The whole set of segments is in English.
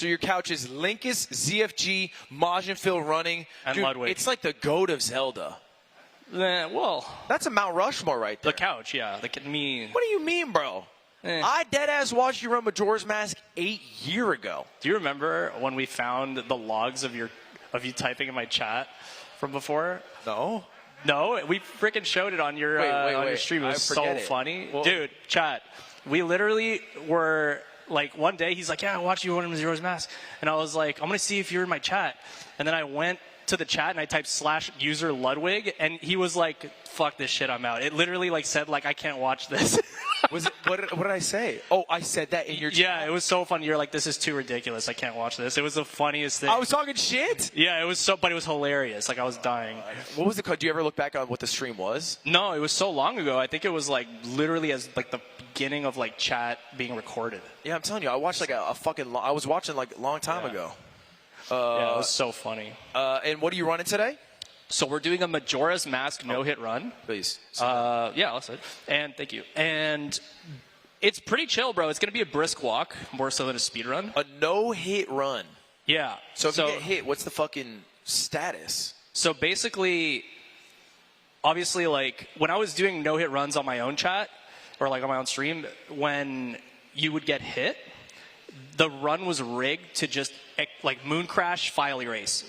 So your couch is Linkus, Zfg, MajinPhil running. And Dude, Ludwig. it's like the goat of Zelda. Well, That's a Mount Rushmore right there. the couch, yeah. Me. What do you mean, bro? I deadass watched you run Majora's Mask 8 years ago. Do you remember when we found the logs of you typing in my chat from before? No. No, we freaking showed it on your on your stream. It was so funny, dude. Chat. We literally were like, one day he's like, "Yeah, I watched you run Majora's Mask," and I was like, "I'm gonna see if you're in my chat," and then I went to the chat and I typed /user Ludwig, and he was like, "Fuck this shit, I'm out." It literally like said like, "I can't watch this." Was it? What did I say? Oh, I said that in your chat. Yeah, it was so funny. You're like, "This is too ridiculous. I can't watch this." It was the funniest thing. I was talking shit? Yeah, it was but it was hilarious. Like, I was dying. What was it called? Do you ever look back on what the stream was? No, it was so long ago. I think it was like literally as like the beginning of like chat being recorded. Yeah, I'm telling you, I watched like a fucking. I was watching like a long time ago. Yeah, it was so funny. And what are you running today? So we're doing a Majora's Mask no-hit run. Please. Yeah, I'll say it. And thank you. And it's pretty chill, bro. It's going to be a brisk walk, more so than a speed run. A no-hit run. Yeah. So if you get hit, what's the fucking status? So basically, obviously, like, when I was doing no-hit runs on my own chat, or like on my own stream, when you would get hit, the run was rigged to just like moon crash, file erase,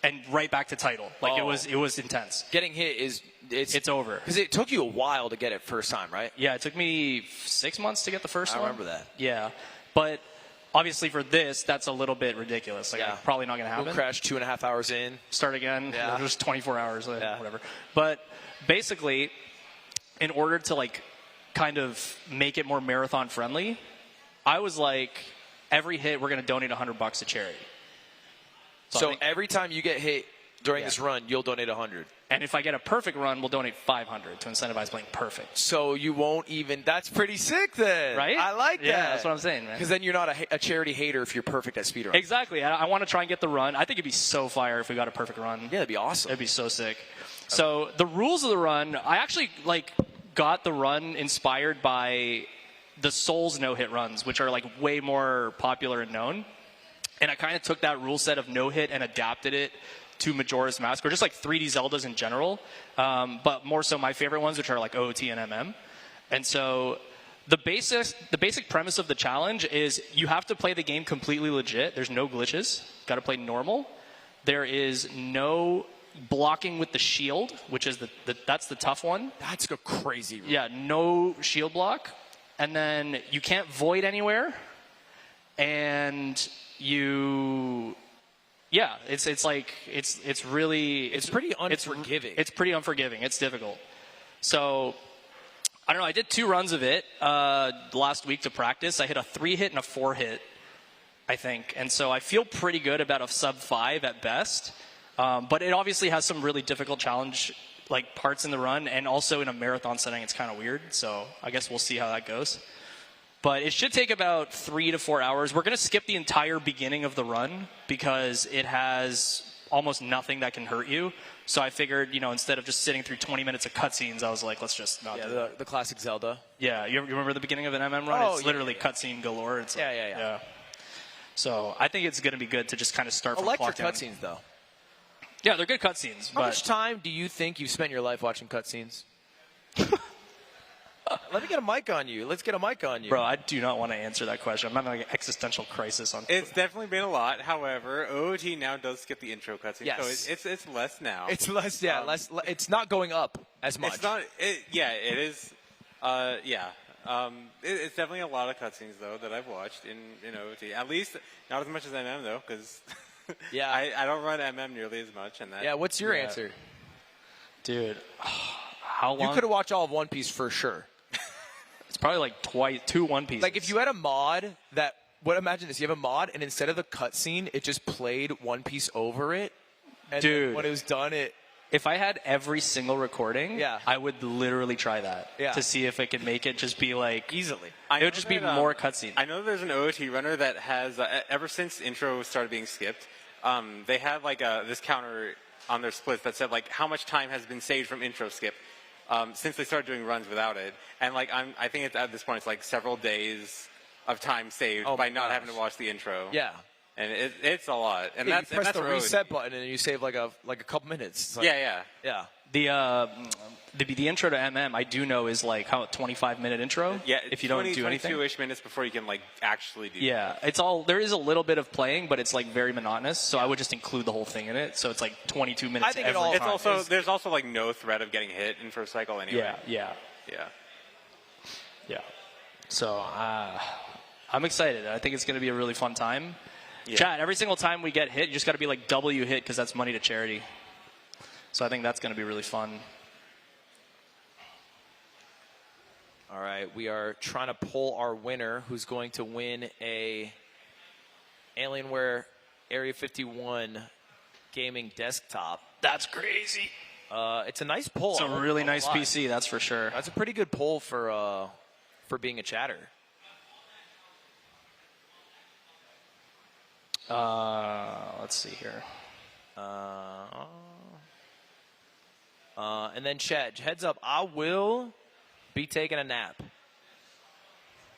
and right back to title. Like it was intense. Getting hit it's over because it took you a while to get it first time, right? Yeah, it took me 6 months to get the first one. I remember that. Yeah, but obviously for this, that's a little bit ridiculous. Like, probably not going to happen. Moon crash 2.5 hours in. Start again. Yeah, just 24 hours. Whatever. But basically, in order to like kind of make it more marathon friendly, I was like, every hit we're going to donate $100 to charity. So every time you get hit during this run, you'll donate 100. And if I get a perfect run, we'll donate 500 to incentivize playing perfect. So you won't even. That's pretty sick, then. Right? I like that. Yeah, that's what I'm saying, man. Because then you're not a charity hater if you're perfect at speedrun. Exactly. I want to try and get the run. I think it'd be so fire if we got a perfect run. Yeah, that'd be awesome. It'd be so sick. So the rules of the run, I actually like got the run inspired by the Souls no-hit runs, which are like way more popular and known. And I kind of took that rule set of no-hit and adapted it to Majora's Mask, or just like 3D Zeldas in general, but more so my favorite ones, which are like OOT and MM. And so the basic premise of the challenge is you have to play the game completely legit. There's no glitches. Got to play normal. There is no blocking with the shield, which is that's the tough one. That's a crazy rule. Yeah, no shield block. And then you can't void anywhere. And yeah, it's pretty unforgiving. It's pretty unforgiving. It's difficult. So I don't know. I did 2 runs of it last week to practice. I hit a 3-hit and a 4-hit, I think, and so I feel pretty good about a sub 5 at best. But it obviously has some really difficult challenge like parts in the run, and also in a marathon setting, it's kind of weird. So I guess we'll see how that goes. But it should take about 3 to 4 hours. We're going to skip the entire beginning of the run because it has almost nothing that can hurt you. So I figured, instead of just sitting through 20 minutes of cutscenes, I was like, let's just not do that. The classic Zelda. Yeah, you remember the beginning of an MM run? It's literally cutscene galore. It's yeah. So I think it's going to be good to just kind of start from electric cutscenes, though. Yeah, they're good cutscenes. How much time do you think you've spent your life watching cutscenes? Let me get a mic on you. Let's get a mic on you. Bro, I do not want to answer that question. I'm having like an existential crisis on It's definitely been a lot. However, OOT now does skip the intro cutscene. Yes. So it's less now. It's less, less. It's not going up as much. It's not. It is. It's definitely a lot of cutscenes, though, that I've watched in OOT. At least not as much as MM, though, because I don't run MM nearly as much. And that. Yeah, what's your answer? Dude, how long? You could have watched all of One Piece for sure. It's probably like 2 One Pieces. Like if you had a mod that, imagine this, you have a mod and instead of the cutscene, it just played One Piece over it. And dude, when it was done, if I had every single recording, I would literally try that to see if I could make it just be like easily. It would just be more cutscene. I know there's an OOT runner that has, ever since intro started being skipped, they had like this counter on their splits that said like how much time has been saved from intro skip. Since they started doing runs without it, and like I think at this point it's like several days of time saved by not having to watch the intro. Yeah, and it's a lot. And Yeah, that's you press and that's the really reset button and you save like a couple minutes. It's like, yeah. The intro to MM I do know is like how 25-minute intro. Yeah, if you don't do anything. 22-ish minutes before you can like actually do. Yeah, it's all there is a little bit of playing, but it's like very monotonous. So I would just include the whole thing in it. So it's like 22 minutes. I think every it all- time. There's also like no threat of getting hit in first cycle anyway. Yeah. Yeah. So I'm excited. I think it's going to be a really fun time. Yeah. Chat, every single time we get hit, you just got to be like W hit because that's money to charity. So I think that's going to be really fun. All right, we are trying to pull our winner, who's going to win a Alienware Area 51 gaming desktop. That's crazy. It's a nice pull. It's a really nice PC, that's for sure. That's a pretty good pull for being a chatter. Let's see here. And then chat, heads up, I will be taking a nap.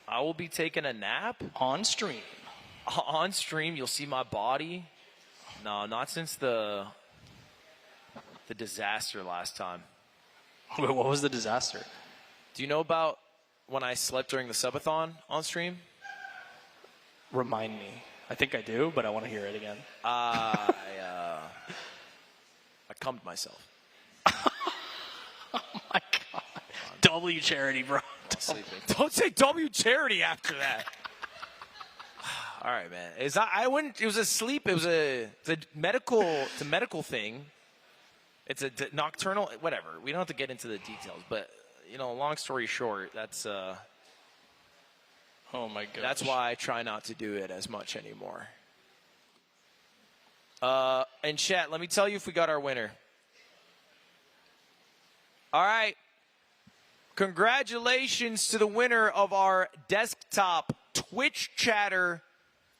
I will be taking a nap On stream. on stream. You'll see my body. No, not since the disaster last time. Wait, what was the disaster? Do you know about when I slept during the subathon on stream? Remind me. I think I do, but I want to hear it again. I cummed myself. Oh my god. W charity, bro. Sleeping. Don't say W charity after that. All right, man. I wouldn't. It was a sleep. It was it's a medical. It's a medical thing. It's a nocturnal. Whatever. We don't have to get into the details, but long story short, that's. Oh my god. That's why I try not to do it as much anymore. And chat, let me tell you if we got our winner. All right. Congratulations to the winner of our desktop Twitch chatter,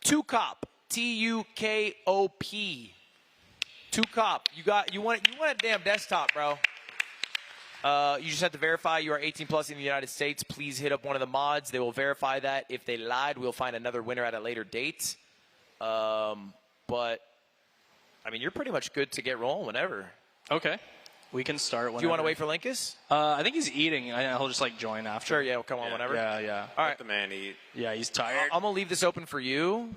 Tukop, Tukop. Tukop. You want a damn desktop, bro. You just have to verify you are 18 plus in the United States. Please hit up one of the mods. They will verify that. If they lied, we'll find another winner at a later date. But I mean, you're pretty much good to get rolling whenever. Okay. We can start whenever. Do you want to wait for Linkus? I think he's eating. He'll just like join after. Sure, yeah, we'll come on whenever. Yeah. All right. Let the man eat. Yeah, he's tired. I'm going to leave this open for you.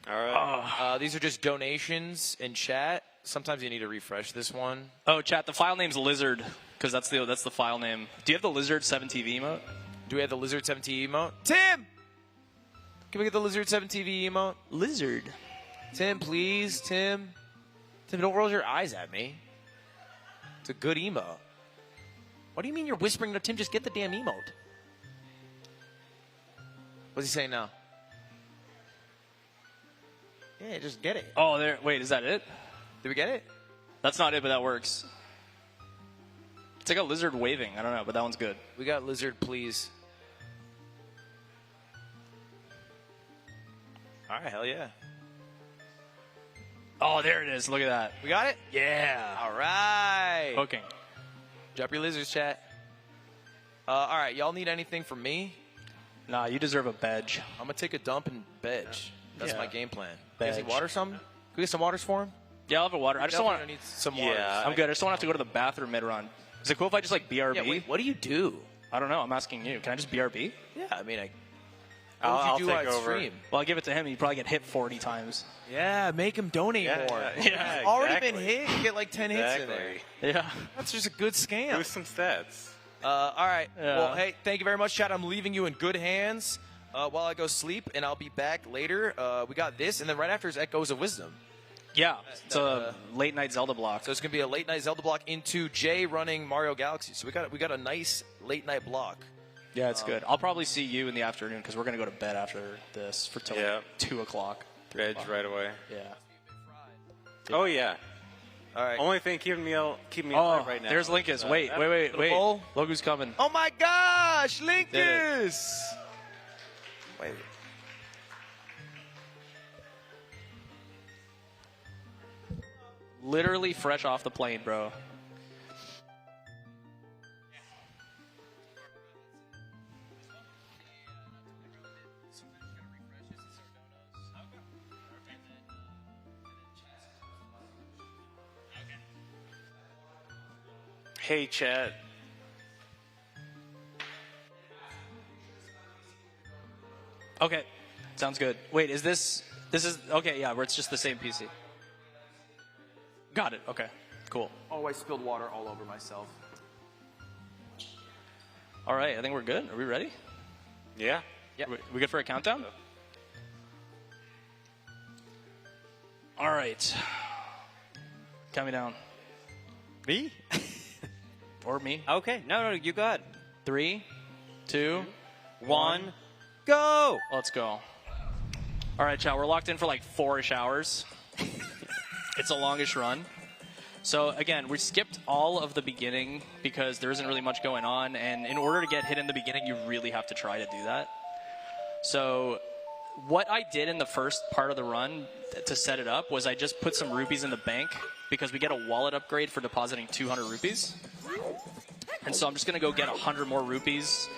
All right. These are just donations in chat. Sometimes you need to refresh this one. Oh, chat, the file name's Lizard, because that's the file name. Do you have the Lizard7 TV emote? Do we have the Lizard7 TV emote? Tim! Can we get the Lizard7 TV emote? Lizard. Tim, please, Tim. Tim, don't roll your eyes at me. It's a good emote. What do you mean you're whispering to Tim? Just get the damn emote. What's he saying now? Yeah, just get it. Oh, there. Wait, is that it? Did we get it? That's not it, but that works. It's like a lizard waving. I don't know, but that one's good. We got Lizard, please. All right, hell yeah. Oh, there it is. Look at that. We got it? Yeah. All right. Hooking. Drop your lizards, chat. All right, y'all need anything from me? Nah, you deserve a badge. I'm going to take a dump and veg. That's Yeah. my game plan. You guys need Veg. water something? Can we get some waters for him? Yeah, I'll have a water. I just don't want Definitely need some waters. I'm good. I just don't have to go to the bathroom mid-run. Is it cool if I just like BRB? Yeah, wait, what do you do? I don't know. I'm asking you. Can I just BRB? Yeah, I mean, I'll what would you do take on over. stream? Well, I give it to him. He'd probably get hit 40 times. Yeah, make him donate Yeah, more. yeah, Already been exactly. hit, you get like 10 hits in there. Exactly. Yeah. That's just a good scam. Boost some stats. All right. Yeah. Well, hey, thank you very much, chat. I'm leaving you in good hands while I go sleep, and I'll be back later. We got this, and then right after is Echoes of Wisdom. Yeah. It's a late night Zelda block. So it's going to be a late night Zelda block into Jay running Mario Galaxy. So we got a nice late night block. Yeah, it's good. I'll probably see you in the afternoon because we're going to go to bed after this for till Yeah. 2 o'clock. Veg right away. Yeah. Oh, yeah. All right. Only thing keeping me alive right now. There's Linkus. Wait. bowl? Look who's coming. Oh my gosh, Did Linkus! Wait. Literally fresh off the plane, bro. Hey, chat. Okay, sounds good. Wait, is this is, okay, yeah, where it's just the same PC. Got it, okay, cool. Oh, I spilled water all over myself. All right, I think we're good. Are we ready? Yeah. Yeah. We good for a countdown? All right. Count me down. Me? Or me. Okay. No, you got 3, 2, 1. Go! Let's go. All right, chat, we're locked in for like 4-ish hours. It's a longish run. So again, we skipped all of the beginning because there isn't really much going on, and in order to get hit in the beginning, you really have to try to do that. So what I did in the first part of the run to set it up was I just put some rupees in the bank because we get a wallet upgrade for depositing 200 rupees. And so I'm just going to go get 100 more rupees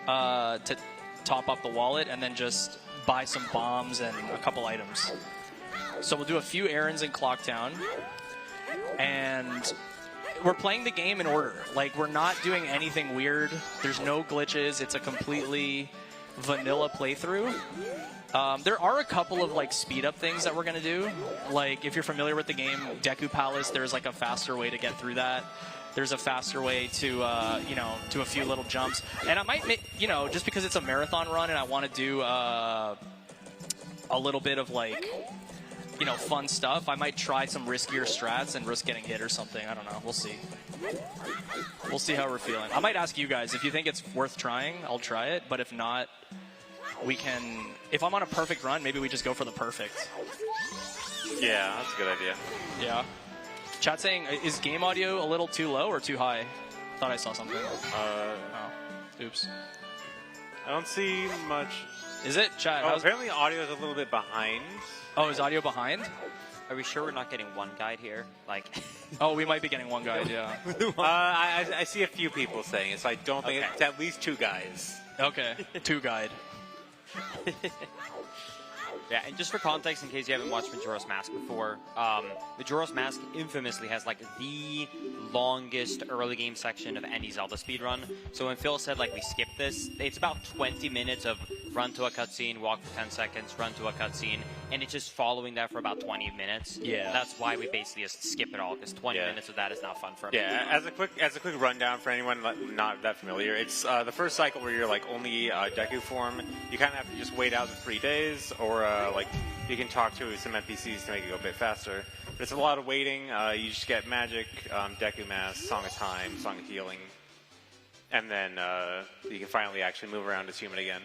to top up the wallet and then just buy some bombs and a couple items. So we'll do a few errands in Clocktown, and we're playing the game in order. Like, we're not doing anything weird. There's no glitches. It's a completely vanilla playthrough. There are a couple of like speed up things that we're gonna do. Like, if you're familiar with the game Deku Palace, there's like a faster way to get through that. There's a faster way to, you know, to a few little jumps. And I might, you know, just because it's a marathon run and I want to do a little bit of like, you know, fun stuff, I might try some riskier strats and risk getting hit or something. I don't know. We'll see. We'll see how we're feeling. I might ask you guys, if you think it's worth trying, I'll try it. But if not, we can, if I'm on a perfect run, maybe we just go for the perfect. Yeah, that's a good idea. Yeah. Chat saying, is game audio a little too low or too high? Thought I saw something. Oh, oops. I don't see much. Is it? Chat, Oh, apparently audio is a little bit behind. Oh, is audio behind? Are we sure we're not getting one guide here? Like, Oh, we might be getting one guide, yeah. I see a few people saying it, so I don't think it's at least 2 guys. Okay, 2 guide. yeah, and just for context, in case you haven't watched Majora's Mask before, Majora's Mask infamously has like the longest early game section of any Zelda speedrun. So when Phil said like we skipped this, it's about 20 minutes of run to a cutscene, walk for 10 seconds, run to a cutscene, and it's just following that for about 20 minutes. Yeah. That's why we basically just skip it all, because 20 minutes of that is not fun for me. Yeah, as a quick rundown for anyone not that familiar, it's the first cycle where you're like only Deku form. You kind of have to just wait out the 3 days, or like you can talk to some NPCs to make it go a bit faster. But it's a lot of waiting. You just get magic, Deku Mask, Song of Time, Song of Healing, and then you can finally actually move around as human again.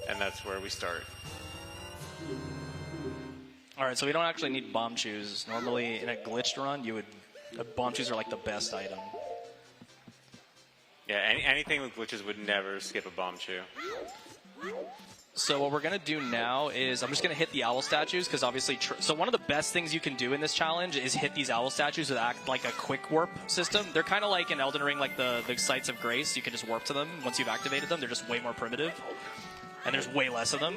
And that's where we start. Alright, so we don't actually need bomb shoes. Normally, in a glitched run, bomb shoes are like the best item. Yeah, anything with glitches would never skip a bomb shoe. So what we're going to do now is I'm just going to hit the owl statues, because obviously... so one of the best things you can do in this challenge is hit these owl statues with like a quick warp system. They're kind of like in Elden Ring, like the Sites of Grace. You can just warp to them once you've activated them. They're just way more primitive. And there's way less of them.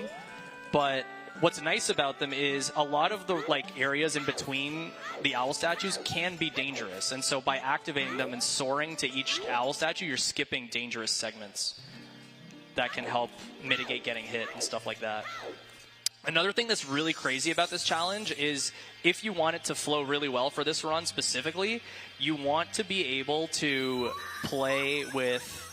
But what's nice about them is a lot of the like areas in between the owl statues can be dangerous. And so by activating them and soaring to each owl statue, you're skipping dangerous segments that can help mitigate getting hit and stuff like that. Another thing that's really crazy about this challenge is if you want it to flow really well for this run specifically, you want to be able to play with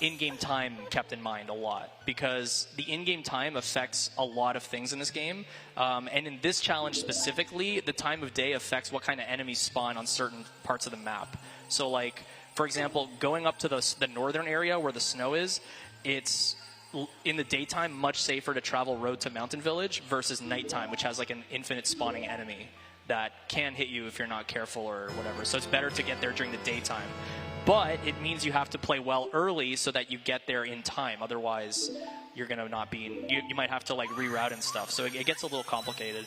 in-game time kept in mind a lot, because the in-game time affects a lot of things in this game. And in this challenge specifically, the time of day affects what kind of enemies spawn on certain parts of the map. So like, for example, going up to the northern area where the snow is, it's in the daytime much safer to travel road to Mountain Village versus nighttime, which has like an infinite spawning enemy that can hit you if you're not careful or whatever. So it's better to get there during the daytime. But it means you have to play well early so that you get there in time. Otherwise, you're going to not be... You might have to like reroute and stuff. So it gets a little complicated.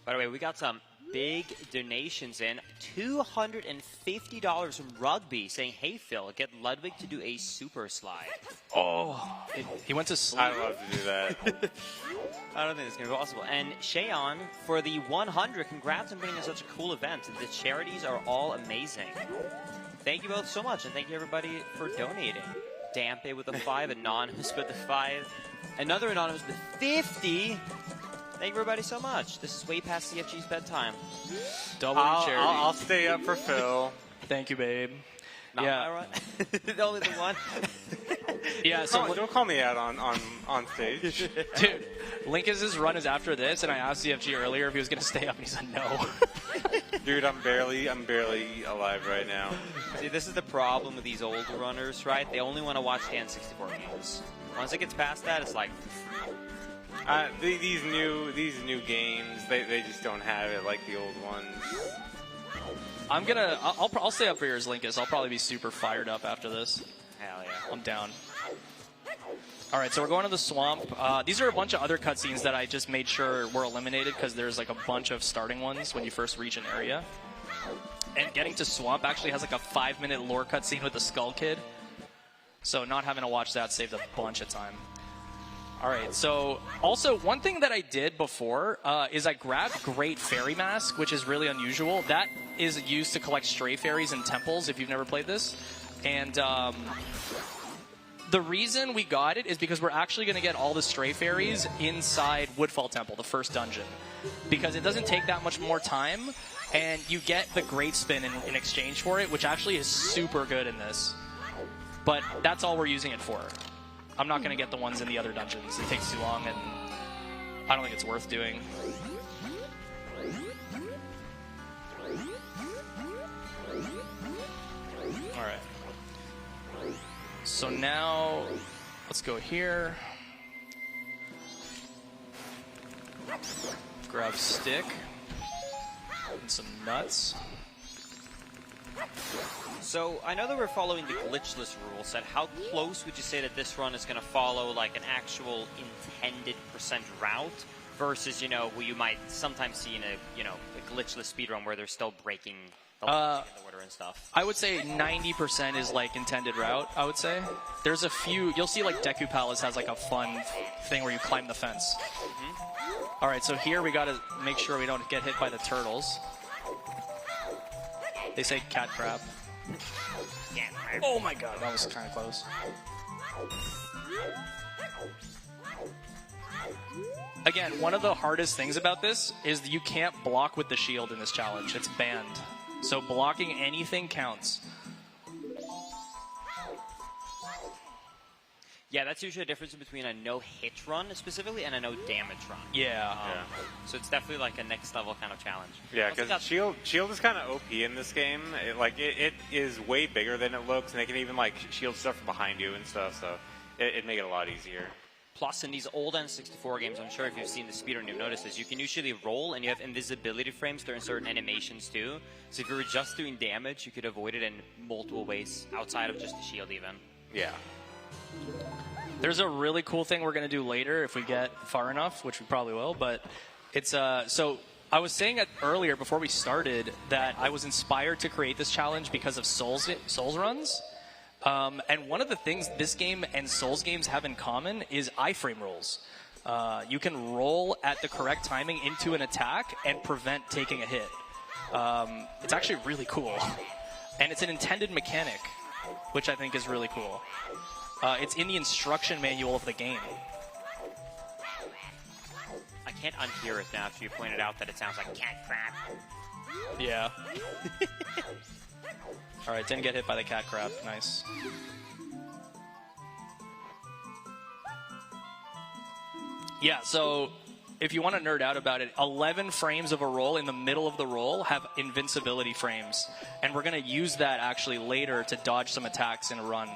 By the way, we got some big donations in. $250 from Rugby saying, hey, Phil, get Ludwig to do a super slide. Oh, he went to sleep. I'd love to do that. I don't think it's going to be possible. And Shayon, for the 100, congrats on putting on such a cool event. The charities are all amazing. Thank you both so much, and thank you everybody for donating. Dampe with a 5, Anonymous with a 5, another Anonymous with 50. Thank you everybody so much. This is way past CFG's bedtime. Double charity. I'll stay up for Phil. Thank you, babe. Not yeah. my run. Only the one. Yeah, so Don't call me out on stage. dude, Linkus' run is after this, and I asked CFG earlier if he was going to stay up, and he said no. Dude, I'm barely alive right now. See, this is the problem with these older runners, right? They only want to watch the N64 games. Once it gets past that, it's like... These new games, they just don't have it like the old ones. I'll stay up for yours, Linkus. I'll probably be super fired up after this. Hell yeah. I'm down. All right, so we're going to the swamp. These are a bunch of other cutscenes that I just made sure were eliminated because there's like a bunch of starting ones when you first reach an area. And getting to swamp actually has like a 5-minute lore cutscene with the Skull Kid. So not having to watch that saved a bunch of time. All right, so also one thing that I did before is I grabbed Great Fairy Mask, which is really unusual. That is used to collect stray fairies in temples if you've never played this. And the reason we got it is because we're actually going to get all the stray fairies inside Woodfall Temple, the first dungeon. Because it doesn't take that much more time, and you get the Great Spin in exchange for it, which actually is super good in this. But that's all we're using it for. I'm not going to get the ones in the other dungeons. It takes too long, and I don't think it's worth doing. All right. So now, let's go here. Grab stick and some nuts. So, I know that we're following the glitchless rule set. How close would you say that this run is going to follow, like, an actual intended percent route versus, you know, what you might sometimes see in a glitchless speedrun where they're still breaking the order and stuff? I would say 90% is, like, intended route, I would say. There's a few, you'll see, like, Deku Palace has, like, a fun thing where you climb the fence. All right, so here we got to make sure we don't get hit by the turtles. They say cat crab. Oh my god, that was kind of close. Again, one of the hardest things about this is that you can't block with the shield in this challenge. It's banned. So blocking anything counts. Yeah, that's usually a difference between a no-hit run, specifically, and a no-damage run. Yeah. So it's definitely like a next-level kind of challenge. Yeah, because shield is kind of OP in this game. It is way bigger than it looks, and they can even like shield stuff from behind you and stuff. So it make it a lot easier. Plus, in these old N64 games, I'm sure if you've seen the speedrun, you've noticed this. You can usually roll, and you have invisibility frames during certain animations too. So if you were just doing damage, you could avoid it in multiple ways outside of just the shield, even. Yeah. There's a really cool thing we're going to do later if we get far enough, which we probably will, but it's so I was saying it earlier before we started that I was inspired to create this challenge because of Souls runs. And one of the things this game and Souls games have in common is iframe rolls. You can roll at the correct timing into an attack and prevent taking a hit. It's actually really cool. And it's an intended mechanic, which I think is really cool. It's in the instruction manual of the game. I can't unhear it now after you pointed out that it sounds like cat crap. Yeah. All right, didn't get hit by the cat crab. Nice. Yeah, so if you want to nerd out about it, 11 frames of a roll in the middle of the roll have invincibility frames. And we're going to use that actually later to dodge some attacks in a run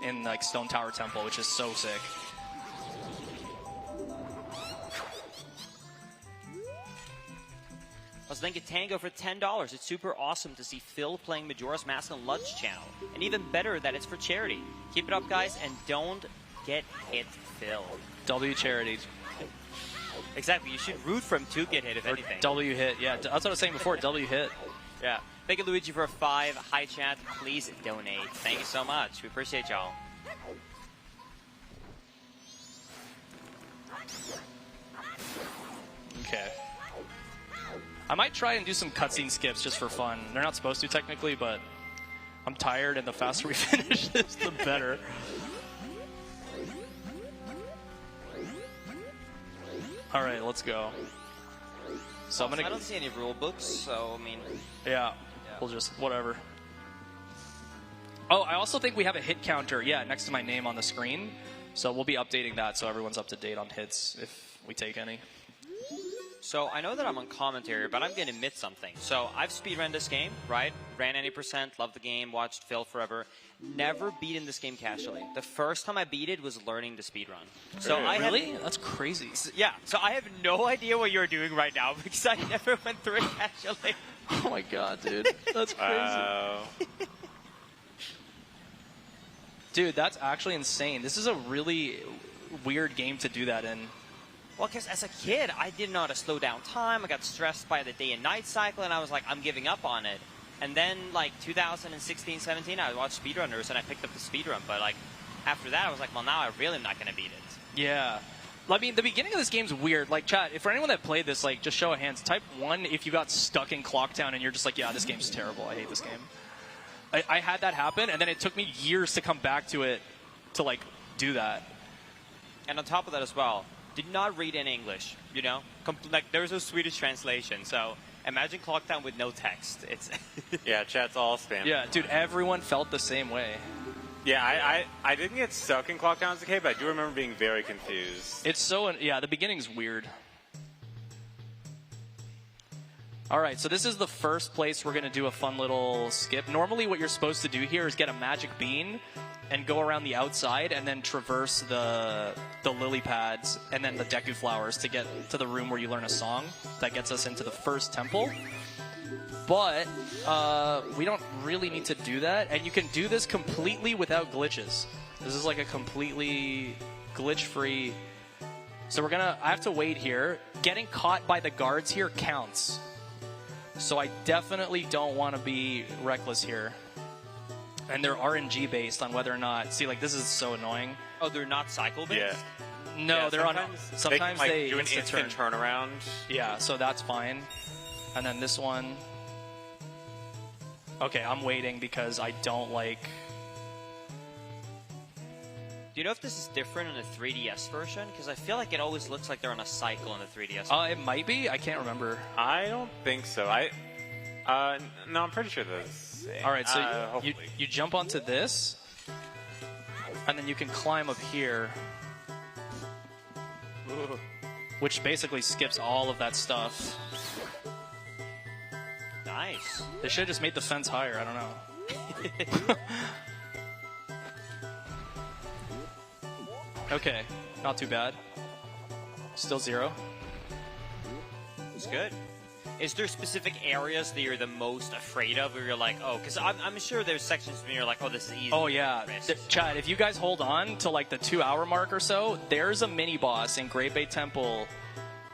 in like Stone Tower Temple, which is so sick. Let's thank it Tango for $10. It's super awesome to see Phil playing Majora's Mask on Lud's channel. And even better that it's for charity. Keep it up, guys, and don't get hit, Phil. W charity. Exactly. You should root for him to get hit, if anything. W hit. Yeah, that's what I was saying before. W hit. Yeah. Thank you, Luigi, for a 5. Hi, chat. Please donate. Thank you so much. We appreciate y'all. Okay. I might try and do some cutscene skips just for fun. They're not supposed to technically, but I'm tired, and the faster we finish this, the better. All right, let's go. So I'm gonna. I don't see any rule books, so I mean. Yeah, we'll just whatever. Oh, I also think we have a hit counter. Yeah, next to my name on the screen. So we'll be updating that so everyone's up to date on hits if we take any. So I know that I'm on commentary, but I'm going to admit something. So I've speedrun this game, right? Ran any percent, loved the game, watched Phil forever. Never beaten this game casually. The first time I beat it was learning the speedrun. So Really? That's crazy. Yeah, so I have no idea what you're doing right now because I never went through it casually. Oh my god, dude. That's crazy. Dude, that's actually insane. This is a really weird game to do that in. Well, because as a kid, I didn't know how to slow down time. I got stressed by the day and night cycle, and I was like, I'm giving up on it. And then, like, 2016, 17, I watched speedrunners, and I picked up the speedrun. But, like, after that, I was like, well, now I really am not going to beat it. Yeah. I mean, the beginning of this game's weird. Like, chat, if for anyone that played this, like, just show of hands. Type 1 if you got stuck in Clocktown and you're just like, yeah, this game's terrible. I hate this game. I had that happen, and then it took me years to come back to it to, like, do that. And on top of that as well, did not read in English, you know? Like, there's no Swedish translation, so imagine Clocktown with no text. It's Yeah, chat's all spam. Yeah, dude, everyone felt the same way. Yeah, I didn't get stuck in Clocktown as a kid, but I do remember being very confused. It's so, yeah, the beginning's weird. All right, so this is the first place we're going to do a fun little skip. Normally what you're supposed to do here is get a magic bean and go around the outside and then traverse the lily pads and then the Deku flowers to get to the room where you learn a song. That gets us into the first temple. But we don't really need to do that, and you can do this completely without glitches. This is like a completely glitch-free... So I have to wait here. Getting caught by the guards here counts. So I definitely don't want to be reckless here. And they're RNG based on whether or not... See, like, this is so annoying. Oh, they're not cycle based? Yeah. No, Yeah, they're on... Sometimes they they do an instant turnaround. Yeah, so that's fine. And then this one... Okay, I'm waiting because I don't like... Do you know if this is different in the 3DS version? Because I feel like it always looks like they're on a cycle in the 3DS. It might be. I can't remember. I don't think so. No, I'm pretty sure that's... All right, so you jump onto this, and then you can climb up here, which basically skips all of that stuff. Nice. They should have just made the fence higher. I don't know. Okay, not too bad. Still 0. It's good. Is there specific areas that you're the most afraid of, where you're like, oh, because I'm sure there's sections where you're like, oh, this is easy. Oh, yeah. Chad, if you guys hold on to like the 2-hour mark or so, there's a mini-boss in Great Bay Temple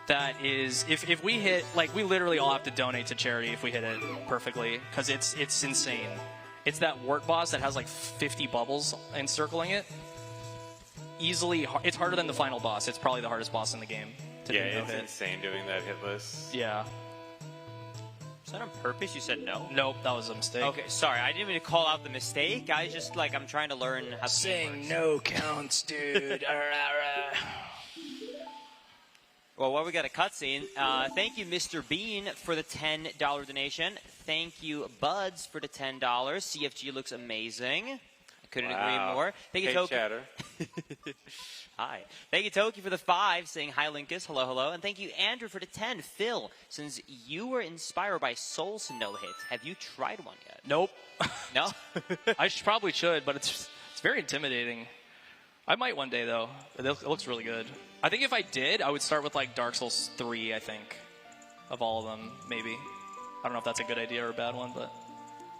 that is, if we hit, like, we literally all have to donate to charity if we hit it perfectly, because it's insane. It's that wart boss that has like 50 bubbles encircling it. Easily, it's harder than the final boss. It's probably the hardest boss in the game. Yeah, it's insane doing that hit list. Yeah. Is that on purpose? You said no? Nope, that was a mistake. Okay, sorry. I didn't mean to call out the mistake. I just, like, I'm trying to learn how to Saying no counts, dude. Well, while we got a cutscene, thank you, Mr. Bean, for the $10 donation. Thank you, Buds, for the $10. CFG looks amazing. Couldn't agree more. Thank you, Toki. Chatter. Hi. Thank you, Toki, for the 5, saying hi, Linkus. Hello, hello. And thank you, Andrew, for the 10. Phil, since you were inspired by Soul's no-hit, have you tried one yet? Nope. No? I probably should, but it's very intimidating. I might one day, though. It looks really good. I think if I did, I would start with, like, Dark Souls 3, I think, of all of them, maybe. I don't know if that's a good idea or a bad one, but...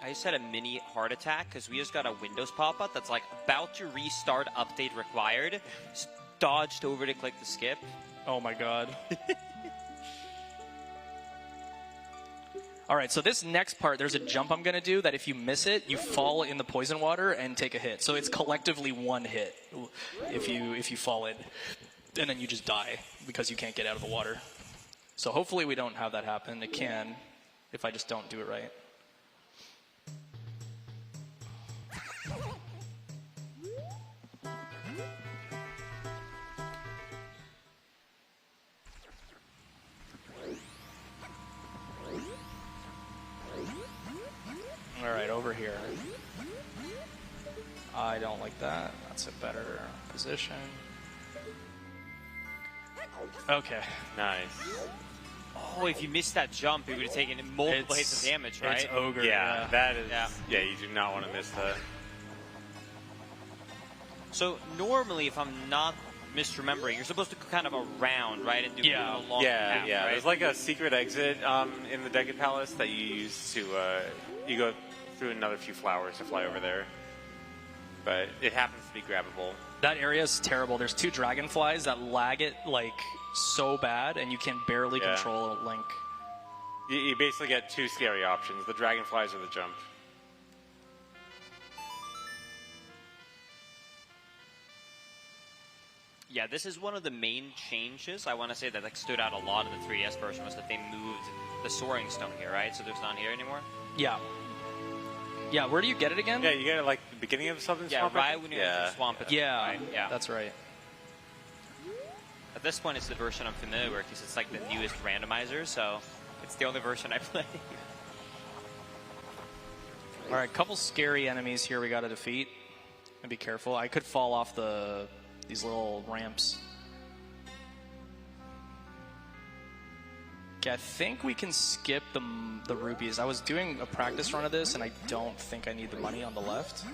I just had a mini heart attack because we just got a Windows pop-up that's like, about to restart, update required. Just dodged over to click the skip. Oh my god. All right, so this next part, there's a jump I'm going to do that if you miss it, you fall in the poison water and take a hit. So it's collectively one hit if you fall in, and then you just die because you can't get out of the water. So hopefully we don't have that happen. It can if I just don't do it right. All right, over here. I don't like that. That's a better position. Okay. Nice. Oh, if you missed that jump, you would have taken multiple hits of damage, right? It's ogre. Yeah, that is. Yeah. Yeah, you do not want to miss that. So normally, if I'm not misremembering, you're supposed to go kind of around, right, and do Yeah. a long path, Yeah. right? There's like a secret exit in the Decade Palace that you use to you go through another few flowers to fly over there. But it happens to be grabbable. That area is terrible. There's 2 dragonflies that lag it like so bad, and you can barely control Link. You basically get 2 scary options: the dragonflies or the jump. Yeah, this is one of the main changes, I want to say, that like stood out a lot in the 3DS version, was that they moved the soaring stone here, right? So there's not here anymore? Yeah. Yeah, where do you get it again? Yeah, you get it like the beginning of the Southern Swamp. Right when you're in the swamp. Right? Yeah, that's right. At this point, it's the version I'm familiar with because it's like the newest randomizer, so it's the only version I play. All right, couple scary enemies here we got to defeat. And be careful. I could fall off these little ramps. Okay, I think we can skip the rupees. I was doing a practice run of this, and I don't think I need the money on the left.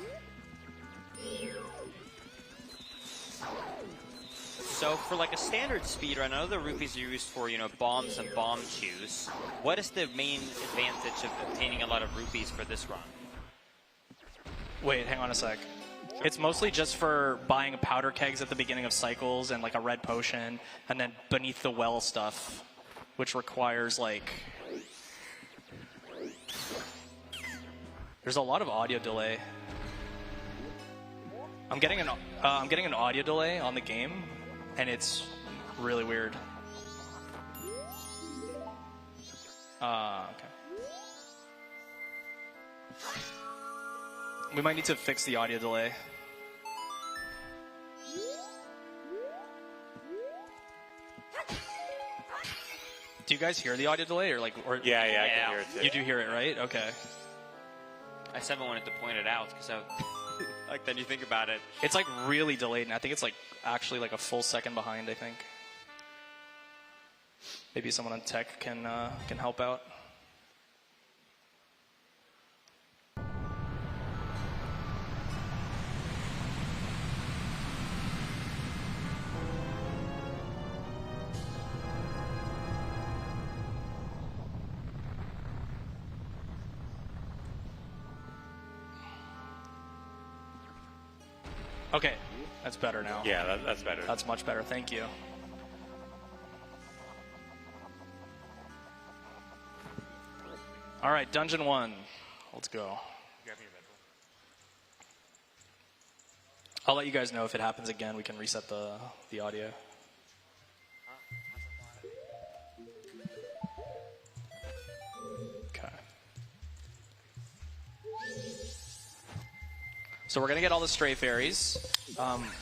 So for like a standard speedrun, I know the rupees are used for, you know, bombs and bomb chews. What is the main advantage of obtaining a lot of rupees for this run? Wait, hang on a sec. It's mostly just for buying powder kegs at the beginning of cycles and like a red potion, and then beneath the well stuff, which requires like... There's a lot of audio delay. I'm getting an audio delay on the game, and it's really weird. Okay. We might need to fix the audio delay. Do you guys hear the audio delay, or like? Or Yeah, I can hear it too. You do hear it, right? Okay. I said I wanted to point it out because like then you think about it. It's like really delayed, and I think it's like actually like a full second behind. I think. Maybe someone on tech can help out. Okay, that's better now. Yeah, that's better. That's much better. Thank you. All right, Dungeon 1. Let's go. I'll let you guys know if it happens again. We can reset the audio. Okay. So we're gonna get all the stray fairies.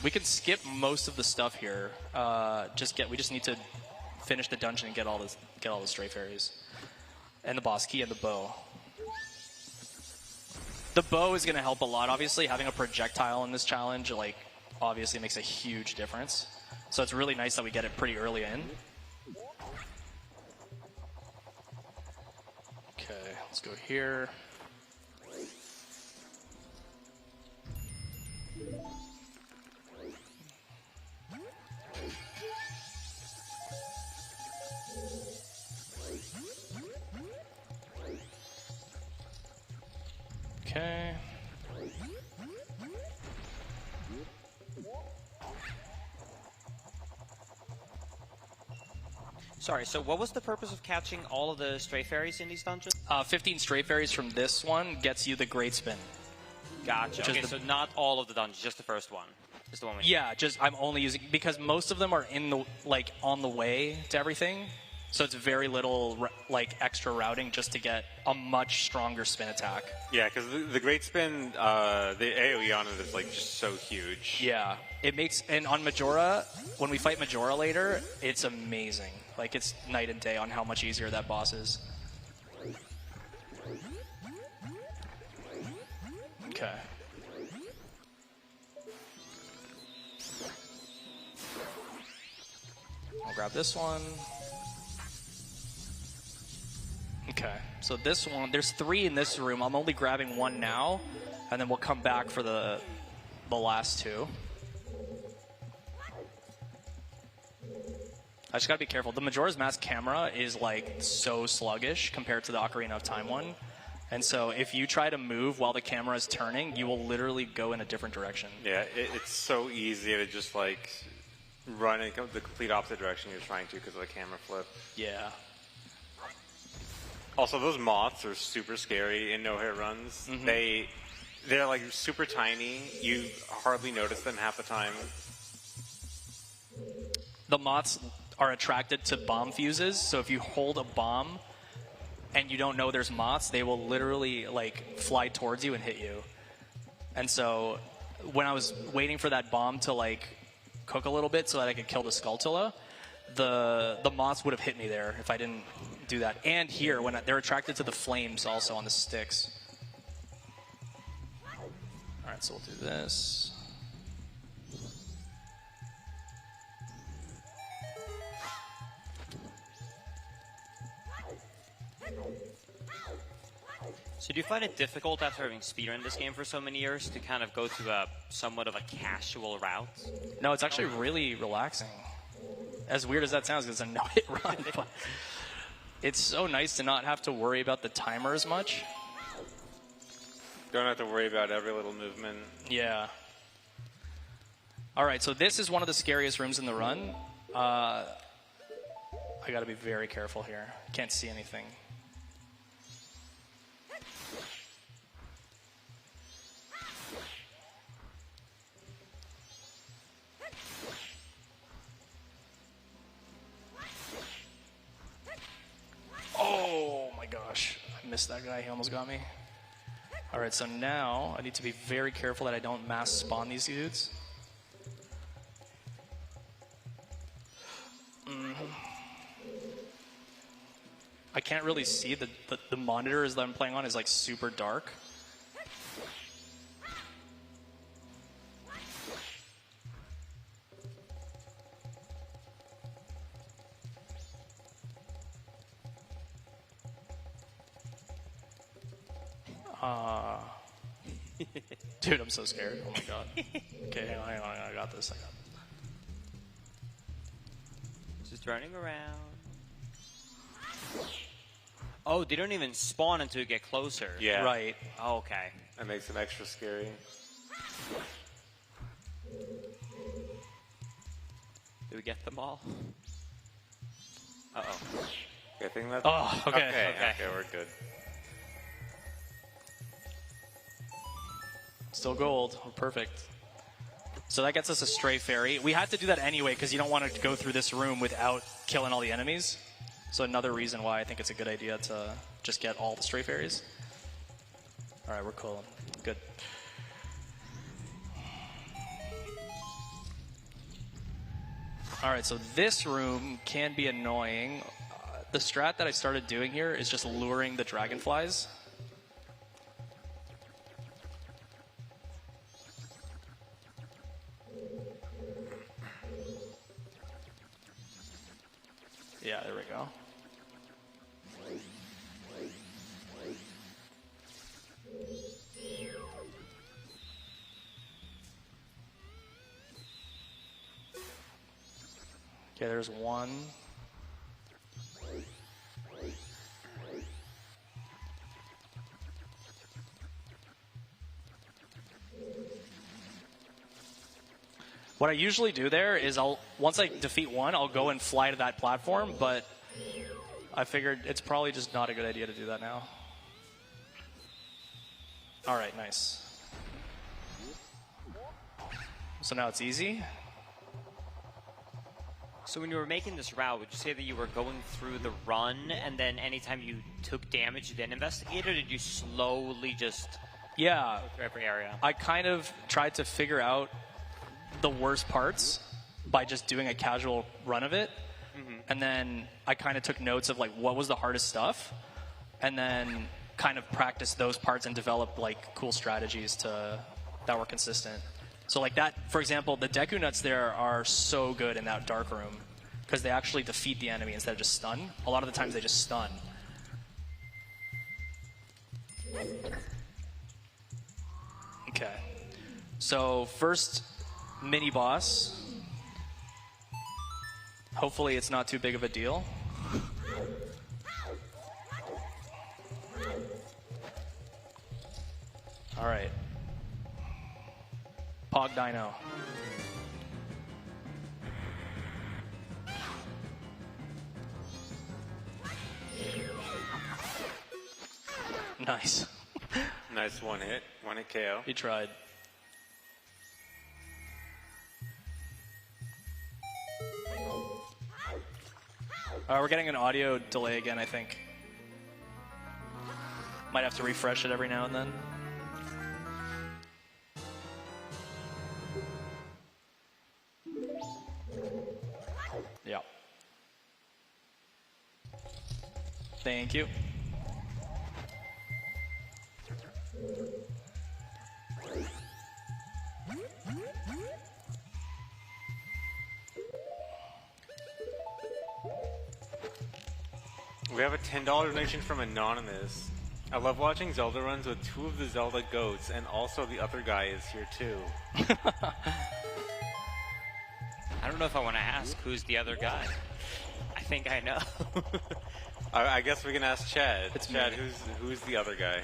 We can skip most of the stuff here. We just need to finish the dungeon and get all the stray fairies, and the boss key and the bow. The bow is gonna help a lot. Obviously, having a projectile in this challenge, like, obviously makes a huge difference. So it's really nice that we get it pretty early in. Okay, let's go here. Okay. Sorry, so what was the purpose of catching all of the stray fairies in these dungeons? 15 stray fairies from this one gets you the Great Spin. Gotcha. Okay, so not all of the dungeons, just the first one. Just the one we Yeah, just I'm only using because most of them are in the on the way to everything, so it's very little extra routing just to get a much stronger spin attack. Yeah, because the Great Spin, the AoE on it is like just so huge. Yeah, it makes and on Majora when we fight Majora later, it's amazing. Like it's night and day on how much easier that boss is. Okay. I'll grab this one. Okay, so this one, there's 3 in this room. I'm only grabbing 1 now, and then we'll come back for the last 2. I just gotta be careful. The Majora's Mask camera is like so sluggish compared to the Ocarina of Time one. And so if you try to move while the camera is turning, you will literally go in a different direction. Yeah, it's so easy to just like run in the complete opposite direction you're trying to because of the camera flip. Yeah. Also, those moths are super scary in no-hit runs. Mm-hmm. They're like super tiny. You hardly notice them half the time. The moths are attracted to bomb fuses, so if you hold a bomb and you don't know there's moths, they will literally like fly towards you and hit you. And so when I was waiting for that bomb to like cook a little bit so that I could kill the Skulltula, the moths would have hit me there if I didn't do that. And here, when they're attracted to the flames also on the sticks. All right, so we'll do this. So do you find it difficult after having speedrun this game for so many years to kind of go to a somewhat of a casual route? No, it's actually really relaxing. As weird as that sounds, because it's a no-hit run, but it's so nice to not have to worry about the timer as much. Don't have to worry about every little movement. Yeah. All right, so this is one of the scariest rooms in the run. I got to be very careful here. Can't see anything. Oh my gosh, I missed that guy. He almost got me. All right, so now I need to be very careful that I don't mass spawn these dudes. I can't really see the monitors that I'm playing on is like super dark. Dude, I'm so scared. Oh my god. Okay, hang on. I got this. Just running around. Oh, they don't even spawn until you get closer. Yeah. Right. Oh, okay. That makes them extra scary. Do we get them all? Uh-oh. I think that's... Oh, okay. Okay, we're good. Still gold. We're perfect. So that gets us a stray fairy. We had to do that anyway because you don't want to go through this room without killing all the enemies. So another reason why I think it's a good idea to just get all the stray fairies. All right, we're cool. Good. All right, so this room can be annoying. The strat that I started doing here is just luring the dragonflies. Yeah, there we go. Okay, there's one. What I usually do there is once I defeat one, I'll go and fly to that platform, but I figured it's probably just not a good idea to do that now. All right, nice. So now it's easy. So when you were making this route, would you say that you were going through the run, and then anytime you took damage, you then investigated, or did you slowly just Yeah. go through every area? I kind of tried to figure out the worst parts by just doing a casual run of it. And then I kind of took notes of like what was the hardest stuff, and then kind of practiced those parts and developed like cool strategies that were consistent. So like that, for example, the Deku Nuts there are so good in that dark room because they actually defeat the enemy instead of just stun. A lot of the times they just stun. Okay. So first mini boss. Hopefully it's not too big of a deal. All right. Pog Dino. Nice. Nice one hit KO. He tried. We're getting an audio delay again, I think. Might have to refresh it every now and then. Yeah. Thank you. We have a $10 donation from Anonymous. I love watching Zelda runs with two of the Zelda goats, and also the other guy is here too. I don't know if I want to ask who's the other guy. I think I know. I guess we can ask Chad. It's Chad, me. who's the other guy?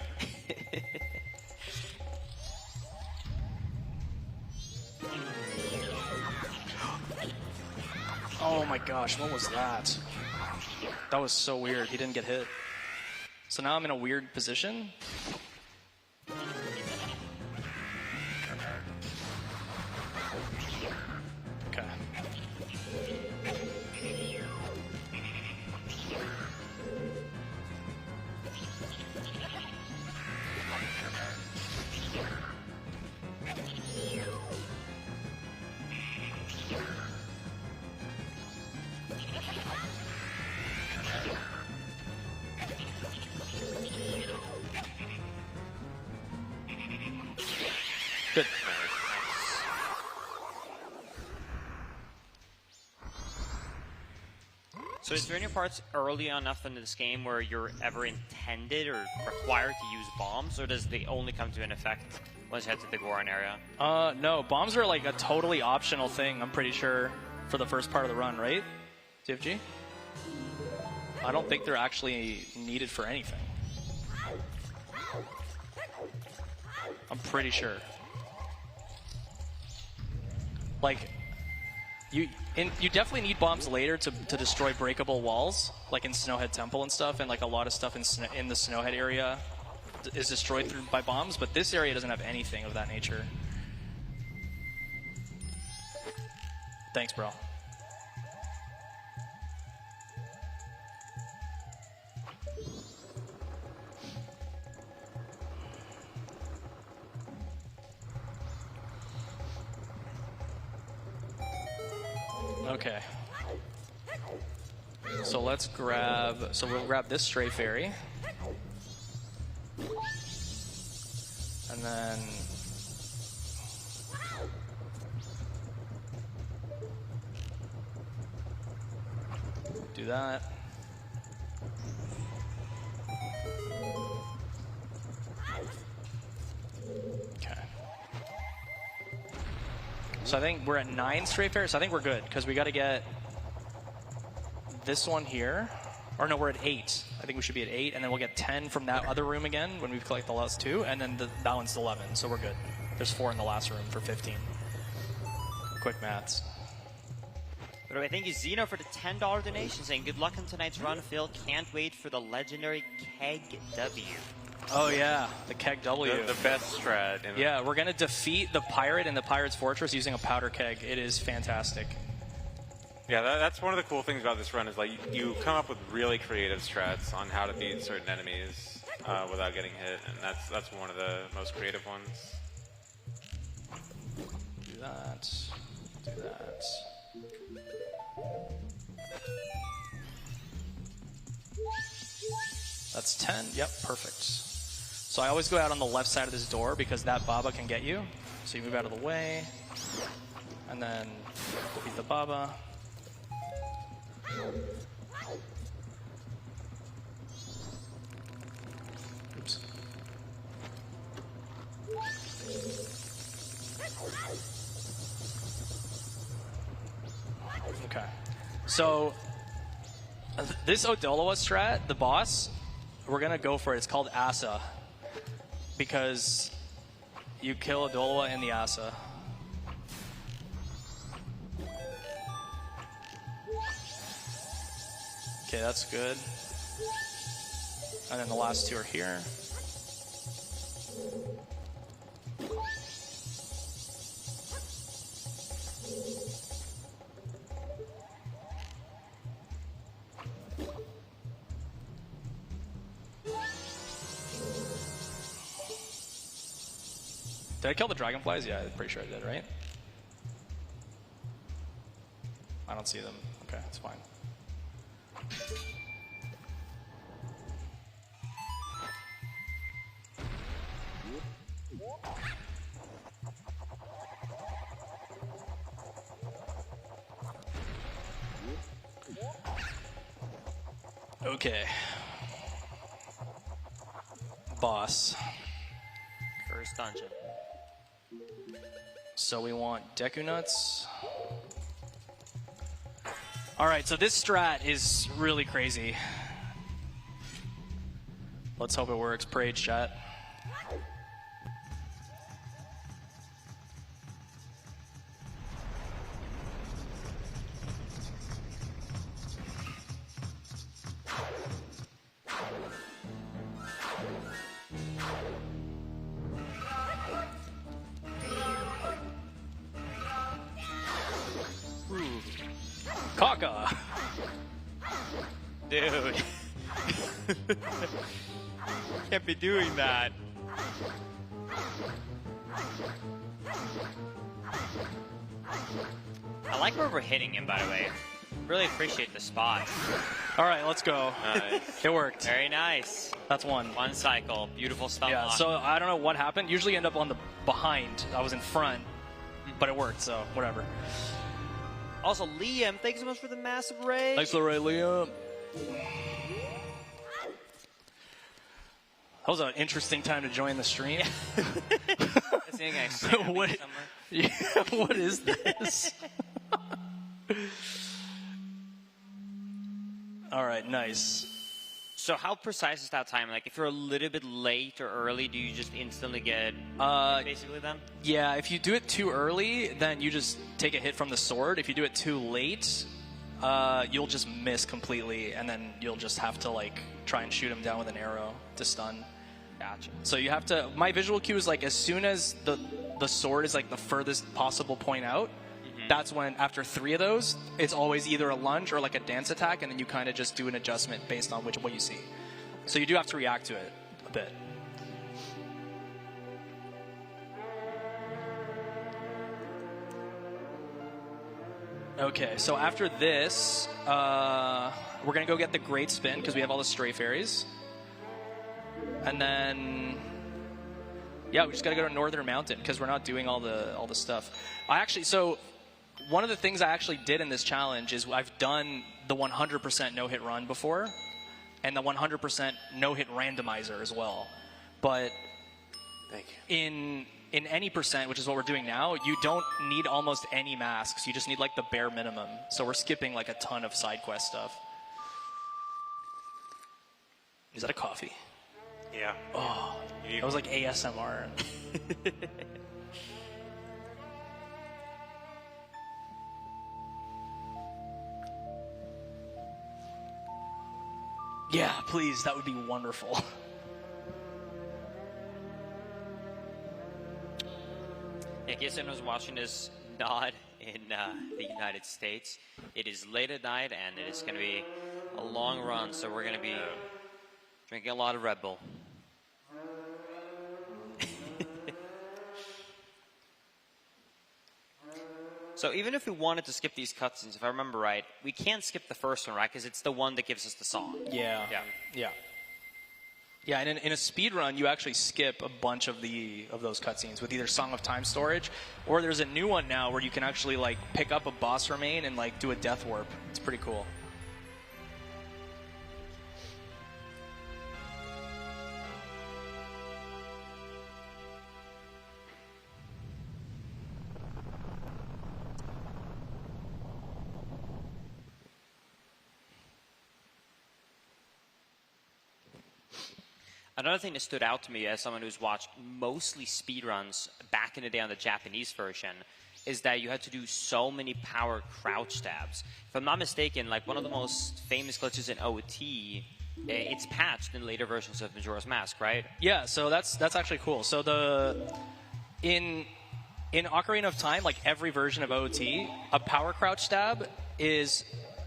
Oh my gosh, what was that? That was so weird. He didn't get hit. So now I'm in a weird position. Okay. Good. So is there any parts early enough in this game where you're ever intended or required to use bombs, or does they only come to an effect once you head to the Goron area? No, bombs are like a totally optional thing, I'm pretty sure, for the first part of the run, right? Zfg? I don't think they're actually needed for anything. I'm pretty sure. Like, you definitely need bombs later to destroy breakable walls, like in Snowhead Temple and stuff, and like a lot of stuff in the Snowhead area is destroyed by bombs, but this area doesn't have anything of that nature. Thanks, bro. Okay. So let's grab, we'll grab this Stray Fairy. And then do that. Okay. So I think we're at 9 Stray Fairies, so I think we're good, because we got to get this one here. Or no, we're at 8. I think we should be at 8, and then we'll get 10 from that other room again when we collect the last 2, and then that one's 11, so we're good. There's 4 in the last room for 15. Quick maths. By the way, thank you, Zeno, for the $10 donation, saying good luck on tonight's run, Phil. Can't wait for the legendary Keg W. Oh yeah, the Keg W. The best strat. Yeah, we're gonna defeat the pirate in the pirate's fortress using a powder keg. It is fantastic. Yeah, that's one of the cool things about this run is like you come up with really creative strats on how to beat certain enemies without getting hit, and that's one of the most creative ones. Do that. Do that. That's 10. Yep, perfect. So I always go out on the left side of this door because that Baba can get you. So you move out of the way, and then defeat the Baba. Oops. Okay. So this Odoloa strat, the boss, we're gonna go for it. It's called Asa because you kill Odoloa in the Asa. Okay, that's good. And then the last two are here. Did I kill the dragonflies? Yeah, I'm pretty sure I did, right? I don't see them. Okay, it's fine. Okay. Boss. First dungeon. So we want Deku Nuts. Alright, so this strat is really crazy. Let's hope it works. Parade chat. Kaka! Dude. Can't be doing that. I like where we're hitting him, by the way. Really appreciate the spot. Alright, let's go. Nice. It worked. Very nice. That's one. One cycle. Beautiful stun Yeah, lock. so I don't know what happened. Usually end up on the behind. I was in front, but it worked, so whatever. Also, Liam, thanks so much for the massive raid. Thanks, Liam. That was an interesting time to join the stream. I think I see him What- somewhere. Yeah, what is this? All right, nice. So how precise is that time? Like, if you're a little bit late or early, do you just instantly get basically them? Yeah, if you do it too early, then you just take a hit from the sword. If you do it too late, you'll just miss completely, and then you'll just have to like try and shoot him down with an arrow to stun. Gotcha. So you have to. My visual cue is like as soon as the sword is like the furthest possible point out. That's when, after 3 of those, it's always either a lunge or like a dance attack, and then you kind of just do an adjustment based on what you see. So you do have to react to it a bit. Okay, so after this, we're going to go get the Great Spin, because we have all the Stray Fairies. And then... yeah, we just got to go to Northern Mountain, because we're not doing all the stuff. So... one of the things I actually did in this challenge is I've done the 100% no-hit run before, and the 100% no-hit randomizer as well. But Thank you. in any percent, which is what we're doing now, you don't need almost any masks. You just need like the bare minimum. So we're skipping like a ton of side quest stuff. Is that a coffee? Yeah. Oh, that was like ASMR. Yeah, please. That would be wonderful. In case anyone's watching this not in the United States, it is late at night and it is going to be a long run, so we're going to be drinking a lot of Red Bull. So even if we wanted to skip these cutscenes, if I remember right, we can't skip the first one, right? Because it's the one that gives us the song. Yeah. Yeah, and in a speed run, you actually skip a bunch of those cutscenes with either Song of Time storage, or there's a new one now where you can actually like pick up a boss remain and like do a death warp. It's pretty cool. Another thing that stood out to me as someone who's watched mostly speedruns back in the day on the Japanese version is that you had to do so many power crouch stabs. If I'm not mistaken, like one of the most famous glitches in OT, it's patched in later versions of Majora's Mask, right? Yeah, so that's actually cool. So in Ocarina of Time, like every version of OT, a power crouch stab is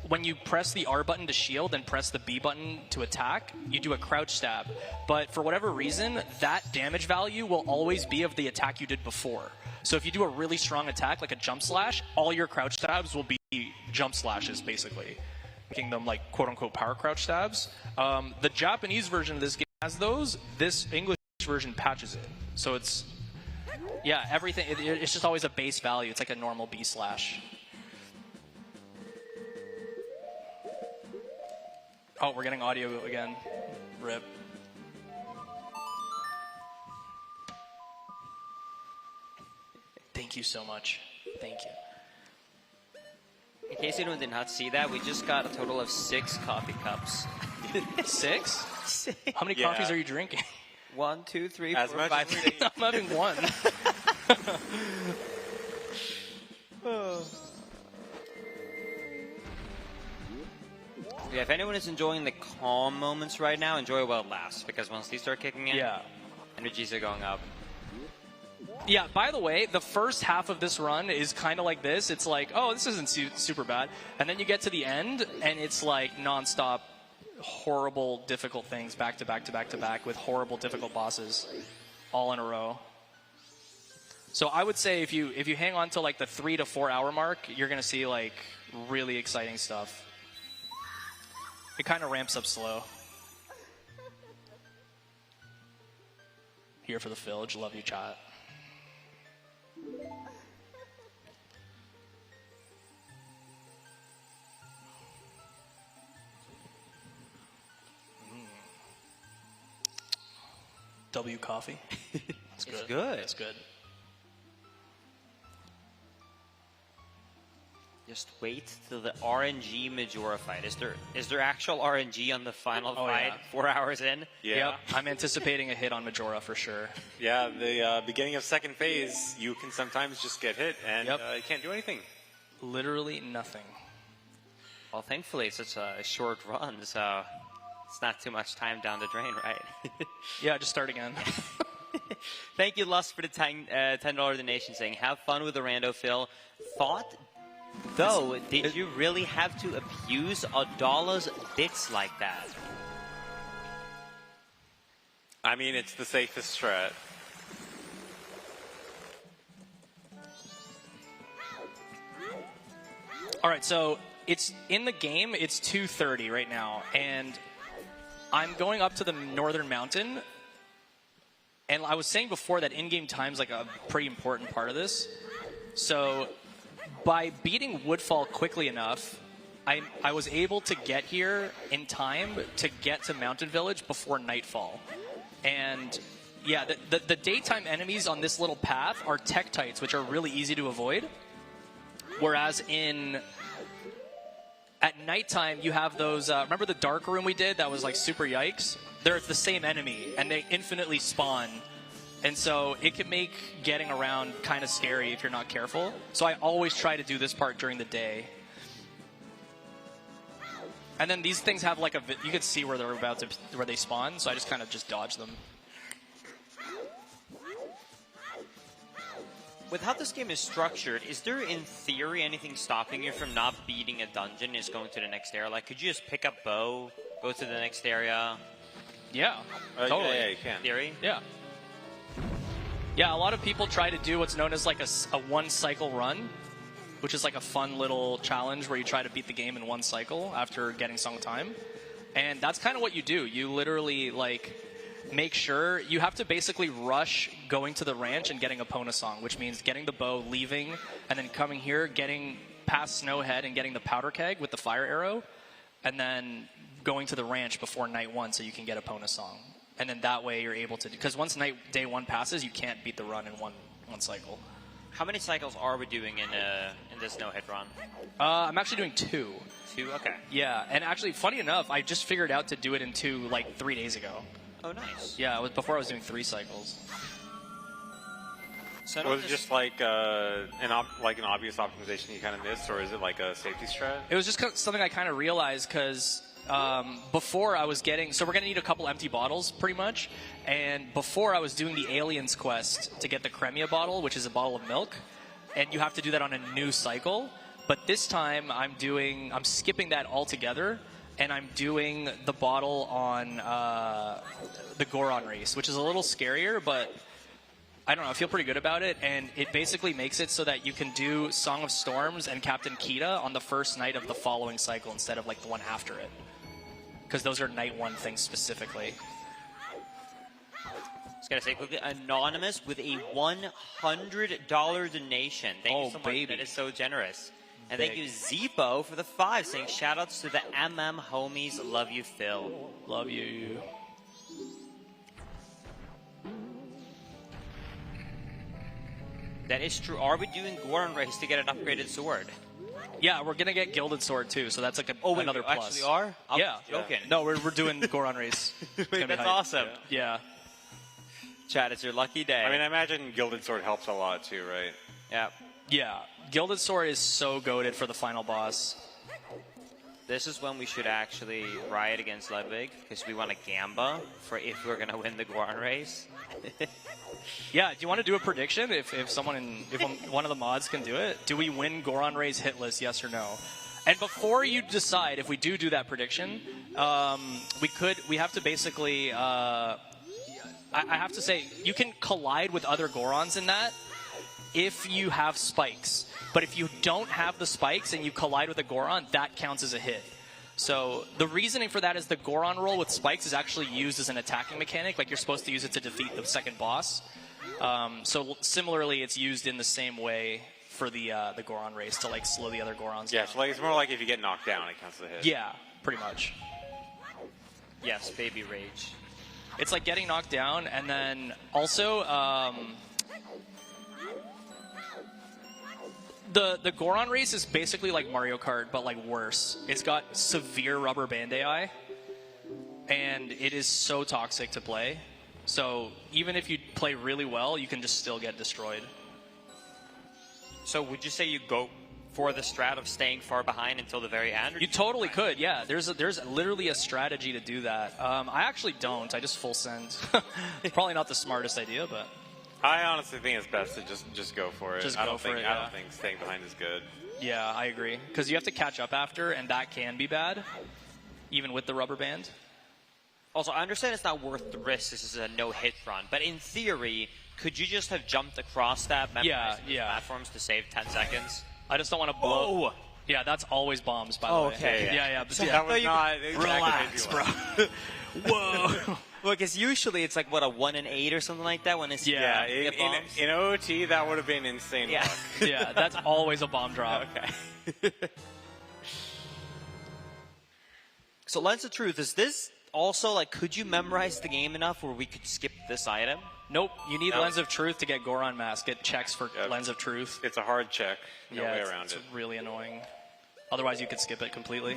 when you press the R button to shield and press the B button to attack, you do a crouch stab. But for whatever reason, that damage value will always be of the attack you did before. So if you do a really strong attack, like a jump slash, all your crouch stabs will be jump slashes, basically, making them like quote-unquote power crouch stabs. The Japanese version of this game has those. This English version patches it. So it's, yeah, everything, it's just always a base value. It's like a normal B slash. Oh, we're getting audio again. RIP. Thank you so much. Thank you. In case anyone did not see that, we just got a total of 6 coffee cups. 6? How many coffees are you drinking? 1, 2, 3, As 4, much 5, as 6. I'm having one. Yeah, if anyone is enjoying the calm moments right now, enjoy it while it lasts, because once these start kicking in, energies are going up. Yeah, by the way, the first half of this run is kind of like this. It's like, oh, this isn't super bad. And then you get to the end, and it's like nonstop, horrible, difficult things back to back to back to back with horrible, difficult bosses all in a row. So I would say if you hang on to like the 3 to 4 hour mark, you're going to see like really exciting stuff. It kind of ramps up slow. Here for the Filge. Love you, chat. W coffee. It's good. It's good. It's good. Just wait till the RNG Majora fight. Is there actual RNG on the final fight? Yeah. 4 hours in? Yeah. Yep. I'm anticipating a hit on Majora for sure. Yeah, the beginning of second phase, you can sometimes just get hit and you can't do anything. Literally nothing. Well, thankfully it's such a short run, so it's not too much time down the drain, right? Yeah, just start again. Thank you, Lust, for the $10 donation saying, have fun with the rando, Phil. Thought, though, did you really have to abuse Adala's bits like that? I mean, it's the safest strat. All right, so it's in the game, it's 2:30 right now, and I'm going up to the northern mountain, and I was saying before that in-game time's like a pretty important part of this. So by beating Woodfall quickly enough, I was able to get here in time to get to Mountain Village before nightfall. And yeah, the daytime enemies on this little path are Tektites, which are really easy to avoid. Whereas at nighttime, you have those, remember the dark room we did that was like super yikes? They're the same enemy, and they infinitely spawn. And so it can make getting around kind of scary if you're not careful. So I always try to do this part during the day. And then these things have like you could see where they're about to, where they spawn, so I just kind of just dodge them. With how this game is structured, is there in theory anything stopping you from not beating a dungeon and just going to the next area? Like, could you just pick up bow, go to the next area? Yeah, totally. Yeah, you can. Theory? Yeah. Yeah, a lot of people try to do what's known as like a one cycle run, which is like a fun little challenge where you try to beat the game in one cycle after getting some time. And that's kind of what you do. You literally like make sure you have to basically rush going to the ranch and getting a Pona song, which means getting the bow, leaving, and then coming here, getting past Snowhead and getting the powder keg with the fire arrow, and then going to the ranch before night 1 so you can get a Pona song. And then that way you're able to, because once day 1 passes, you can't beat the run in one cycle. How many cycles are we doing in this no-hit run? I'm actually doing 2. 2? Okay. Yeah, and actually, funny enough, I just figured out to do it in 2 like 3 days ago. Oh, nice. Yeah, it was before I was doing 3 cycles. So Was it just like an obvious optimization you kind of missed, or is it like a safety strat? It was just something I kind of realized because before I was getting, so we're going to need a couple empty bottles pretty much, and before I was doing the Aliens quest to get the Cremia bottle, which is a bottle of milk, and you have to do that on a new cycle, but this time I'm skipping that altogether, and I'm doing the bottle on the Goron race, which is a little scarier, but I don't know, I feel pretty good about it, and it basically makes it so that you can do Song of Storms and Captain Kita on the first night of the following cycle instead of like the one after it. Because those are night 1 things specifically. I was going to say quickly, Anonymous with a $100 donation. Thank you so much. Baby. That is so generous. And thank you, Zippo, for the 5, saying shoutouts to the MM homies. Love you, Phil. Love you. That is true. Are we doing Goron race to get an upgraded sword? Yeah, we're going to get Gilded Sword too, so that's like another we plus. actually are? I was joking. No, we're doing Goron race. Wait, that's awesome. Yeah. Chad, it's your lucky day. I mean, I imagine Gilded Sword helps a lot too, right? Yeah. Yeah. Gilded Sword is so goated for the final boss. This is when we should actually riot against Ludwig, because we want a Gamba for if we're going to win the Goron race. Yeah, do you want to do a prediction if one of the mods can do it? Do we win Goron Race hitless, yes or no? And before you decide if we do that prediction, we have to basically, I have to say, you can collide with other Gorons in that if you have spikes. But if you don't have the spikes and you collide with a Goron, that counts as a hit. So the reasoning for that is the Goron roll with spikes is actually used as an attacking mechanic. Like you're supposed to use it to defeat the second boss. So similarly, it's used in the same way for the Goron race to like slow the other Gorons down. So like it's more like if you get knocked down, it counts as a hit. Yeah, pretty much. Yes, baby rage. It's like getting knocked down, and then also the Goron race is basically like Mario Kart, but like worse. It's got severe rubber band AI, and it is so toxic to play. So even if you play really well, you can just still get destroyed. So would you say you go for the strat of staying far behind until the very end? You totally could, yeah. There's literally a strategy to do that. I actually don't. I just full send. It's probably not the smartest idea, but I honestly think it's best to just go for it. I don't think staying behind is good. Yeah, I agree. Because you have to catch up after, and that can be bad, even with the rubber band. Also, I understand it's not worth the risk. This is a no-hit run. But in theory, could you just have jumped across that platforms to save 10 seconds? I just don't want to blow. Whoa. Yeah, that's always bombs, by the way. Okay. Yeah. That was not relax, bro. Whoa. Well, because usually it's like, what, a 1 in 8 or something like that when it's in OT, that would have been insane. Yeah. Yeah, that's always a bomb drop. Okay. So, Lens of Truth, is this also, like, could you memorize the game enough where we could skip this item? Nope. You need Lens of Truth to get Goron Mask. It checks for Lens of Truth. It's a hard check. No way around it. It's really annoying. Otherwise, you could skip it completely.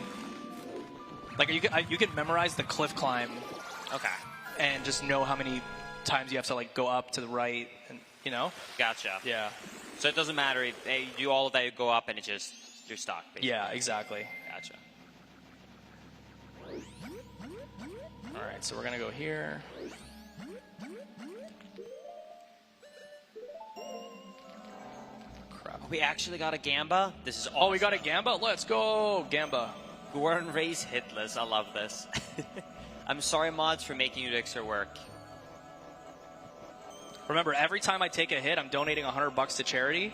Like, you could memorize the cliff climb. Okay. And just know how many times you have to, like, go up to the right, and you know? Gotcha. Yeah. So it doesn't matter if you do all of that, you go up, and it's just, you're stuck, basically. Yeah, exactly. Gotcha. All right, so we're going to go here. Crap. We actually got a Gamba. This is awesome. Oh, we got a Gamba? Let's go, Gamba. Goran Ray's hitless. I love this. I'm sorry, mods, for making you do extra work. Remember, every time I take a hit, I'm donating $100 to charity.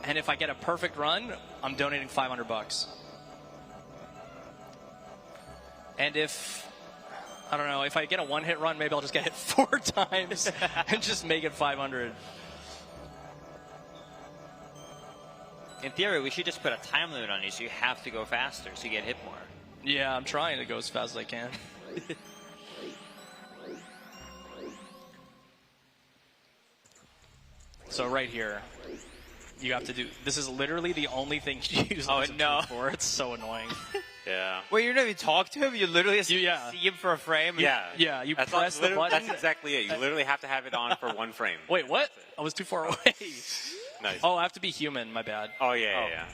And if I get a perfect run, I'm donating $500. And if, I don't know, if I get a one-hit run, maybe I'll just get hit 4 times and just make it 500. In theory, we should just put a time limit on you, so you have to go faster, so you get hit more. Yeah, I'm trying to go as fast as I can. So right here, you have to do, this is literally the only thing you use for. It's so annoying. Yeah. Wait, you don't even talk to him? You literally just see him for a frame? Yeah. Yeah, you That's press the button. That's exactly it. You literally have to have it on for 1 frame. Wait, what? I was too far away. Nice. Oh, I have to be human, my bad. Oh, yeah.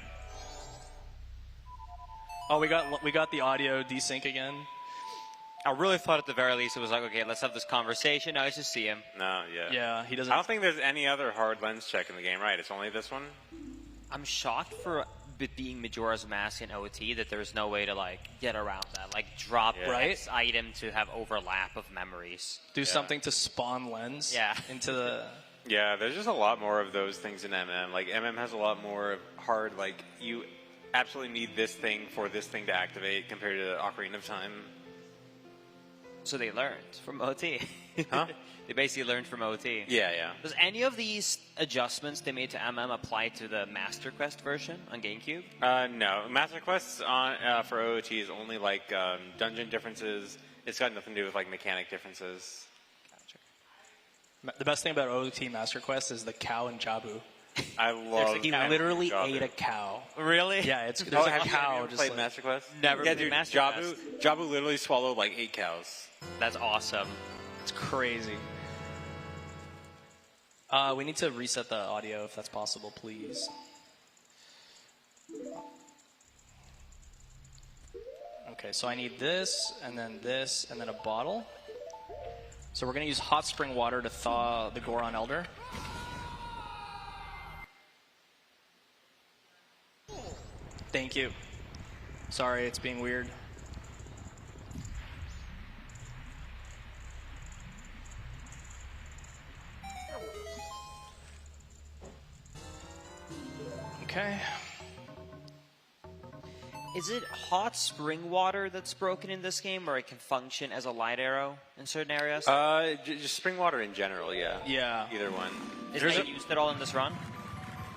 Oh, we got the audio desync again. I really thought at the very least it was like, okay, let's have this conversation. Now I just see him. No, yeah. Yeah, he doesn't. I don't think there's any other hard lens check in the game, right? It's only this one? I'm shocked for it being Majora's Mask in OT that there's no way to, like, get around that. Like, drop X item to have overlap of memories. Do something to spawn lens into the... Yeah, there's just a lot more of those things in MM. Like, MM has a lot more hard, like, you absolutely need this thing for this thing to activate compared to Ocarina of Time. So they learned from OT. Huh? They basically learned from OT. Yeah. Does any of these adjustments they made to MM apply to the Master Quest version on GameCube? No. Master Quests for OOT is only, like, dungeon differences. It's got nothing to do with, like, mechanic differences. The best thing about OT Master Quest is the cow in Jabu. I love He literally ate a cow. Really? Yeah, there's a have cow you just played like... Master Quest? Never Yeah, played dude, Master Quest. Jabu literally swallowed like 8 cows. That's awesome. It's crazy. We need to reset the audio if that's possible, please. Okay, so I need this, and then a bottle. So we're going to use hot spring water to thaw the Goron Elder. Thank you. Sorry, it's being weird. Okay. Is it hot spring water that's broken in this game, or it can function as a light arrow in certain areas? Just spring water in general, yeah. Yeah. Either one. Is it used at all in this run?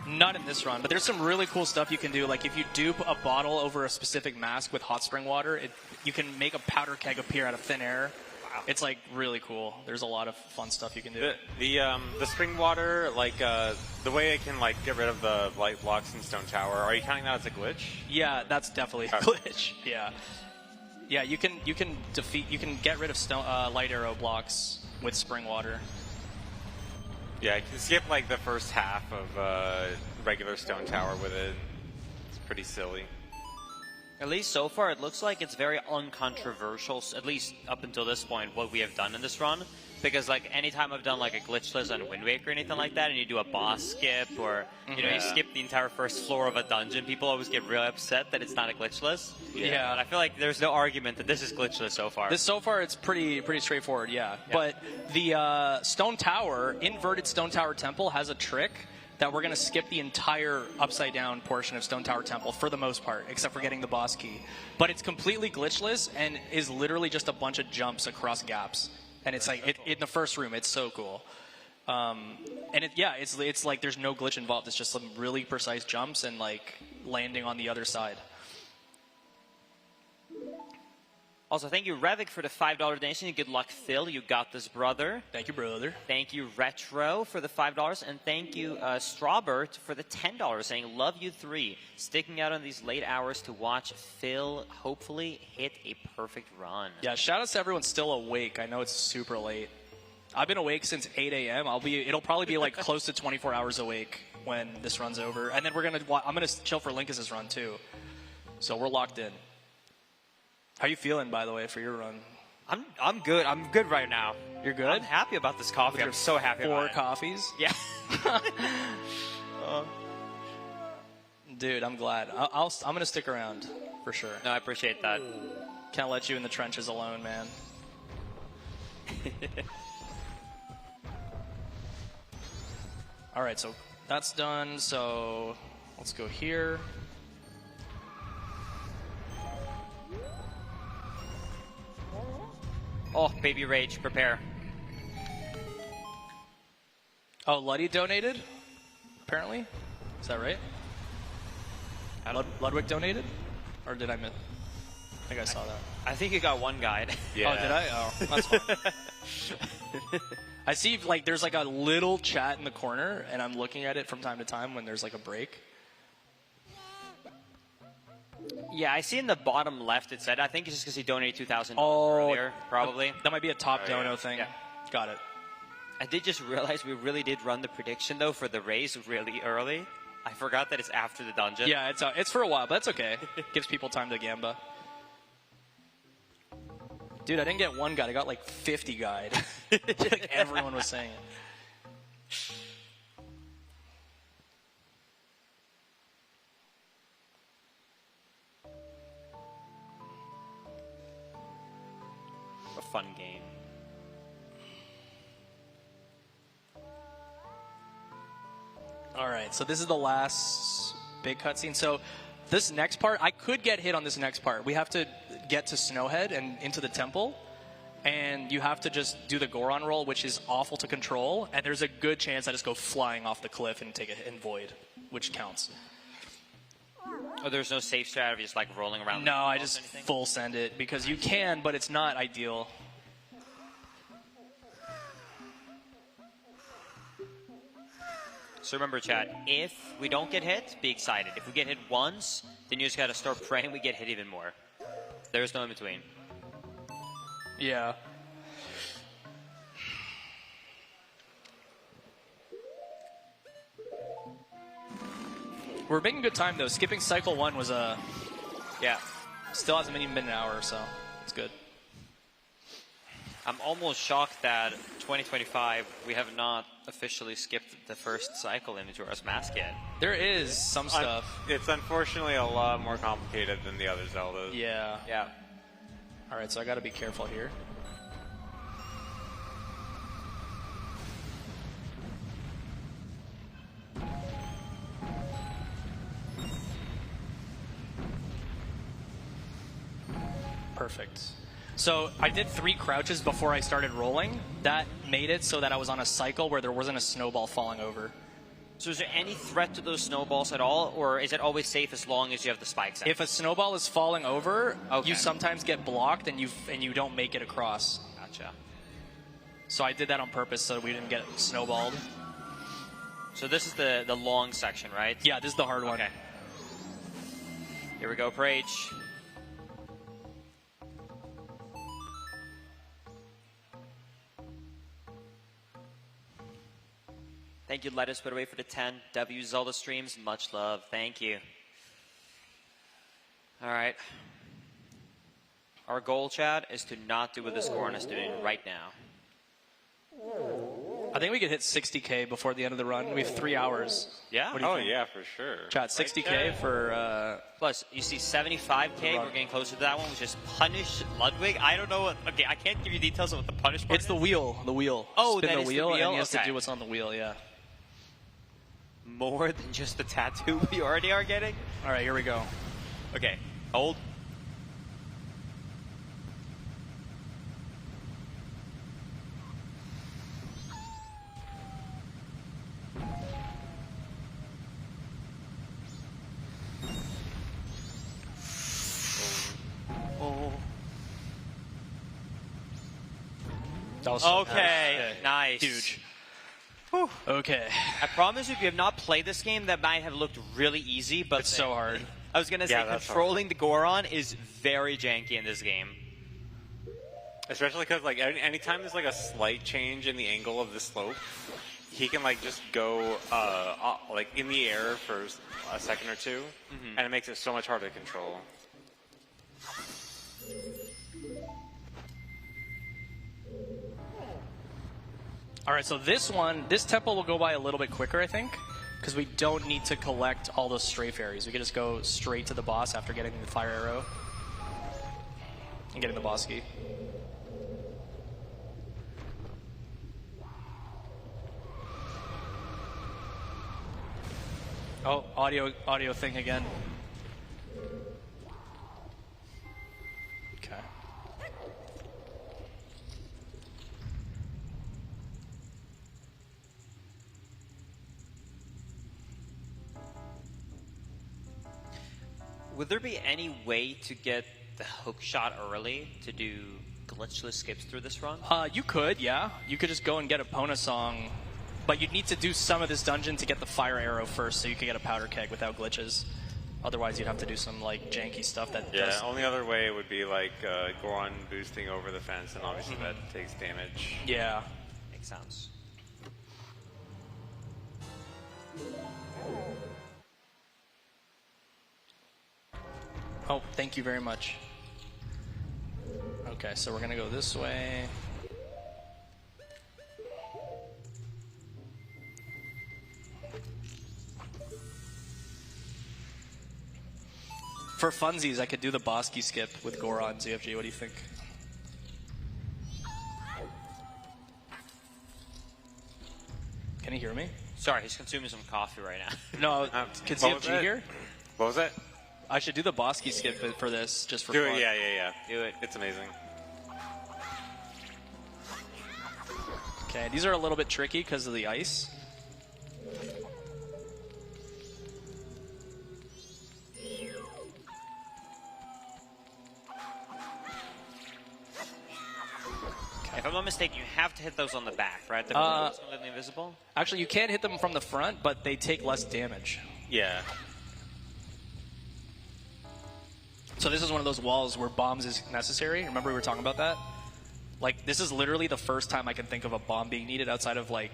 Not in this run, but there's some really cool stuff you can do. Like if you dupe a bottle over a specific mask with hot spring water, you can make a powder keg appear out of thin air. Wow. It's like really cool. There's a lot of fun stuff you can do. The spring water, like the way it can like get rid of the light blocks in Stone Tower. Are you counting that as a glitch? Yeah, that's definitely a glitch. Yeah, yeah. You can get rid of light arrow blocks with spring water. Yeah, you can skip like the first half of regular Stone Tower with it. It's pretty silly. At least so far, it looks like it's very uncontroversial, at least up until this point, what we have done in this run. Because, like, anytime I've done, like, a glitchless on Wind Waker or anything like that, and you do a boss skip, or, you know, you skip the entire first floor of a dungeon, people always get really upset that it's not a glitchless. Yeah. But I feel like there's no argument that this is glitchless so far. So far, it's pretty straightforward, yeah. But the Stone Tower, inverted Stone Tower Temple, has a trick that we're going to skip the entire upside-down portion of Stone Tower Temple for the most part, except for getting the boss key. But it's completely glitchless and is literally just a bunch of jumps across gaps. And it's like, in the first room, it's so cool. And it's like there's no glitch involved. It's just some really precise jumps and like landing on the other side. Also, thank you, Revik, for the $5 donation. Good luck, Phil. You got this, brother. Thank you, brother. Thank you, Retro, for the $5. And thank you, Strawbert, for the $10, saying, love you 3. Sticking out on these late hours to watch Phil hopefully hit a perfect run. Yeah, shout out to everyone still awake. I know it's super late. I've been awake since 8 a.m. It'll probably be like close to 24 hours awake when this run's over. And then I'm going to chill for Linkus' run, too. So we're locked in. How you feeling, by the way, for your run? I'm good. I'm good right now. You're good? I'm happy about this coffee. I'm so happy about it. 4 coffees? Yeah. Dude, I'm glad. I'm going to stick around for sure. No, I appreciate that. Can't let you in the trenches alone, man. All right, so that's done. So let's go here. Oh, baby rage, prepare. Oh, Luddy donated, apparently. Is that right? Ludwig donated? Or did I miss? I think I saw that. I think you got one guide. Yeah. Oh, did I? Oh, that's fine. I see, like, there's like a little chat in the corner, and I'm looking at it from time to time when there's like a break. Yeah, I see in the bottom left it said, I think it's just because he donated $2,000 Oh, earlier, probably. That might be a top dono yeah. thing. Yeah. Got it. I did just realize we really did run the prediction, though, for the race really early. I forgot that it's after the dungeon. Yeah, it's for a while, but that's okay. Gives people time to gamba. Dude, I didn't get one guide. I got like 50 guide. Like everyone was saying it. A fun game. All right, so this is the last big cutscene. So this next part, I could get hit on this next part. We have to get to Snowhead and into the temple, and you have to just do the Goron roll, which is awful to control, and there's a good chance I just go flying off the cliff and take a hit in Void, which counts. Oh, there's no safe strategy, just like rolling around? No, I just full send it, because you can, but it's not ideal. So remember, chat, if we don't get hit, be excited. If we get hit once, then you just gotta start praying we get hit even more. There's no in between. Yeah. We're making good time, though. Skipping cycle 1 was a... Yeah. Still hasn't even been an hour or so. It's good. I'm almost shocked that 2025, we have not officially skipped the first cycle in Majora's Mask yet. There is some stuff. It's unfortunately a lot more complicated than the other Zeldas. Yeah. Yeah. All right, so I got to be careful here. Perfect. So I did 3 crouches before I started rolling. That made it so that I was on a cycle where there wasn't a snowball falling over. So is there any threat to those snowballs at all, or is it always safe as long as you have the spikes in? If a snowball is falling over, Okay. you sometimes get blocked and you don't make it across. Gotcha. So I did that on purpose so we didn't get snowballed. So this is the long section, right? Yeah, this is the hard one. Okay. Here we go, Prage. Thank you, Lettuce, by the way, for the 10 W Zelda streams. Much love. Thank you. All right. Our goal, Chad, is to not do what this Goron is doing right now. I think we could hit 60K before the end of the run. We have 3 hours. Yeah? What do you Oh, think? yeah, for sure. Chat, 60K for... Plus, you see 75K, Run. we're getting closer to that one, which is Punish Ludwig. I don't know what... Okay, I can't give you details of what the Punish part It's the is. wheel. The wheel. Oh, Spin that the is the wheel, wheel? and he has to Okay. do what's on the wheel, yeah. More than just the tattoo we already are getting? All right, here we go. Okay, hold. Oh. That was so Okay, nice. huge. Whew. Okay. I promise if you have not played this game, that might have looked really easy, but It's so hard. I was gonna say Yeah, that's controlling the Goron is very janky in this game. Especially because like anytime there's like a slight change in the angle of the slope, he can like just go like in the air for a second or two, and it makes it so much harder to control. All right, so this tempo will go by a little bit quicker, I think, because we don't need to collect all those stray fairies. We can just go straight to the boss after getting the fire arrow and getting the boss key. Oh, audio thing again. Okay. Would there be any way to get the hook shot early to do glitchless skips through this run? You could, yeah. You could just go and get a Pona song, but you'd need to do some of this dungeon to get the fire arrow first, so you could get a powder keg without glitches. Otherwise, you'd have to do some like janky stuff that. Yeah, does... only other way would be like Goron boosting over the fence, and obviously that takes damage. Yeah. Makes sense. Oh, thank you very much. Okay, so we're gonna go this way. For funsies, I could do the boss key skip with Goron Zfg. What do you think? Can you hear me? Sorry, he's consuming some coffee right now. No, can Zfg hear? What was that? I should do the boss key skip for this, just for Do fun. it, yeah. Do it. It's amazing. Okay, these are a little bit tricky because of the ice. If I'm not mistaken, you have to hit those on the back, right? The invisible? Actually, you can hit them from the front, but they take less damage. Yeah. So this is one of those walls where bombs is necessary. Remember we were talking about that? Like, this is literally the first time I can think of a bomb being needed outside of, like...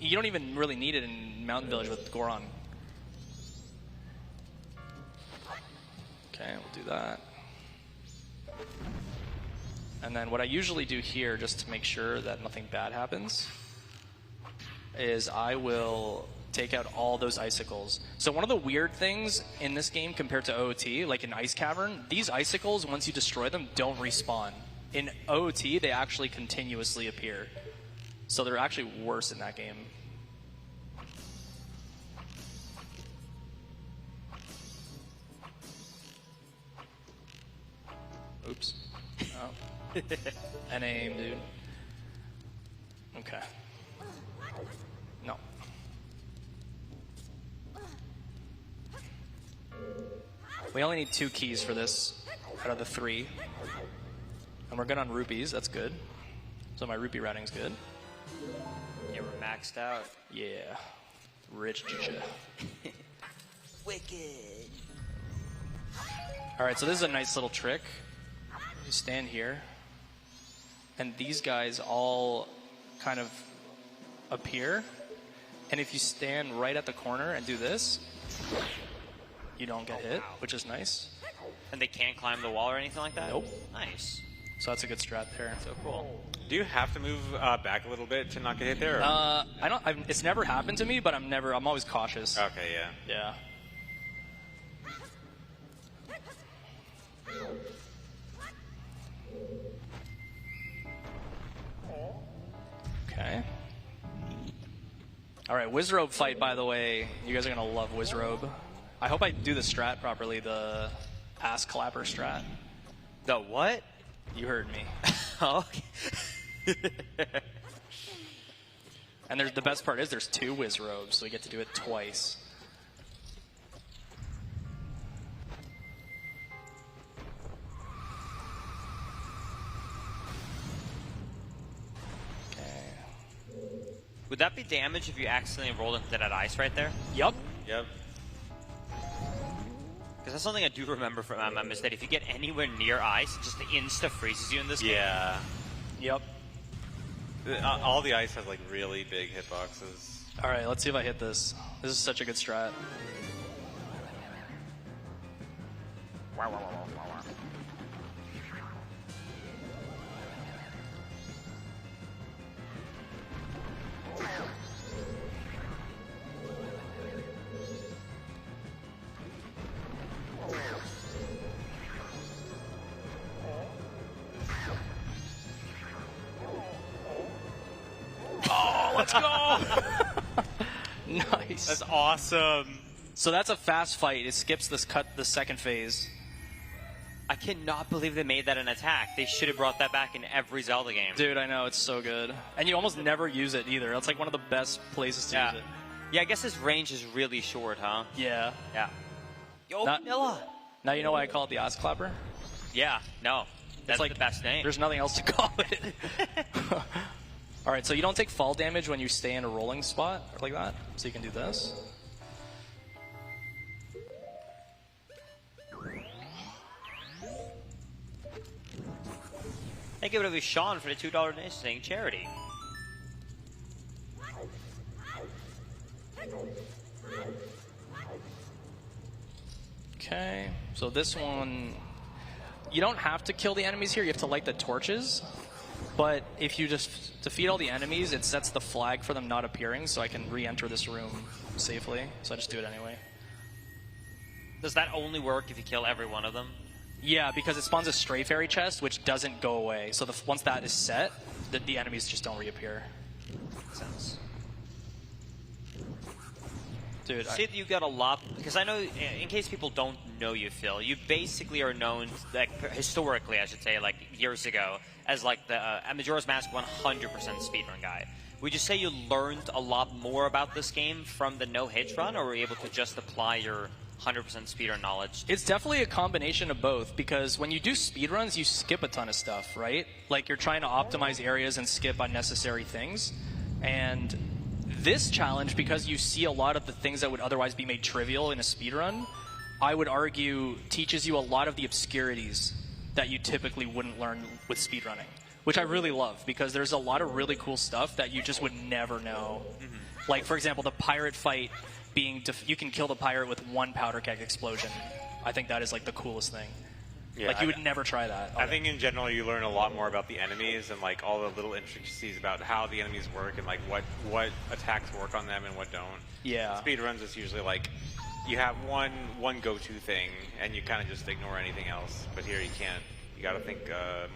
You don't even really need it in Mountain Village with Goron. Okay, we'll do that. And then what I usually do here, just to make sure that nothing bad happens, is I will take out all those icicles. So one of the weird things in this game compared to OOT, like in Ice Cavern, these icicles, once you destroy them, don't respawn. In OOT, they actually continuously appear. So they're actually worse in that game. Oops. Oh. And aim, dude. Okay. No. We only need 2 keys for this out of the 3. And we're good on rupees, that's good. So my rupee routing's good. Yeah, we're maxed out. Yeah. Rich juju. Wicked. Alright, so this is a nice little trick. You stand here, and these guys all kind of appear. And if you stand right at the corner and do this, you don't get hit, which is nice. And they can't climb the wall or anything like that? Nope. Nice. So that's a good strat there. So cool. Do you have to move back a little bit to not get hit there? Or? I don't. It's never happened to me, but I'm always cautious. Okay, yeah. Yeah. Okay. All right, Wizrobe fight, by the way. You guys are going to love Wizrobe. I hope I do the strat properly, the ass clapper strat. The what? You heard me. Okay. And the best part is there's 2 Wizrobes, so we get to do it twice. Would that be damage if you accidentally rolled into that ice right there? Yup. Yep. Because that's something I do remember from MM is that if you get anywhere near ice, it just insta freezes you in this game. Yeah. Yep. All the ice has like really big hitboxes. All right, let's see if I hit this. This is such a good strat. Let's go! Nice. That's awesome. So that's a fast fight. It skips the second phase. I cannot believe they made that an attack. They should have brought that back in every Zelda game. Dude, I know, it's so good. And you almost never use it either. That's like one of the best places to use it. Yeah, I guess his range is really short, huh? Yeah. Yeah. Yo, Not- Vanilla. Now you know why I call it the ass clapper? Yeah, no. That's like the best name. There's nothing else to call it. All right, so you don't take fall damage when you stay in a rolling spot like that. So you can do this. Thank you to Sean for the $2 donation saying charity. Okay, so this one, you don't have to kill the enemies here. You have to light the torches. But if you just defeat all the enemies, it sets the flag for them not appearing, so I can re-enter this room safely. So I just do it anyway. Does that only work if you kill every one of them? Yeah, because it spawns a stray fairy chest, which doesn't go away. So once that is set, the enemies just don't reappear. Makes sense. Dude, See that you got a lot, because I know, in case people don't know you, Phil, you basically are known, like historically, I should say, like years ago, as like the Majora's Mask 100% speedrun guy. Would you say you learned a lot more about this game from the no-hitch run, or were you able to just apply your 100% speedrun knowledge? It's definitely a combination of both, because when you do speedruns, you skip a ton of stuff, right? Like you're trying to optimize areas and skip unnecessary things. And this challenge, because you see a lot of the things that would otherwise be made trivial in a speedrun, I would argue teaches you a lot of the obscurities that you typically wouldn't learn with speedrunning, which I really love, because there's a lot of really cool stuff that you just would never know. Mm-hmm. Like, for example, the pirate fight being, you can kill the pirate with one powder keg explosion. I think that is like the coolest thing. Yeah, like you would never try that. I think in general you learn a lot more about the enemies and like all the little intricacies about how the enemies work and like what attacks work on them and what don't. Yeah. Speedruns is usually like you have one go-to thing and you kind of just ignore anything else. But here you can't. You got to think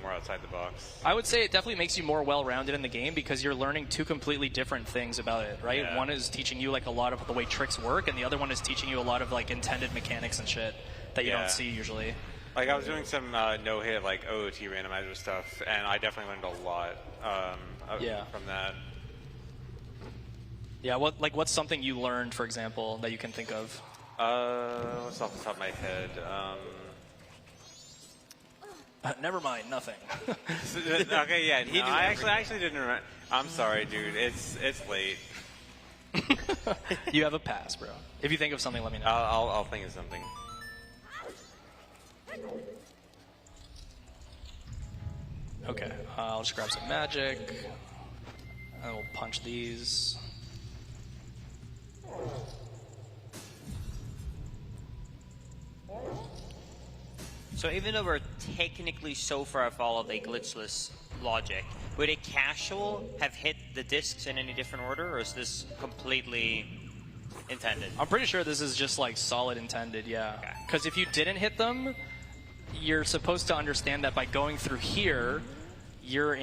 more outside the box. I would say it definitely makes you more well-rounded in the game because you're learning two completely different things about it, right? Yeah. One is teaching you like a lot of the way tricks work, and the other one is teaching you a lot of like intended mechanics and shit that you don't see usually. Like I was doing some no-hit like OOT randomizer stuff, and I definitely learned a lot from that. Yeah, what's something you learned, for example, that you can think of? What's off the top of my head? Never mind, nothing. Okay, yeah. No, I actually didn't remember. I'm sorry, dude. It's late. You have a pass, bro. If you think of something, let me know. I'll think of something. Okay, I'll just grab some magic, and we'll punch these. So even though we're technically so far followed a glitchless logic, would a casual have hit the discs in any different order, or is this completely intended? I'm pretty sure this is just like solid intended, yeah. Okay. Because if you didn't hit them, you're supposed to understand that by going through here, you're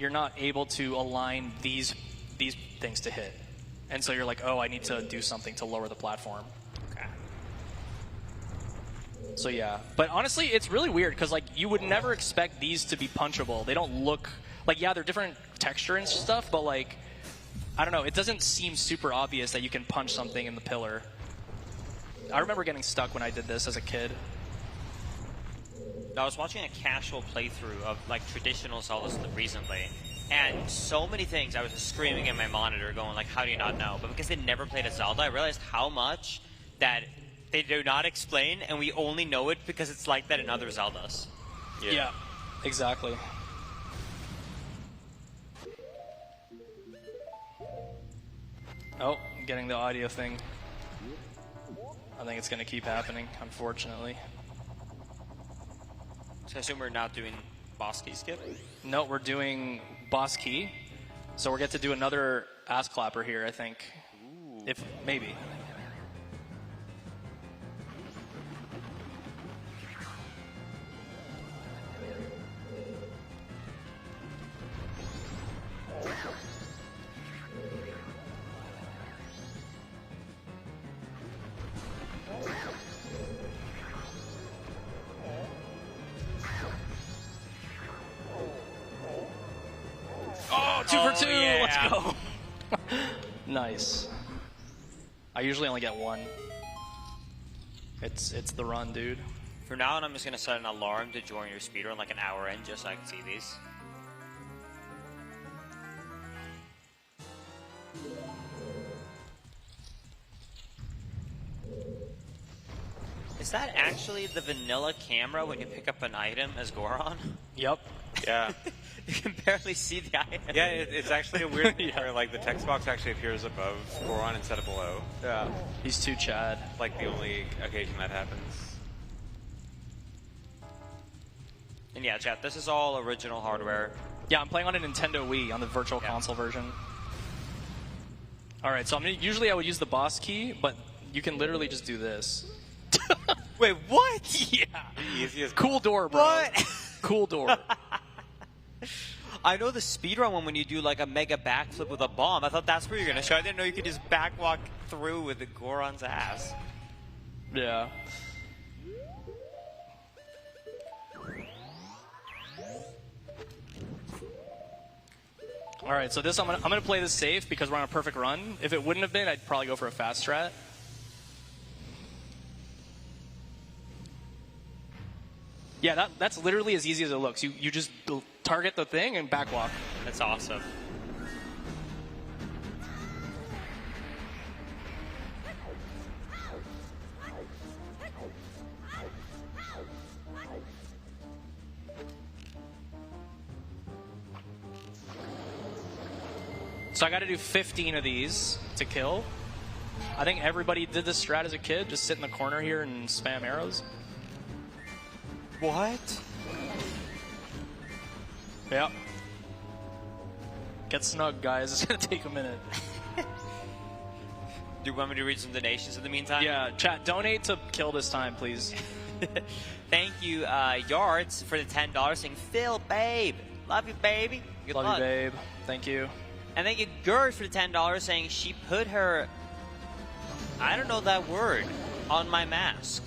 not able to align these things to hit. And so you're like, oh, I need to do something to lower the platform. Okay. So yeah, but honestly, it's really weird because like you would never expect these to be punchable. They don't look like, yeah, they're different texture and stuff, but like, I don't know, it doesn't seem super obvious that you can punch something in the pillar. I remember getting stuck when I did this as a kid. I was watching a casual playthrough of like traditional Zelda recently, and so many things I was just screaming at my monitor going like, how do you not know? But because they never played a Zelda, I realized how much that they do not explain, and we only know it because it's like that in other Zeldas. Yeah, exactly. Oh, I'm getting the audio thing. I think it's going to keep happening, unfortunately. So I assume we're not doing boss key skip? No, we're doing boss key. So we're going to do another ass clapper here, I think. Ooh. If maybe. 2 for 2. yeah. Let's go. Nice. I usually only get 1. It's the run, dude. For now on, I'm just going to set an alarm to join your speedrun like an hour in, just so I can see these. Is that actually the vanilla camera when you pick up an item as Goron? Yep. Yeah. You can barely see the item. Yeah, it's actually a weird thing where like the text box actually appears above Goron instead of below. Yeah. He's too Chad. Like the only occasion that happens. And yeah, chat, this is all original hardware. Yeah, I'm playing on a Nintendo Wii on the Virtual Console version. All right, so usually I would use the boss key, but you can literally just do this. Wait, what? Yeah. Easiest. Cool door, bro. What? Cool door. I know the speedrun one when you do like a mega backflip with a bomb. I thought that's where you're gonna show. I didn't know you could just backwalk through with the Goron's ass. Yeah. All right, so this I'm gonna play this safe because we're on a perfect run. If it wouldn't have been, I'd probably go for a fast strat. Yeah, that's literally as easy as it looks. You just target the thing and backwalk. That's awesome. So I got to do 15 of these to kill. I think everybody did this strat as a kid. Just sit in the corner here and spam arrows. What? Yep. Get snug, guys. It's going to take a minute. Do you want me to read some donations in the meantime? Yeah, chat, donate to kill this time, please. Thank you, Yards, for the $10 saying, Phil, babe. Love you, baby. Good Love luck. you, babe. Thank you. And thank you, Gert, for the $10 saying she put her, I don't know that word, on my mask.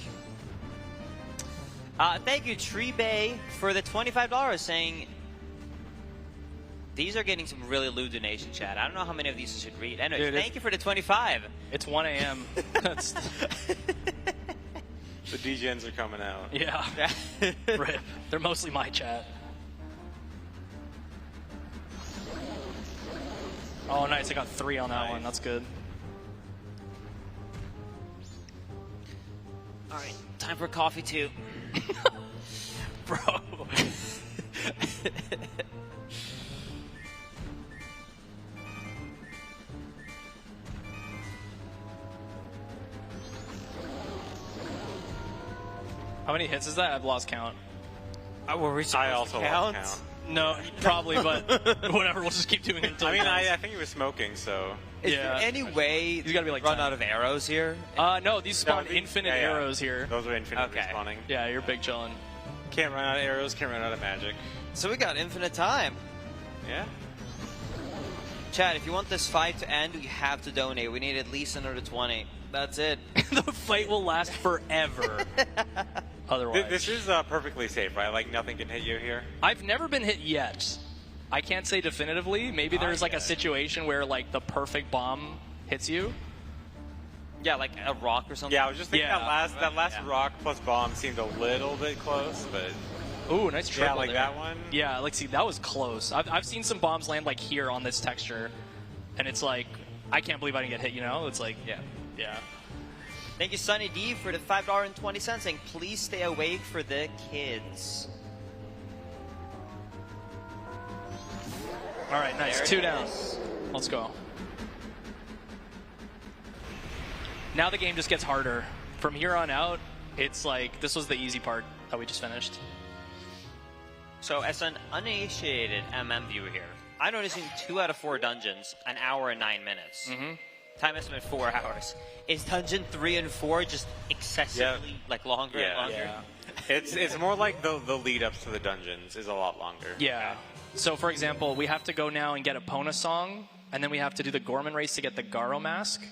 Thank you, Tree Bay, for the $25 saying these are getting some really lewd donation chat. I don't know how many of these I should read. Anyway, Dude, thank you for the 25. It's 1 a.m. That's, The DGens are coming out. yeah. Rip. They're mostly my chat. Oh, nice. I got 3 on that one. That's good. All right, time for coffee too. Bro. How many hits is that? I've lost count. Were we I also lost count. No, probably, but whatever. We'll just keep doing it until I mean, it ends. I think he was smoking, so. Is Yeah. there any way He's gotta be like run 10. out of arrows here? No, these spawn No, infinite yeah, yeah. arrows here. Those are infinite Okay. respawning. Yeah, you're big chillin'. Can't run out of arrows, can't run out of magic. So we got infinite time. Yeah. Chad, if you want this fight to end, you have to donate. We need at least another 20. That's it. The fight will last forever. Otherwise. This is perfectly safe, right? Like, nothing can hit you here. I've never been hit yet. I can't say definitively. Maybe there's like a situation where like the perfect bomb hits you. Yeah, like a rock or something. Yeah, I was just thinking Yeah. that last rock plus bomb seemed a little bit close, but Ooh, nice triple yeah, like there. that one. Yeah, like see, that was close. I've seen some bombs land like here on this texture, and it's like, I can't believe I didn't get hit, you know? It's like, Yeah. yeah. Thank you, Sunny D, for the $5.20 saying, please stay awake for the kids. All right, nice. There it 2 down. is. Let's go. Now the game just gets harder. From here on out, it's like, this was the easy part that we just finished. So, as an uninitiated MM viewer here, I'm noticing 2 out of 4 dungeons, an hour and 9 minutes. Mm-hmm. Time estimate 4 hours. Is dungeon 3 and 4 just excessively like longer and longer? Yeah. It's more like the lead ups to the dungeons is a lot longer. Yeah. So, for example, we have to go now and get a Pona song, and then we have to do the Gorman race to get the Garo mask.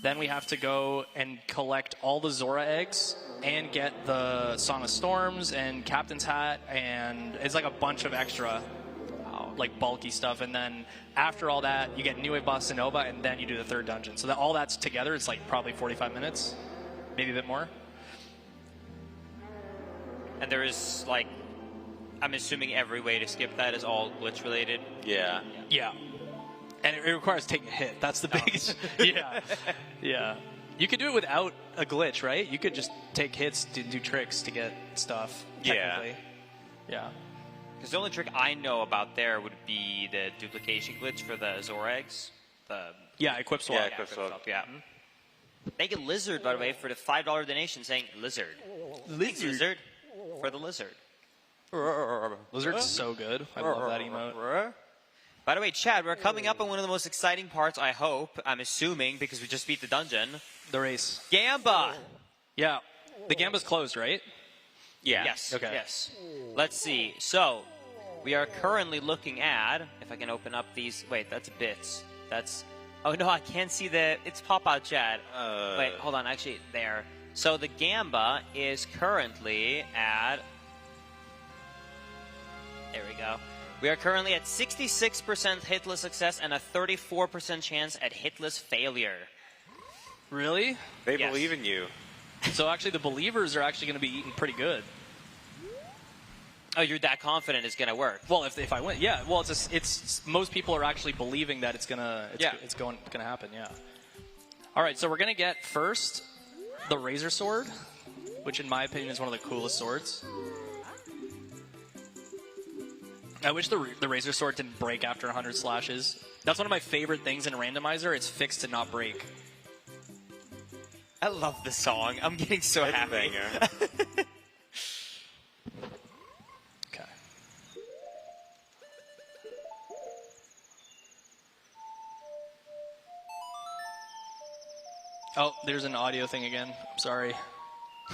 Then we have to go and collect all the Zora eggs and get the Song of Storms and Captain's Hat, and it's like a bunch of extra. Wow. like bulky stuff, and then after all that, you get New Wave Bossa Nova, and then you do the third dungeon. So that all that's together, it's like probably 45 minutes, maybe a bit more. And there is, like, I'm assuming every way to skip that is all glitch related. Yeah. Yeah. And it requires taking a hit. That's the biggest. Yeah. Yeah. You could do it without a glitch, right? You could just take hits to do tricks to get stuff, technically. Yeah. Because the only trick I know about there would be the duplication glitch for the Zor eggs. Yeah, equip swap. Yeah, equip swap. Yeah. Thank you, Lizard, by the way, for the $5 donation saying Lizard. Thanks, Lizard, for the lizard. Lizard's so good. I love that emote. By the way, Chad, we're coming up on one of the most exciting parts, I hope, I'm assuming, because we just beat the dungeon. The race. Gamba! Yeah. The Gamba's closed, right? Yeah. Yes. Okay. Yes. Let's see. So, we are currently looking at, if I can open up these, wait, that's bits. That's, oh no, I can't see it's pop-out chat. Wait, hold on, actually, there. So the Gamba is currently at, there we go. We are currently at 66% hitless success and a 34% chance at hitless failure. Really? They Yes. believe in you. So actually the believers are actually going to be eating pretty good. Oh, you're that confident it's going to work? Well, if I win, yeah. Well, it's most people are actually believing that it's going to happen, yeah. All right, so we're going to get first the Razor Sword, which in my opinion is one of the coolest swords. I wish the Razor Sword didn't break after 100 slashes. That's one of my favorite things in a randomizer. It's fixed to not break. I love the song. I'm getting so happy. Okay. Oh, there's an audio thing again. I'm sorry.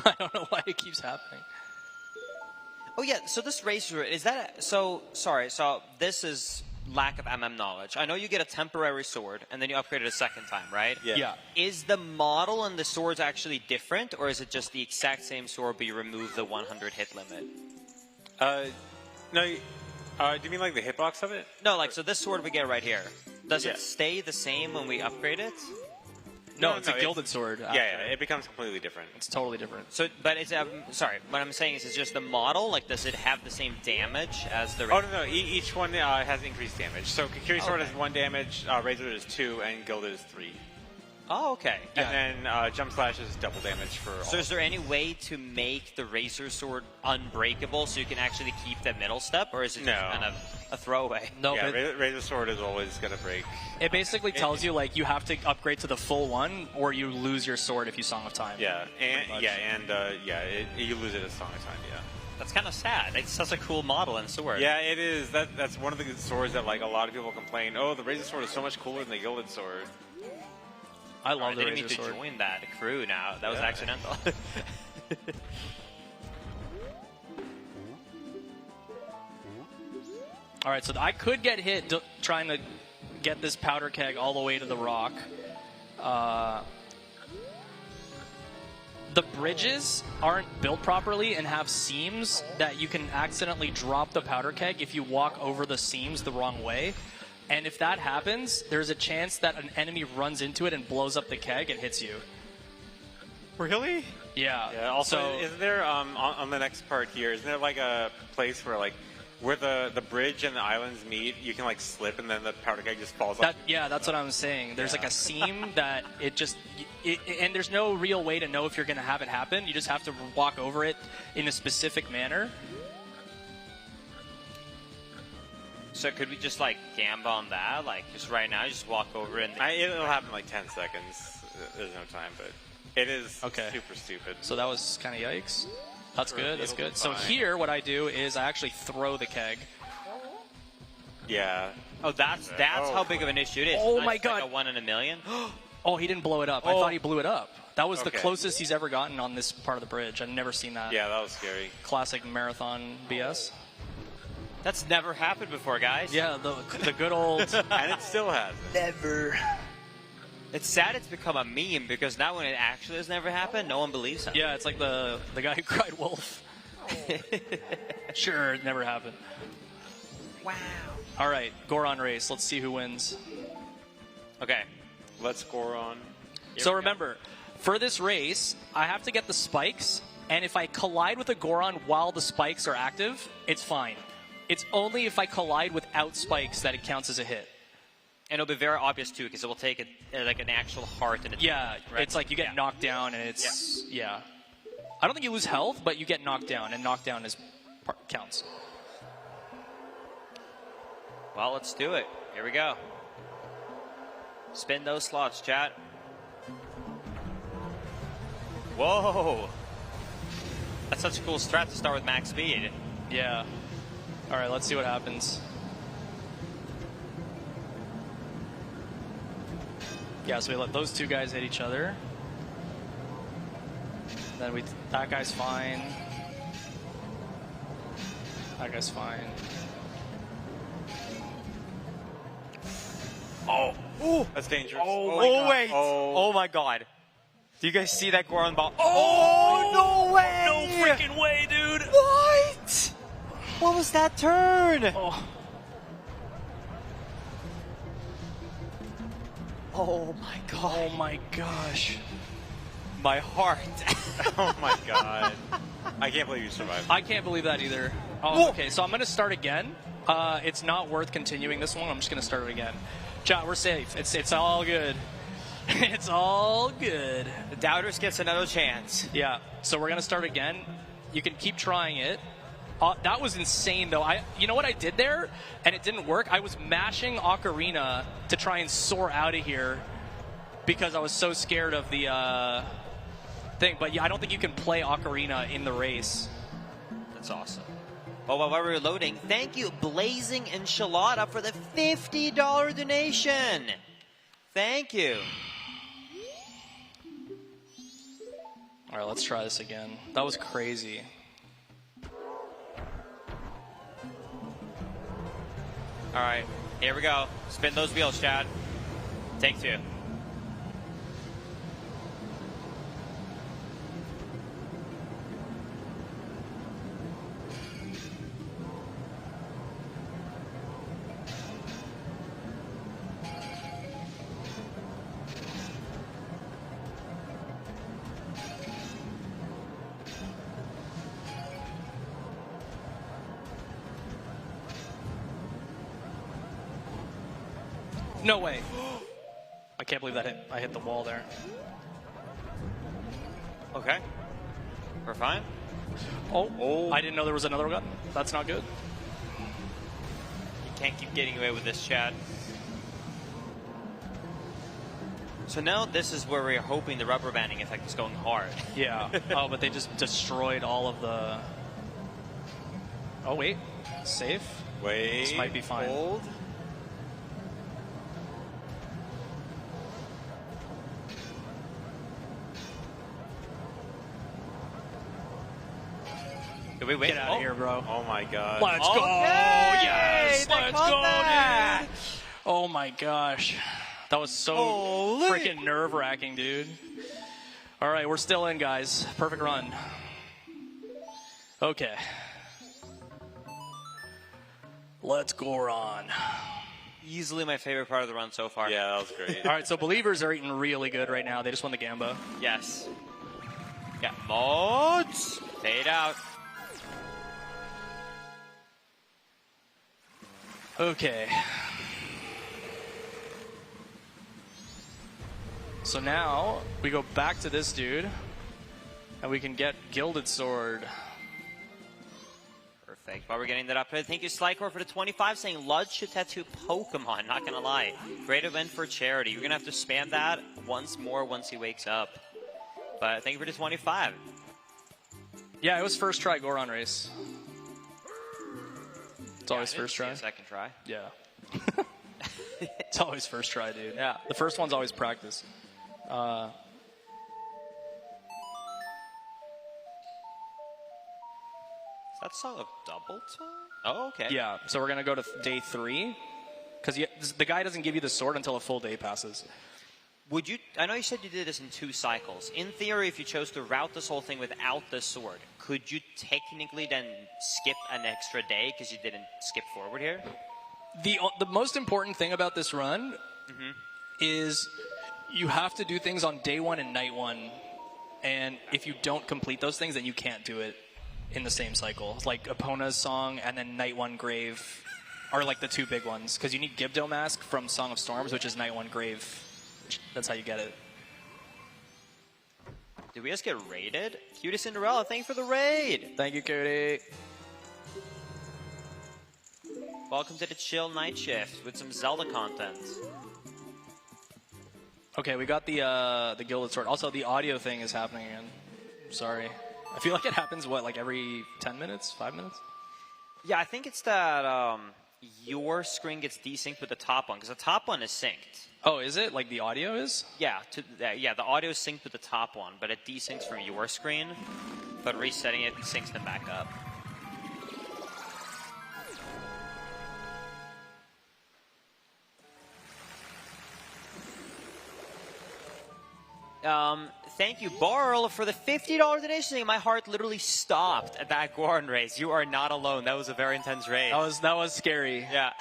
I don't know why it keeps happening. Oh yeah, so this racer, is that, so this is lack of MM knowledge. I know you get a temporary sword, and then you upgrade it a second time, right? Yeah. Is the model and the swords actually different, or is it just the exact same sword, but you remove the 100 hit limit? No, do you mean like the hitbox of it? No, like, so this sword we get right here, does it stay the same when we upgrade it? No, it's a gilded sword. Yeah, it becomes completely different. It's totally different. So, but it's, sorry, what I'm saying is it's just the model, like, does it have the same damage as the... Oh, no, each one has increased damage. So Kikiri Sword has 1 damage, Razor is 2, and Gilded is 3. Oh, okay. And then Jump Slash is double damage for all. So is there any way to make the Razor Sword unbreakable so you can actually keep the middle step, or is it just kind of a throwaway? No, Yeah, Razor Sword is always going to break. it basically tells you, like, you have to upgrade to the full one, or you lose your sword if you Song of Time. Yeah, you lose it at Song of Time, yeah. That's kind of sad. It's such a cool model and sword. Yeah, it is. That's one of the swords that, like, a lot of people complain, oh, the Razor Sword is so much cooler than the Gilded Sword. I love the I didn't Razor mean to Sword. join that crew now. That was accidental. All right, so I could get hit trying to get this powder keg all the way to the rock. The bridges aren't built properly and have seams that you can accidentally drop the powder keg if you walk over the seams the wrong way. And if that happens, there's a chance that an enemy runs into it and blows up the keg and hits you. Really? Yeah. Yeah. Also, is there on the next part here? Isn't there like a place where where the bridge and the islands meet? You can like slip and then the powder keg just falls off. Yeah, that's what I'm saying. There's like a seam that it just, and there's no real way to know if you're going to have it happen. You just have to walk over it in a specific manner. So could we just, like, gamba on that? Like, just right now, just walk over and... It'll happen in like 10 seconds. There's no time, but it is super stupid. So that was kind of yikes. That's good, that's good. So fine. here, what I do is I actually throw the keg. Yeah. Oh, that's how big of an issue it is. Oh It's my like God. a 1 in a million? Oh, he didn't blow it up. I thought he blew it up. That was the Okay. closest he's ever gotten on this part of the bridge. I've never seen that. Yeah, that was scary. Classic marathon BS. That's never happened before, guys. Yeah, the good old... And it still hasn't. Never. It's sad it's become a meme, because now when it actually has never happened, no one believes it. Yeah, it's like the guy who cried wolf. Sure, it never happened. Wow. All right, Goron race. Let's see who wins. Okay. Let's Goron. So remember, for this race, I have to get the spikes, and if I collide with a Goron while the spikes are active, it's fine. It's only if I collide without spikes that it counts as a hit. And it'll be very obvious too, because it will take it like an actual heart and Yeah, right? it's like you get knocked down, and it's yeah. I don't think you lose health, but you get knocked down, and knockdown is counts. Well, let's do it. Here we go. Spin those slots, chat. Whoa! That's such a cool strat to start with max speed. Yeah. All right, let's see what happens. Yeah, so we let those two guys hit each other. Then that guy's fine. That guy's fine. Oh! Ooh! That's dangerous. Oh, wait! Oh. Oh my god. Do you guys see that Goron ball? Oh, no way! No freaking way, dude! What? What was that turn? Oh. Oh my god. Oh my gosh. My heart. Oh my god. I can't believe you survived. I can't believe that either. Oh, okay, so I'm going to start again. It's not worth continuing this one. I'm just going to start it again. Chat, we're safe. It's all good. It's all good. The Doubters gets another chance. Yeah, so we're going to start again. You can keep trying it. That was insane, though. You know what I did there? And it didn't work? I was mashing Ocarina to try and soar out of here because I was so scared of the thing. But yeah, I don't think you can play Ocarina in the race. That's awesome. Well, while we're loading, thank you, Blazing Enchilada, for the $50 donation. Thank you. All right, let's try this again. That was crazy. All right, here we go. Spin those wheels, Chad. Take two. No way. I can't believe that I hit the wall there. Okay. We're fine. Oh, I didn't know there was another gun. That's not good. You can't keep getting away with this, Chad. So now this is where we're hoping the rubber banding effect is going hard. Yeah. Oh, but they just destroyed all of the... Oh, wait. Safe? Wait. This might be fine. Hold. Did we wait? Get out of here, bro. Oh my god. Let's go! Okay! Yes! They Let's caught go, that! dude! Oh my gosh. That was so freaking nerve-wracking, dude. All right, we're still in, guys. Perfect run. Okay. Let's go on. Easily my favorite part of the run so far. Yeah, that was great. All right, so Believers are eating really good right now. They just won the Gamba. Yes. Yeah, mods. Fade out. Okay. So now we go back to this dude, and we can get Gilded Sword. Perfect. While we're getting that up, thank you, Slycore, for the 25, saying Lud should tattoo Pokemon. Not gonna lie. Great event for charity. You're gonna have to spam that once more once he wakes up. But thank you for the 25. Yeah, it was first try Goron race. It's always I didn't first see try. a second try. Yeah. It's always first try, dude. Yeah. The first one's always practice. Is that song of double time? Oh, okay. Yeah, so we're going to go to day 3. Because the guy doesn't give you the sword until a full day passes. Would you? I know you said you did this in 2 cycles. In theory, if you chose to route this whole thing without the sword, could you technically then skip an extra day because you didn't skip forward here? The most important thing about this run is you have to do things on day 1 and night 1, and if you don't complete those things, then you can't do it in the same cycle. Like Epona's song and then night 1 grave are like the 2 big ones, because you need Gibdo Mask from Song of Storms, which is night 1 grave. That's how you get it. Did we just get raided? Cutie Cinderella, thank you for the raid. Thank you, Cody. Welcome to the chill night shift with some Zelda content. Okay, we got the Gilded Sword. Also, the audio thing is happening again. Sorry. I feel like it happens, what, like every 10 minutes? 5 minutes? Yeah, I think it's that your screen gets desynced with the top one, because the top one is synced. Oh, is it? Like the audio is? Yeah, the audio is synced with the top one, but it desyncs from your screen. But resetting it syncs them back up. Thank you, Barl, for the $50 donation. My heart literally stopped at that Goron race. You are not alone. That was a very intense race. That was scary. Yeah.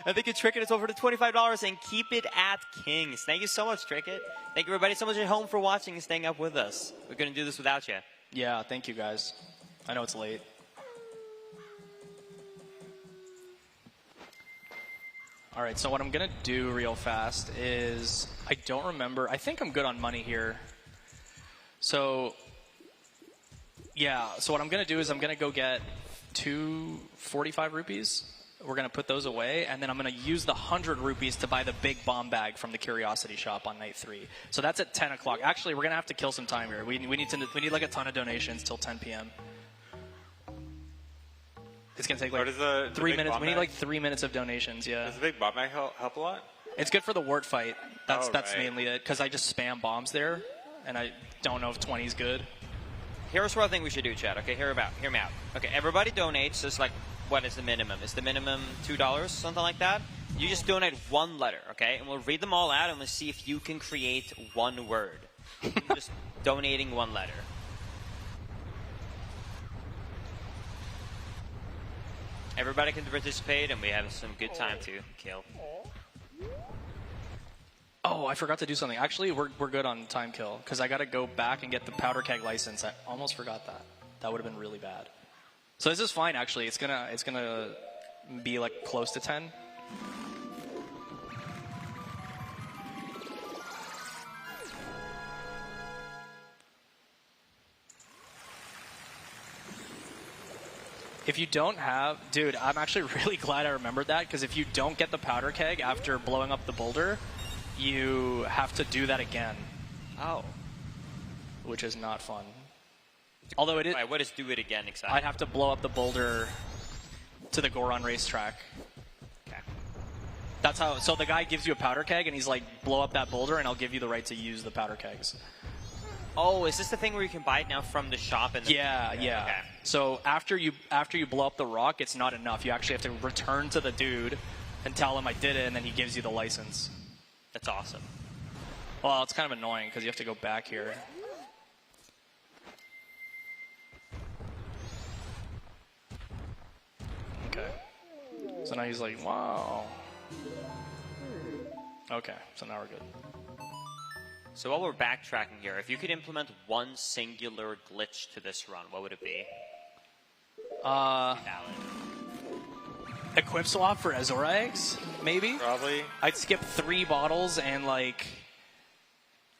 I think it's Trickett. It's over to $25 and keep it at Kings. Thank you so much, Trickett. Thank you, everybody, so much at home for watching and staying up with us. We're going to do this without you. Yeah, thank you, guys. I know it's late. All right, so what I'm going to do real fast is, I don't remember. I think I'm good on money here. So, yeah, so what I'm going to do is I'm going to go get 245 rupees. We're going to put those away, and then I'm going to use the 100 rupees to buy the big bomb bag from the Curiosity Shop on night 3. So that's at 10 o'clock. Actually, we're going to have to kill some time here. We need like a ton of donations till 10 p.m. It's going to take like 3 minutes. We need like 3 minutes of donations, yeah. Does the big bomb bag help a lot? It's good for the wart fight. That's right. mainly it, because I just spam bombs there, and I don't know if 20 is good. Here's what I think we should do, Chad. Okay, hear me out. Okay, everybody donates. Just like, what is the minimum? Is the minimum $2, something like that? You just donate 1 letter, okay? And we'll read them all out, and we'll see if you can create 1 word. Just donating 1 letter. Everybody can participate, and we have some good time to kill. Oh, I forgot to do something. Actually, we're good on time kill, because I got to go back and get the powder keg license. I almost forgot that. That would have been really bad. So this is fine, actually. It's gonna be like close to 10. If you don't have... Dude, I'm actually really glad I remembered that, because if you don't get the powder keg after blowing up the boulder, you have to do that again. Oh. Which is not fun. Although it is... Right, what is do it again exactly? I'd have to blow up the boulder to the Goron racetrack. Okay. That's how... So the guy gives you a powder keg, and he's like, blow up that boulder, and I'll give you the right to use the powder kegs. Oh, is this the thing where you can buy it now from the shop? And Yeah. Okay. So after you blow up the rock, it's not enough. You actually have to return to the dude and tell him I did it, and then he gives you the license. That's awesome. Well, it's kind of annoying because you have to go back here. Okay. So now he's like, wow. Okay, so now we're good. So while we're backtracking here, if you could implement 1 singular glitch to this run, what would it be? Valid. Equip swap for Azora eggs, maybe? Probably. I'd skip 3 bottles and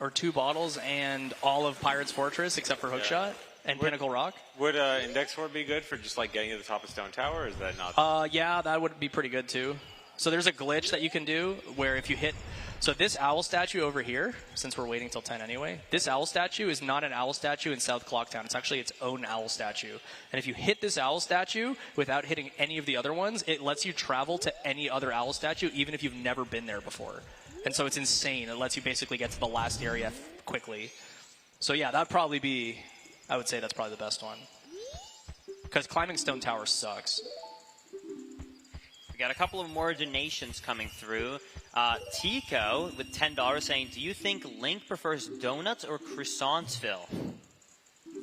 or 2 bottles and all of Pirate's Fortress except for Hookshot and Pinnacle Rock. Would Index Sword be good for just like getting to the top of Stone Tower, or is that not? Yeah, that would be pretty good too. So there's a glitch that you can do where if you hit... So this owl statue over here, since we're waiting till 10 anyway, this owl statue is not an owl statue in South Clocktown. It's actually its own owl statue. And if you hit this owl statue without hitting any of the other ones, it lets you travel to any other owl statue, even if you've never been there before. And so it's insane. It lets you basically get to the last area quickly. So yeah, that'd probably be... I would say that's probably the best one. Because climbing Stone Tower sucks. We got a couple of more donations coming through. Tico with $10 saying, do you think Link prefers donuts or croissants, Phil?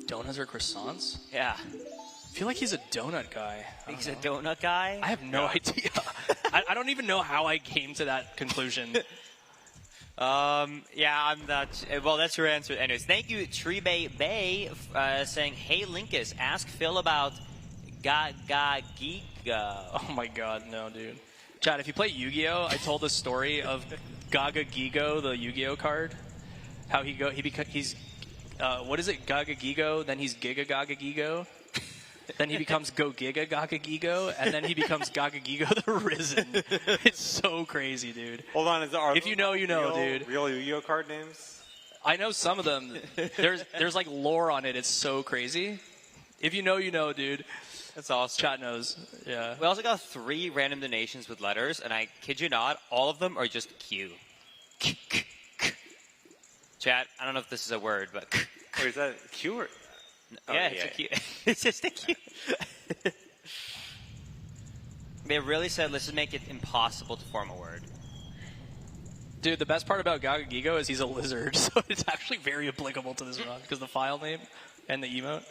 Donuts or croissants? Yeah. I feel like he's a donut guy. He's a donut guy? I have no idea. I don't even know how I came to that conclusion. Yeah, I'm not. Well, that's your answer. Anyways, thank you, Trebe Bay, saying, hey, Linkus, ask Phil about Gaga Giga. Oh my god, no, dude. Chad, if you play Yu-Gi-Oh, I told the story of Gaga Gigo, the Yu-Gi-Oh card. How he's what is it? Gaga Gigo, then he's Giga Gaga Gigo. Then he becomes Go Giga Gaga Gigo, and then he becomes Gaga Gigo the Risen. It's so crazy, dude. Hold on, if you know, you know, dude. Real Yu-Gi-Oh card names? I know some of them. There's like lore on it. It's so crazy. If you know, you know, dude. That's awesome. Chat knows. Yeah. We also got 3 random donations with letters, and I kid you not, all of them are just Q. Chat, I don't know if this is a word, but... Wait, is that Q or... Yeah, it's a Q. It's just a Q. They really said, let's just make it impossible to form a word. Dude, the best part about Gaga Gigo is he's a lizard, so it's actually very applicable to this run, because the file name and the emote.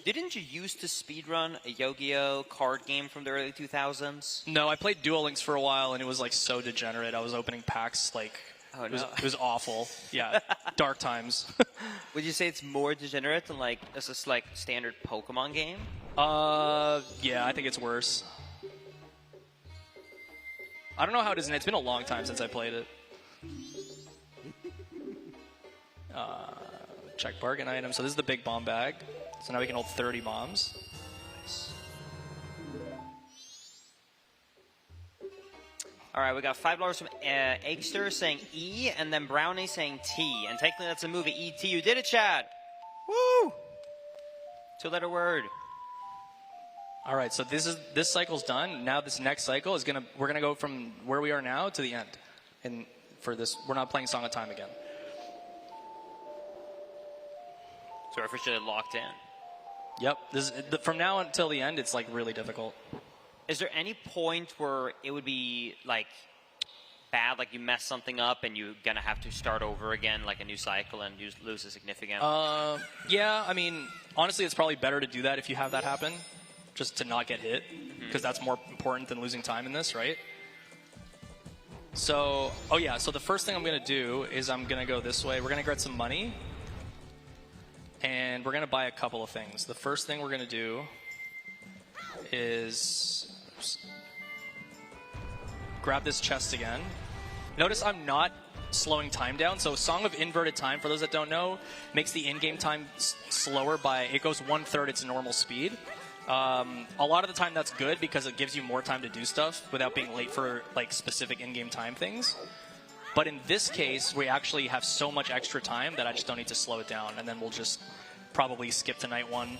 Didn't you used to speedrun a Yu-Gi-Oh card game from the early 2000s? No, I played Duel Links for a while, and it was like so degenerate. I was opening packs like... Oh, it no. was awful. Yeah, dark times. Would you say it's more degenerate than like this like standard Pokemon game? Yeah, I think it's worse. I don't know how it is. It's been a long time since I played it. Check bargain item. So this is the big bomb bag. So now we can hold 30 bombs. Nice. All right, we got $5 from Eggster saying E, and then Brownie saying T. And technically that's a movie, E.T. You did it, Chad. Woo! 2-letter word. All right, so this cycle's done. Now this next cycle is we're gonna go from where we are now to the end. And for this, we're not playing Song of Time again. So we're officially locked in. Yep. From now until the end, it's like really difficult. Is there any point where it would be like bad, like you mess something up and you're gonna have to start over again, like a new cycle, and you lose a significant? Yeah. I mean, honestly, it's probably better to do that if you have that happen, just to not get hit, because that's more important than losing time in this, right? So, oh yeah. So the first thing I'm gonna do is I'm gonna go this way. We're gonna get some money, and we're gonna buy a couple of things. The first thing we're gonna do is grab this chest again. Notice I'm not slowing time down. So Song of Inverted Time, for those that don't know, makes the in-game time slower by, it goes 1/3 its normal speed. A lot of the time that's good because it gives you more time to do stuff without being late for like specific in-game time things. But in this case, we actually have so much extra time that I just don't need to slow it down, and then we'll just probably skip to night 1.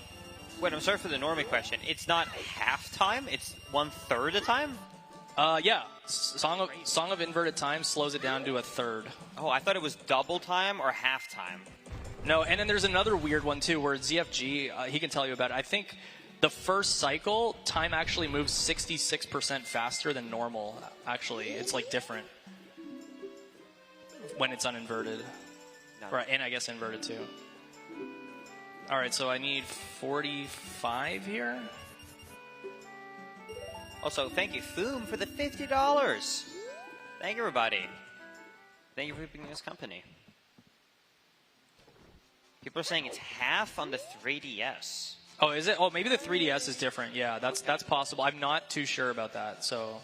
Wait, I'm sorry for the normie question. It's not half time, it's 1/3 the time? Yeah. Song of Inverted Time slows it down to 1/3. Oh, I thought it was double time or half time. No, and then there's another weird one too, where Zfg, he can tell you about it. I think the first cycle, time actually moves 66% faster than normal, actually. It's like different when it's uninverted. No. Right, and I guess inverted too. All right, so I need 45 here. Also, thank you, Foom, for the $50. Thank you, everybody. Thank you for keeping us company. People are saying it's half on the 3DS. Oh, is it? Oh, maybe the 3DS is different. Yeah, that's possible. I'm not too sure about that. So,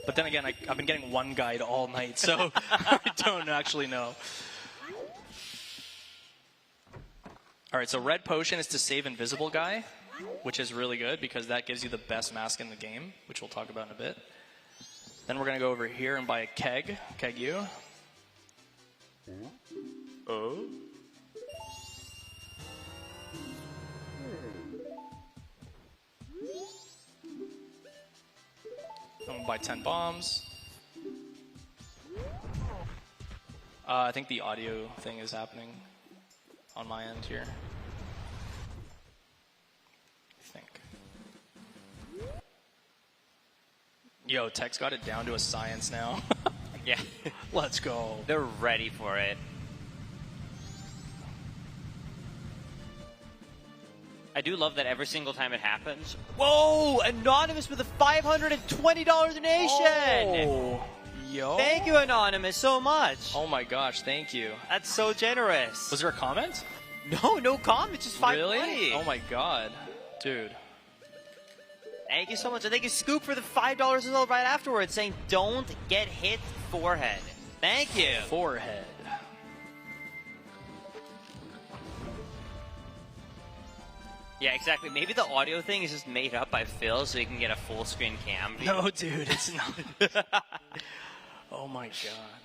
but then again, I've been getting one guide all night, so I don't actually know. All right, so red potion is to save invisible guy, which is really good because that gives you the best mask in the game, which we'll talk about in a bit. Then we're going to go over here and buy a keg you. Oh. I'm going to buy 10 bombs. I think the audio thing is happening on my end here. I think. Yo, Tech's got it down to a science now. Yeah. Let's go. They're ready for it. I do love that every single time it happens. Whoa! Anonymous with a $520 donation! Oh, yo. Thank you, Anonymous, so much. Oh my gosh, thank you. That's so generous. Was there a comment? No comment, just $520. Really? Oh my god. Dude. Thank you so much. And thank you, Scoop, for the $5 as well right afterwards, saying, don't get hit forehead. Thank you. Forehead. Yeah, exactly. Maybe the audio thing is just made up by Phil so he can get a full screen cam view. No, dude, it's not. Oh my god.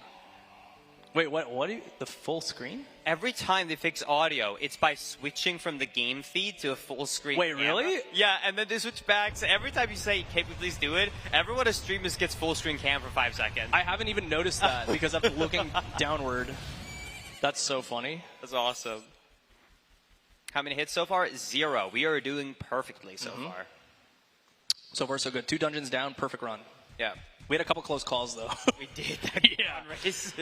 Wait, what do you, the full screen? Every time they fix audio, it's by switching from the game feed to a full screen Wait, camera. really? Yeah, and then they switch back. So every time you say, can we please do it, everyone at stream just gets full screen cam for 5 seconds. I haven't even noticed that because I'm looking downward. That's so funny. That's awesome. How many hits so far? 0. We are doing perfectly so far. So far, so good. 2 dungeons down, perfect run. Yeah. We had a couple close calls, though. We did that race.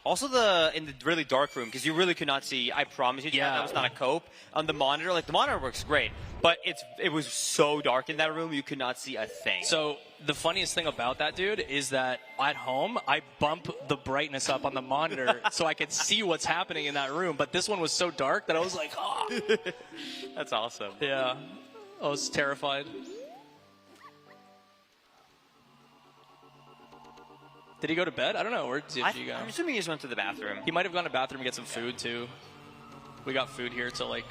Also, in the really dark room, because you really could not see. I promise you, that was not a cope on the monitor. Like the monitor works great, but it was so dark in that room you could not see a thing. So the funniest thing about that, dude, is that at home I bump the brightness up on the monitor so I could see what's happening in that room. But this one was so dark that I was like, oh. That's awesome. Yeah, I was terrified. Did he go to bed? I don't know. Where did Zfg go? I'm assuming he just went to the bathroom. He might have gone to the bathroom to get some food, too. We got food here to, like,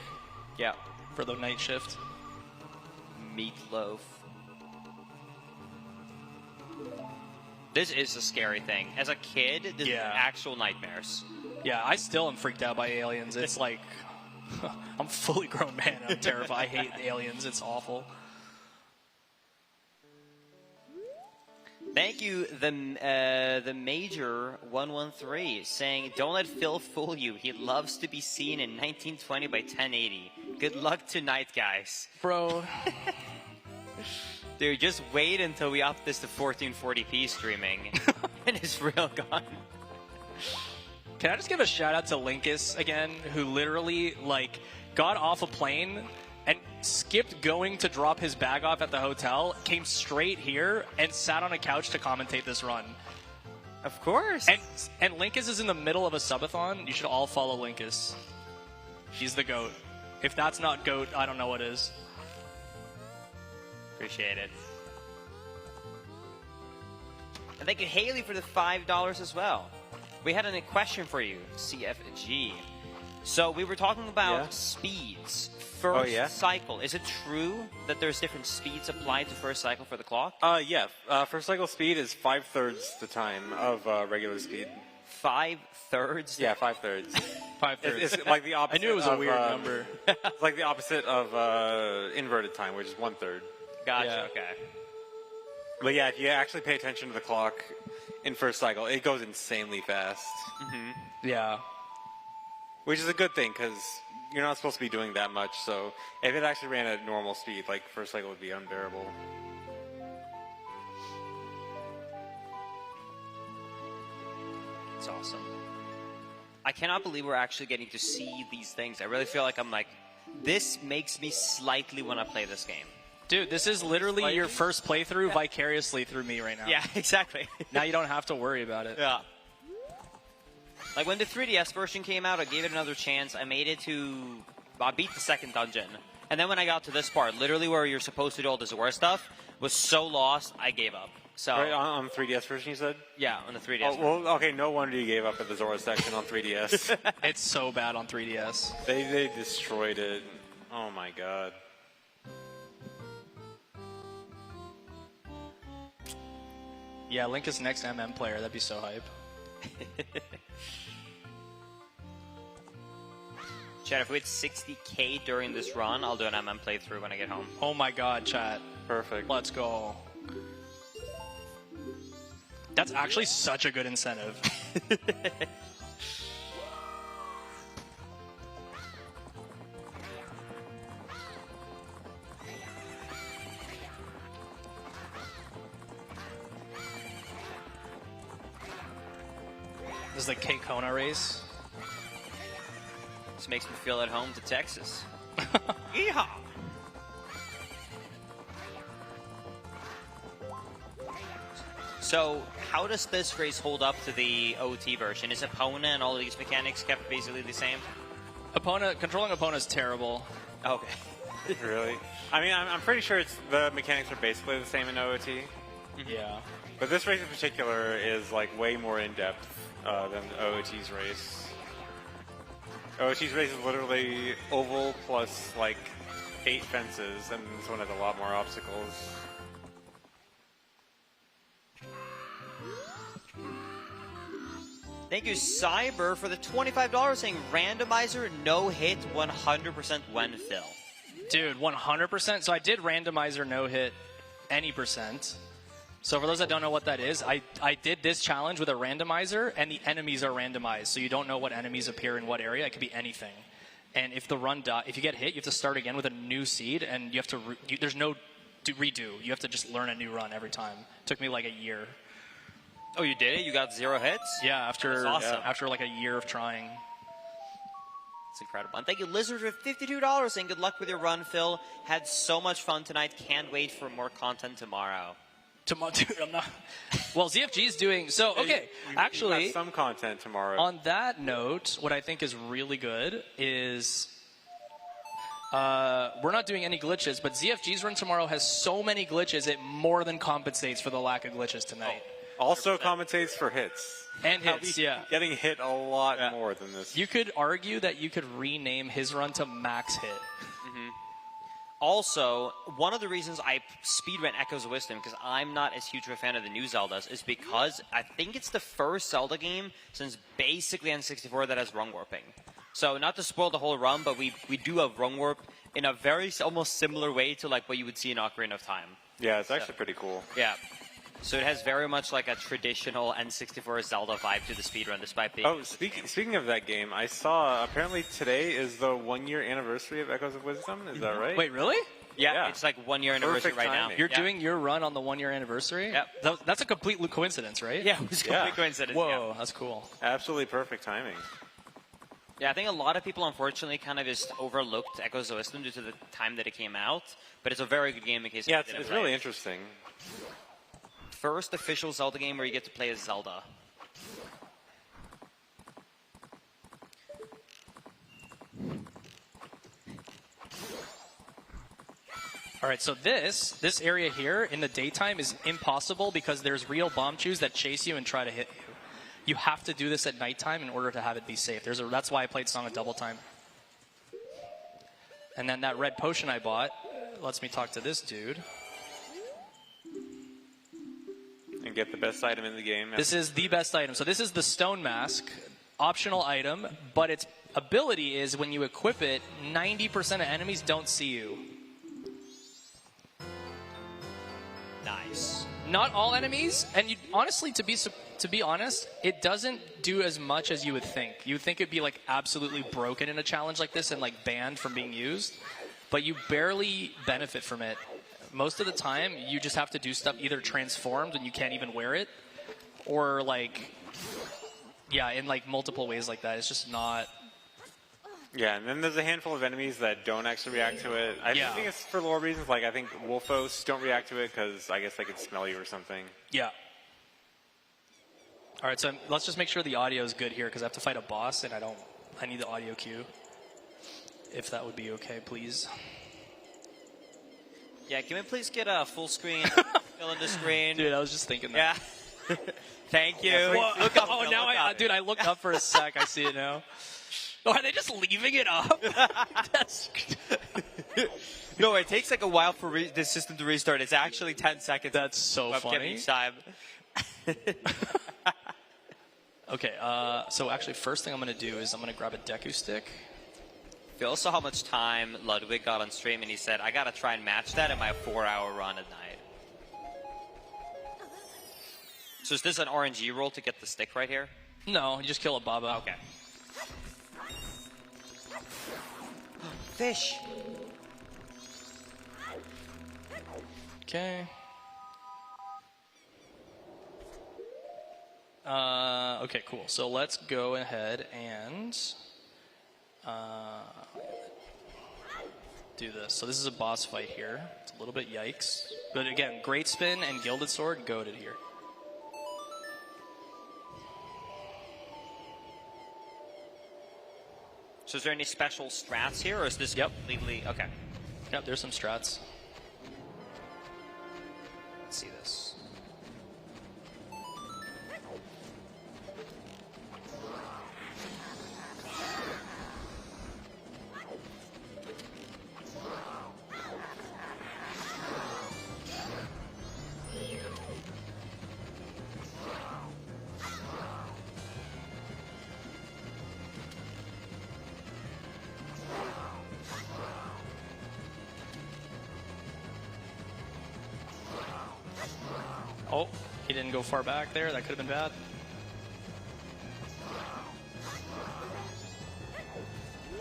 for the night shift. Meatloaf. This is a scary thing. As a kid, this is actual nightmares. Yeah, I still am freaked out by aliens. It's like, I'm a fully grown man. I'm terrified. I hate aliens. It's awful. Thank you, the Major 113, saying, don't let Phil fool you. He loves to be seen in 1920 by 1080. Good luck tonight, guys. Bro. Dude, just wait until we up this to 1440p streaming. And it's real gone. Can I just give a shout out to Linkus again, who literally, like, got off a plane and skipped going to drop his bag off at the hotel, came straight here, and sat on a couch to commentate this run. Of course. And Linkus is in the middle of a subathon. You should all follow Linkus. He's the GOAT. If that's not GOAT, I don't know what is. Appreciate it. And thank you, Haley, for the $5 as well. We had a question for you, CFG. So we were talking about speeds. First cycle. Is it true that there's different speeds applied to first cycle for the clock? Yeah. First cycle speed is 5/3 the time of regular speed. 5/3? Yeah, 5/3. 5/3. It's like the opposite. I knew it was a weird number. It's like the opposite of inverted time, which is 1/3. Gotcha. Okay. But yeah, if you actually pay attention to the clock in first cycle, it goes insanely fast. Yeah. Which is a good thing, because you're not supposed to be doing that much, so if it actually ran at normal speed, like, first cycle would be unbearable. It's awesome. I cannot believe we're actually getting to see these things. I really feel like I'm like, this makes me slightly want to play this game. Dude, this is literally your first playthrough vicariously through me right now. Yeah, exactly. Now you don't have to worry about it. Yeah. Like, when the 3DS version came out, I gave it another chance. I made it to... I beat the second dungeon. And then when I got to this part, literally where you're supposed to do all the Zora stuff, was so lost, I gave up. So Right, on the 3DS version, you said? Yeah, on the 3DS version. Well, okay, no wonder you gave up at the Zora section on 3DS. It's so bad on 3DS. They destroyed it. Oh my god. Yeah, Linkus next MM player. That'd be so hype. Chat, if we hit 60k during this run, I'll do an MM playthrough when I get home. Oh my god, chat. Perfect. Let's go. That's actually such a good incentive. This is the K-Kona race. This makes me feel at home to Texas. Yeehaw! So, how does this race hold up to the OT version? Is Epona and all of these mechanics kept basically the same? Controlling Epona is terrible. Okay. Really? I mean, I'm pretty sure the mechanics are basically the same in OOT. Yeah. But this race in particular is like way more in depth than OOT's race. OOT's race is literally oval plus like 8 fences, and this one has a lot more obstacles. Thank you, Cyber, for the $25 saying randomizer, no hit, 100% when fill. Dude, 100%. So I did randomizer no hit any percent. So for those that don't know what that is, I did this challenge with a randomizer, and the enemies are randomized. So you don't know what enemies appear in what area. It could be anything. And if the run if you get hit, you have to start again with a new seed, and you have to there's no redo. You have to just learn a new run every time. It took me like a year. Oh, you did it? You got 0 hits? Yeah, after awesome. after like a year of trying. It's incredible. And thank you, Lizard, for $52 saying good luck with your run, Phil. Had so much fun tonight. Can't wait for more content tomorrow. Tomorrow, dude, I'm not. Well, ZFG is doing so. Okay, actually, got some content tomorrow. On that note, what I think is really good is we're not doing any glitches, but ZFG's run tomorrow has so many glitches it more than compensates for the lack of glitches tonight. Also compensates for hits. And hits, yeah. Getting hit a lot more than this. You could argue that you could rename his run to max hit. Also, one of the reasons I speedrun Echoes of Wisdom, because I'm not as huge of a fan of the new Zeldas, is because I think it's the first Zelda game since basically N64 that has run warping. So not to spoil the whole run, but we do have run warp in a very almost similar way to like what you would see in Ocarina of Time. Yeah, it's actually pretty cool. Yeah. So it has very much like a traditional N64 Zelda vibe to the speedrun, despite being... Oh, speaking of that game, I saw apparently today is the 1-year anniversary of Echoes of Wisdom. Is that right? Wait, really? Yeah, it's like 1-year anniversary right now. You're doing your run on the 1-year anniversary? Yep. That's a complete coincidence, right? Yeah, it was a complete coincidence. Whoa, that's cool. Absolutely perfect timing. Yeah, I think a lot of people unfortunately kind of just overlooked Echoes of Wisdom due to the time that it came out, but it's a very good game in case you didn't it's play really it. interesting. First official Zelda game where you get to play as Zelda. All right, so this area here in the daytime is impossible because there's real bomb chews that chase you and try to hit you. You have to do this at nighttime in order to have it be safe. That's why I played Song of Double Time. And then that red potion I bought lets me talk to this dude. And get the best item in the game. This is the best item. So this is the Stone Mask, optional item, but its ability is when you equip it, 90% of enemies don't see you. Nice. Not all enemies, and you, honestly, to be honest, it doesn't do as much as you would think. You would think it'd be like absolutely broken in a challenge like this and like banned from being used, but you barely benefit from it. Most of the time, you just have to do stuff either transformed and you can't even wear it, or like, yeah, in like multiple ways like that. It's just not. Yeah, and then there's a handful of enemies that don't actually react to it. I think it's for lore reasons. Like, I think Wolfos don't react to it because I guess they could smell you or something. Yeah. All right, so let's just make sure the audio is good here because I have to fight a boss and I need the audio cue. If that would be okay, please. Yeah, can we please get a full screen? Fill in the screen. Dude, I was just thinking that. Yeah. Thank you. Look up, oh, now dude, I looked up for a sec. I see it now. Oh, are they just leaving it up? No, it takes like a while for the system to restart. It's actually 10 seconds. That's so funny. Each time. Okay, so actually, first thing I'm going to do is I'm going to grab a Deku stick. Phil saw how much time Ludwig got on stream, and he said, I got to try and match that in my 4-hour run at night. So is this an RNG roll to get the stick right here? No, you just kill a Baba. Okay. Fish. Okay. Okay, cool. So let's go ahead and do this. So this is a boss fight here. It's a little bit yikes. But again, Great Spin and Gilded Sword, goated here. So is there any special strats here, or is this completely... Okay. Yep, there's some strats. Let's see this. Oh, he didn't go far back there. That could have been bad.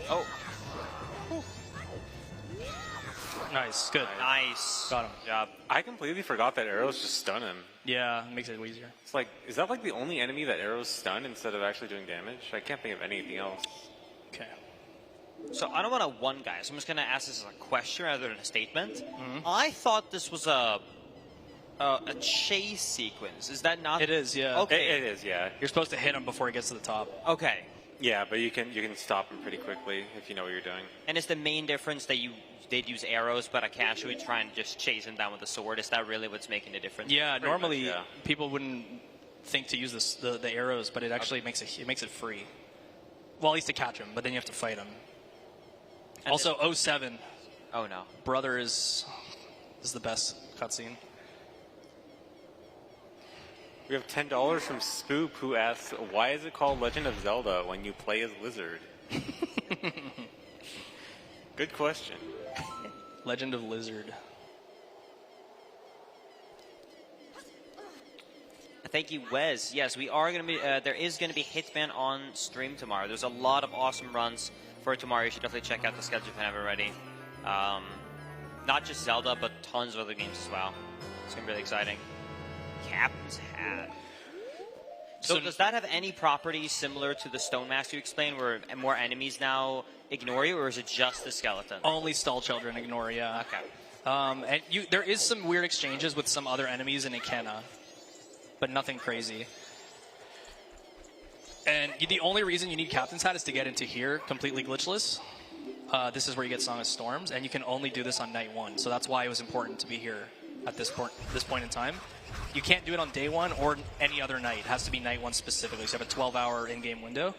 Oh. Nice, good. Nice. Got him. Yeah, I completely forgot that arrows just stun him. Yeah, makes it easier. It's like, is that like the only enemy that arrows stun instead of actually doing damage? I can't think of anything else. Okay. So I don't want to one guy, so I'm just going to ask this as a question rather than a statement. I thought this was a chase sequence. Is that not? It is, yeah. Okay. It is, yeah. You're supposed to hit him before he gets to the top. Okay. Yeah, but you can stop him pretty quickly if you know what you're doing. And is the main difference that you did use arrows, but Akashui trying to just chase him down with a sword? Is that really what's making the difference? Yeah, Pretty normally much, yeah. people wouldn't think to use the arrows, but it actually makes it free. Well, at least to catch him, but then you have to fight him. And also, 07. Oh no. Brother is the best cutscene. We have $10 from Spoop, who asks, why is it called Legend of Zelda when you play as Lizard? Good question. Legend of Lizard. Thank you, Wes. Yes, we are going to be. There is going to be Hitman on stream tomorrow. There's a lot of awesome runs for tomorrow. You should definitely check out the schedule if you haven't already. Not just Zelda, but tons of other games as well. It's going to be really exciting. Captain's Hat. So does that have any properties similar to the Stone Mask you explained, where more enemies now ignore you, or is it just the skeleton? Only Stall Children ignore, yeah. Okay. And there is some weird exchanges with some other enemies in Ikena, but nothing crazy. And the only reason you need Captain's Hat is to get into here completely glitchless. This is where you get Song of Storms, and you can only do this on night 1. So that's why it was important to be here at this point in time. You can't do it on day 1 or any other night. It has to be night 1 specifically. So you have a 12-hour in-game window.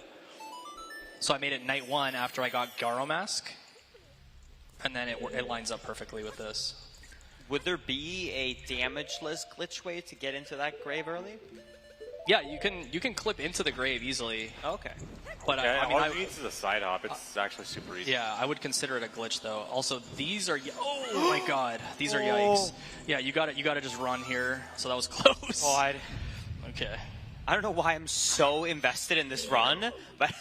So I made it night 1 after I got Garo Mask, and then it lines up perfectly with this. Would there be a damageless glitch way to get into that grave early? Yeah, you can clip into the grave easily. Okay. But Yeah, I mean, all it needs is a side hop. It's actually super easy. yeah, I would consider it a glitch though. Also, these are oh my god, these are yikes. Yeah, you got to just run here. So that was close. God. Okay. I don't know why I'm so invested in this run, but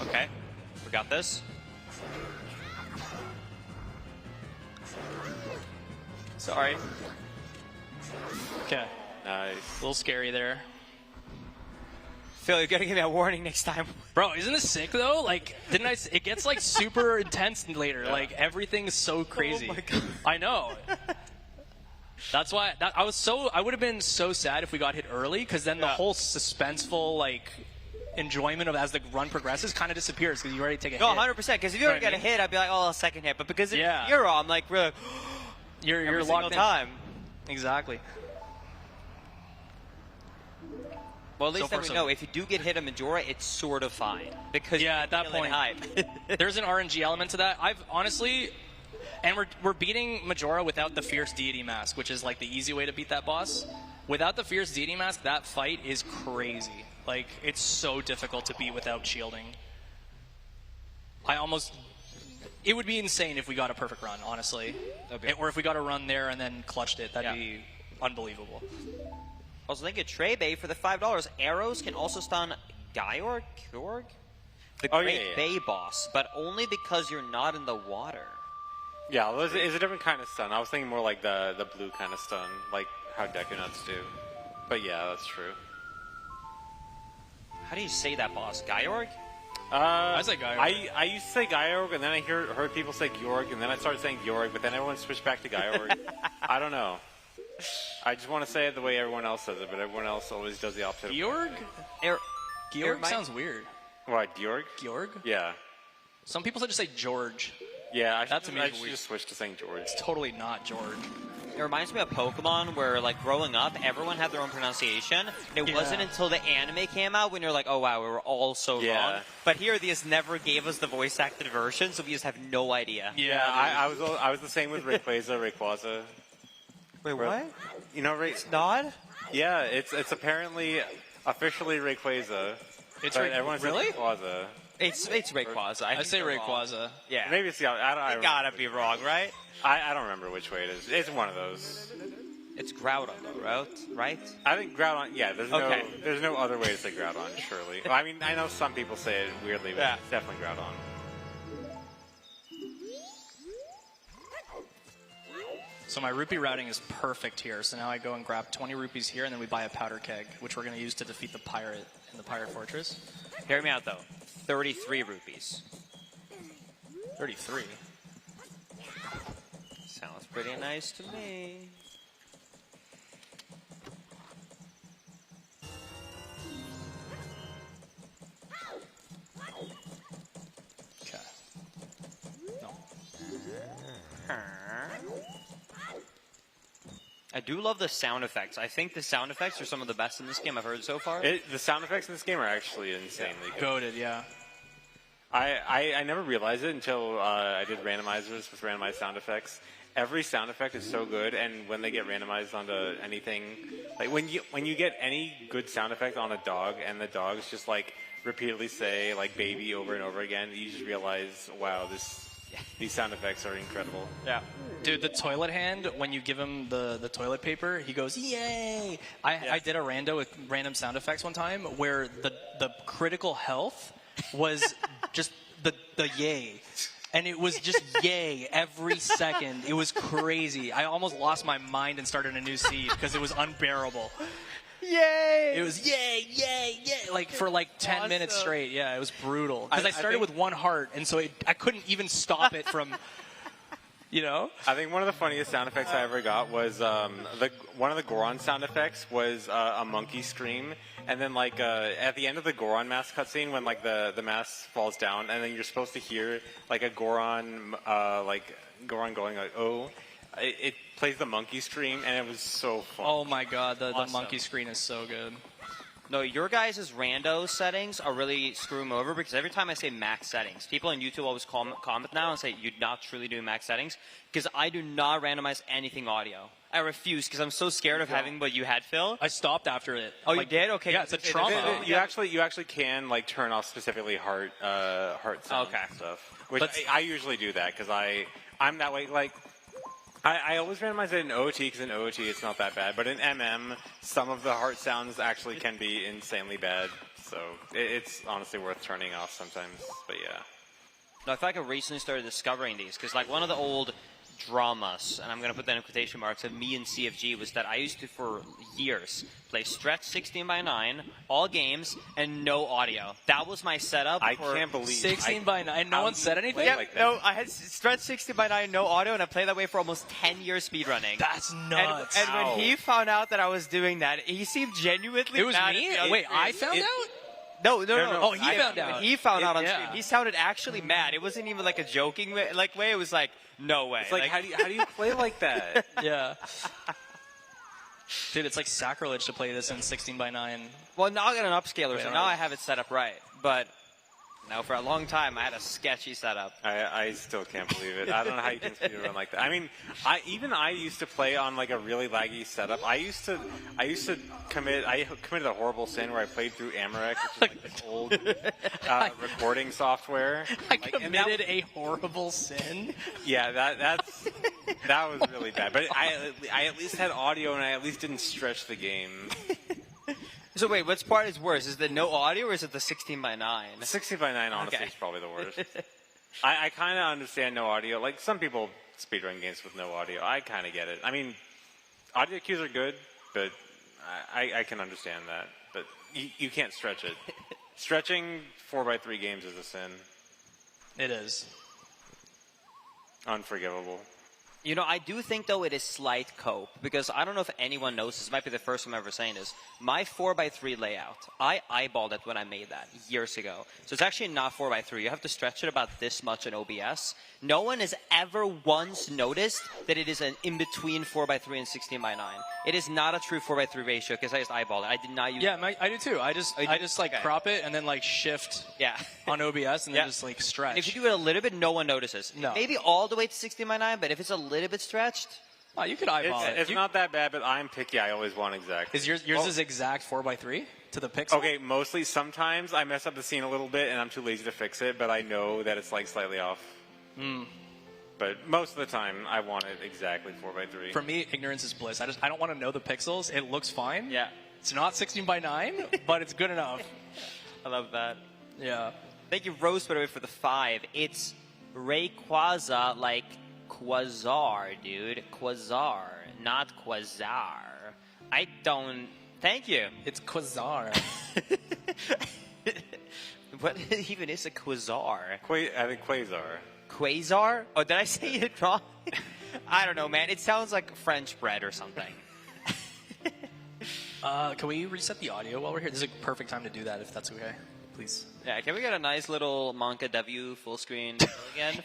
okay, we got this. Sorry. Okay. Nice. A little scary there. Phil, you gotta give me a warning next time. Bro, isn't this sick though? Like, didn't I? It gets like super intense later. Yeah. Like everything's so crazy. Oh my God. I know. That's why I would have been so sad if we got hit early, because then the whole suspenseful like enjoyment of as the run progresses kind of disappears because you already take a No, hit. 100%. Because if you already get a hit, I'd be like, oh, a second hit. But because it's Euro, I'm like, really, You're every locked single in. time. Exactly. Well, at least So far, then we so know good. if you do get hit a Majora, it's sort of fine. Because Yeah, you're at that feeling point, hype. there's an RNG element to that. I've honestly, and we're beating Majora without the Fierce Deity Mask, which is like the easy way to beat that boss. Without the Fierce Deity Mask, that fight is crazy. Like, it's so difficult to beat without shielding. It would be insane if we got a perfect run, honestly. Or if we got a run there and then clutched it. That'd be unbelievable. Also, thank you, Trey for the $5. Arrows can also stun Georg? The Great Bay boss, but only because you're not in the water. Yeah, it's a different kind of stun. I was thinking more like the blue kind of stun, like how Deku Nuts do. But yeah, that's true. How do you say that, boss? Georg? I say Georg. I used to say Georg, and then I heard people say Georg, and then I started saying Georg, but then everyone switched back to Georg. I don't know. I just want to say it the way everyone else says it, but everyone else always does the opposite. Georg? Georg sounds weird. What, Georg? Georg? Yeah. Some people just say George. Yeah, I That's should just switch to saying George. It's totally not George. It reminds me of Pokemon, where like growing up, everyone had their own pronunciation. And it wasn't until the anime came out when you're like, oh wow, we were all so wrong. But here, they just never gave us the voice acted version, so we just have no idea. Yeah, I was the same with Rayquaza. Wait, what? You know, It's not? Yeah, it's apparently officially Rayquaza. It's everyone says really? Rayquaza. It's Rayquaza. I say Rayquaza. Yeah. Maybe it's the other. I Gotta be wrong, right? I don't remember which way it is. It's one of those. It's Groudon, though, right? I think Groudon. Yeah, there's no other way to say Groudon. Surely. Well, I mean, I know some people say it weirdly, but it's definitely Groudon. So my rupee routing is perfect here. So now I go and grab 20 rupees here, and then we buy a powder keg, which we're going to use to defeat the pirate in the pirate fortress. Hear me out, though. 33 rupees. 33. Sounds pretty nice to me. Okay. No. I do love the sound effects. I think the sound effects are some of the best in this game I've heard so far. The sound effects in this game are actually insanely good. Goated, yeah. I never realized it until I did randomizers with randomized sound effects. Every sound effect is so good, and when they get randomized onto anything, like when you get any good sound effect on a dog, and the dogs just like repeatedly say like "baby" over and over again, you just realize, wow, these sound effects are incredible. Yeah. Dude, the toilet hand, when you give him the toilet paper, he goes, yay! I did a rando with random sound effects one time where the critical health was just the yay. And it was just yay every second. It was crazy. I almost lost my mind and started a new seed because it was unbearable. Yay! It was yay, yay, yay, like for like 10 minutes straight. Yeah, it was brutal. Because I started with one heart, and so I couldn't even stop it from, you know? I think one of the funniest sound effects I ever got was one of the Goron sound effects was a monkey scream. And then, like, at the end of the Goron mask cutscene, when, like, the mask falls down, and then you're supposed to hear, like, a Goron going, like, oh, it plays the monkey scream, and it was so fun. Oh, my God, the monkey screen is so good. No, your guys' rando settings are really screwing me over, because every time I say max settings, people on YouTube always comment now and say, you're not truly doing max settings, because I do not randomize anything audio. I refuse because I'm so scared of having what you had, Phil. I stopped after it. Oh, you did? Okay. Yeah, it's a trauma. You actually can like turn off specifically heart sounds and stuff. Which I usually do that because I'm that way. Like I always randomize it in OOT because in OOT it's not that bad, but in MM some of the heart sounds actually can be insanely bad. So it's honestly worth turning off sometimes. But yeah. No, I feel like I recently started discovering these because like one of the old dramas, and I'm going to put that in quotation marks, of me and CFG was that I used to, for years, play Stretch 16:9, all games, and no audio. That was my setup. I can't believe 16:9. No one said anything? Yeah, no, I had Stretch 16:9, no audio, and I played that way for almost 10 years speedrunning. That's nuts. And when he found out that I was doing that, he seemed genuinely It was mad me? at me. Wait, I found out? No. Oh, he found out. He found out on stream. He sounded actually mad. It wasn't even like a joking way. It was like, no way. It's like how do you play like that? Yeah. Dude, it's like sacrilege to play this in 16:9. Well, now I got an upscaler, so now I have it set up right. But now for a long time, I had a sketchy setup. I still can't believe it. I don't know how you can speedrun like that. I mean, I used to play on like a really laggy setup. I committed a horrible sin where I played through Amarek, which is like this old recording software. I committed a horrible sin. Yeah, that was really bad. But I at least had audio, and I at least didn't stretch the game. So wait, which part is worse? Is it no audio or is it the 16:9? The 16:9 honestly is probably the worst. I kind of understand no audio. Like, some people speedrun games with no audio. I kind of get it. I mean, audio cues are good, but I can understand that. But you can't stretch it. Stretching 4x3 games is a sin. It is. Unforgivable. You know, I do think, though, it is slight cope, because I don't know if anyone knows, this might be the first time I'm ever saying this, my 4x3 layout, I eyeballed it when I made that years ago. So it's actually not 4x3. You have to stretch it about this much in OBS. No one has ever once noticed that it is an in-between 4x3 and 16:9. It is not a true 4x3 ratio, because I just eyeballed it. I did not use Yeah, I do too. I just like Okay. crop it and then like shift Yeah. on OBS and then Yeah. just like stretch. And if you do it a little bit, no one notices. No. Maybe all the way to 16:9, but if it's a little bit stretched, Oh, you could eyeball it. It's not that bad, but I'm picky. I always want exact. Is yours is exact 4x3 to the pixel? Okay, mostly. Sometimes I mess up the scene a little bit, and I'm too lazy to fix it, but I know that it's like slightly off. But most of the time, I want it exactly 4x3. For me, ignorance is bliss. I don't want to know the pixels. It looks fine. yeah, It's not 16:9, but it's good enough. I love that. Yeah. Thank you, Rose, by the way, for the 5. It's Rayquaza, like Quasar, dude. Quasar, not Quasar. I don't... Thank you. It's Quasar. What even is a Quasar? I think Quasar. Quasar? Oh, did I say it wrong? I don't know, man. It sounds like French bread or something. Can we reset the audio while we're here? This is a perfect time to do that, if that's okay. Please. Yeah, can we get a nice little Monka W full screen again?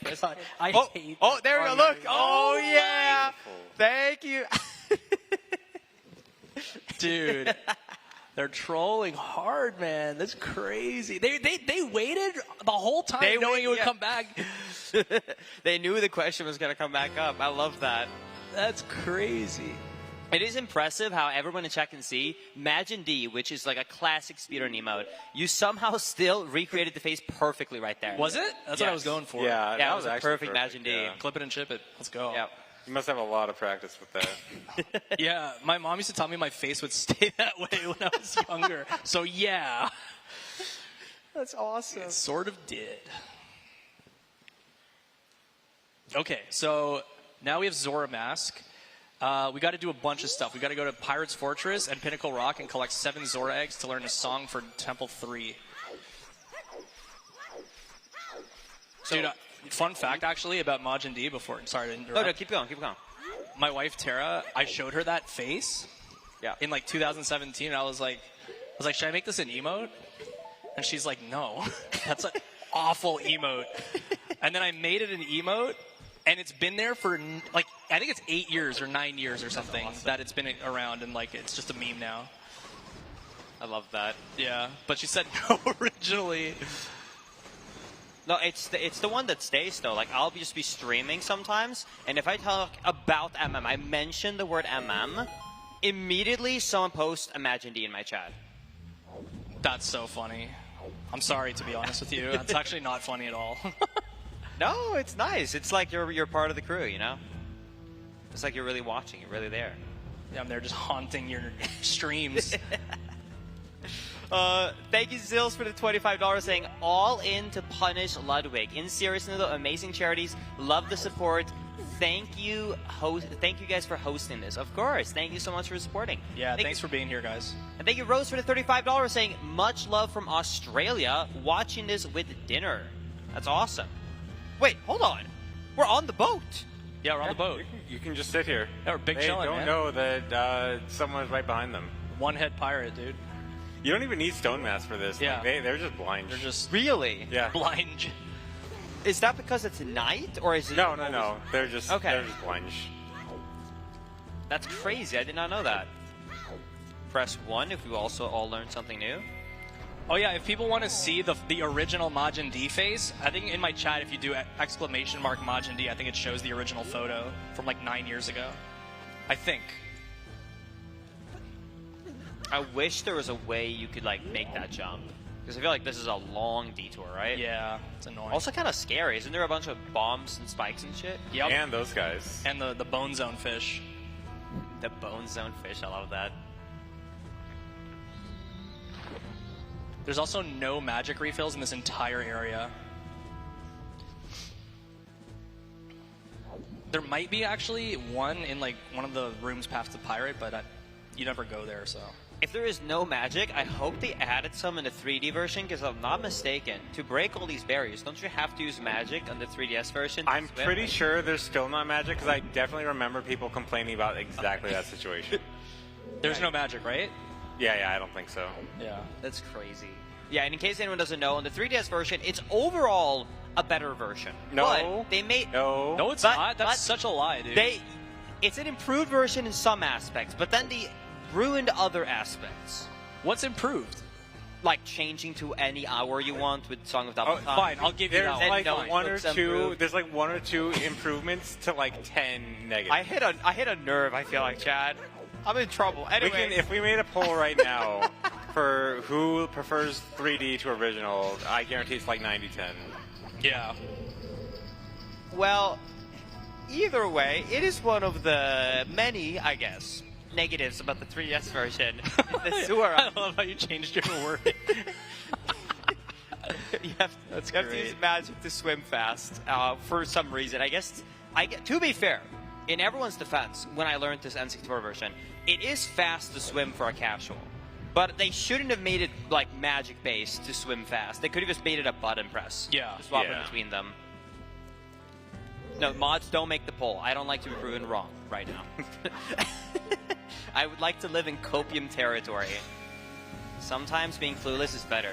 I Oh, hate oh, there we go. Look. Oh, yeah. Beautiful. Thank you. Dude. They're trolling hard, man. That's crazy. They waited the whole time They knowing wait- it would yeah. come back. They knew the question was going to come back up. I love that. That's crazy. It is impressive how everyone in chat can see MajinD, which is like a classic speedrun emote. You somehow still recreated the face perfectly right there. Was it? That's what I was Yes. going for. Yeah, Yeah, that it was a actually perfect MajinD. Yeah. Clip it and chip it. Let's go. Yeah. You must have a lot of practice with that. Yeah, my mom used to tell me my face would stay that way when I was younger. So yeah, That's awesome. it sort of did. Okay, so now we have Zora Mask. We got to do a bunch of stuff. We got to go to Pirate's Fortress and Pinnacle Rock and collect 7 Zora eggs to learn a song for Temple 3. Dude, fun fact actually about MajinD before. Sorry to interrupt. No, keep going, keep going. My wife Tara, I showed her that face. Yeah. In like 2017, and I was like, should I make this an emote? And she's like, no, that's an awful emote. And then I made it an emote, and it's been there for like I think it's 8 years or 9 years or something that it's been around, and like it's just a meme now. I love that. Yeah, but she said no originally. No, it's the one that stays though. Like I'll just be streaming sometimes, and if I talk about MM, I mention the word MM, immediately someone posts MajinD in my chat. That's so funny. I'm sorry to be honest with you. It's actually not funny at all. No, it's nice. It's like you're part of the crew, you know? It's like you're really watching, you're really there. Yeah, I'm there just haunting your streams. Thank you, Zills, for the $25 saying all in to punish Ludwig. In seriousness, though, amazing charities. Love the support. Thank you guys for hosting this. Of course. Thank you so much for supporting. Yeah, Thank thanks for being here, guys. And thank you, Rose, for the $35 saying much love from Australia, watching this with dinner. That's awesome. Wait, hold on. We're on the boat. Yeah, we're on the boat. You can just sit here. Yeah, we're big They chillin', don't man. know that someone's right behind them. One-head pirate, dude. You don't even need Stone Mask for this. Yeah. Like, they're just blind. They're just Really? yeah. blind. Is that because it's night, or is it... No. They're just Okay. They're just blind. That's crazy. I did not know that. Press 1 if you also all learned something new. Oh yeah, if people want to see the original MajinD face, I think in my chat if you do exclamation mark MajinD, I think it shows the original photo from like 9 years ago. I think. I wish there was a way you could like make that jump. Because I feel like this is a long detour, right? Yeah, it's annoying. Also kind of scary. Isn't there a bunch of bombs and spikes and shit? yep. And those guys. And the bone zone fish. The bone zone fish. I love that. There's also no magic refills in this entire area. There might be actually one in like one of the rooms past the pirate, but you never go there, so. If there is no magic, I hope they added some in the 3D version, because if I'm not mistaken, to break all these barriers, don't you have to use magic on the 3DS version? I'm pretty sure there's still not magic, because I definitely remember people complaining about exactly that situation. There's no magic, right? Yeah, I don't think so. Yeah. That's crazy. Yeah, and in case anyone doesn't know, in the 3DS version, it's overall a better version. No. But they made... No, it's But- not. That's but such a lie, dude. It's an improved version in some aspects, but then they ruined other aspects. What's improved? Like changing to any hour you want with Song of Double Time. Fine, I'll give you There's that like one. one or Looks two. improved. There's like 1 or 2 improvements to like 10 negatives. I hit a nerve. I feel like, Chad. I'm in trouble. Anyway, If we made a poll right now for who prefers 3D to original, I guarantee it's like 90-10. Yeah. well, either way, it is one of the many, I guess, negatives about the 3DS version. The sewer. I love how you changed your word. you have to use magic to swim fast for some reason. I guess. To be fair, in everyone's defense, when I learned this N64 version, it is fast to swim for a casual. But they shouldn't have made it like magic based to swim fast. They could have just made it a button press. Yeah. To swap Yeah. in between them. No, mods don't make the poll. I don't like to be proven wrong right now. I would like to live in copium territory. Sometimes being clueless is better.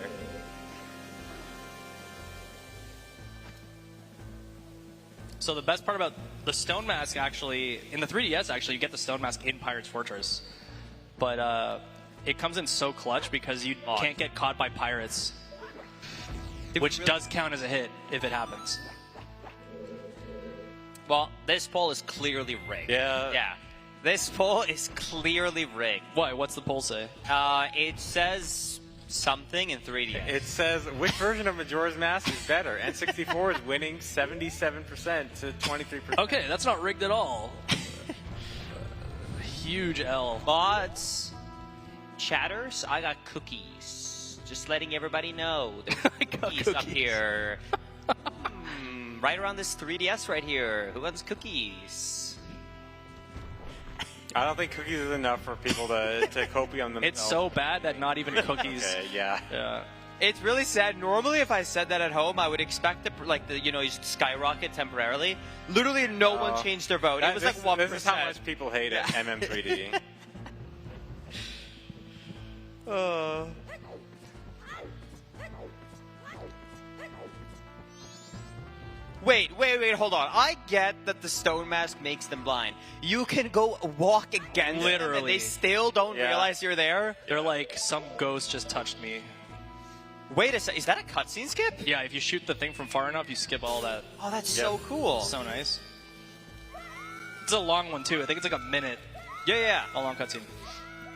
So the best part about the Stone Mask, actually, in the 3DS, actually, you get the Stone Mask in Pirate's Fortress. But it comes in so clutch because you can't get caught by pirates. Which does count as a hit if it happens. Well, this poll is clearly rigged. Yeah. Yeah. This poll is clearly rigged. Why? What's the poll say? It says something in 3D. It says, which version of Majora's Mask is better? N64 is winning 77% to 23%. Okay, that's not rigged at all. Huge L. Mods, chatters, I got cookies. Just letting everybody know. There's cookies up here. Right around this 3DS right here. Who wants cookies? I don't think cookies is enough for people to copium themselves. It's so bad that not even cookies. Okay, yeah. Yeah. It's really sad. Normally, if I said that at home, I would expect you skyrocket temporarily. Literally, no one changed their vote. It was like 1%. This is how much people hate it, MM3D. Wait, hold on. I get that the Stone Mask makes them blind. You can go walk against them and Literally. they still don't Yeah. realize you're there? They're like, some ghost just touched me. Wait a sec. Is that a cutscene skip? Yeah, if you shoot the thing from far enough, you skip all that. Oh, that's so cool. So nice. It's a long one, too. I think it's like a minute. Yeah. A long cutscene.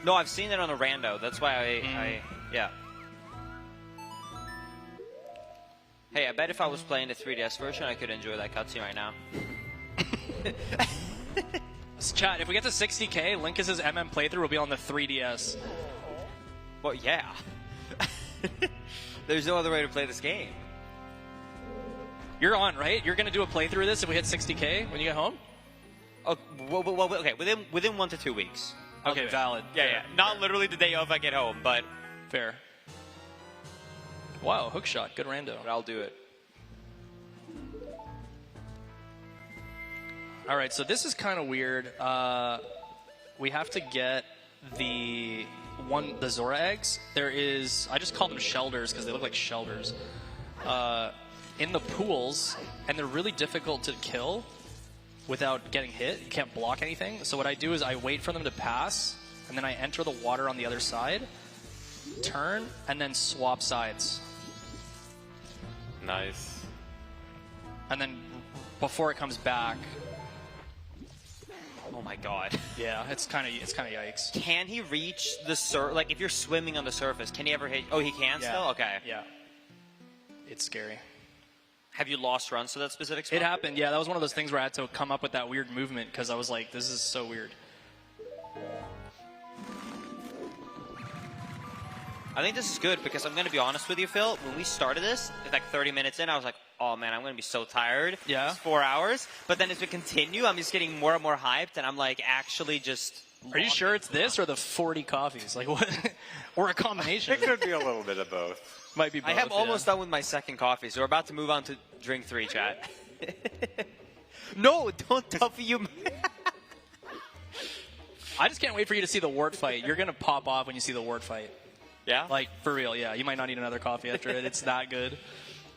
No, I've seen it on a rando. That's why yeah. Hey, I bet if I was playing the 3DS version, I could enjoy that cutscene right now. Chat, if we get to 60K, Linkus7's MM playthrough will be on the 3DS. Well, yeah. There's no other way to play this game. You're on, right? You're going to do a playthrough of this if we hit 60K when you get home? Oh, well, okay, within 1 to 2 weeks. Okay, valid. Yeah. Not literally the day of I get home, but Fair. Wow, hookshot. Good rando. I'll do it. All right, so this is kind of weird. We have to get the Zora eggs. There is, I just call them shelders because they look like shelders, in the pools, and they're really difficult to kill without getting hit. You can't block anything. So what I do is I wait for them to pass, and then I enter the water on the other side, turn, and then swap sides. Nice. And then before it comes back, Oh my god. yeah, it's kind of yikes. Can he reach the like if you're swimming on the surface, can he ever hit? Oh, he can still? Okay. Yeah. It's scary. Have you lost runs to that specific spot? It happened, yeah. That was one of those things where I had to come up with that weird movement because I was like, this is so weird. I think this is good because I'm going to be honest with you, Phil. When we started this, like 30 minutes in, I was like, oh man, I'm going to be so tired. Yeah. It's 4 hours. But then as we continue, I'm just getting more and more hyped, and I'm like actually just. Are you sure it's this or the 40 coffees? Like what? Or a combination? It could be a little bit of both. Might be both. I have almost done with my second coffee, so we're about to move on to drink 3, chat. No, don't Tuffy you. I just can't wait for you to see the wart fight. You're going to pop off when you see the wart fight. Yeah? Like, for real, yeah. You might not need another coffee after it. It's that good.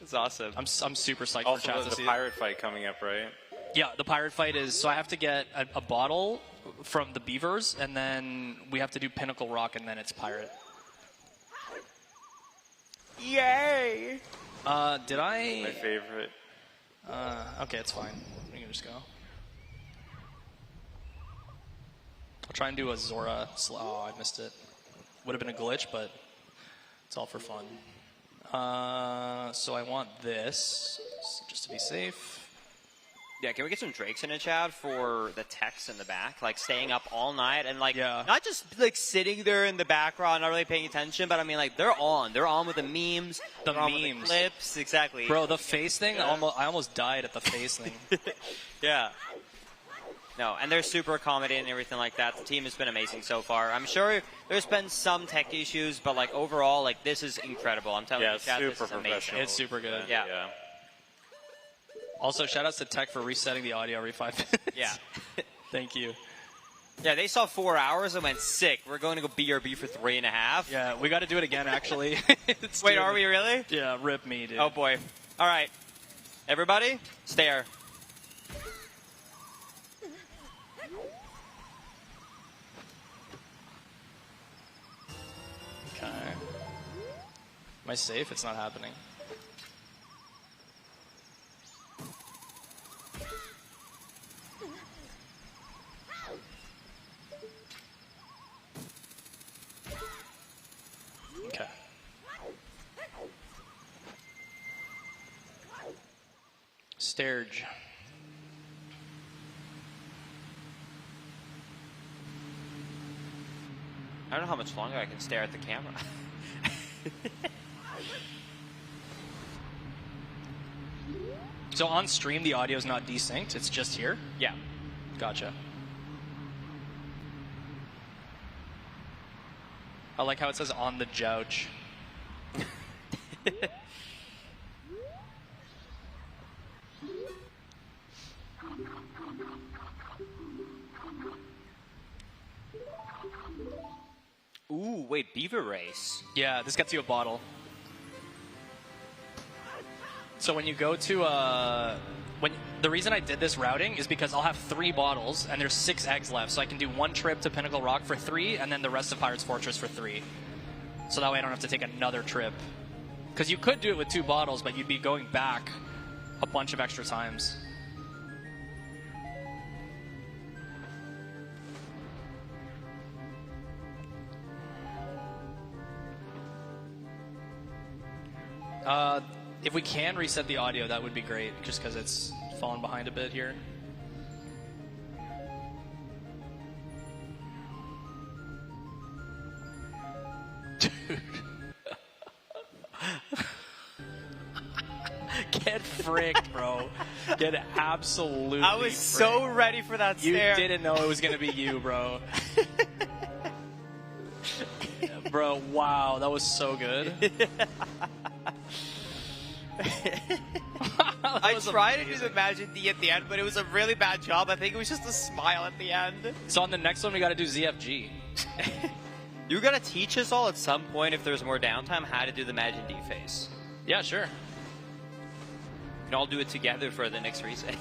It's awesome. I'm super psyched Also, for chat to there's see the pirate fight coming up, right? Yeah, the pirate fight is, so I have to get a bottle from the beavers, and then we have to do Pinnacle Rock, and then it's pirate. Yay! Did I? My favorite. Okay, it's fine. We can just go. I'll try and do a Zora. Oh, I missed it. Would have been a glitch, but it's all for fun. So I want this, just to be safe. Yeah, can we get some Drakes in the chat for the techs in the back? Like, staying up all night and, like, Yeah. not just, like, sitting there in the background, not really paying attention, but, I mean, like, they're on. They're on with the memes. The they're on with the memes. clips. Exactly. Bro, the face thing, Yeah. I almost died at the face thing. Yeah. No, and they're super accommodating and everything like that. The team has been amazing so far. I'm sure there's been some tech issues, but, like, overall, like, this is incredible. I'm telling Yeah, you, chat, this super is amazing. professional. It's super good. Yeah. Also, shout outs to Tech for resetting the audio every 5 minutes. Yeah. Thank you. Yeah, they saw 4 hours and went, sick. We're going to go BRB for 3.5. Yeah, we got to do it again, actually. Wait, are we really? Yeah, rip me, dude. Oh, boy. All right. Everybody, stare. Okay. Am I safe? It's not happening. Okay. Sturge. I don't know how much longer I can stare at the camera. So on stream, the audio is not desynced. It's just here? Yeah. Gotcha. I like how it says on the jouch. Ooh, wait, Beaver Race. Yeah, this gets you a bottle. So when you go to the reason I did this routing is because I'll have 3 bottles and there's 6 eggs left, so I can do 1 trip to Pinnacle Rock for 3 and then the rest of Pirate's Fortress for 3. So that way I don't have to take another trip. Because you could do it with 2 bottles, but you'd be going back a bunch of extra times. If we can reset the audio, that would be great, just because it's fallen behind a bit here. Dude. Get fricked, bro. Get absolutely I was so fricked. ready for that You stare. didn't know it was going to be you, bro. Bro, wow, that was so good. I tried to do the Majin D at the end, but it was a really bad job. I think it was just a smile at the end. So on the next one, we got to do ZFG. You're going to teach us all at some point, if there's more downtime, how to do the Majin D face. Yeah, sure. We can all do it together for the next reset.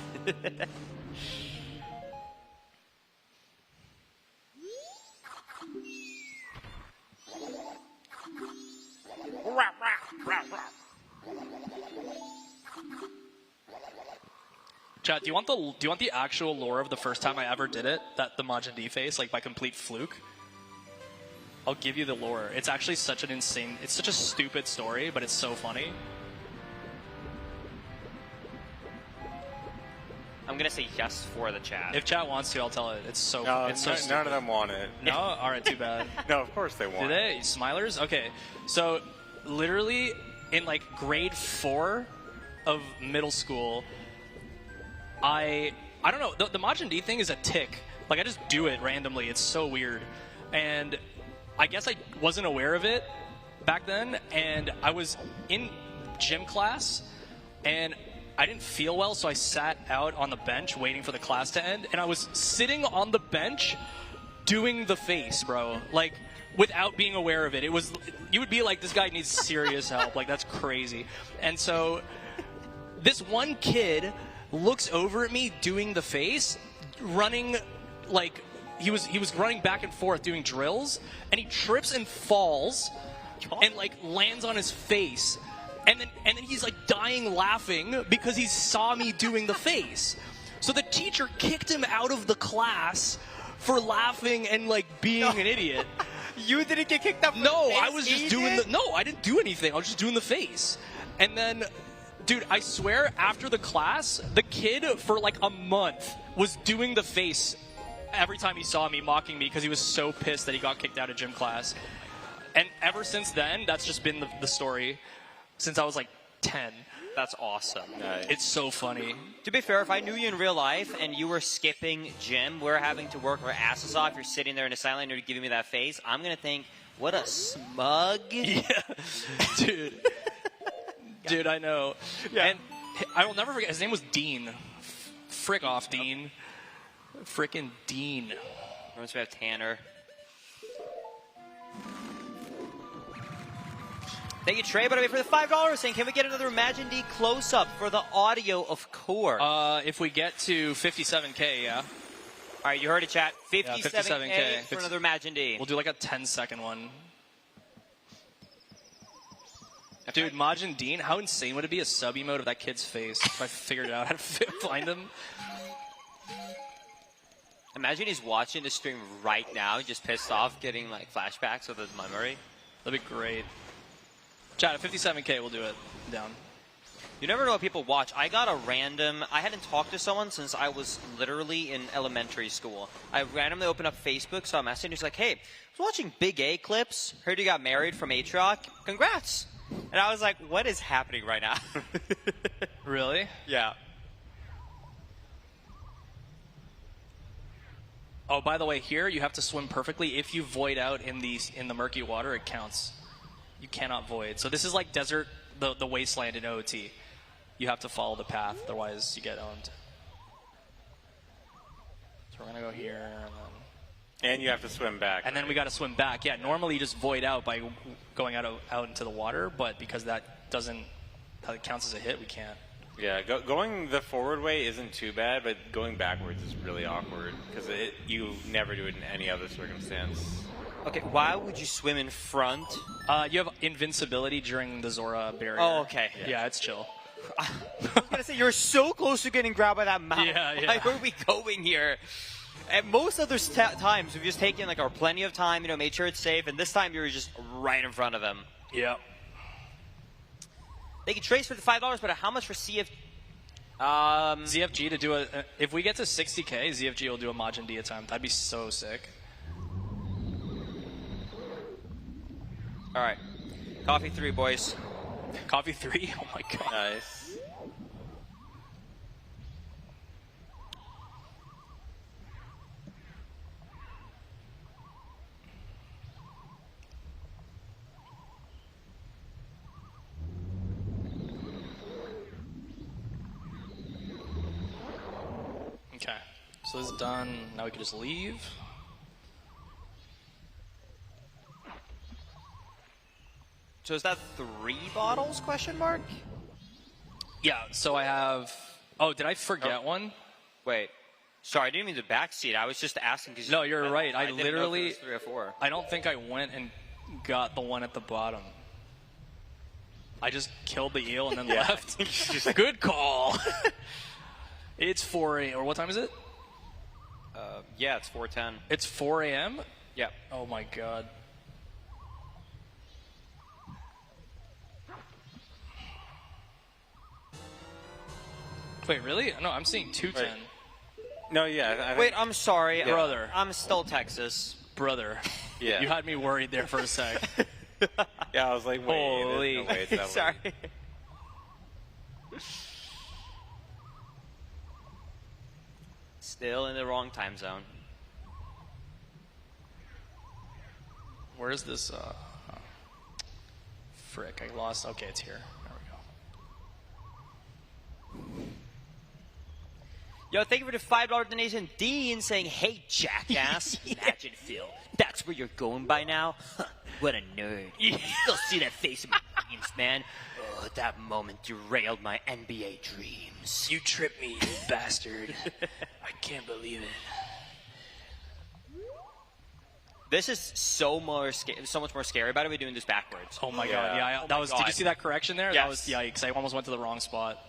Chat, do you want the actual lore of the first time I ever did it? That the Majin D face, like by complete fluke? I'll give you the lore. It's actually such an insane, it's such a stupid story, but it's so funny. I'm gonna say yes for the chat. If chat wants to, I'll tell it. It's so. No, it's so none of them want it. No, all right, too bad. No, of course they want Do it. they? Smilers? Okay. So, literally, in like grade 4 of middle school, I don't know. The Majin D thing is a tick. Like, I just do it randomly. It's so weird. And I guess I wasn't aware of it back then. And I was in gym class, and I didn't feel well, so I sat out on the bench waiting for the class to end. And I was sitting on the bench doing the face, bro. Like, without being aware of it. It was, you would be like, this guy needs serious help. Like, that's crazy. And so this one kid looks over at me doing the face, running, like, he was running back and forth doing drills, and he trips and falls and, like, lands on his face. And then he's, like, dying laughing because he saw me doing the face. So the teacher kicked him out of the class for laughing and, like, being an idiot. You didn't get kicked out? No, I was just doing the... No, I didn't do anything. I was just doing the face. And then... Dude, I swear, after the class, the kid, for like a month, was doing the face every time he saw me, mocking me, because he was so pissed that he got kicked out of gym class. And ever since then, that's just been the story since I was like 10. That's awesome. Nice. It's so funny. To be fair, if I knew you in real life and you were skipping gym, we're having to work our asses off, you're sitting there in a silent and you're giving me that face, I'm going to think, what a smug. Yeah. Dude. Dude, I know. Yeah. And I will never forget, his name was Dean. Frick off, Dean. Frickin' Dean. Once we have Tanner. Thank you, Trey, by the way, for the $5 saying, can we get another Imagine D close-up for the audio, of course? If we get to 57K, yeah. All right, you heard it, chat. 57K, 57K for another Imagine D. We'll do like a 10-second one. Dude, Majin Dean, how insane would it be a sub emote of that kid's face if I figured out how to find him? Imagine he's watching the stream right now, just pissed off, getting like flashbacks of his memory. That'd be great. Chat, at 57K, we'll do it. Down. You never know what people watch. I got a random... I hadn't talked to someone since I was literally in elementary school. I randomly opened up Facebook, saw a message, and he's like, hey, I was watching Big A clips. Heard you got married from H-Rock. Congrats. And I was like, what is happening right now? Really? Yeah. Oh, by the way, here you have to swim perfectly. If you void out in the murky water, it counts. You cannot void. So this is like desert, the wasteland in OOT. You have to follow the path, otherwise you get owned. So we're gonna go here, and then... And you have to swim back. And then we got to swim back. Yeah, normally you just void out by going out into the water, but because that counts as a hit, we can't. Yeah, going the forward way isn't too bad, but going backwards is really awkward because you never do it in any other circumstance. Okay, why would you swim in front? You have invincibility during the Zora barrier. Oh, okay. Yeah, it's chill. I was going to say, you're so close to getting grabbed by that mountain. Yeah, yeah. Why are we going here? At most other times, we've just taken like our plenty of time, made sure it's safe, and this time you're just right in front of them. Yeah. They can trace for the $5, but how much for CF? ZFG to do if we get to 60K, ZFG will do a Majin D attempt. That'd be so sick. All right. Coffee 3, boys. Coffee 3? Oh my god. Nice. Okay. So this is done. Now we can just leave. So is that 3 bottles, question mark? Yeah, so I have... Oh, did I forget one? Wait. Sorry, I didn't mean the backseat. I was just asking because... No, you're right. I didn't know if literally... it was 3 or 4. I don't think I went and got the one at the bottom. I just killed the eel and then left. Good call. It's 4 a.m. Or what time is it? Yeah, it's 4:10. It's 4 a.m.? Yeah. Oh my god. Wait, really? No, I'm seeing 2:10. Wait. No, yeah. I think, Wait, I'm sorry. Brother. I'm still Texas. Brother. Yeah. You had me worried there for a sec. Yeah, I was like, wait, Holy. there's no way it's that way. Sorry. Still in the wrong time zone. Where's this? Frick, I lost. Okay, it's here. There we go. Yo, thank you for the $5 donation. Dean saying, hey, jackass. MajinPhil. That's where you're going by now? Huh, what a nerd. You'll see that face in my dreams, man. Oh, that moment derailed my NBA dreams. You tripped me, you bastard. I can't believe it. This is so much more scary. By the way, doing this backwards. Oh my Yeah. god, yeah. Oh That my was. God. Did you see that correction there? That was Yes. yikes. I almost went to the wrong spot.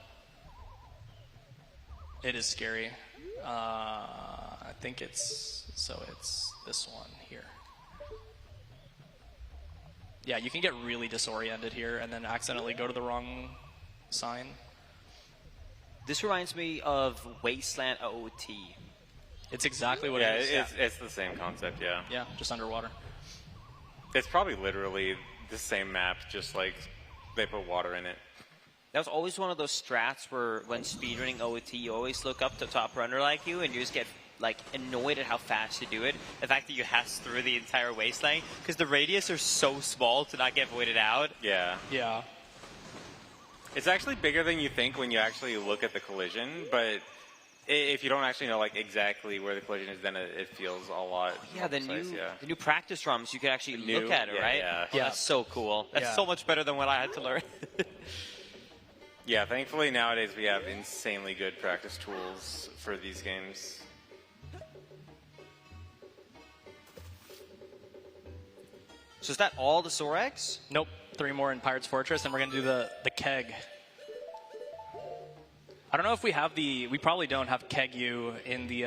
It is scary. I think it's this one here. Yeah, you can get really disoriented here and then accidentally go to the wrong sign. This reminds me of Wasteland OOT. It's exactly what Yeah, it is. it's the same concept, yeah. Yeah, just underwater. It's probably literally the same map, just like they put water in it. That was always one of those strats where when speedrunning OOT, you always look up to top runner like you and you just get like annoyed at how fast you do it. The fact that you has through the entire wasteland because the radius are so small to not get voided out. Yeah. Yeah. It's actually bigger than you think when you actually look at the collision, but if you don't actually know like exactly where the collision is, then it feels a lot Yeah, more the precise, new yeah. the new practice drums, you can actually The new- look at it, yeah, right? yeah. Oh, Yeah. that's so cool. That's Yeah. so much better than what I had to learn. Yeah, thankfully nowadays we have insanely good practice tools for these games. So is that all the Zoregs? Nope. 3 more in Pirate's Fortress, and we're gonna do the keg. I don't know if we have we probably don't have Keg U in the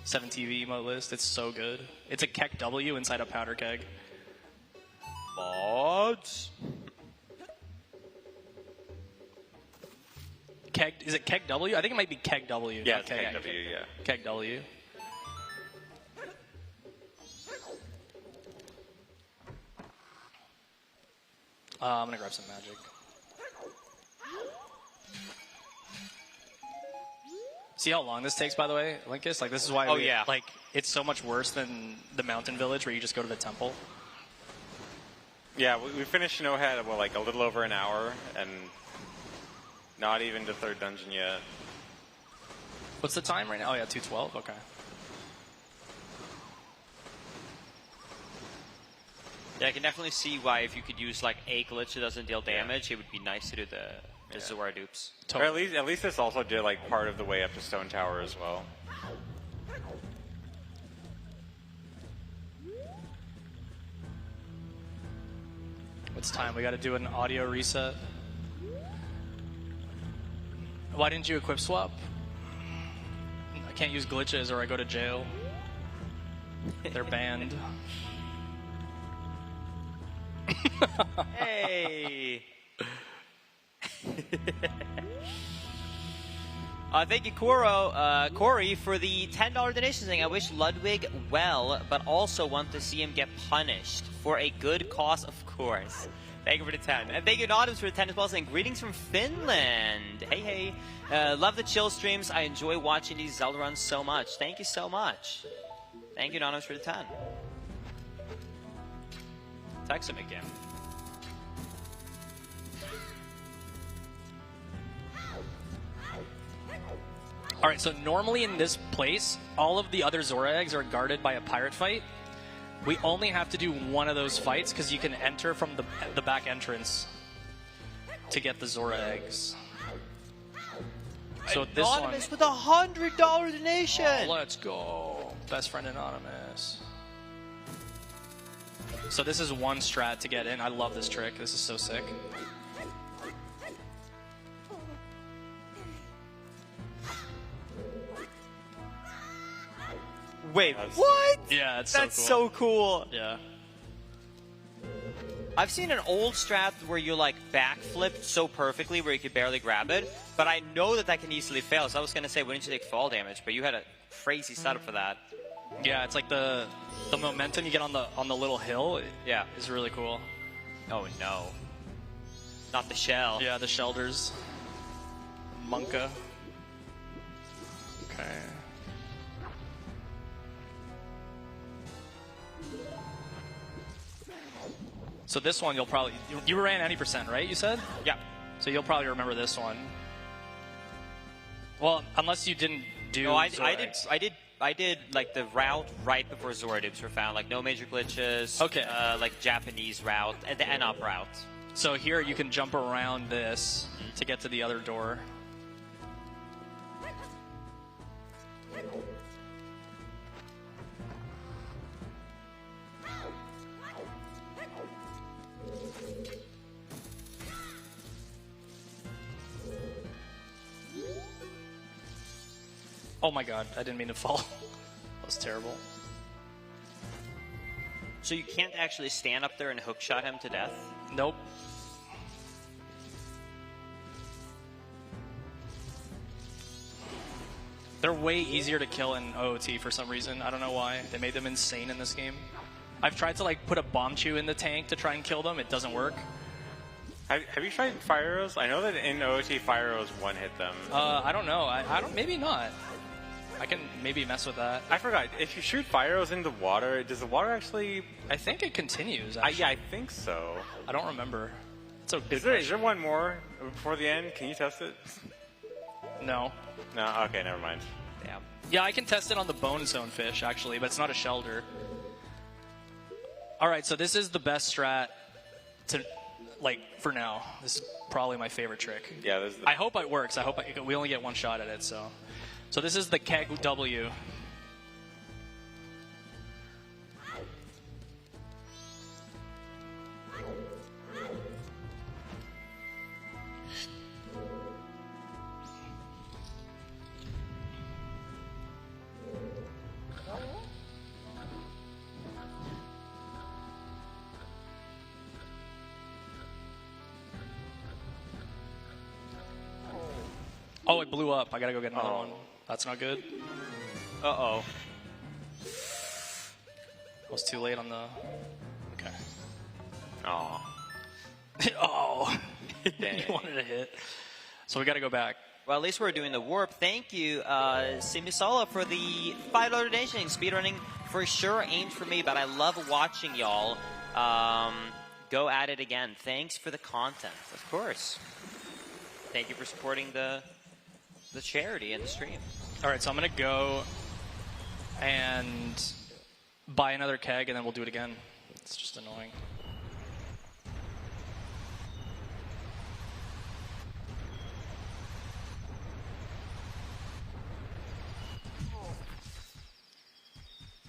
7TV emote list. It's so good. It's a Keg W inside a powder keg. Mods. Keg, is it Keg W? I think it might be Keg W. Yeah, not it's KW, yeah. Keg W. I'm gonna grab some magic. See how long this takes, by the way, Linkus? Like, this is why Oh, yeah. like, it's so much worse than the mountain village where you just go to the temple. Yeah, we finished Snowhead, well, like a little over an hour, and not even the 3rd dungeon yet. What's the time right now? Oh, yeah, 2:12? Okay. Yeah, I can definitely see why if you could use like a glitch that doesn't deal damage, it would be nice to do the Zora dupes. Or at least this also did like part of the way up to Stone Tower as well. What's time? We gotta do an audio reset. Why didn't you equip swap? I can't use glitches or I go to jail. They're banned. Hey! Thank you, Corey, for the $10 donation saying, I wish Ludwig well, but also want to see him get punished for a good cause, of course. Thank you for the 10. And thank you, Anonymous, for the 10 as well, saying, greetings from Finland. Hey, hey. Love the chill streams. I enjoy watching these Zelda runs so much. Thank you so much. Thank you, Anonymous, for the 10. Text him again. All right, so normally in this place, all of the other Zora eggs are guarded by a pirate fight. We only have to do one of those fights because you can enter from the back entrance to get the Zora eggs. So this one, Anonymous with a $100 donation. let's go, best friend Anonymous. So this is one strat to get in. I love this trick. This is so sick. Wait, what? Yeah, it's That's so cool. so cool. Yeah. I've seen an old strat where you like backflipped so perfectly where you could barely grab it, but I know that can easily fail. So I was gonna say, wouldn't you take fall damage? But you had a crazy setup for that. Yeah, it's like the momentum you get on the little hill. Yeah, is really cool. Oh no, not the shell. Yeah, the Shelders. Monka. Okay. So this one you'll probably you ran any percent, right? You said? Yeah. So you'll probably remember this one. Well, unless you didn't do. No, I did like the route right before Zoradibs were found. Like no major glitches. Okay. Like Japanese route and the NOP route. So here you can jump around this to get to the other door. Oh my god, I didn't mean to fall. That was terrible. So you can't actually stand up there and hookshot him to death? Nope. They're way easier to kill in OOT for some reason. I don't know why. They made them insane in this game. I've tried to like put a bomb chew in the tank to try and kill them. It doesn't work. Have you tried fire arrows? I know that in OOT fire arrows one-hit them. I don't know. I don't. Maybe not. I can maybe mess with that. I forgot. If you shoot fire arrows into water, does the water actually... I think it continues, yeah, I think so. I don't remember. It's a good Is there one more before the end? Can you test it? No. No? Okay, never mind. Damn. Yeah, I can test it on the bone zone fish, actually, but it's not a Shelder. Alright, so this is the best strat to, like, for now. This is probably my favorite trick. Yeah, this is I hope it works. I hope we only get one shot at it, so... So this is the keg W. Oh, it blew up. I gotta go get another one. That's not good. Uh-oh. I was too late on the... Okay. Aw. Oh. You wanted to hit. So we gotta go back. Well, at least we're doing the warp. Thank you, Simisala, for the $5 donation. Speedrunning for sure ain't for me, but I love watching y'all go at it again. Thanks for the content, of course. Thank you for supporting the charity and the stream. All right, so I'm going to go and buy another keg, and then we'll do it again. It's just annoying.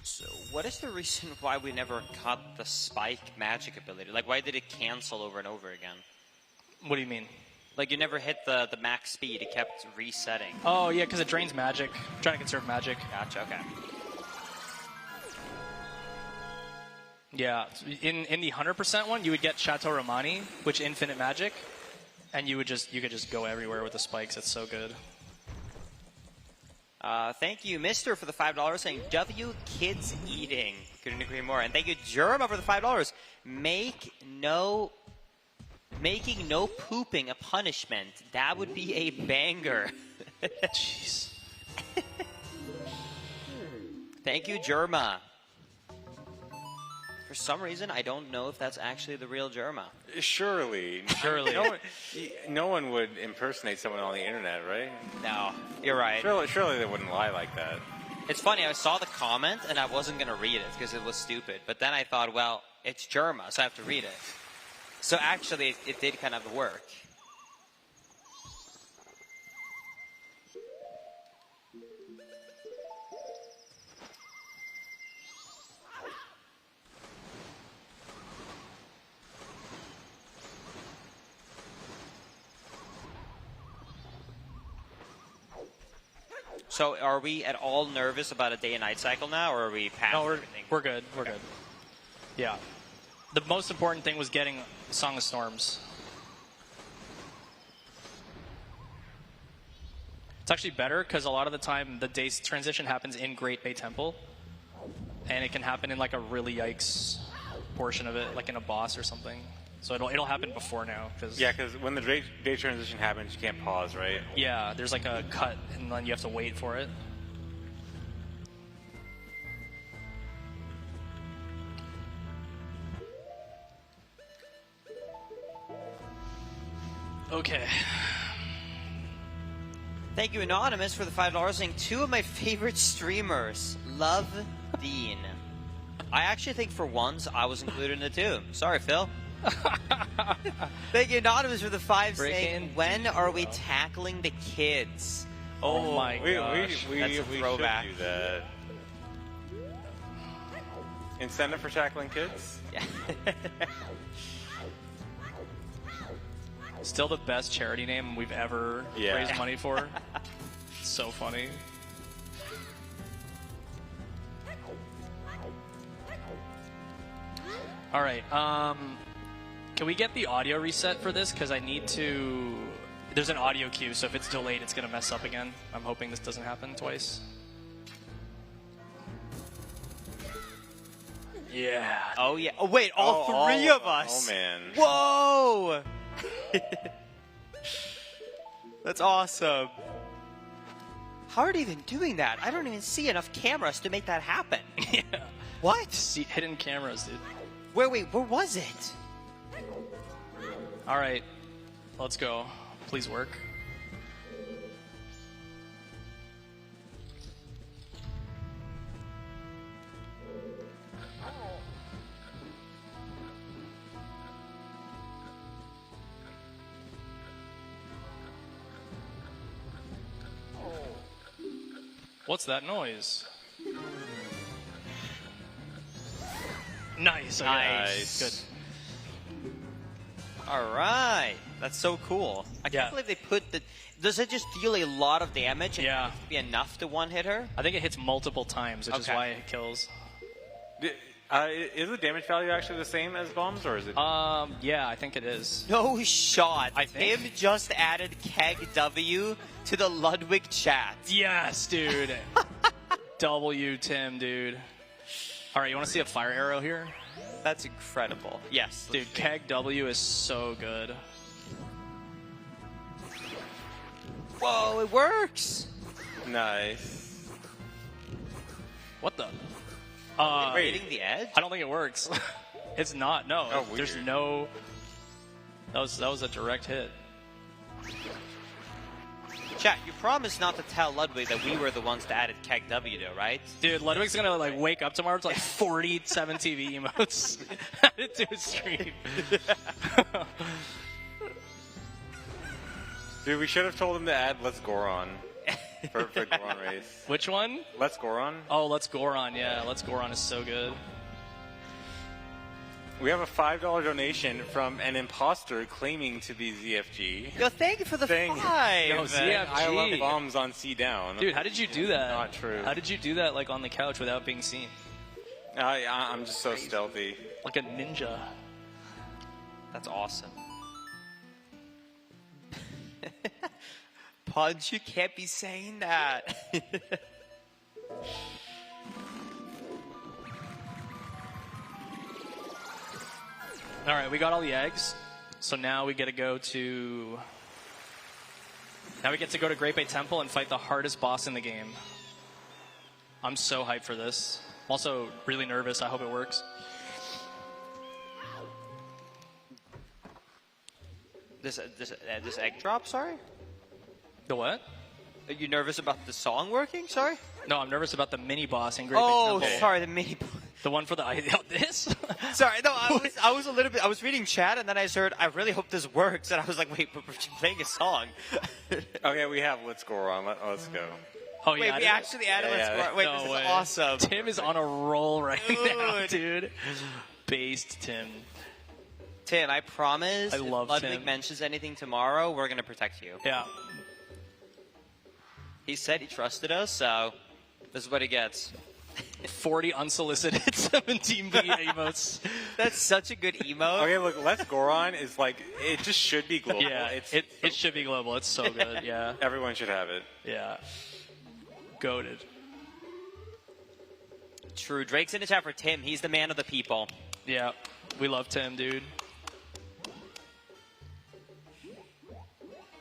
So what is the reason why we never caught the spike magic ability? Like, why did it cancel over and over again? What do you mean? Like, you never hit the max speed. It kept resetting. Oh, yeah, because it drains magic. I'm trying to conserve magic. Gotcha, okay. Yeah, in the 100% one, you would get Chateau Romani, which infinite magic, and you could just go everywhere with the spikes. It's so good. Thank you, Mister, for the $5 saying W kids eating. Couldn't agree more. And thank you, Jerma, for the $5. Making no pooping a punishment. That would be a banger. Jeez. Thank you, Jerma. For some reason, I don't know if that's actually the real Jerma. Surely. No one would impersonate someone on the internet, right? No, you're right. Surely they wouldn't lie like that. It's funny, I saw the comment and I wasn't going to read it because it was stupid. But then I thought, well, it's Jerma, so I have to read it. So actually, it did kind of work. So are we at all nervous about a day and night cycle now, or are we past everything? We're good. We're good. Yeah. The most important thing was getting Song of Storms. It's actually better because a lot of the time the day's transition happens in Great Bay Temple, and it can happen in like a really yikes portion of it, like in a boss or something. So it'll happen before now. Yeah, because when the day transition happens, you can't pause, right? Yeah, there's like a cut, and then you have to wait for it. Okay. Thank you, Anonymous, for the $5 saying 2 of my favorite streamers. Love Dean. I actually think for once I was included in the 2. Sorry, Phil. Thank you, Anonymous, for the 5 saying, when are we tackling the kids? Oh my gosh. That's a throwback. We should do that. Incentive for tackling kids? Yeah. Still the best charity name we've ever raised money for. So funny. All right. Can we get the audio reset for this? Because I need to... There's an audio cue, so if it's delayed, it's going to mess up again. I'm hoping this doesn't happen twice. Yeah. Oh, yeah. Oh, wait. All three of us. Oh, man. Whoa. That's awesome. How are they even doing that? I don't even see enough cameras to make that happen. Yeah. What? See, hidden cameras, dude. Wait, where was it? All right. Let's go. Please work. What's that noise? Nice. Okay. Nice. Good. All right. That's so cool. I can't believe they put the... Does it just deal a lot of damage? And Yeah. be enough to one-hit her? I think it hits multiple times, which is why it kills. Is the damage value actually the same as bombs, or is it? Yeah, I think it is. No shot. I think. Tim just added Keg W to the Ludwig chat. Yes, dude. W, Tim, dude. All right, you want to see a fire arrow here? That's incredible. Yes. Dude, Keg W is so good. Whoa, it works. Nice. What the? Hitting the edge? I don't think it works. It's not. No. Oh, there's weird. no... That was a direct hit. Chat, you promised not to tell Ludwig that we were the ones that added Keg W though, right? Dude, Ludwig's gonna like wake up tomorrow to like 47 TV emotes added to his stream. Dude, we should have told him to add Let's Goron for Goron race. Which one? Let's Goron? Oh, Let's Goron. Yeah, Let's Goron is so good. We have a $5 donation from an imposter claiming to be ZFG. Yo, thank you for the Thing. 5. No, ZFG. I love bombs on C down. Dude, how did you do that? Not true. How did you do that like on the couch without being seen? I'm just so stealthy. Like a ninja. That's awesome. Punch, you can't be saying that. All right, we got all the eggs. So now we get to go to... Now we get to go to Great Bay Temple and fight the hardest boss in the game. I'm so hyped for this. I'm also really nervous. I hope it works. This egg drop, sorry? The what? Are you nervous about the song working, sorry? No, I'm nervous about the mini boss in Great Bay Oh, Temple. sorry, the mini... The one for the... This? Sorry, no, I was a little bit... I was reading chat, and then I heard, I really hope this works. And I was like, wait, but we're playing a song. Okay, we have Let's Goron. Let's go. Oh, Wait, yeah. we actually added Let's Go. Wait, No this way. is awesome. Tim is on a roll right now, dude. Based Tim. Tim, I promise I love if Ludwig Tim. mentions anything tomorrow, we're going to protect you. Yeah. He said he trusted us, so this is what he gets. 40 unsolicited 17B emotes. That's such a good emote. Okay, look, Let's Goron is like, it just should be global. Yeah, it should be global. It's so good, yeah. Everyone should have it. Yeah. Goated. True. Drake's in the chat for Tim. He's the man of the people. Yeah, we love Tim, dude.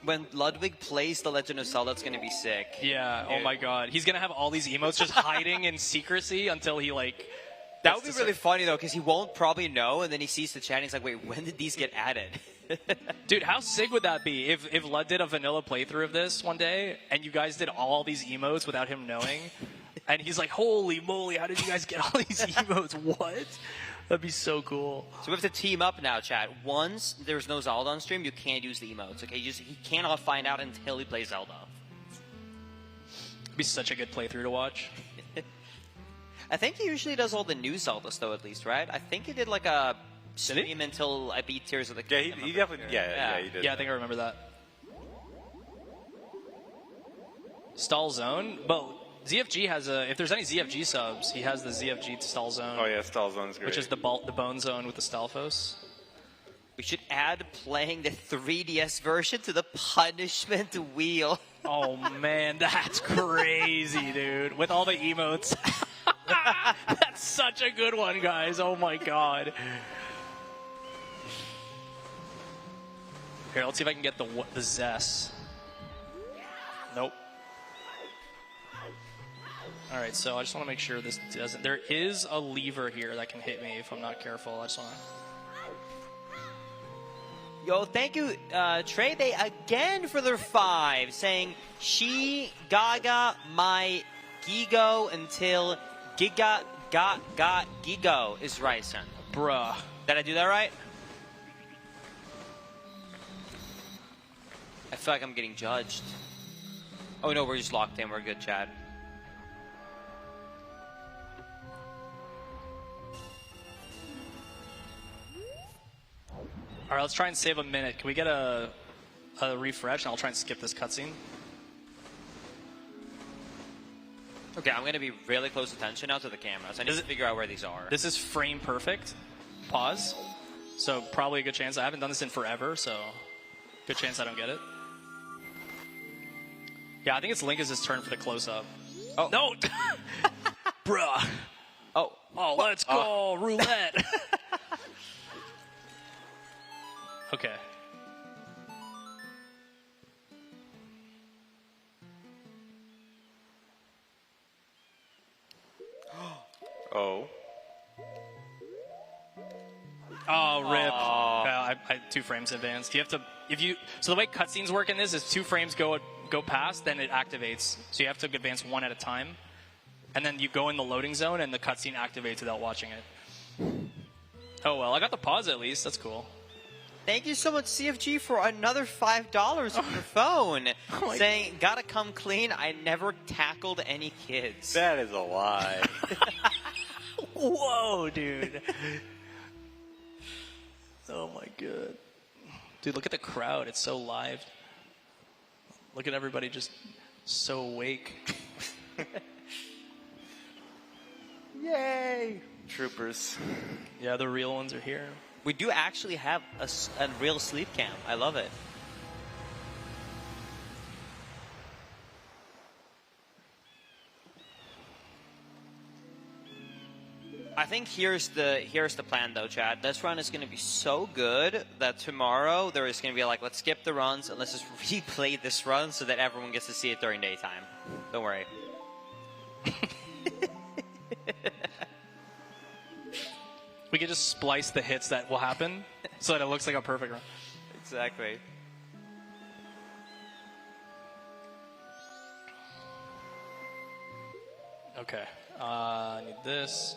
When Ludwig plays The Legend of Zelda, it's going to be sick. Yeah, oh my god. He's going to have all these emotes just hiding in secrecy until he, like... That would be really funny, though, because he won't probably know, and then he sees the chat, and he's like, wait, when did these get added? Dude, how sick would that be if Lud did a vanilla playthrough of this one day, and you guys did all these emotes without him knowing? And he's like, holy moly, how did you guys get all these emotes? What? That'd be so cool. So we have to team up now, chat. Once there's no Zelda on stream, you can't use the emotes, okay? He cannot find out until he plays Zelda. It'd be such a good playthrough to watch. I think he usually does all the new Zeldas, though, at least, right? I think he did, like, a stream until I beat Tears of the Yeah, Kingdom. he definitely, yeah, he did. Yeah, I think I remember that. Stall zone? But ZFG has a... If there's any ZFG subs, he has the ZFG stall zone. Oh, yeah, Stall Zone's great. Which is the bone zone with the Stalfos. We should add playing the 3DS version to the punishment wheel. Oh, man, that's crazy, dude. With all the emotes. That's such a good one, guys. Oh, my God. Here, let's see if I can get the Zess. Nope. All right, so I just want to make sure this doesn't... There is a lever here that can hit me if I'm not careful. I just want to... Yo, thank you, Trey Bay, again for their 5, saying, she gaga my gigo until giga got gigo is right, son. Bruh. Did I do that right? I feel like I'm getting judged. Oh no, we're just locked in. We're good, Chad. All right, let's try and save a minute. Can we get a refresh, and I'll try and skip this cutscene? Okay, I'm going to be really close attention now to the cameras. I need to figure out where these are. This is frame perfect. Pause. So probably a good chance. I haven't done this in forever, so good chance I don't get it. Yeah, I think it's Linkus' turn for the close-up. Oh. No! Bruh. Oh. Oh, let's go. Roulette. Okay. Oh. Oh, rip. I 2 frames advanced. You have to, so the way cutscenes work in this is 2 frames go past, then it activates. So you have to advance 1 at a time. And then you go in the loading zone and the cutscene activates without watching it. Oh well, I got the pause at least. That's cool. Thank you so much, CFG, for another $5 from your phone. Saying, gotta come clean, I never tackled any kids. That is a lie. Whoa, dude. Oh my god. Dude, look at the crowd. It's so live. Look at everybody just so awake. Yay! Troopers. Yeah, the real ones are here. We do actually have a real sleep cam. I love it. I think here's the plan though, Chad. This run is going to be so good that tomorrow there is going to be like, let's skip the runs and let's just replay this run so that everyone gets to see it during daytime. Don't worry. We could just splice the hits that will happen so that it looks like a perfect run. Exactly. Okay. I need this.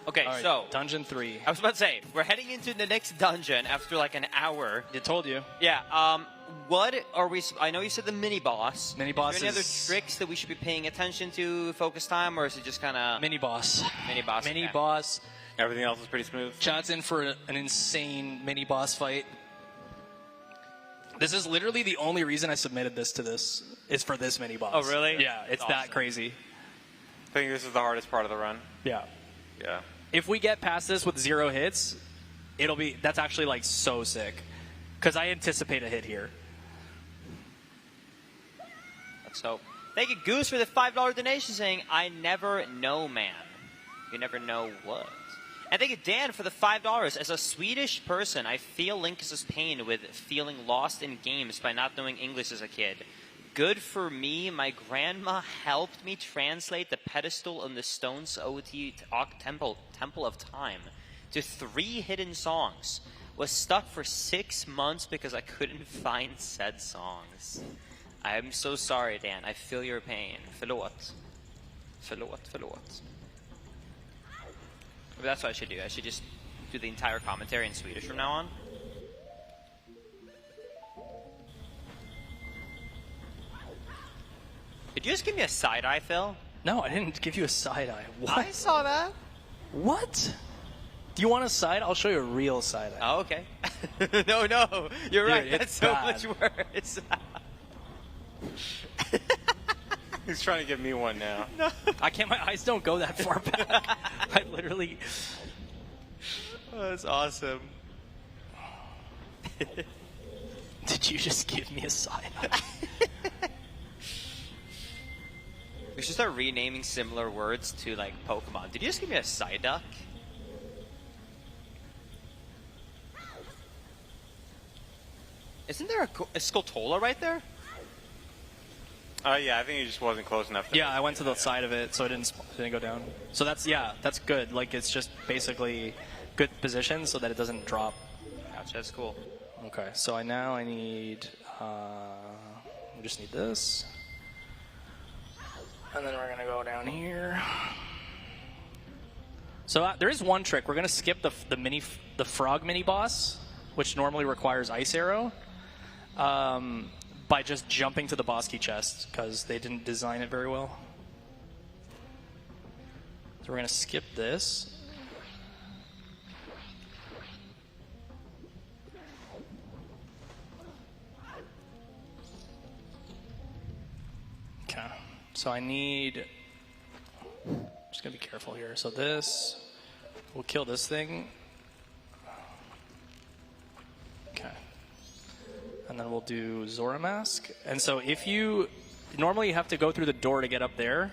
Okay, All right, so Dungeon 3. I was about to say, we're heading into the next dungeon after like an hour. I told you. Yeah, what are we... I know you said the mini-boss. Mini-boss Is there any other is- tricks that we should be paying attention to, focus time, or is it just kind of... Mini-boss. Mini-boss, okay. Mini-boss. Everything else is pretty smooth. Chad's in for an insane mini-boss fight. This is literally the only reason I submitted this to this, is for this mini-boss. Oh, really? Yeah, it's That's that awesome. crazy. think this is the hardest part of the run. Yeah. Yeah. If we get past this with 0 hits, that's actually like so sick. Because I anticipate a hit here. Let's hope. Thank you, Goose, for the $5 donation saying, I never know, man. You never know what. And thank you, Dan, for the $5. As a Swedish person, I feel Linkus' pain with feeling lost in games by not knowing English as a kid. Good for me, my grandma helped me translate the pedestal on the Stones OT Temple of Time to 3 hidden songs. Was stuck for 6 months because I couldn't find said songs. I am so sorry, Dan. I feel your pain. Förlåt. Förlåt. But that's what I should do. I should just do the entire commentary in Swedish from now on. Did you just give me a side-eye, Phil? No, I didn't give you a side-eye. What? I saw that. What? Do you want a side? I'll show you a real side-eye. Oh, okay. No, you're Dude, right. That's so bad. much worse. He's trying to give me one now. No. I can't. My eyes don't go that far back. I literally. Oh, that's awesome. Did you just give me a side-eye? We should start renaming similar words to, like, Pokemon. Did you just give me a Psyduck? Isn't there a Skulltula right there? Yeah, I think he just wasn't close enough. Yeah, I went to the side of it, so it didn't go down. So that's good. Like, it's just basically good position so that it doesn't drop. Gotcha, that's cool. Okay, so I need. We just need this, and then we're gonna go down here. So there is one trick. We're gonna skip the frog mini boss, which normally requires ice arrow. By just jumping to the boss key chest, because they didn't design it very well. So we're going to skip this. Okay, so I need... Just going to be careful here. So this, we'll kill this thing. Okay. And then we'll do Zora Mask. And so if you... Normally you have to go through the door to get up there.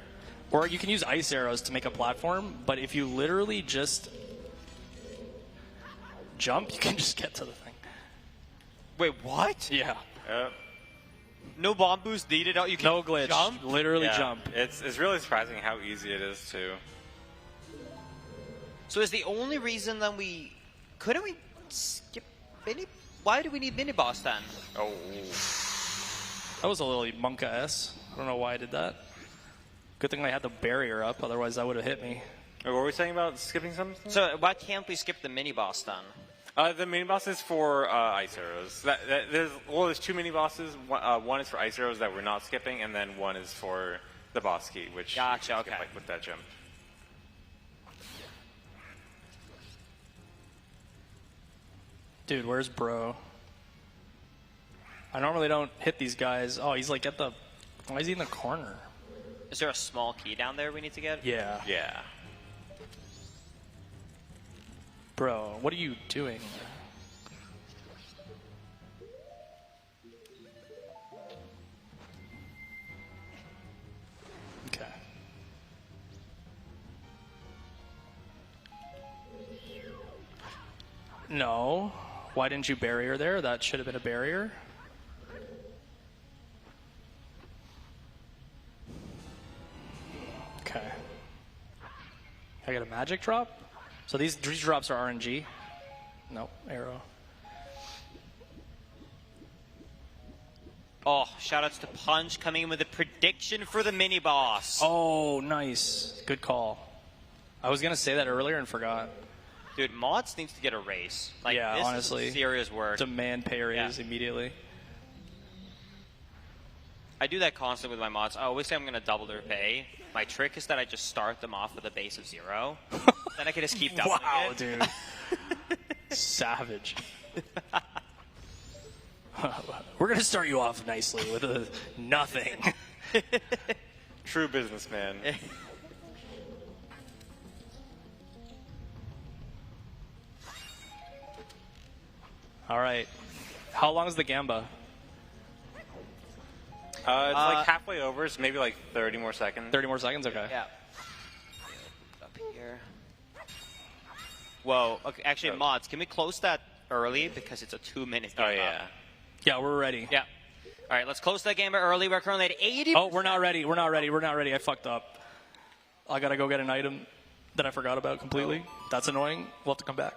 Or you can use ice arrows to make a platform. But if you literally just jump, you can just get to the thing. Wait, what? Yeah. No bomb boost needed? You can No glitch. jump? Literally Yeah, jump. it's really surprising how easy it is too. So is the only reason that couldn't we skip mini? Why do we need mini boss then? Oh. That was a little Monka-S. I don't know why I did that. Good thing I had the barrier up, otherwise that would have hit me. What were we saying about skipping something? So why can't we skip the mini boss then? The mini boss is for ice arrows. There's 2 mini bosses. One is for ice arrows that we're not skipping, and then one is for the boss key, which Gotcha, you okay. skip, like, with that jump. Dude, where's bro? I normally don't hit these guys. Oh, he's like at the... Why is he in the corner? Is there a small key down there we need to get? Yeah. Yeah. Bro, what are you doing? Okay. No. Why didn't you barrier there? That should have been a barrier. Okay. I got a magic drop? So these drops are RNG. Nope, arrow. Oh, shoutouts to Punch coming in with a prediction for the mini boss. Oh, nice. Good call. I was going to say that earlier and forgot. Dude, Mods needs to get a raise. Like, Yeah, this honestly. is serious work. Demand pay raise Yeah. immediately. I do that constantly with my mods. I always say I'm going to double their pay. My trick is that I just start them off with a base of 0. Then I can just keep doubling Wow, it. dude. Savage. We're going to start you off nicely with a nothing. True businessman. All right. How long is the Gamba? It's like halfway over, so maybe like 30 more seconds. 30 more seconds? Okay. Yeah. Up here. Whoa. Okay, actually, mods, can we close that early because it's a 2-minute game? Oh, yeah. Yeah, we're ready. Yeah. All right, let's close that game early. We're currently at 80. Oh, we're not ready. We're not ready. We're not ready. I fucked up. I gotta go get an item that I forgot about completely. That's annoying. We'll have to come back.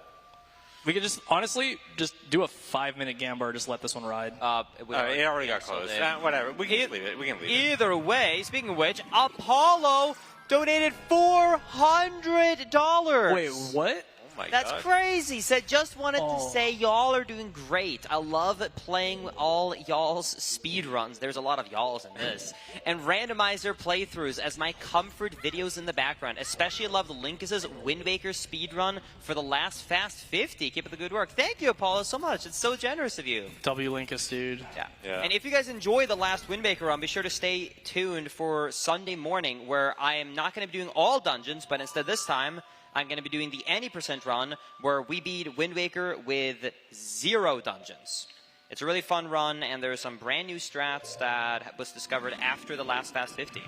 We could just, honestly, just do a 5-minute Gamba or just let this one ride. It already got closed. Whatever. We can just leave it. We can leave it. Either way, speaking of which, Apollo donated $400. Wait, what? Oh my That's God. crazy. Said, just wanted to say y'all are doing great. I love playing all y'all's speed runs. There's a lot of y'alls in this. And randomizer playthroughs as my comfort videos in the background. Especially love Linkus7's Wind Waker speed run for the last Fast 50. Keep up the good work. Thank you, Apollo, so much. It's so generous of you. W Linkus, dude. Yeah. And if you guys enjoy the last Wind Waker run, be sure to stay tuned for Sunday morning, where I am not going to be doing all dungeons, but instead this time, I'm going to be doing the any % run, where we beat Wind Waker with 0 dungeons. It's a really fun run, and there's some brand new strats that was discovered after the last Fast 50.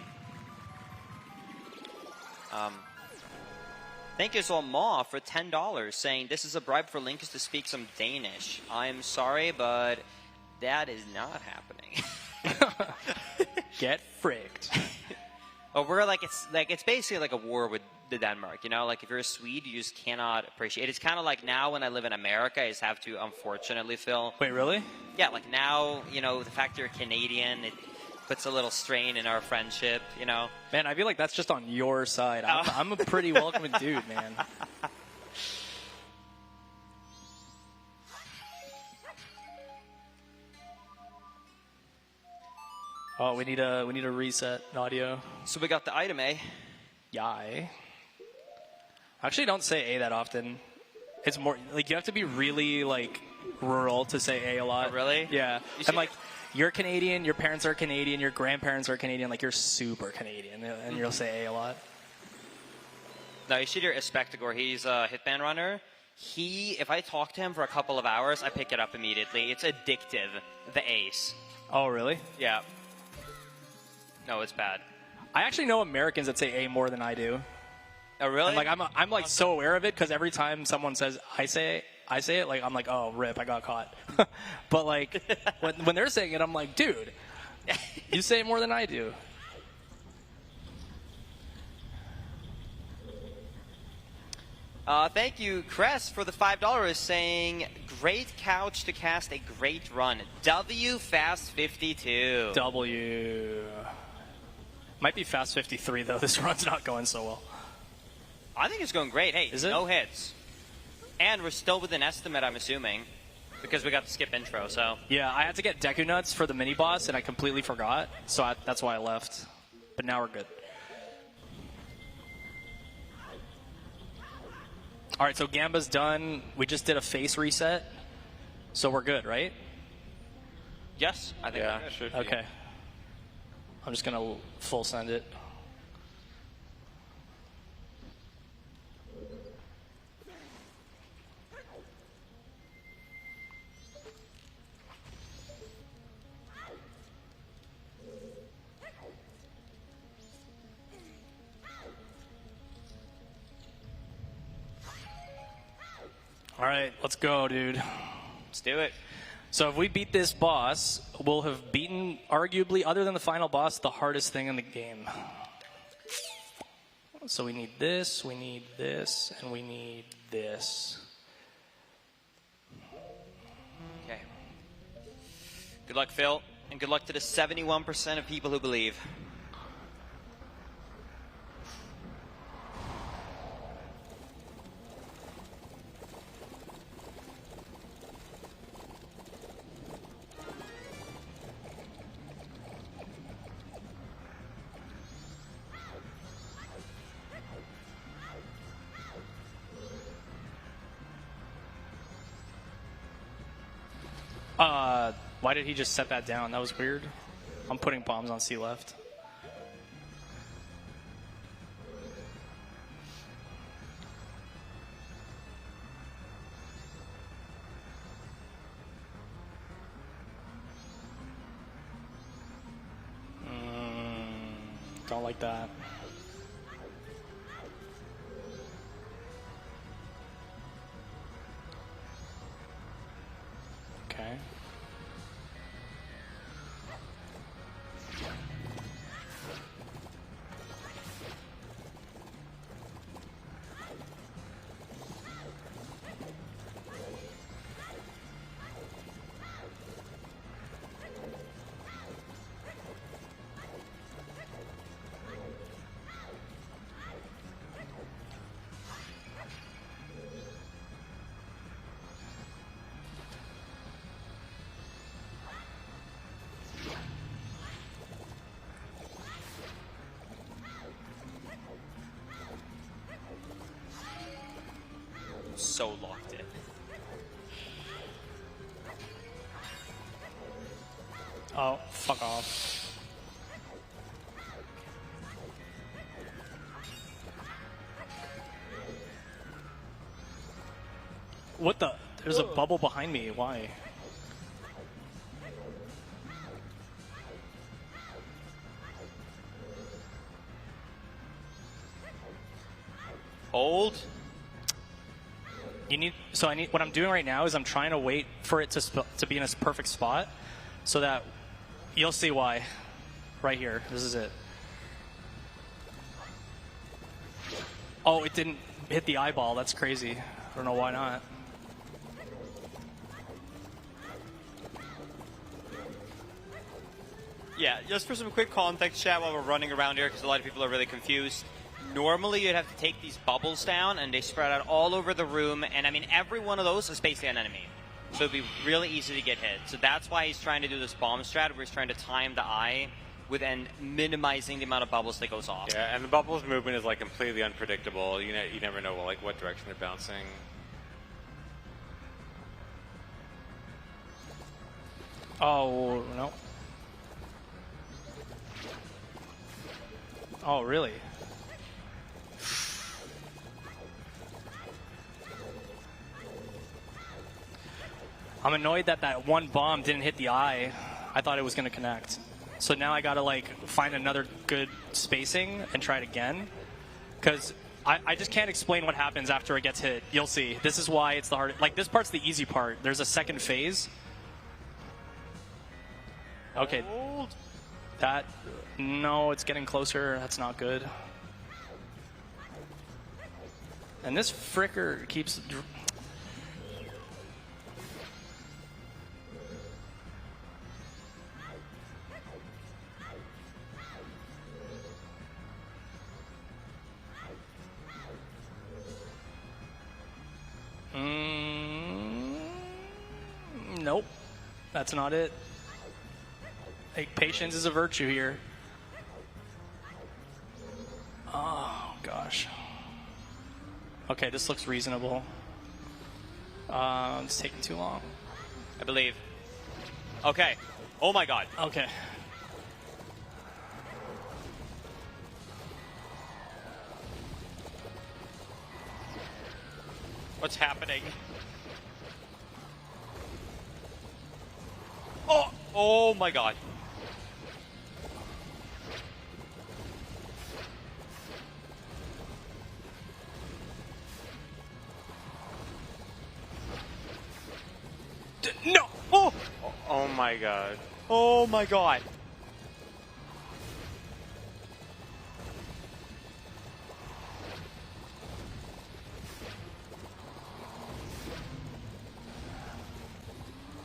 Thank you so Ma for $10, saying this is a bribe for Linkus to speak some Danish. I'm sorry, but that is not happening. Get fricked. Oh, we're like it's basically like a war with the Denmark, you know? Like, if you're a Swede, you just cannot appreciate it. It's kind of like now when I live in America, I just have to, unfortunately, Phil. Wait, really? Yeah, like now, you know, the fact you're Canadian, it puts a little strain in our friendship, you know? Man, I feel like that's just on your side. I'm a pretty welcoming dude, man. Oh, we need a reset audio. So we got the item, eh? Yai. I actually don't say A that often. It's more like you have to be really like rural to say A a lot. Oh, really? Yeah. And like you're Canadian, your parents are Canadian, your grandparents are Canadian, like you're super Canadian, and you'll say A a lot. No, you should hear Espectagor. He's a hitman runner. If I talk to him for a couple of hours, I pick it up immediately. It's addictive, the ace. Oh, really? Yeah. No, it's bad. I actually know Americans that say A more than I do. Oh, really? And like I'm like so aware of it because every time someone says I say it, like I'm like, oh rip, I got caught. But like when they're saying it, I'm like, dude, you say it more than I do. Thank you, Cress, for the $5, saying, great couch to cast a great run. W Fast 52. W. Might be Fast 53, though. This run's not going so well. I think it's going great. Hey, is it? No hits. And we're still within estimate, I'm assuming, because we got the skip intro, so. Yeah, I had to get Deku Nuts for the mini-boss, and I completely forgot, so that's why I left. But now we're good. All right, so Gamba's done. We just did a face reset, so we're good, right? Yes, I think Yeah, it should be. Okay. I'm just going to full send it. All right, let's go, dude. Let's do it. So if we beat this boss, we'll have beaten, arguably, other than the final boss, the hardest thing in the game. So we need this, and we need this. Okay. Good luck, Phil, and good luck to the 71% of people who believe. Why did he just set that down? That was weird. I'm putting bombs on C left. Don't like that. Okay. So locked in. Oh, fuck off. What the? There's a bubble behind me. Why? Hold. You need. So I need. What I'm doing right now is I'm trying to wait for it to be in a perfect spot, so that you'll see why. Right here. This is it. Oh, it didn't hit the eyeball. That's crazy. I don't know why not. Yeah, just for some quick context, chat, while we're running around here, because a lot of people are really confused. Normally, you'd have to take these bubbles down, and they spread out all over the room. And, I mean, every one of those is basically an enemy. So it'd be really easy to get hit. So that's why he's trying to do this bomb strat, where he's trying to time the eye with and minimizing the amount of bubbles that goes off. Yeah, and the bubbles movement is like completely unpredictable. You never know like what direction they're bouncing. Oh, no. Oh, really? I'm annoyed that that one bomb didn't hit the eye. I thought it was going to connect. So now I got to like find another good spacing and try it again. Because I just can't explain what happens after it gets hit. You'll see. This is why it's the hard. Like, this part's the easy part. There's a second phase. Okay. Hold. That, no, it's getting closer. That's not good. And this fricker keeps... Nope. That's not it. Like, patience is a virtue here. Oh, gosh. Okay, this looks reasonable. It's taking too long. I believe. Okay. Oh my god. Okay. What's happening? Oh my god. No! Oh! Oh my god. Oh my god.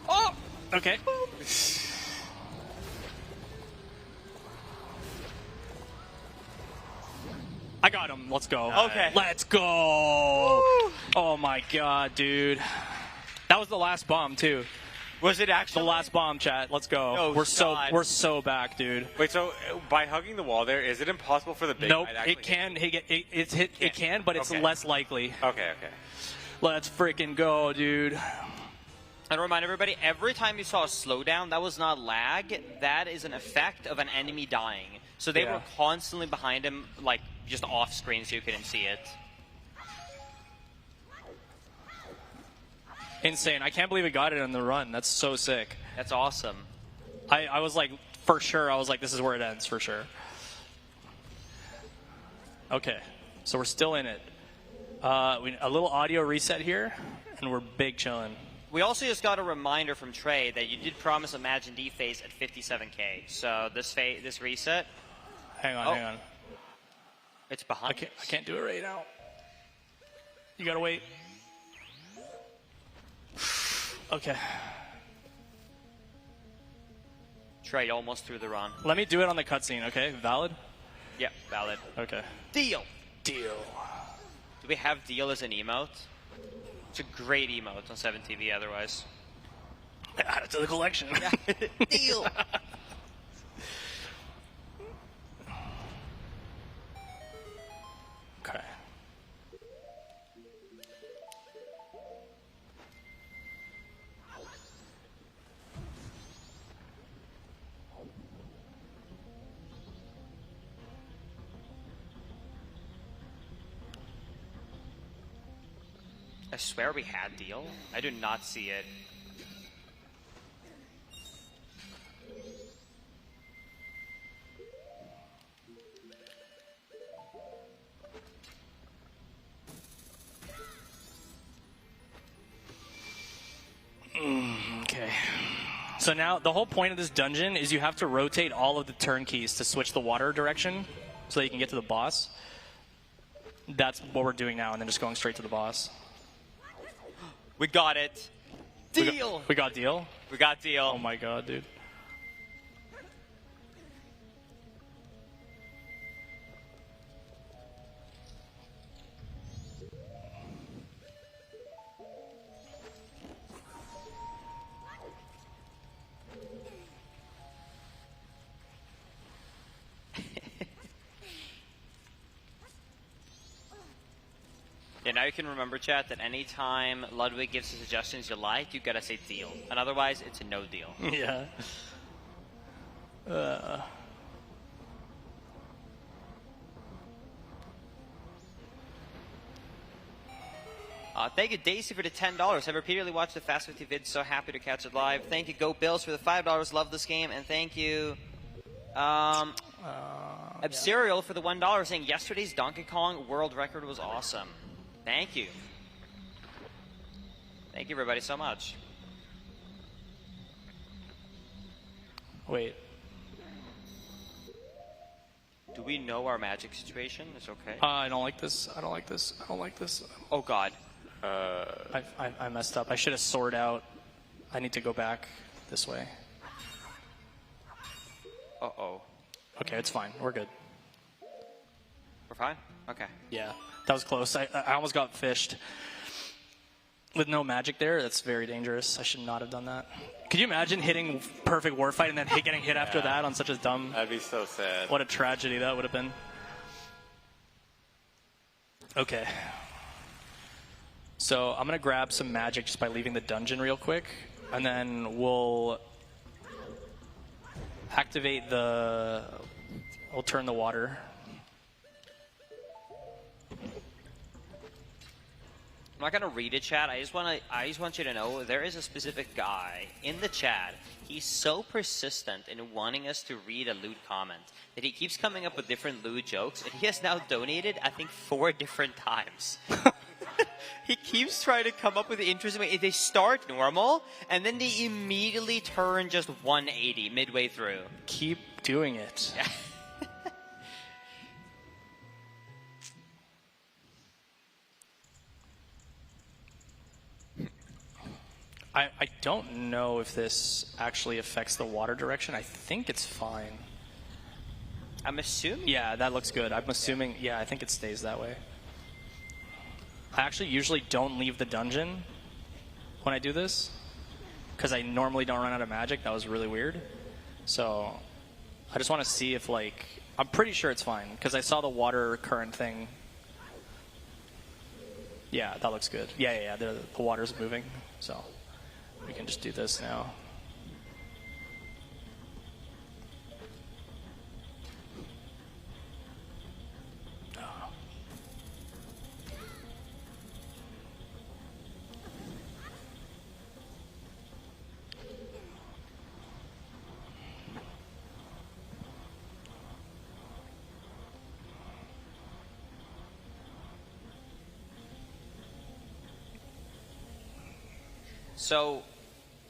Oh! Okay. I got him. Let's go. Okay. Let's go. Woo. Oh my god, dude. That was the last bomb too. Was it actually? The last bomb, chat. Let's go. Oh, we're so back, dude. Wait, so by hugging the wall there, is it impossible for the big Nope. guy to actually It can. It can, but it's Okay. less likely. Okay, okay. Let's freaking go, dude. And remind everybody, every time you saw a slowdown, that was not lag. That is an effect of an enemy dying. So they Yeah. were constantly behind him, like, just off screen so you couldn't see it. Insane. I can't believe we got it on the run. That's so sick. That's awesome. I was like, for sure, I was like, this is where it ends, for sure. Okay, so we're still in it. A little audio reset here, and we're big chilling. We also just got a reminder from Trey that you did promise a MajinD phase at 57K. So this reset. Hang on. It's behind. I can't do it right now. You gotta wait. Okay. Trey almost threw the run. Let me do it on the cutscene, okay? Valid? Yeah, valid. Okay. Deal. Deal. Do we have deal as an emote? It's a great emote on 7TV otherwise. Add it to the collection. Deal. Okay. I swear we had deal. I do not see it. Okay. So now the whole point of this dungeon is you have to rotate all of the turnkeys to switch the water direction so that you can get to the boss. That's what we're doing now, and then just going straight to the boss. We got it. Deal. We got deal? We got deal. Oh my god, dude. Yeah, now you can remember, chat, that anytime Ludwig gives the suggestions you like, you gotta say deal. And otherwise, it's a no deal. Yeah. Thank you, Daisy, for the $10. I've repeatedly watched the Fast52 vids, so happy to catch it live. Thank you, Go Bills, for the $5. Love this game. And thank you, Abserial, for the $1, saying yesterday's Donkey Kong world record was awesome. Thank you. Thank you, everybody, so much. Wait. Do we know our magic situation? It's okay. I don't like this. I don't like this. I don't like this. Oh, God. I messed up. I should have soared out. I need to go back this way. Uh-oh. Okay, it's fine. We're good. We're fine? Okay. Yeah, that was close. I almost got fished. With no magic there, that's very dangerous. I should not have done that. Could you imagine hitting perfect war fight and then getting hit after that on such a dumb... That'd be so sad. What a tragedy that would have been. Okay. So I'm going to grab some magic just by leaving the dungeon real quick. And then we'll activate the... We'll turn the water. I'm not gonna read it, chat. I just want you to know there is a specific guy in the chat. He's so persistent in wanting us to read a lewd comment that he keeps coming up with different lewd jokes, and he has now donated, I think, 4 different times. He keeps trying to come up with interesting. They start normal, and then they immediately turn just 180 midway through. Keep doing it. Yeah. I don't know if this actually affects the water direction. I think it's fine. I'm assuming. Yeah, that looks good. I'm assuming, yeah, I think it stays that way. I actually usually don't leave the dungeon when I do this, because I normally don't run out of magic. That was really weird. So I just want to see if, like, I'm pretty sure it's fine, because I saw the water current thing. Yeah, that looks good. Yeah, the water's moving, so we can just do this now. So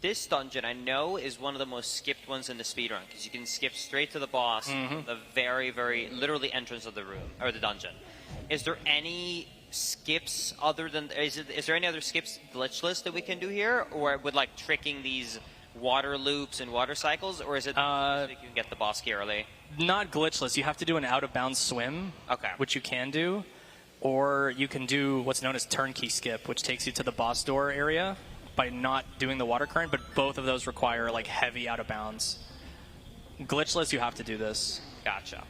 this dungeon, I know, is one of the most skipped ones in the speedrun because you can skip straight to the boss, the very, very literally entrance of the room or the dungeon. Is there any skips other than is there any other skips glitchless that we can do here, or with like tricking these water loops and water cycles, or is it you can get the boss key early? Not glitchless. You have to do an out-of-bounds swim, which you can do, or you can do what's known as turnkey skip, which takes you to the boss door area by not doing the water current, but both of those require like heavy out-of-bounds. Glitchless, you have to do this. Gotcha.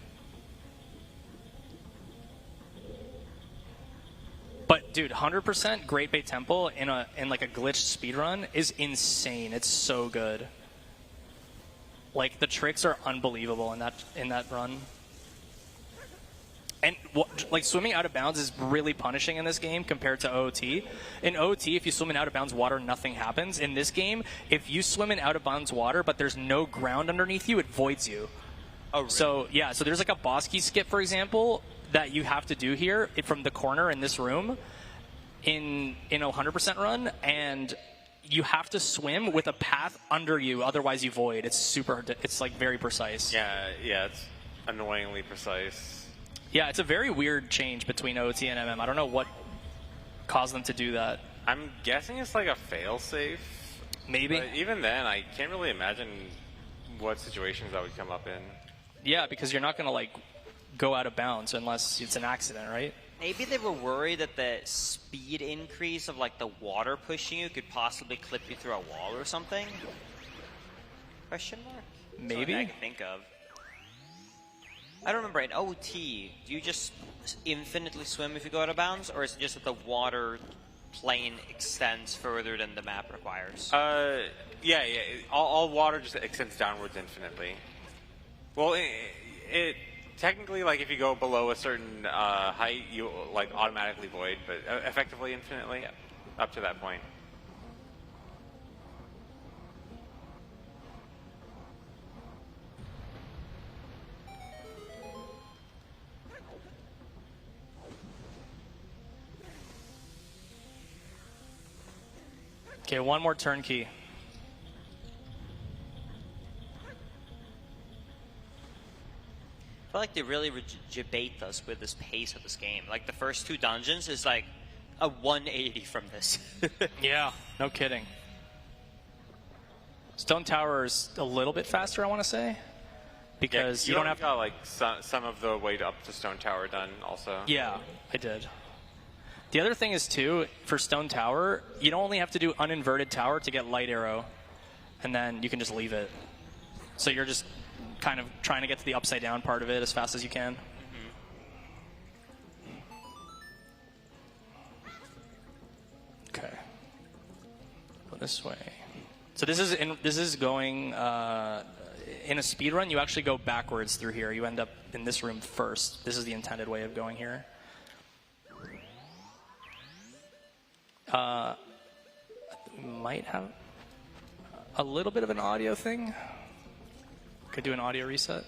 But dude, 100% Great Bay Temple in like a glitched speedrun is insane. It's so good. Like the tricks are unbelievable in that run. And like swimming out of bounds is really punishing in this game compared to OOT. In OOT, if you swim in out of bounds water, nothing happens. In this game, if you swim in out of bounds water but there's no ground underneath you, it voids you. Oh, really? So yeah, so there's like a boss key skip, for example, that you have to do here from the corner in this room in a 100% run, and you have to swim with a path under you, otherwise you void. It's like very precise. Yeah, it's annoyingly precise. Yeah, it's a very weird change between OT and MM. I don't know what caused them to do that. I'm guessing it's like a fail-safe. Maybe. But even then, I can't really imagine what situations that would come up in. Yeah, because you're not going to like go out of bounds unless it's an accident, right? Maybe they were worried that the speed increase of like the water pushing you could possibly clip you through a wall or something? Question mark? Maybe. Something I can think of. I don't remember, in OT, do you just infinitely swim if you go out of bounds, or is it just that the water plane extends further than the map requires? Yeah. All water just extends downwards infinitely. Well, it technically, like if you go below a certain height, you like automatically void, but effectively infinitely up to that point. Okay, one more turnkey. I feel like they really debate us with this pace of this game. Like the first two dungeons is like a 180 from this. Yeah, no kidding. Stone Tower is a little bit faster, I want to say, because you don't have got like some of the way up to Stone Tower done also. Yeah, I did. The other thing is too, for Stone Tower, you don't only have to do uninverted tower to get light arrow, and then you can just leave it. So you're just kind of trying to get to the upside down part of it as fast as you can. Okay. Go this way. So this is going in a speed run. You actually go backwards through here. You end up in this room first. This is the intended way of going here. We might have a little bit of an audio thing. Could do an audio reset.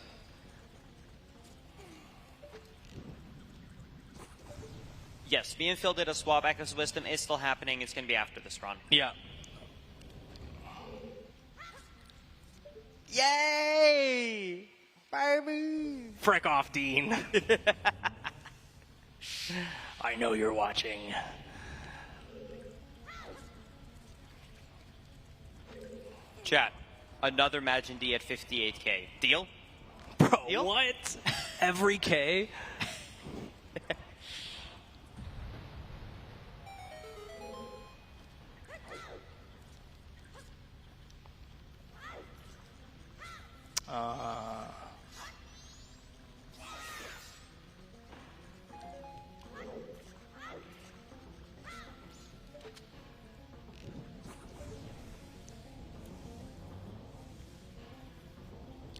Yes, me and Phil did a swap. Echoes of Wisdom is still happening. It's going to be after this run. Yeah. Yay! Baby! Frick off, Dean. I know you're watching. Chat, another Majin D at 58k. Deal? Bro, Deal? what? Every K?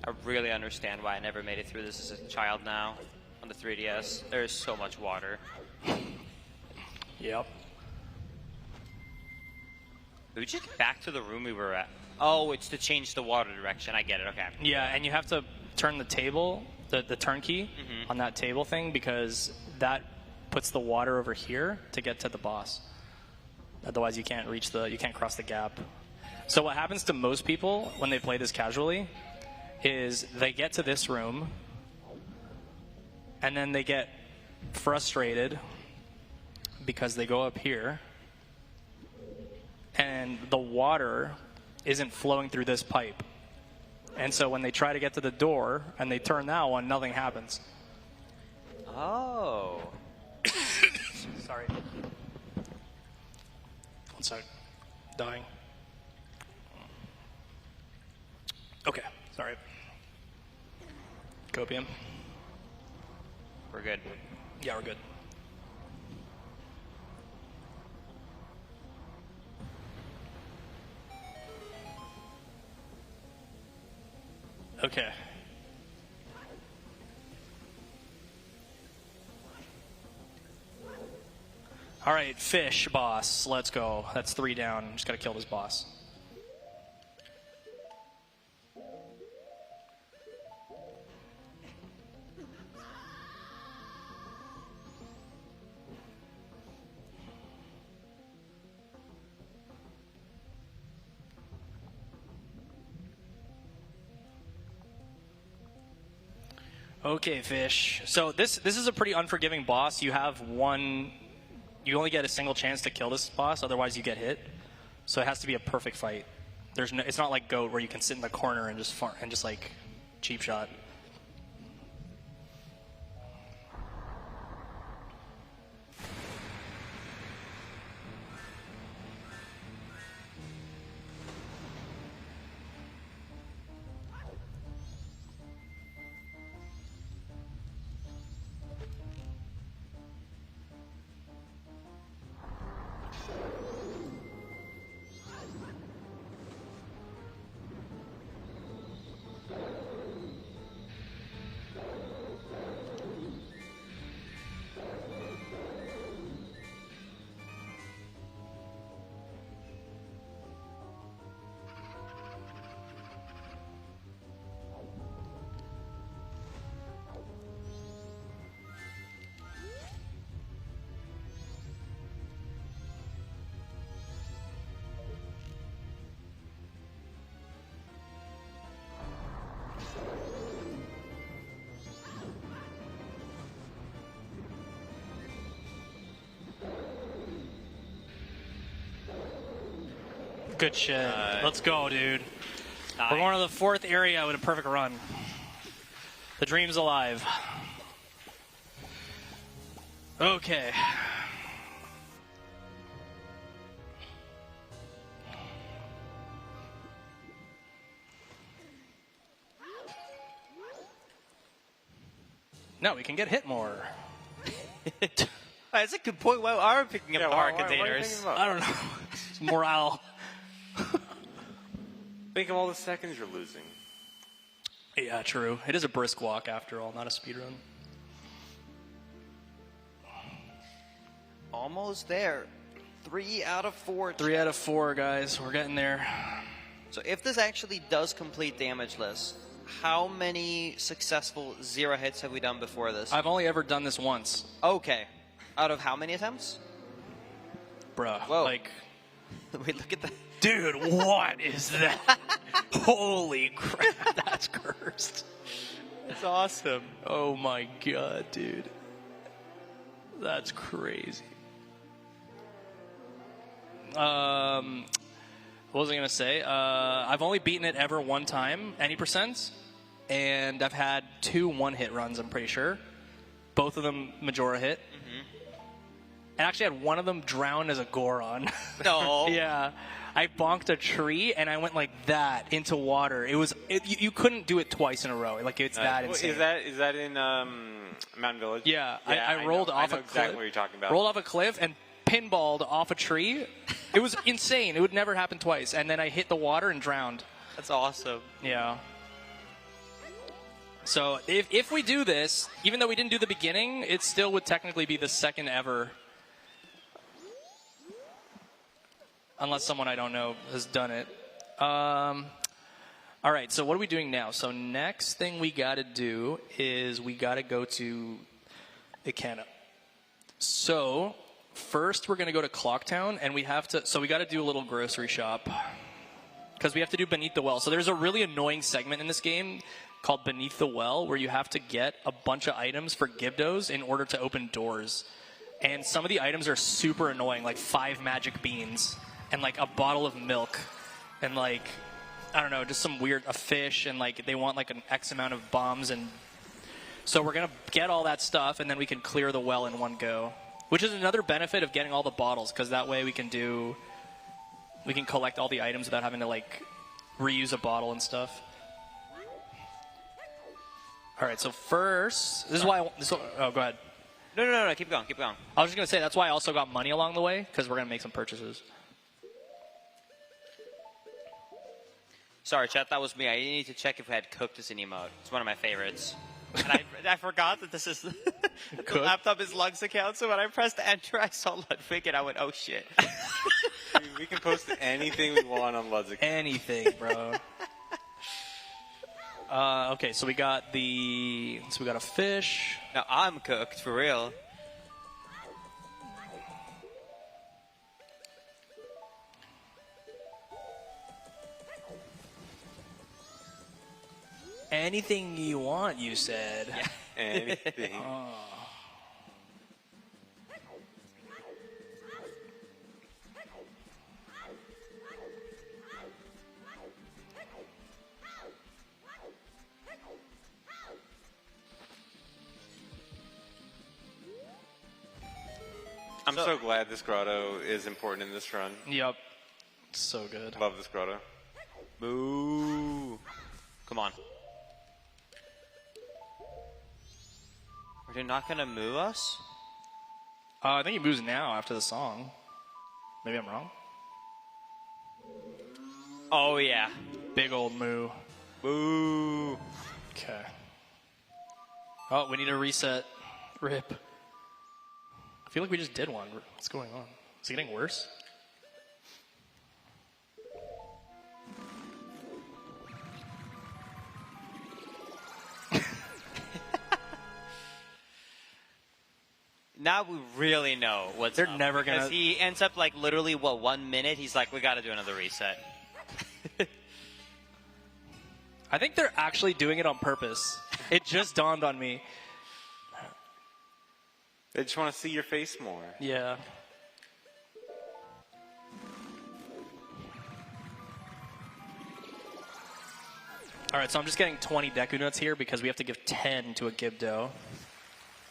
I really understand why I never made it through this as a child now on the 3DS. There is so much water. Yep. Did we just get back to the room we were at? Oh, it's to change the water direction. I get it. Okay. Yeah, and you have to turn the table, the turnkey on that table thing, because that puts the water over here to get to the boss. Otherwise, you can't cross the gap. So what happens to most people when they play this casually is they get to this room, and then they get frustrated because they go up here, and the water isn't flowing through this pipe. And so when they try to get to the door and they turn that one, nothing happens. Oh. Sorry. One sec. Dying. Okay. Sorry. Copium. We're good. Yeah, we're good. Okay. All right, fish, boss. Let's go. That's 3 down. Just got to kill this boss. Okay, fish. So this is a pretty unforgiving boss. You have one. You only get a single chance to kill this boss, otherwise you get hit. So it has to be a perfect fight. It's not like Goat where you can sit in the corner and just like cheap shot. Good shit. Let's go, dude. Nice. We're going to the 4th area with a perfect run. The dream's alive. Okay. Now we can get hit more. That's a good point. Why are we picking Yeah, apart why are you containers? thinking about- I don't know. It's morale. Think of all the seconds you're losing. Yeah, true. It is a brisk walk after all, not a speed run. Almost there. 3 out of 4. 3 out of 4, guys. We're getting there. So if this actually does complete damageless, how many successful 0 hits have we done before this? I've only ever done this once. Okay. Out of how many attempts? Bruh. Whoa. Like, Wait, look at that. dude, what is that? Holy crap, that's cursed. That's awesome. Oh my god, dude. That's crazy. What was I going to say? I've only beaten it ever one time, any percent, and I've had 2 one-hit runs, I'm pretty sure. Both of them Majora hit. And actually had one of them drowned as a Goron. No. Yeah. I bonked a tree, and I went like that into water. You couldn't do it twice in a row. Like, it's that insane. Is that in Mountain Village? Yeah. Yeah, I rolled off I know a cliff. exactly what you're talking about. Rolled off a cliff and pinballed off a tree. It was insane. It would never happen twice. And then I hit the water and drowned. That's awesome. Yeah. So if we do this, even though we didn't do the beginning, it still would technically be the second ever. Unless someone I don't know has done it. All right, so what are we doing now? So next thing we got to do is we got to go to Ikana. So first we're going to go to Clocktown, and we have to, so we got to do a little grocery shop. Because we have to do Beneath the Well. So there's a really annoying segment in this game called Beneath the Well, where you have to get a bunch of items for Gibdos in order to open doors. And some of the items are super annoying, like 5 magic beans, and like a bottle of milk, and like, I don't know, just some weird, a fish, and like they want like an X amount of bombs. And so we're going to get all that stuff, and then we can clear the well in one go. Which is another benefit of getting all the bottles, because that way we can collect all the items without having to like reuse a bottle and stuff. All right, so first, this is why. Oh, go ahead. No, keep going. I was just gonna say that's why I also got money along the way, because we're gonna make some purchases. Sorry, chat, that was me. I need to check if I had cooked as an emote. It's one of my favorites. And I forgot that this is the laptop is Lug's account, so when I pressed enter, I saw Ludwig, and I went, oh, shit. Dude, we can post anything we want on Ludwig. Anything, bro. Okay, so we got a fish. Now I'm cooked, for real. Anything you want, you said. Yeah. Anything. I'm so glad this grotto is important in this run. Yep. So good. Love this grotto. Boo. Come on. Are they not going to move us? I think he moves now after the song. Maybe I'm wrong. Oh, yeah. Big old moo. Boo. Okay. Oh, we need a reset. Rip. I feel like we just did one. What's going on? Is it getting worse? Now we really know what's They're up, never going to... Because he ends up, like, literally, 1 minute? He's like, we got to do another reset. I think they're actually doing it on purpose. It just dawned on me. They just want to see your face more. Yeah. All right, so I'm just getting 20 Deku Nuts here because we have to give 10 to a Gibdo.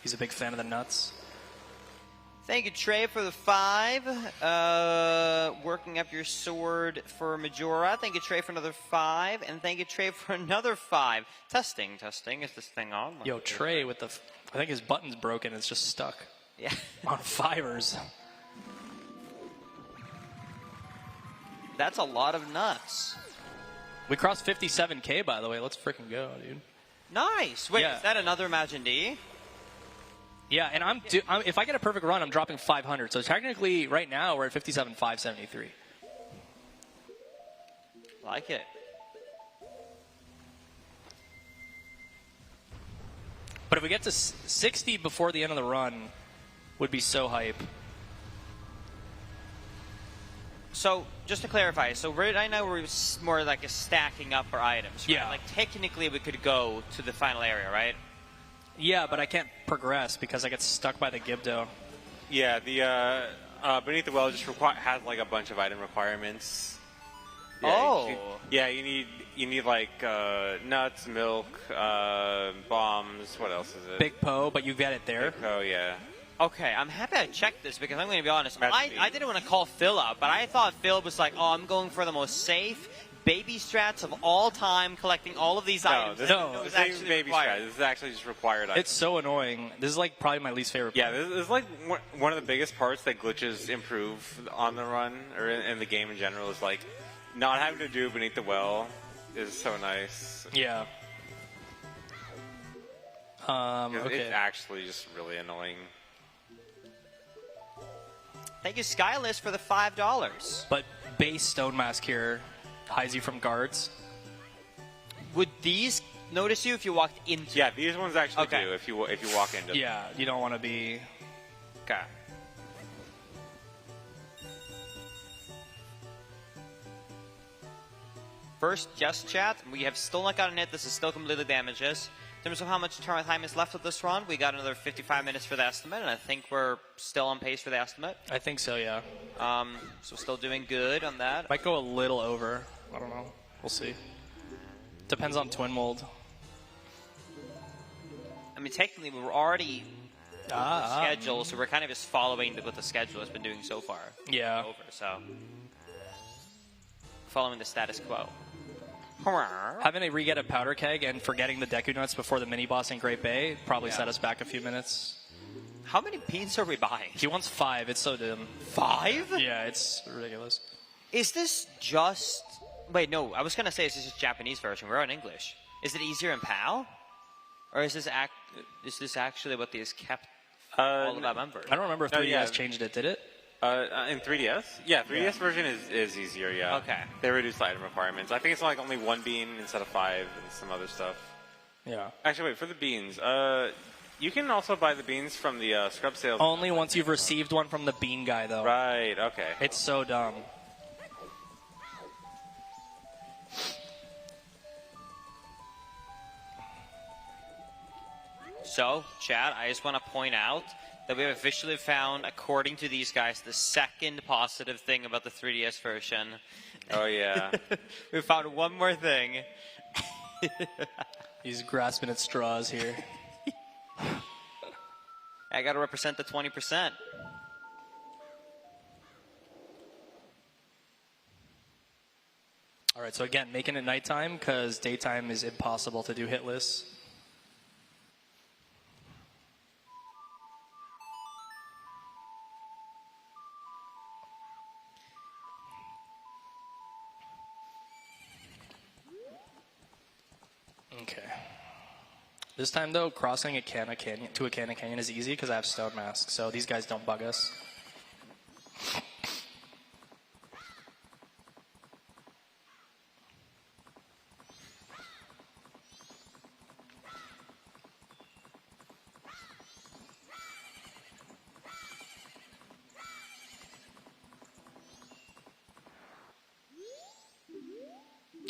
He's a big fan of the nuts. Thank you, Trey, for the 5. Working up your sword for Majora. Thank you, Trey, for another 5. And thank you, Trey, for another 5. Testing. Is this thing on? Yo, Trey with the... I think his button's broken. It's just stuck. Yeah. On 5ers. That's a lot of nuts. We crossed 57K, by the way. Let's freaking go, dude. Nice. Wait, Yeah. is that another Majin D? Yeah, and if I get a perfect run, I'm dropping 500. So technically, right now, we're at 57,573. Like it. But if we get to 60 before the end of the run, would be so hype. So, just to clarify, so right now we're more like stacking up our items, right? Yeah. Like, technically we could go to the final area, right? Yeah, but I can't progress because I get stuck by the Gibdo. Yeah, the Beneath the Well just has like a bunch of item requirements. Yeah, you need like nuts, milk, bombs. What else is it? Big Poe, but you get it there. Big Poe, yeah. Okay, I'm happy I checked this because I'm going to be honest. That's I didn't want to call Phil out, but I thought Phil was like, oh, I'm going for the most safe baby strats of all time, collecting all of these items. This is is baby strat. This is actually just required items. It's so annoying. This is like probably my least favorite part. Yeah, this is like one of the biggest parts that glitches improve on the run or in the game in general is like not having to do Beneath the Well is so nice. Yeah. Okay. It's actually just really annoying. Thank you, Skyless, for the $5. But base Stone Mask here hides you from guards. Would these notice you if you walked into? Yeah, these ones actually do if you walk into. Yeah, you don't want to be... Okay. First, yes, chat. We have still not gotten it. This is still completely damages. In terms of how much time is left of this run, we got another 55 minutes for the estimate, and I think we're still on pace for the estimate. I think so, yeah. So still doing good on that. Might go a little over. I don't know. We'll see. Depends on Twin Mold. I mean, technically, we were already schedule, so we're kind of just following what the schedule has been doing so far. Yeah. Over, so following the status quo. Having a re-get a powder keg and forgetting the Deku Nuts before the mini-boss in Great Bay probably set us back a few minutes. How many beans are we buying? He wants 5. It's so dim. 5? Yeah, it's ridiculous. Is this just... Wait, no. I was going to say, is this a Japanese version? We're on English. Is it easier in PAL? Or is this actually what these kept all about members? I don't remember if 3DS changed it. Did it? In 3DS? Yeah, 3DS version is easier, yeah. Okay. They reduced the item requirements. I think it's like only 1 bean instead of 5 and some other stuff. Yeah. Actually, wait, for the beans, you can also buy the beans from the scrub sales. Only once you've received one from the bean guy, though. Right, okay. It's so dumb. So, chat, I just want to point out that we have officially found, according to these guys, the second positive thing about the 3DS version. Oh, yeah. We found one more thing. He's grasping at straws here. I got to represent the 20%. All right, so again, making it nighttime because daytime is impossible to do hitless. Okay. This time, though, crossing a canyon to a canyon is easy because I have Stone Mask, so these guys don't bug us.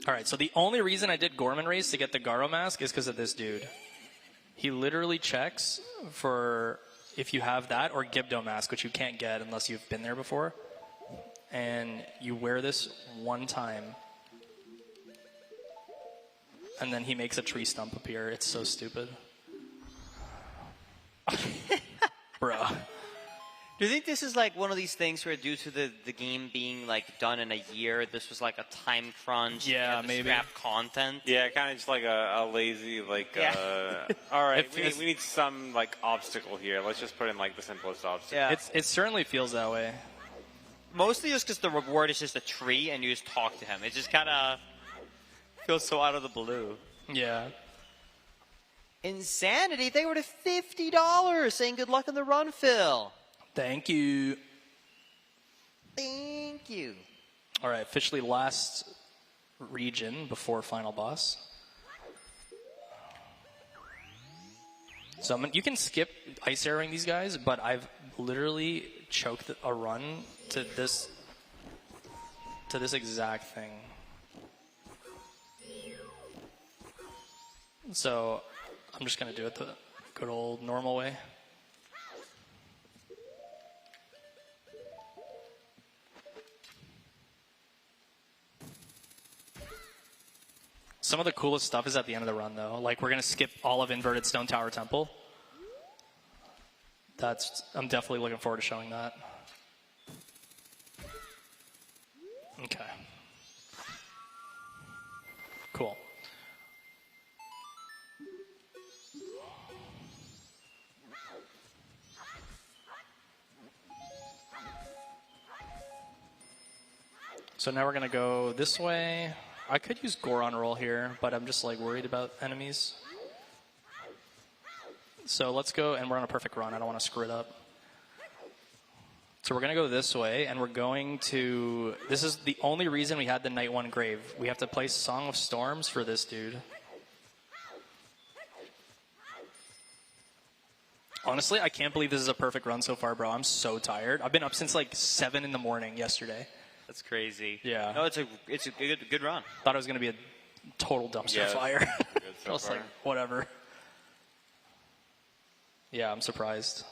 Alright, so the only reason I did Gorman Race to get the Garo Mask is because of this dude. He literally checks for if you have that or Gibdo Mask, which you can't get unless you've been there before. And you wear this one time. And then he makes a tree stump appear. It's so stupid. Bruh. Do you think this is like one of these things where due to the game being like done in a year, this was like a time crunch? Yeah, maybe. Scrap content? Yeah, kind of just like a lazy, like, all right, we need some, like, obstacle here. Let's just put in, like, the simplest obstacle. Yeah. It certainly feels that way. Mostly just because the reward is just a tree and you just talk to him. It just kind of feels so out of the blue. Yeah. Insanity, they were to $50 saying good luck on the run, Phil. Thank you. Thank you. All right, officially last region before final boss. So you can skip ice arrowing these guys, but I've literally choked a run to this exact thing. So I'm just gonna do it the good old normal way. Some of the coolest stuff is at the end of the run, though. Like, we're going to skip all of Inverted Stone Tower Temple. I'm definitely looking forward to showing that. Okay. Cool. So now we're going to go this way. I could use Goron Roll here, but I'm just like worried about enemies. So let's go, and we're on a perfect run. I don't want to screw it up. So we're going to go this way, and we're going to... This is the only reason we had the Night 1 grave. We have to play Song of Storms for this dude. Honestly, I can't believe this is a perfect run so far, bro. I'm so tired. I've been up since like 7 in the morning yesterday. That's crazy. Yeah. No, it's a good run. Thought it was going to be a total dumpster Yeah, fire. good so I was far. like, whatever. Yeah, I'm surprised.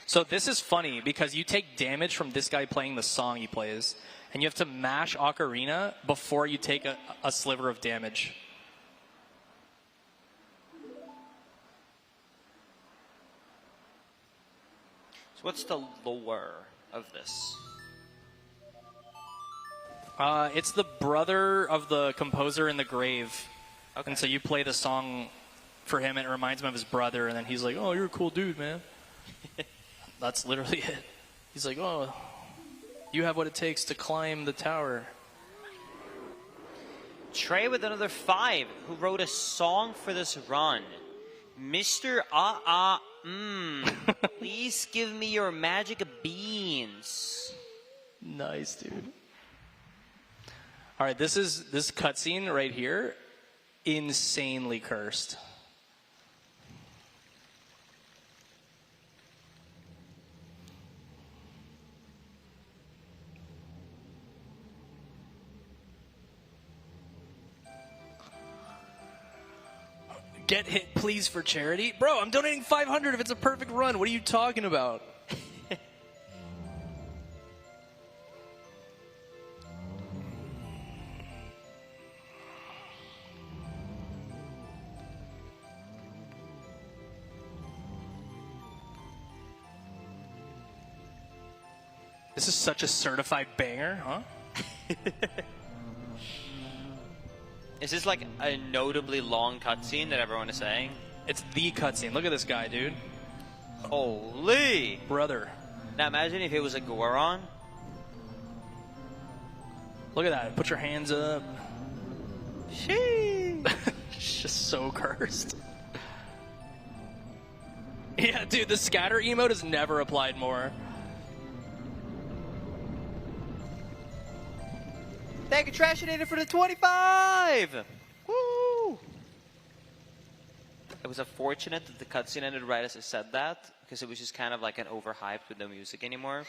So this is funny because you take damage from this guy playing the song he plays, and you have to mash Ocarina before you take a sliver of damage. So what's the lore of this? It's the brother of the composer in the grave. Okay. And so you play the song for him, and it reminds him of his brother, and then he's like, oh, you're a cool dude, man. That's literally it. He's like, oh, you have what it takes to climb the tower. Trey with another 5, who wrote a song for this run. Mr. Please give me your magic beans. Nice, dude. All right, this cutscene right here, insanely cursed. Get hit, please, for charity. Bro, I'm donating 500 if it's a perfect run. What are you talking about? This is such a certified banger, huh? Is this like a notably long cutscene that everyone is saying? It's the cutscene. Look at this guy, dude. Holy! Brother. Now imagine if it was a Goron. Look at that. Put your hands up. Sheesh. It's just so cursed. Yeah, dude, the scatter emote is never applied more. Thank you, Trashinator, for the 25! Woo! It was unfortunate that the cutscene ended right as I said that, because it was just kind of like an overhyped with no music anymore.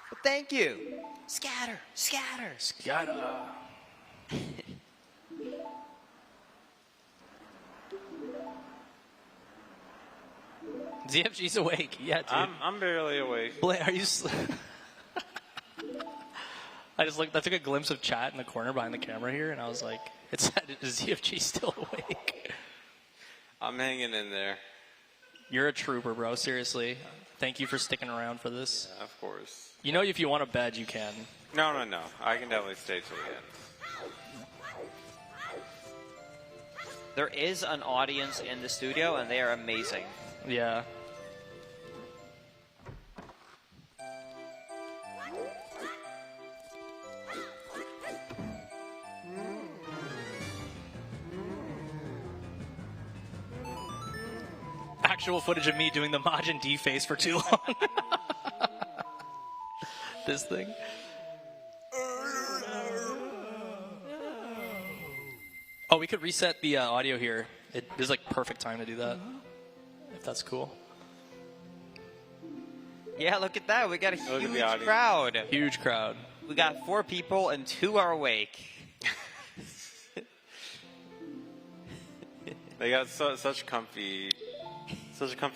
But thank you! Scatter! Scatter! Scatter. ZFG's awake. Yeah, dude. I'm barely awake. Are you... I took a glimpse of chat in the corner behind the camera here, and I was like, is ZFG still awake? I'm hanging in there. You're a trooper, bro. Seriously. Thank you for sticking around for this. Yeah, of course. You know, if you want to bed, you can. No. I can definitely stay till the end. There is an audience in the studio, and they are amazing. Yeah. Actual footage of me doing the Majin D face for too long. This thing. Oh, we could reset the audio here. It is like perfect time to do that. If that's cool. Yeah, look at that. We got a Look at huge the audience. crowd. Huge crowd. We got 4 people, and 2 are awake. They got such a comfy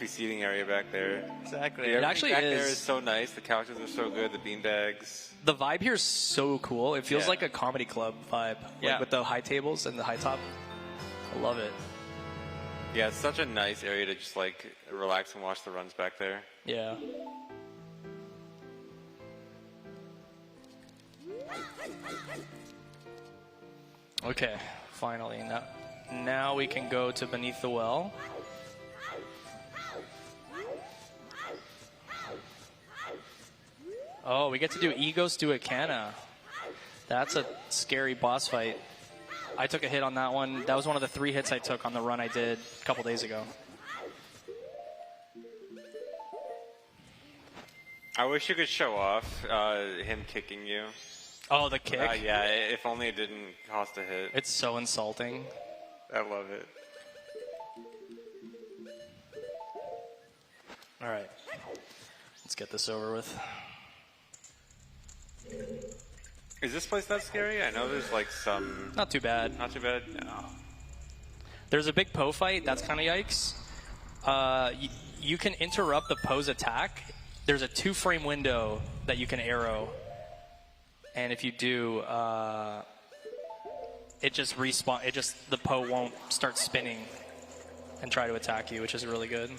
seating area back there. Exactly. Everything actually back is. there is so nice. The couches are so good. The beanbags. The vibe here is so cool. It feels Yeah. like a comedy club vibe. Yeah. Like with the high tables and the high top. I love it. Yeah, it's such a nice area to just like relax and watch the runs back there. Yeah. Okay, finally. Now we can go to Beneath the Well. Oh, we get to do Egos Duicana. That's a scary boss fight. I took a hit on that one. That was one of the 3 hits I took on the run I did a couple days ago. I wish you could show off him kicking you. Oh, the kick? Yeah, if only it didn't cost a hit. It's so insulting. I love it. All right. get this over with. Is this place that scary? I know there's like some... Not too bad. Not too bad? No. There's a big Poe fight. That's kind of yikes. You can interrupt the Poe's attack. There's a 2-frame window that you can arrow. And if you do, it just respawn. The Poe won't start spinning and try to attack you, which is really good.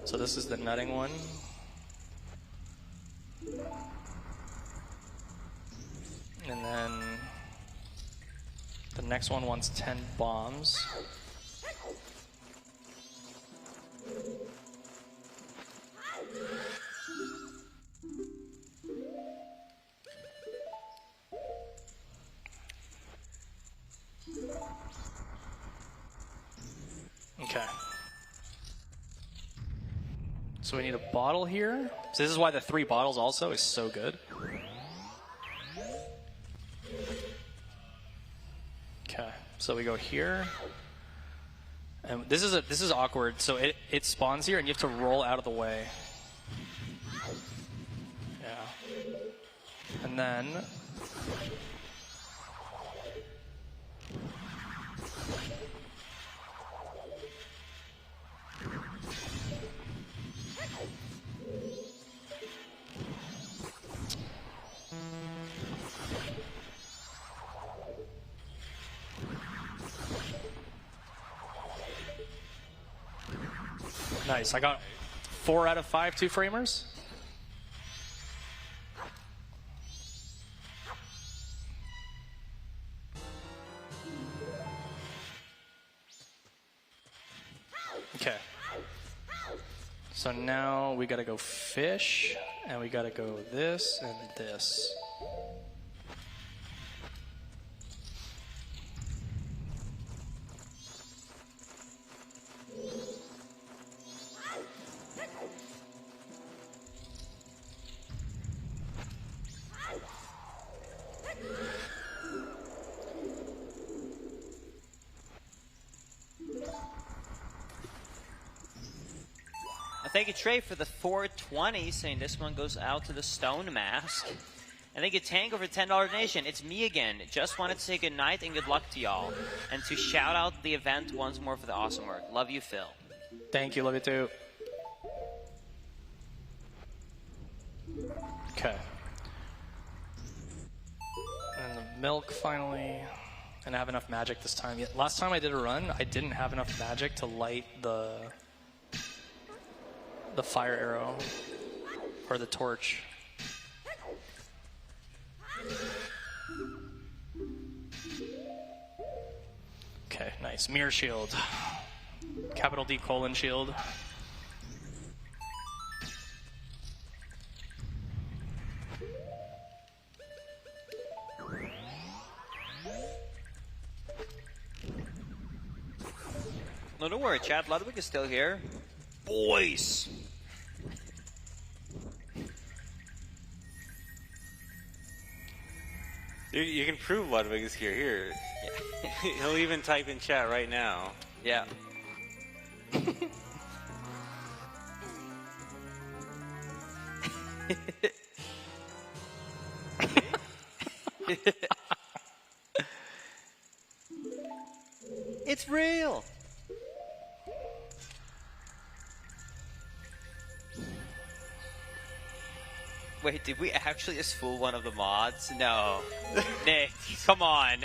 So this is the nutting one. And then the next one wants 10 bombs. Okay. So we need a bottle here. So this is why the 3 bottles also is so good. Okay, so we go here. And this is awkward. So it spawns here and you have to roll out of the way. Yeah. And then nice. I got 4 out of 5 2-framers. Okay. So now we gotta go fish, and we gotta go this and this. Thank you, Trey, for the 420, saying this one goes out to the Stone Mask. And thank you, Tango, for $10 donation. It's me again. Just wanted to say good night and good luck to y'all. And to shout out the event once more for the awesome work. Love you, Phil. Thank you, love you too. Okay. And the milk finally. And I have enough magic this time. Last time I did a run, I didn't have enough magic to light the fire arrow or the torch. Okay, nice. Mirror shield. Capital D : shield. No, don't worry, Chad. Ludwig is still here. Boys! You can prove Ludwig is here. Yeah. He'll even type in chat right now. Yeah. It's real! Wait, did we actually just fool one of the mods? No. Nick, come on.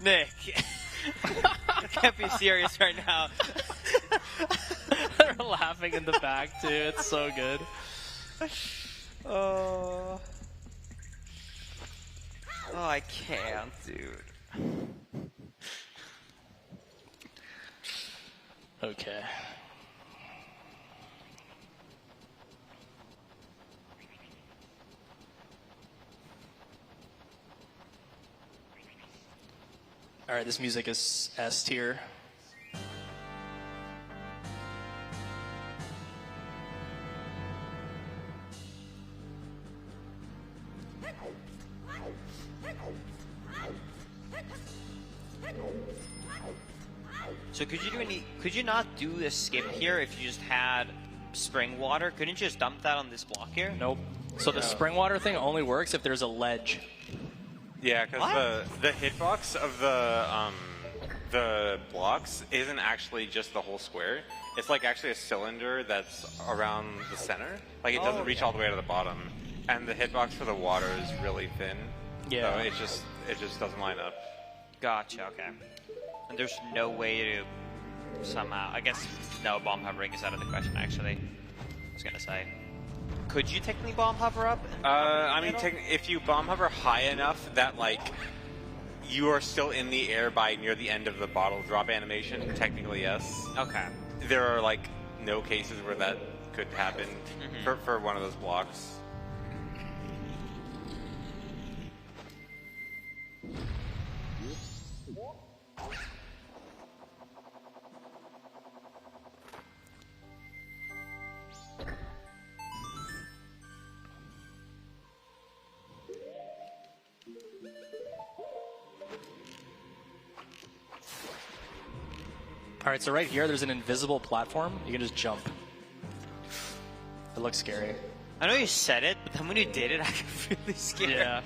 Nick. You can't be serious right now. They're laughing in the back too. It's so good. Oh, I can't, dude. Okay. All right, this music is S tier. So could you not do the skip here if you just had spring water. Couldn't you just dump that on this block here? Nope. So the spring water thing only works if there's a ledge. Yeah, because the hitbox of the blocks isn't actually just the whole square. It's like actually a cylinder that's around the center. Like it doesn't reach all the way to the bottom, and the hitbox for the water is really thin. Yeah. So it just doesn't line up. Gotcha. Okay. And there's no way to somehow. I guess no bomb hovering is out of the question. Actually, I was gonna say. Could you technically bomb hover up? I mean, if you bomb hover high enough that like you are still in the air by near the end of the bottle drop animation, technically yes. Okay. There are like no cases where that could happen for one of those blocks. All right, so right here, there's an invisible platform. You can just jump. It looks scary. I know you said it, but then when you did it, I got really scared. Yeah.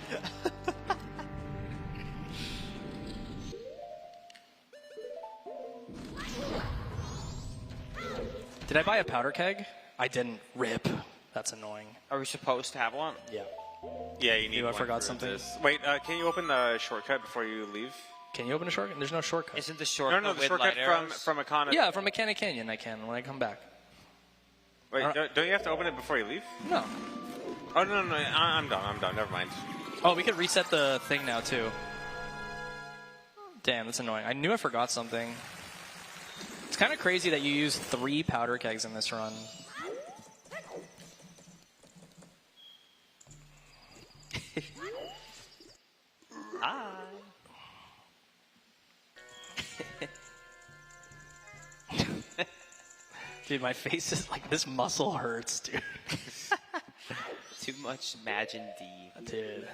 Did I buy a powder keg? I didn't. Rip. That's annoying. Are we supposed to have one? Yeah. Yeah, you need I one forgot for something. this. Wait, can you open the shortcut before you leave? Can you open a shortcut? There's no shortcut. Isn't the shortcut No, the with shortcut light arrows? from Icona. Yeah, from Mechanic Canyon I can when I come back. Wait, don't you have to open it before you leave? No. Oh, no, I'm done, never mind. Oh, we could reset the thing now, too. Damn, that's annoying. I knew I forgot something. It's kind of crazy that you use 3 powder kegs in this run. Hi. Dude, my face is like, this muscle hurts, dude. Too much Majin D. Dude.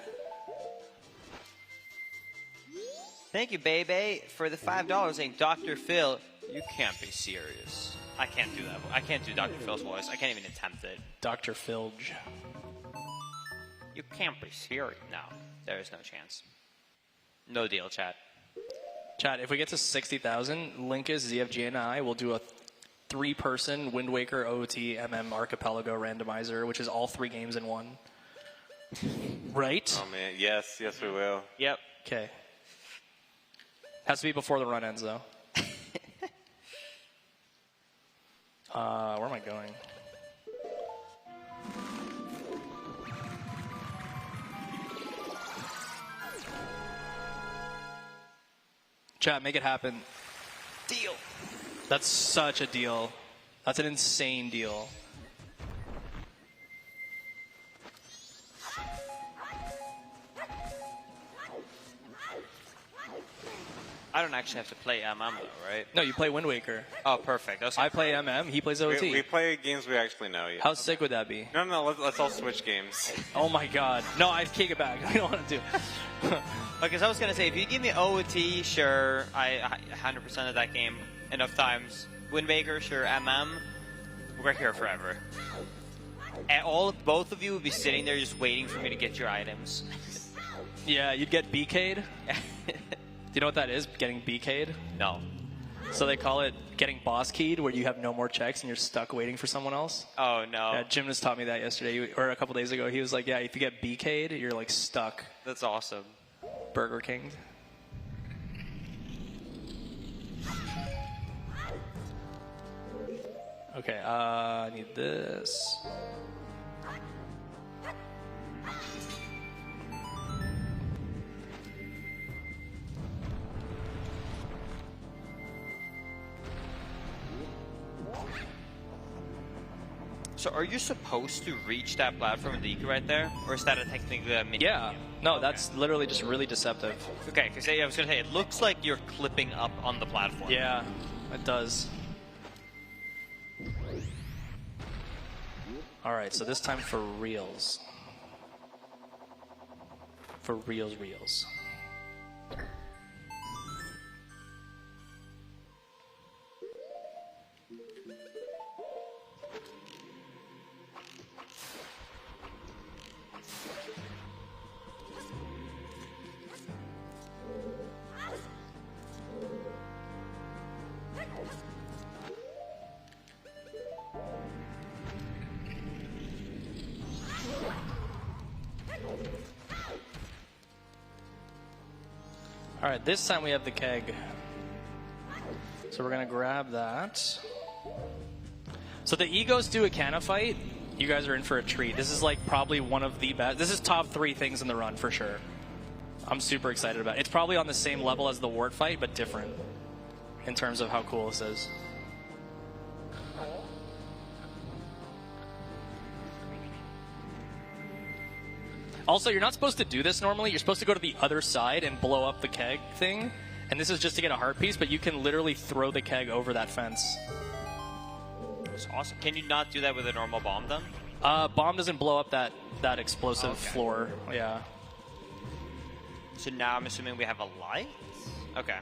Thank you, baby, for the $5 saying, Dr. Phil, you can't be serious. I can't do that. I can't do Dr. Phil's voice. I can't even attempt it. Dr. Filge. You can't be serious. No, there is no chance. No deal, chat. Chat, if we get to 60,000, Linkus, Zfg1, and I will do a 3-person Wind Waker OT MM Archipelago randomizer, which is all 3 games in one. Right? Oh man, yes, we will. Yep. Okay. Has to be before the run ends, though. Where am I going? Chat, make it happen. Deal. That's such a deal. That's an insane deal. I don't actually have to play MM though, right? No, you play Wind Waker. Oh, perfect. I play MM, he plays OT. We play games we actually know. Yeah. How sick would that be? No, let's all switch games. Oh my god. No, I kick it back. I don't want to do. Okay, so I was going to say, if you give me OT, sure, I 100% of that game enough times. Wind Waker, sure, MM, we're here forever. And both of you would be sitting there just waiting for me to get your items. Yeah, you'd get BK'd. Do you know what that is? Getting BK'd? No. So they call it getting boss keyed, where you have no more checks and you're stuck waiting for someone else. Oh, no. Yeah, Jim just taught me that yesterday, or a couple days ago. He was like, yeah, if you get BK'd, you're like stuck. That's awesome. Burger King. Okay, I need this. So are you supposed to reach that platform in the Eco right there? Or is that a technique mini Yeah. game? No, that's literally just really deceptive. Okay, because I was going to say, it looks like you're clipping up on the platform. Yeah, it does. Alright, so this time for reals. For reals. All right, this time we have the keg. So we're gonna grab that. So the egos do a canna fight. You guys are in for a treat. This is like probably one of the best. This is top 3 things in the run for sure. I'm super excited about it. It's probably on the same level as the wart fight, but different in terms of how cool this is. Also, you're not supposed to do this normally. You're supposed to go to the other side and blow up the keg thing. And this is just to get a heart piece, but you can literally throw the keg over that fence. That's awesome. Can you not do that with a normal bomb then? Bomb doesn't blow up that explosive floor. Yeah. So now I'm assuming we have a light? Okay.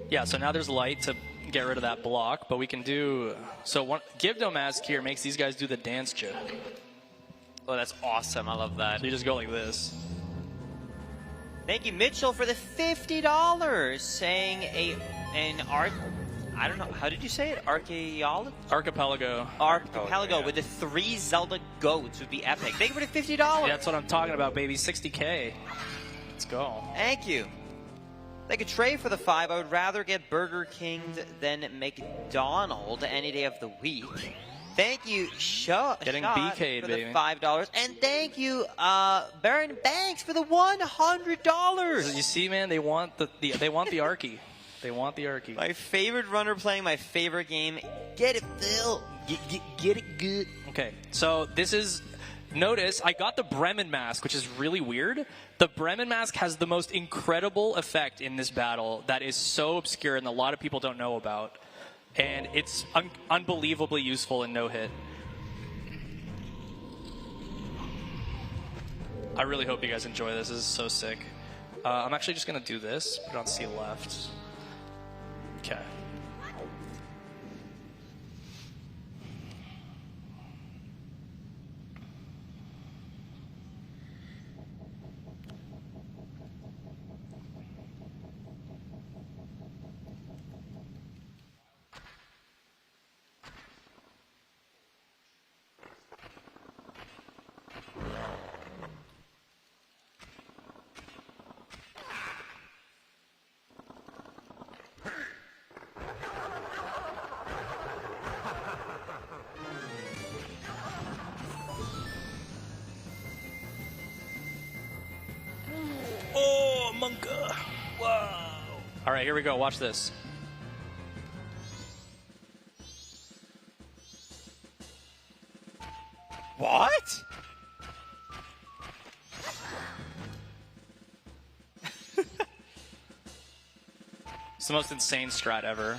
Yeah, so now there's light to get rid of that block, but we can do... So Gibdo Mask here makes these guys do the dance chip. Oh, that's awesome. I love that. So you just go like this. Thank you, Mitchell, for the $50. Saying I don't know. How did you say it? Archipelago. Archipelago with the 3 Zelda goats would be epic. Thank you for the $50. Yeah, that's what I'm talking about, baby. 60K. Let's go. Thank you. Thank you, Trey, for the 5. I would rather get Burger King than McDonald's any day of the week. Thank you, Getting Shot BK'd, for baby. the $5. And thank you, Baron Banks, for the $100. You see, man, they want the Archie. They want the Archie. My favorite runner playing my favorite game. Get it, Phil. Get it good. Okay, so this is... Notice, I got the Bremen mask, which is really weird. The Bremen mask has the most incredible effect in this battle that is so obscure and a lot of people don't know about. And it's unbelievably useful in no-hit. I really hope you guys enjoy this. This is so sick. I'm actually just going to do this. Put it on C left. Okay. Oh, Monka. Whoa. All right, here we go. Watch this. What? It's the most insane strat ever.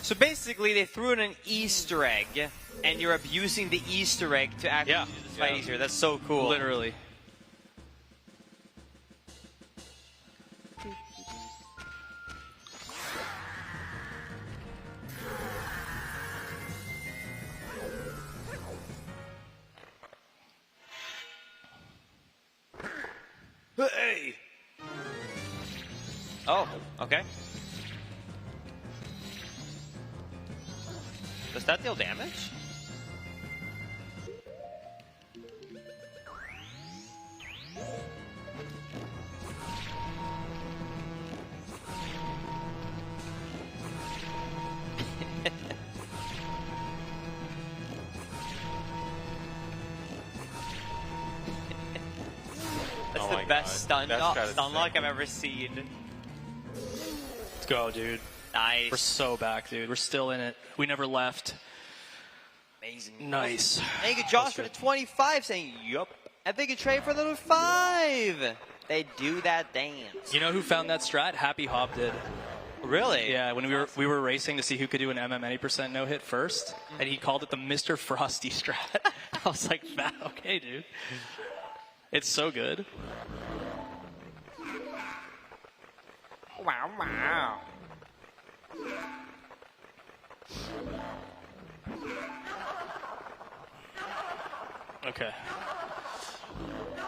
So basically, they threw in an Easter egg, and you're abusing the Easter egg to actually do this fight easier. That's so cool. Literally. Hey! Oh, okay. Does that deal damage? That's the best stun lock I've ever seen. Let's go, dude. Nice. We're so back, dude. We're still in it. We never left. Amazing. Nice. Thank you, Josh, for the 25, saying, yup. And thank you, Trey, for the 5. They do that dance. You know who found that strat? Happy Hop did. Really? Yeah, when we were racing to see who could do an MM any% no hit first, and he called it the Mr. Frosty strat. I was like, okay, dude. It's so good. Wow, wow. Okay.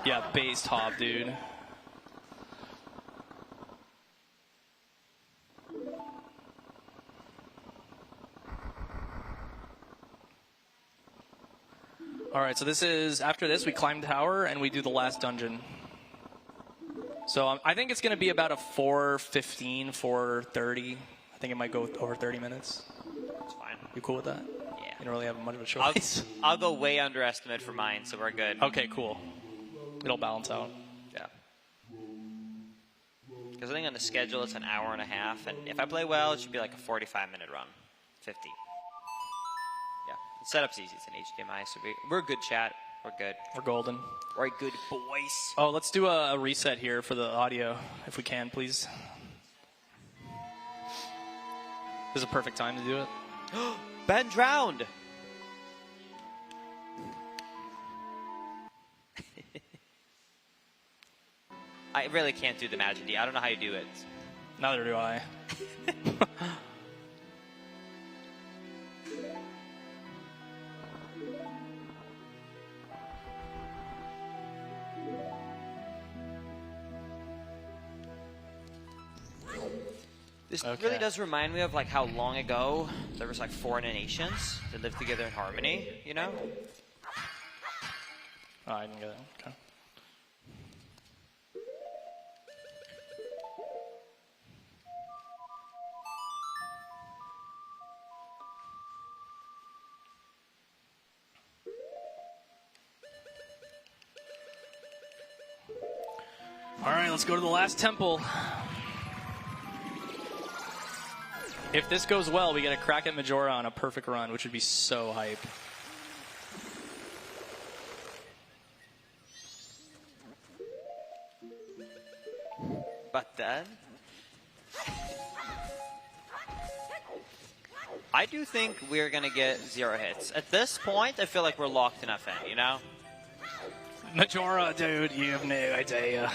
Yeah, base top, dude. All right, so this is, after this, we climb tower and we do the last dungeon. So I think it's going to be about a 4:15, 4:30. I think it might go over 30 minutes. It's fine. You cool with that? Yeah. You don't really have much of a choice. I'll go way underestimate for mine, so we're good. Okay, cool. It'll balance out. Yeah. Because I think on the schedule it's an hour and a half, and if I play well, it should be like a 45-minute run. 50. Yeah. The setup's easy. It's an HDMI, so we're good, chat. We're good. We're golden. We're good, boys. Oh, let's do a reset here for the audio, if we can, please. This is a perfect time to do it. Ben drowned. I really can't do the Majin D. I don't know how you do it. Neither do I. This Okay. really does remind me of like how long ago there was like 4 nations that lived together in harmony, you know? Oh, I didn't get it. Okay. All right, let's go to the last temple. If this goes well, we get a crack at Majora on a perfect run, which would be so hype. But then, I do think we're going to get 0 hits. At this point, I feel like we're locked enough in, you know? Majora, dude, you have no idea.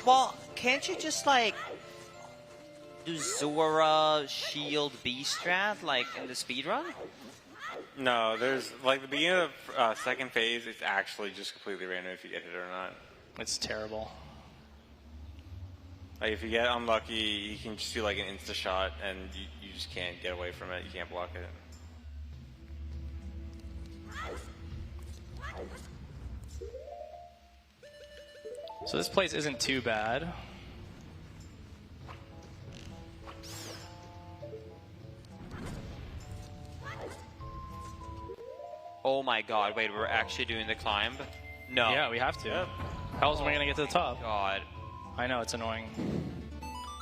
Well, can't you just like do Zora shield B strat like in the speedrun? No, there's like the beginning of second phase. It's actually just completely random if you get hit or not. It's terrible. Like if you get unlucky, you can just do like an insta shot, and you just can't get away from it. You can't block it. So this place isn't too bad. Oh my god, wait, we're actually doing the climb? No. Yeah, we have to. How else am I going to get to the top? God. I know, it's annoying.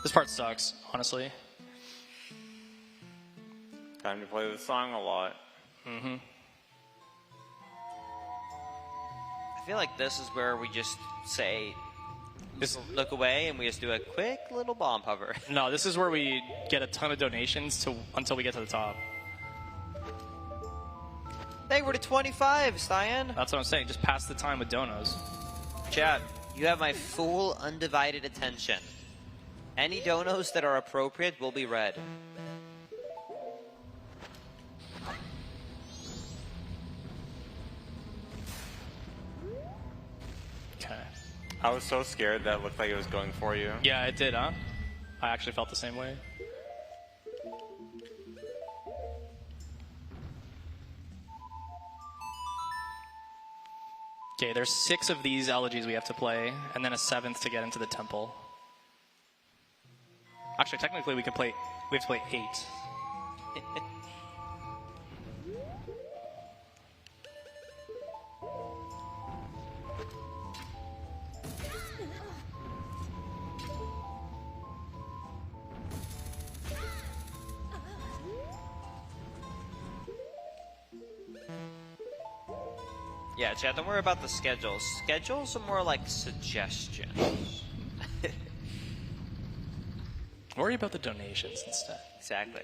This part sucks, honestly. Time to play this song a lot. Mm-hmm. I feel like this is where we just say, look away, and we just do a quick little bomb hover. No, this is where we get a ton of donations until we get to the top. Hey, we're to 25, Cyan. That's what I'm saying. Just pass the time with donos. Chat, you have my full undivided attention. Any donos that are appropriate will be read. Okay. I was so scared that it looked like it was going for you. Yeah, it did, huh? I actually felt the same way. Okay, there's 6 of these elegies we have to play, and then a 7th to get into the temple. Actually, technically we have to play 8. Yeah, chat, don't worry about the schedules. Schedules are more like suggestions. Worry about the donations instead. Exactly.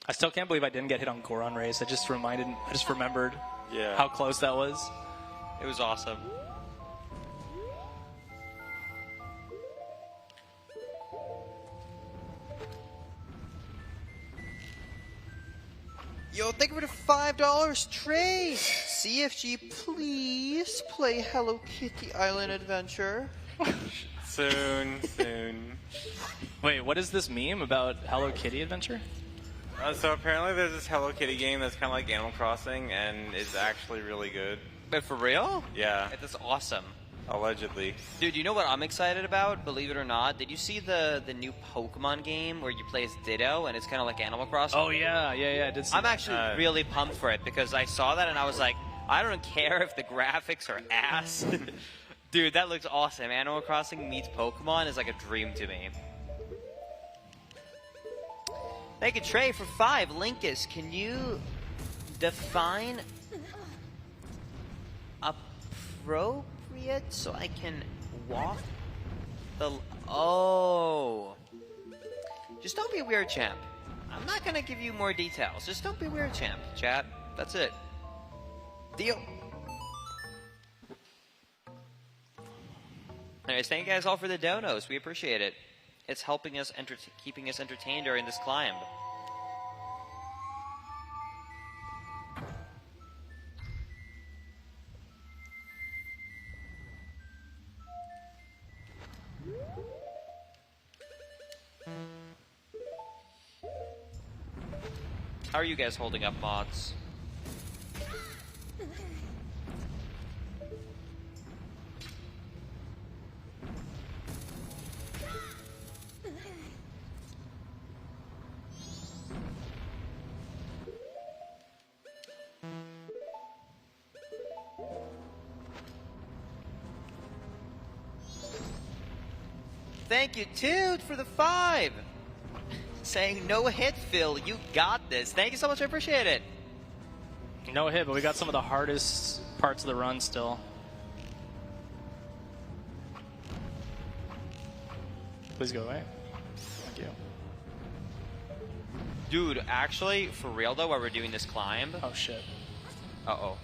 I still can't believe I didn't get hit on Goron Race. I just remembered Yeah. how close that was. It was awesome. Yo, thank you for the $5. Trey, CFG, please play Hello Kitty Island Adventure. Soon. Wait, what is this meme about Hello Kitty Adventure? So apparently there's this Hello Kitty game that's kind of like Animal Crossing, and it's actually really good. But for real? Yeah. That's awesome. Allegedly. Dude, you know what I'm excited about? Believe it or not, did you see the new Pokemon game where you play as Ditto and it's kind of like Animal Crossing? Oh yeah, I did see I'm that. actually really pumped for it because I saw that and I was like, I don't care if the graphics are ass. Dude, that looks awesome. Animal Crossing meets Pokemon is like a dream to me. Thank you, Trey, for 5. Linkus, can you define appropriate so I can walk the... Oh. Just don't be weird, champ. I'm not going to give you more details. Just don't be weird, champ, chat. That's it. Deal. Anyways, thank you guys all for the donos. We appreciate it. It's helping us, keeping us entertained during this climb. How are you guys holding up, mods? Thank you, Toot, for the 5. Saying no hit, Phil. You got this. Thank you so much. I appreciate it. No hit, but we got some of the hardest parts of the run still. Please go away. Thank you. Dude, actually, for real though, while we're doing this climb. Oh shit. Uh-oh.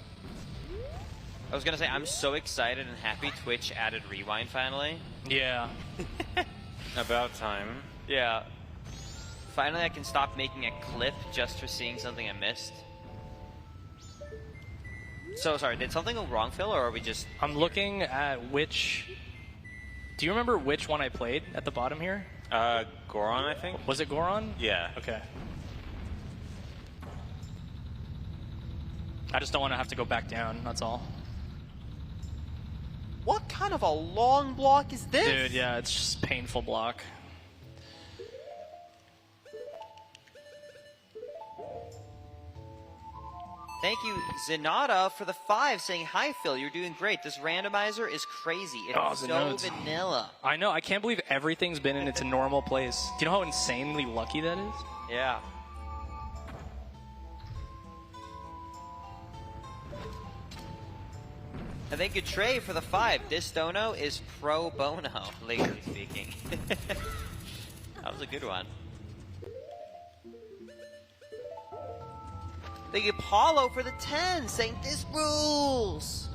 I was gonna say, I'm so excited and happy Twitch added rewind finally. Yeah. About time. Yeah. Finally, I can stop making a clip just for seeing something I missed. So, sorry, did something go wrong, Phil, or are we just... I'm looking at which... Do you remember which one I played at the bottom here? Goron, I think? Was it Goron? Yeah. Okay. I just don't want to have to go back down, that's all. What kind of a long block is this? Dude, yeah, it's just painful block. Thank you, Zenata, for the 5, saying, hi, Phil, you're doing great. This randomizer is crazy. It's so Zenata. vanilla. I know, I can't believe everything's been in its normal place. Do you know how insanely lucky that is? Yeah. And thank you, Trey, for the 5. This dono is pro bono, legally speaking. That was a good one. Thank you, Paulo, for the 10, saying this rules.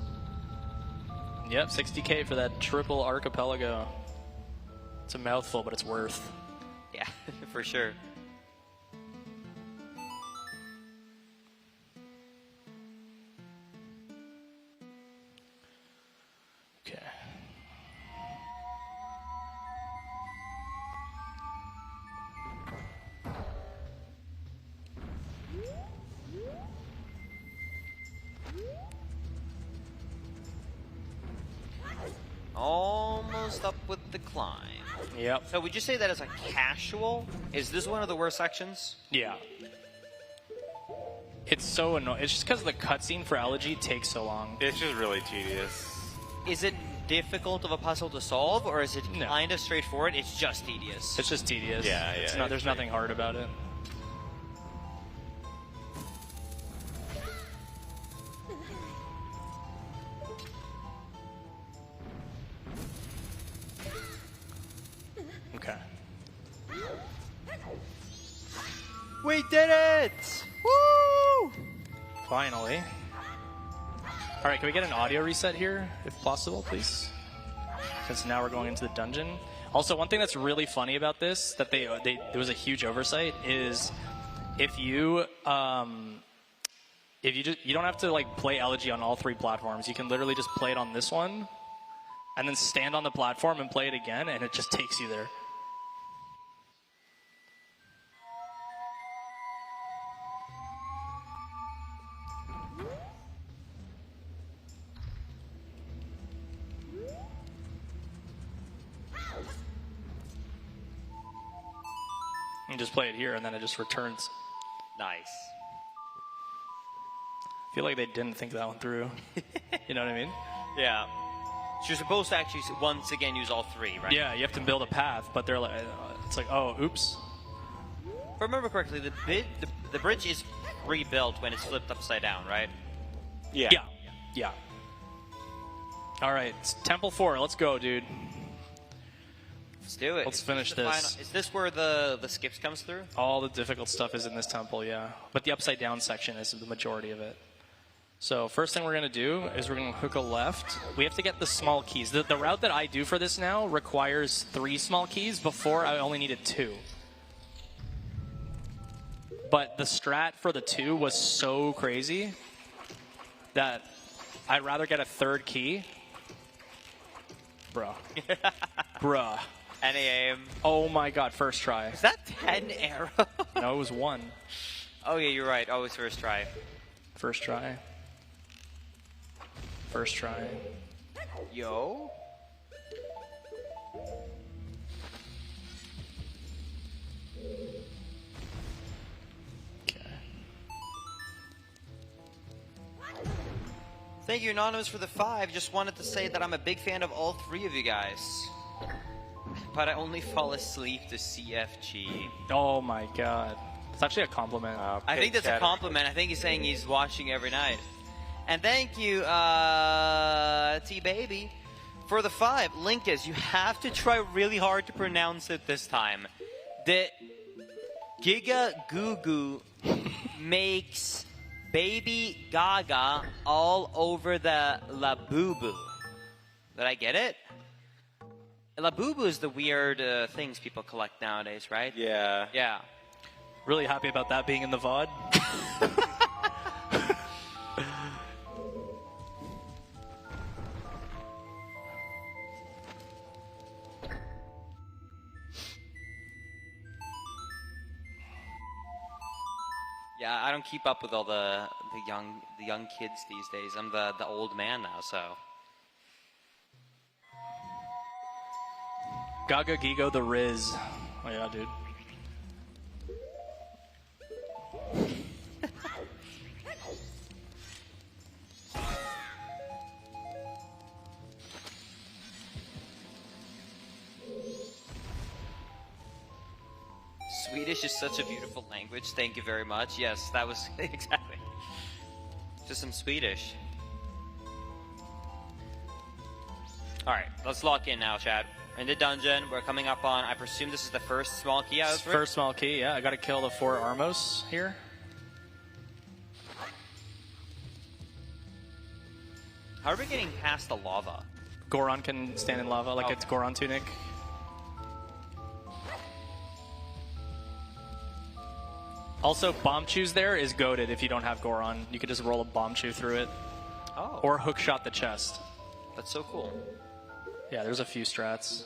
Yep, 60K for that triple archipelago. It's a mouthful, but it's worth. Yeah, for sure. Okay. Almost up with the climb. Yep. So would you say that as a casual? Is this one of the worst sections? Yeah. It's so annoying. It's just because the cutscene for Elegy takes so long. It's just really tedious. Is it difficult of a puzzle to solve, or is it No. kind of straightforward? It's just tedious. It's just tedious. Yeah, It's yeah, not, there's it's nothing hard about it. Okay. We did it! Woo! Finally. All right, can we get an audio reset here, if possible, please? Since now we're going into the dungeon. Also, one thing that's really funny about this, that there was a huge oversight, is if you if you don't have to like play Elegy on all 3 platforms. You can literally just play it on this one, and then stand on the platform and play it again, and it just takes you there. You just play it here, and then it just returns. Nice. I feel like they didn't think that one through. You know what I mean? Yeah. So you're supposed to actually once again use all 3, right? Yeah, you have to build a path, but they're like, it's like, oh, oops. If I remember correctly, the bridge is rebuilt when it's flipped upside down, right? Yeah. Yeah. All right, it's Temple 4. Let's go, dude. Let's do it. Let's finish Is the this. Is this where the skips comes through? All the difficult stuff is in this temple, yeah. But the upside down section is the majority of it. So first thing we're going to do is we're going to hook a left. We have to get the small keys. The route that I do for this now requires 3 small keys. Before, I only needed 2. But the strat for the 2 was so crazy that I'd rather get a 3rd key. Bruh. Bruh. Any aim? Oh my god, first try. Is that 10 arrows? No, it was 1. Oh yeah, you're right. Always first try. First try. First try. Yo. Okay. Thank you, Anonymous, for the 5. Just wanted to say that I'm a big fan of all 3 of you guys. But I only fall asleep to CFG. Oh my god. It's actually a compliment. I think that's a compliment. I think he's saying he's watching every night. And thank you, T-Baby, for the 5. Linkus, you have to try really hard to pronounce it this time. The Giga Goo Goo makes Baby Gaga all over the Labubu. Did I get it? Labubu is the weird things people collect nowadays, right? Yeah. Yeah. Really happy about that being in the VOD. Yeah, I don't keep up with all the young kids these days. I'm the old man now, so. Gaga Gigo the Riz. Oh yeah, dude. Swedish is such a beautiful language. Thank you very much. Yes, that was exactly. Just some Swedish. All right, let's lock in now, Chad. In the dungeon, we're coming up on, I presume this is the first small key out of it? First small key, yeah. I gotta kill the 4 Armos here. How are we getting past the lava? Goron can stand in lava like it's Goron Tunic. Also, Bomb Chew's there is goated if you don't have Goron. You could just roll a Bomb Chew through it. Oh. Or hook shot the chest. That's so cool. Yeah, there's a few strats.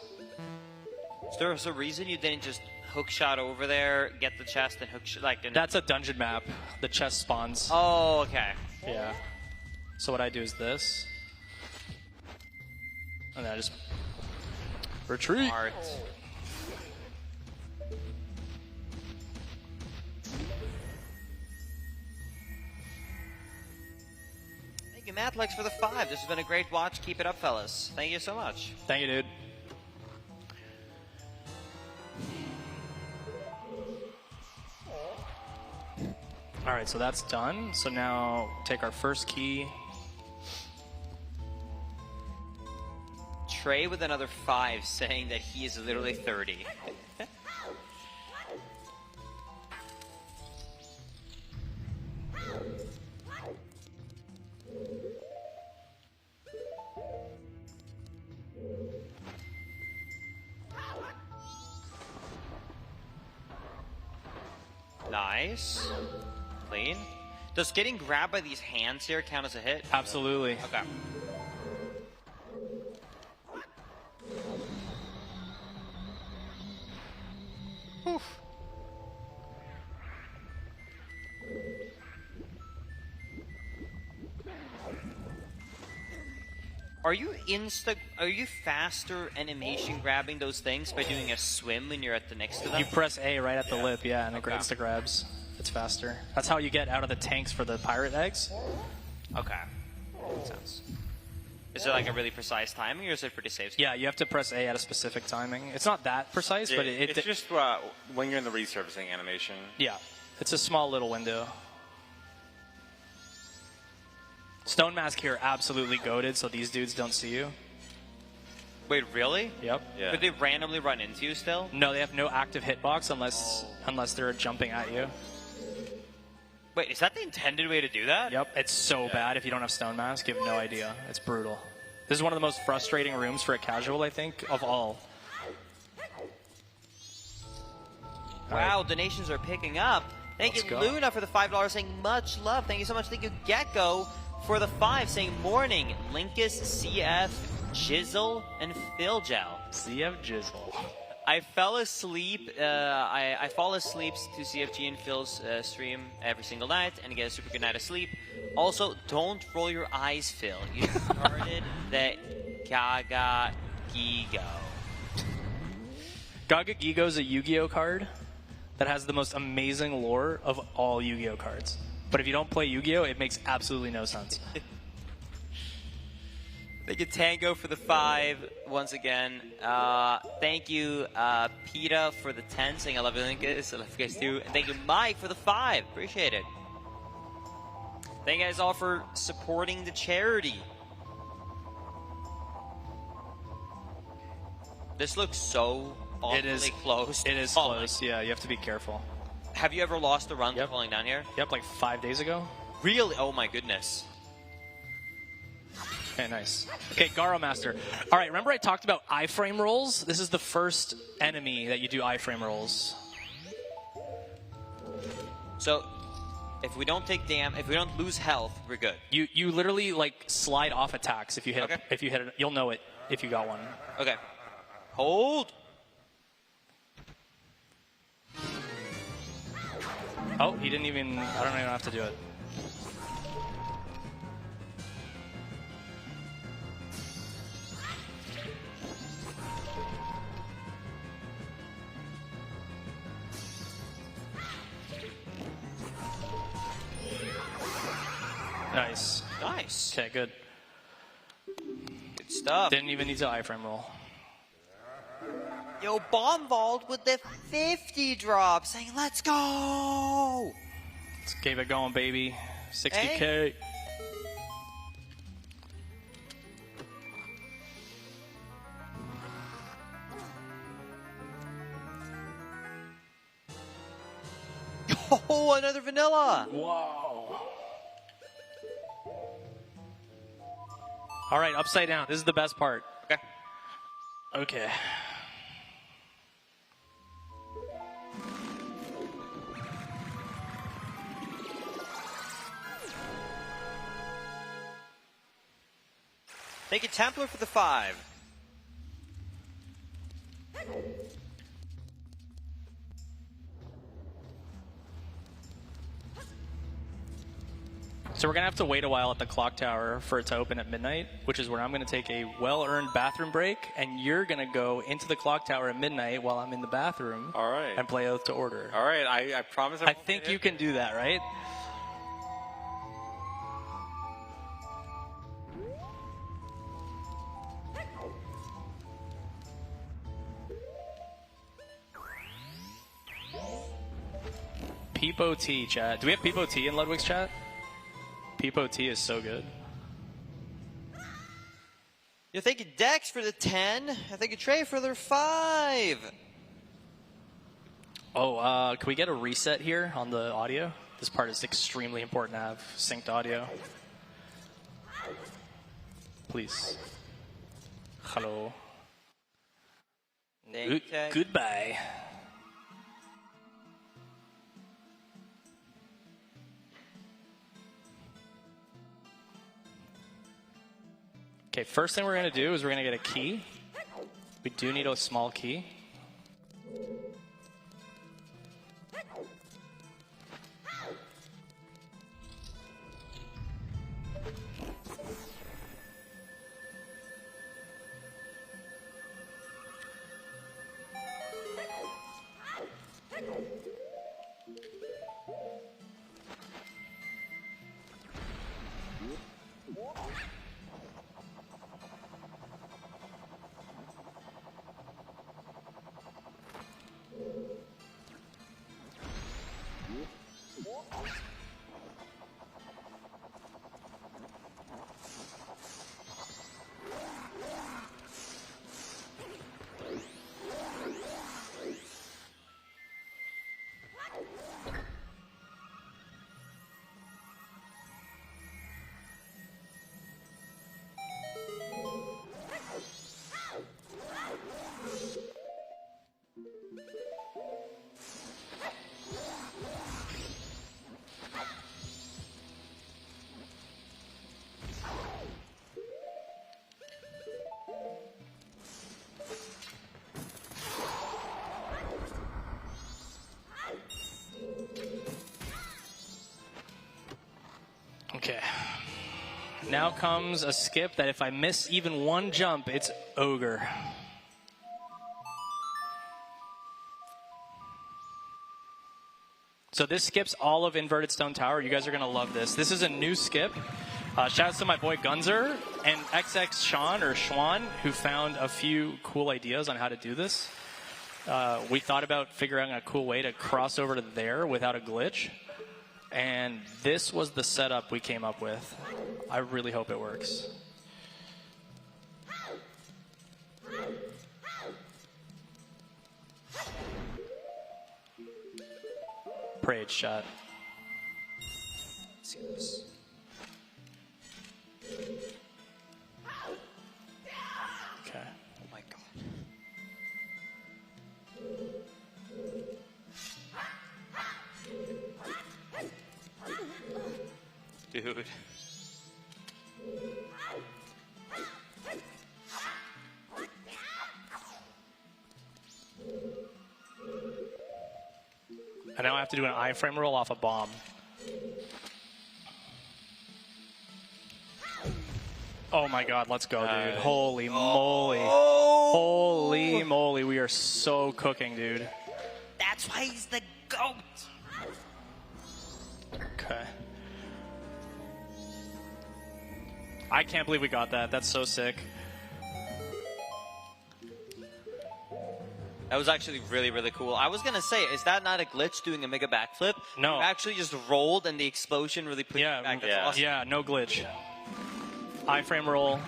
Is there a reason you didn't just hook shot over there, get the chest, and hook shot? Like, That's a dungeon map. The chest spawns. Oh, okay. Yeah. So what I do is this. And then I just retreat. Art. Thank you, Matlex, for the 5. This has been a great watch. Keep it up, fellas. Thank you so much. Thank you, dude. All right, so that's done. So now take our first key. Trey with another 5 saying that he is literally 30. Nice. Clean. Does getting grabbed by these hands here count as a hit? Absolutely. Okay. Oof. Are you faster animation grabbing those things by doing a swim when you're at the next to them? You press A right at the lip, yeah, and it grabs the grabs. It's faster. That's how you get out of the tanks for the pirate eggs. Okay. Makes sense. Is there like a really precise timing, or is it pretty safe? Yeah, you have to press A at a specific timing. It's not that precise, but it's just when you're in the resurfacing animation. Yeah, it's a small little window. Stone Mask here absolutely goated, so these dudes don't see you. Wait, really? Yep. Yeah. Could they randomly run into you still? No, they have no active hitbox unless they're jumping at you. Wait, is that the intended way to do that? Yep, it's so bad if you don't have Stone Mask. You have no idea. It's brutal. This is one of the most frustrating rooms for a casual, I think, of all. Wow, donations are picking up. Thank Let's you, go. Luna, for the $5 saying much love. Thank you so much. Thank you, Gecko, for the 5 saying morning. Linkus, CF, Jizzle, and Phil Gel. CF Jizzle. I fell asleep. I fall asleep to CFG and Phil's stream every single night and get a super good night of sleep. Also, don't roll your eyes, Phil. You started the Gaga Gigo. Gaga Gigo is a Yu-Gi-Oh card that has the most amazing lore of all Yu-Gi-Oh cards. But if you don't play Yu-Gi-Oh, it makes absolutely no sense. Thank you, Tango, for the 5 once again. Thank you, PETA, for the 10, saying I love you, Linkus. I love you guys too. And thank you, Mike, for the 5. Appreciate it. Thank you guys all for supporting the charity. This looks so awfully close. It is close. Yeah, you have to be careful. Have you ever lost a run falling down here? Yep, like 5 days ago. Really? Oh my goodness. Okay, nice. Okay, Garo Master. All right, remember I talked about iframe rolls? This is the first enemy that you do iframe rolls. So, if we don't take if we don't lose health, we're good. You literally like slide off attacks if you hit Okay. if you hit it. You'll know it if you got one. Okay. Hold. Oh, he didn't even. I don't even have to do it. Nice. Nice. Okay, good. Good stuff. Didn't even need to iframe roll. Yo, Bomb Vault with the 50 drop, saying let's go. Let's keep it going, baby. 60K. Hey. Oh, another vanilla. Whoa. All right, upside down. This is the best part. Okay. Okay. Thank you, Templar, for the 5. So we're going to have to wait a while at the clock tower for it to open at midnight, which is where I'm going to take a well-earned bathroom break, and you're going to go into the clock tower at midnight while I'm in the bathroom. All right. And play Oath to Order. All right, I promise. I think you can do that, right? Peepo T, chat. Do we have Peepo T in Ludwig's chat? Peepo T is so good. Yeah, thank you, Dex, for the 10. I thank you, Trey, for their 5. Oh, can we get a reset here on the audio? This part is extremely important to have synced audio. Please. Hello. Thank you, Tech. Goodbye. Okay, first thing we're going to do is we're going to get a key. We do need a small key. Okay. Now comes a skip that if I miss even one jump, it's ogre. So this skips all of Inverted Stone Tower. You guys are going to love this. This is a new skip. Shout out to my boy Gunzer and XX Sean or Schwan, who found a few cool ideas on how to do this. We thought about figuring out a cool way to cross over to there without a glitch. And this was the setup we came up with. I really hope it works. Parade shot. Let's see this. Okay. Oh my god. Dude. And now I have to do an iframe roll off a bomb. Oh my god, let's go, dude. Holy moly. Holy moly, we are so cooking, dude. That's why he's the GOAT. Okay. I can't believe we got that. That's so sick. That was actually really, really cool. I was going to say, is that not a glitch doing a mega backflip? No. You actually just rolled and the explosion really put you back. That's awesome. Yeah, no glitch. Iframe roll.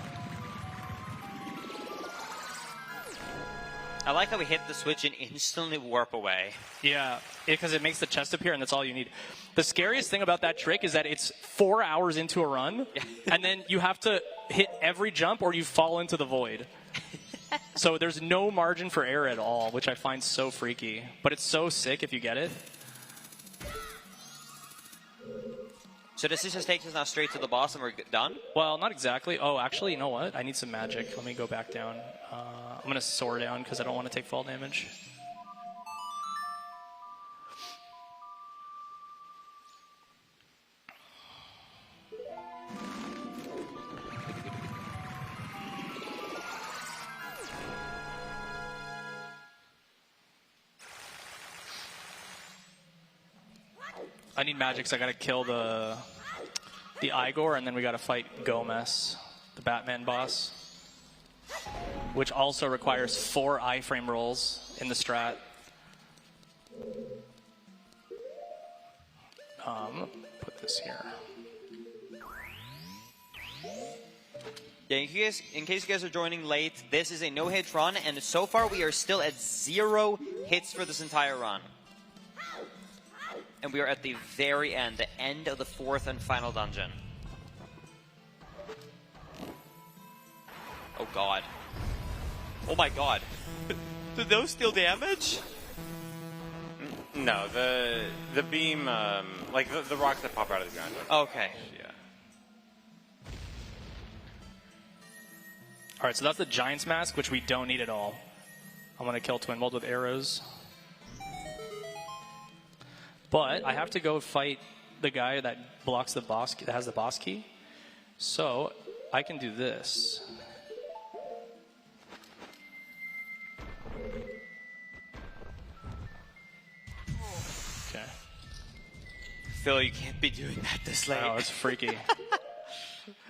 I like how we hit the switch and instantly warp away. Yeah, because it makes the chest appear and that's all you need. The scariest thing about that trick is that it's 4 hours into a run, and then you have to hit every jump or you fall into the void. So there's no margin for error at all, which I find so freaky. But it's so sick if you get it. So this just takes us now straight to the boss and we're done? Well, not exactly. Oh, actually, you know what? I need some magic. Let me go back down. I'm going to soar down because I don't want to take fall damage. I need magic, so I gotta kill the Igor, and then we gotta fight Gomez, the Batman boss, which also requires 4 iframe rolls in the strat. Put this here. Yeah, in case you guys are joining late, this is a no-hit run, and so far we are still at 0 hits for this entire run. And we are at the very end, the end of the 4th and final dungeon. Oh god. Oh my god. Did those steal damage? No, the beam, like the rocks that pop out of the ground. Okay. Yeah. All right, so that's the Giant's Mask, which we don't need at all. I'm going to kill Twin Mold with arrows. But I have to go fight the guy that blocks the boss, that has the boss key. So I can do this. Okay. Phil, you can't be doing that this late. Oh, it's freaky.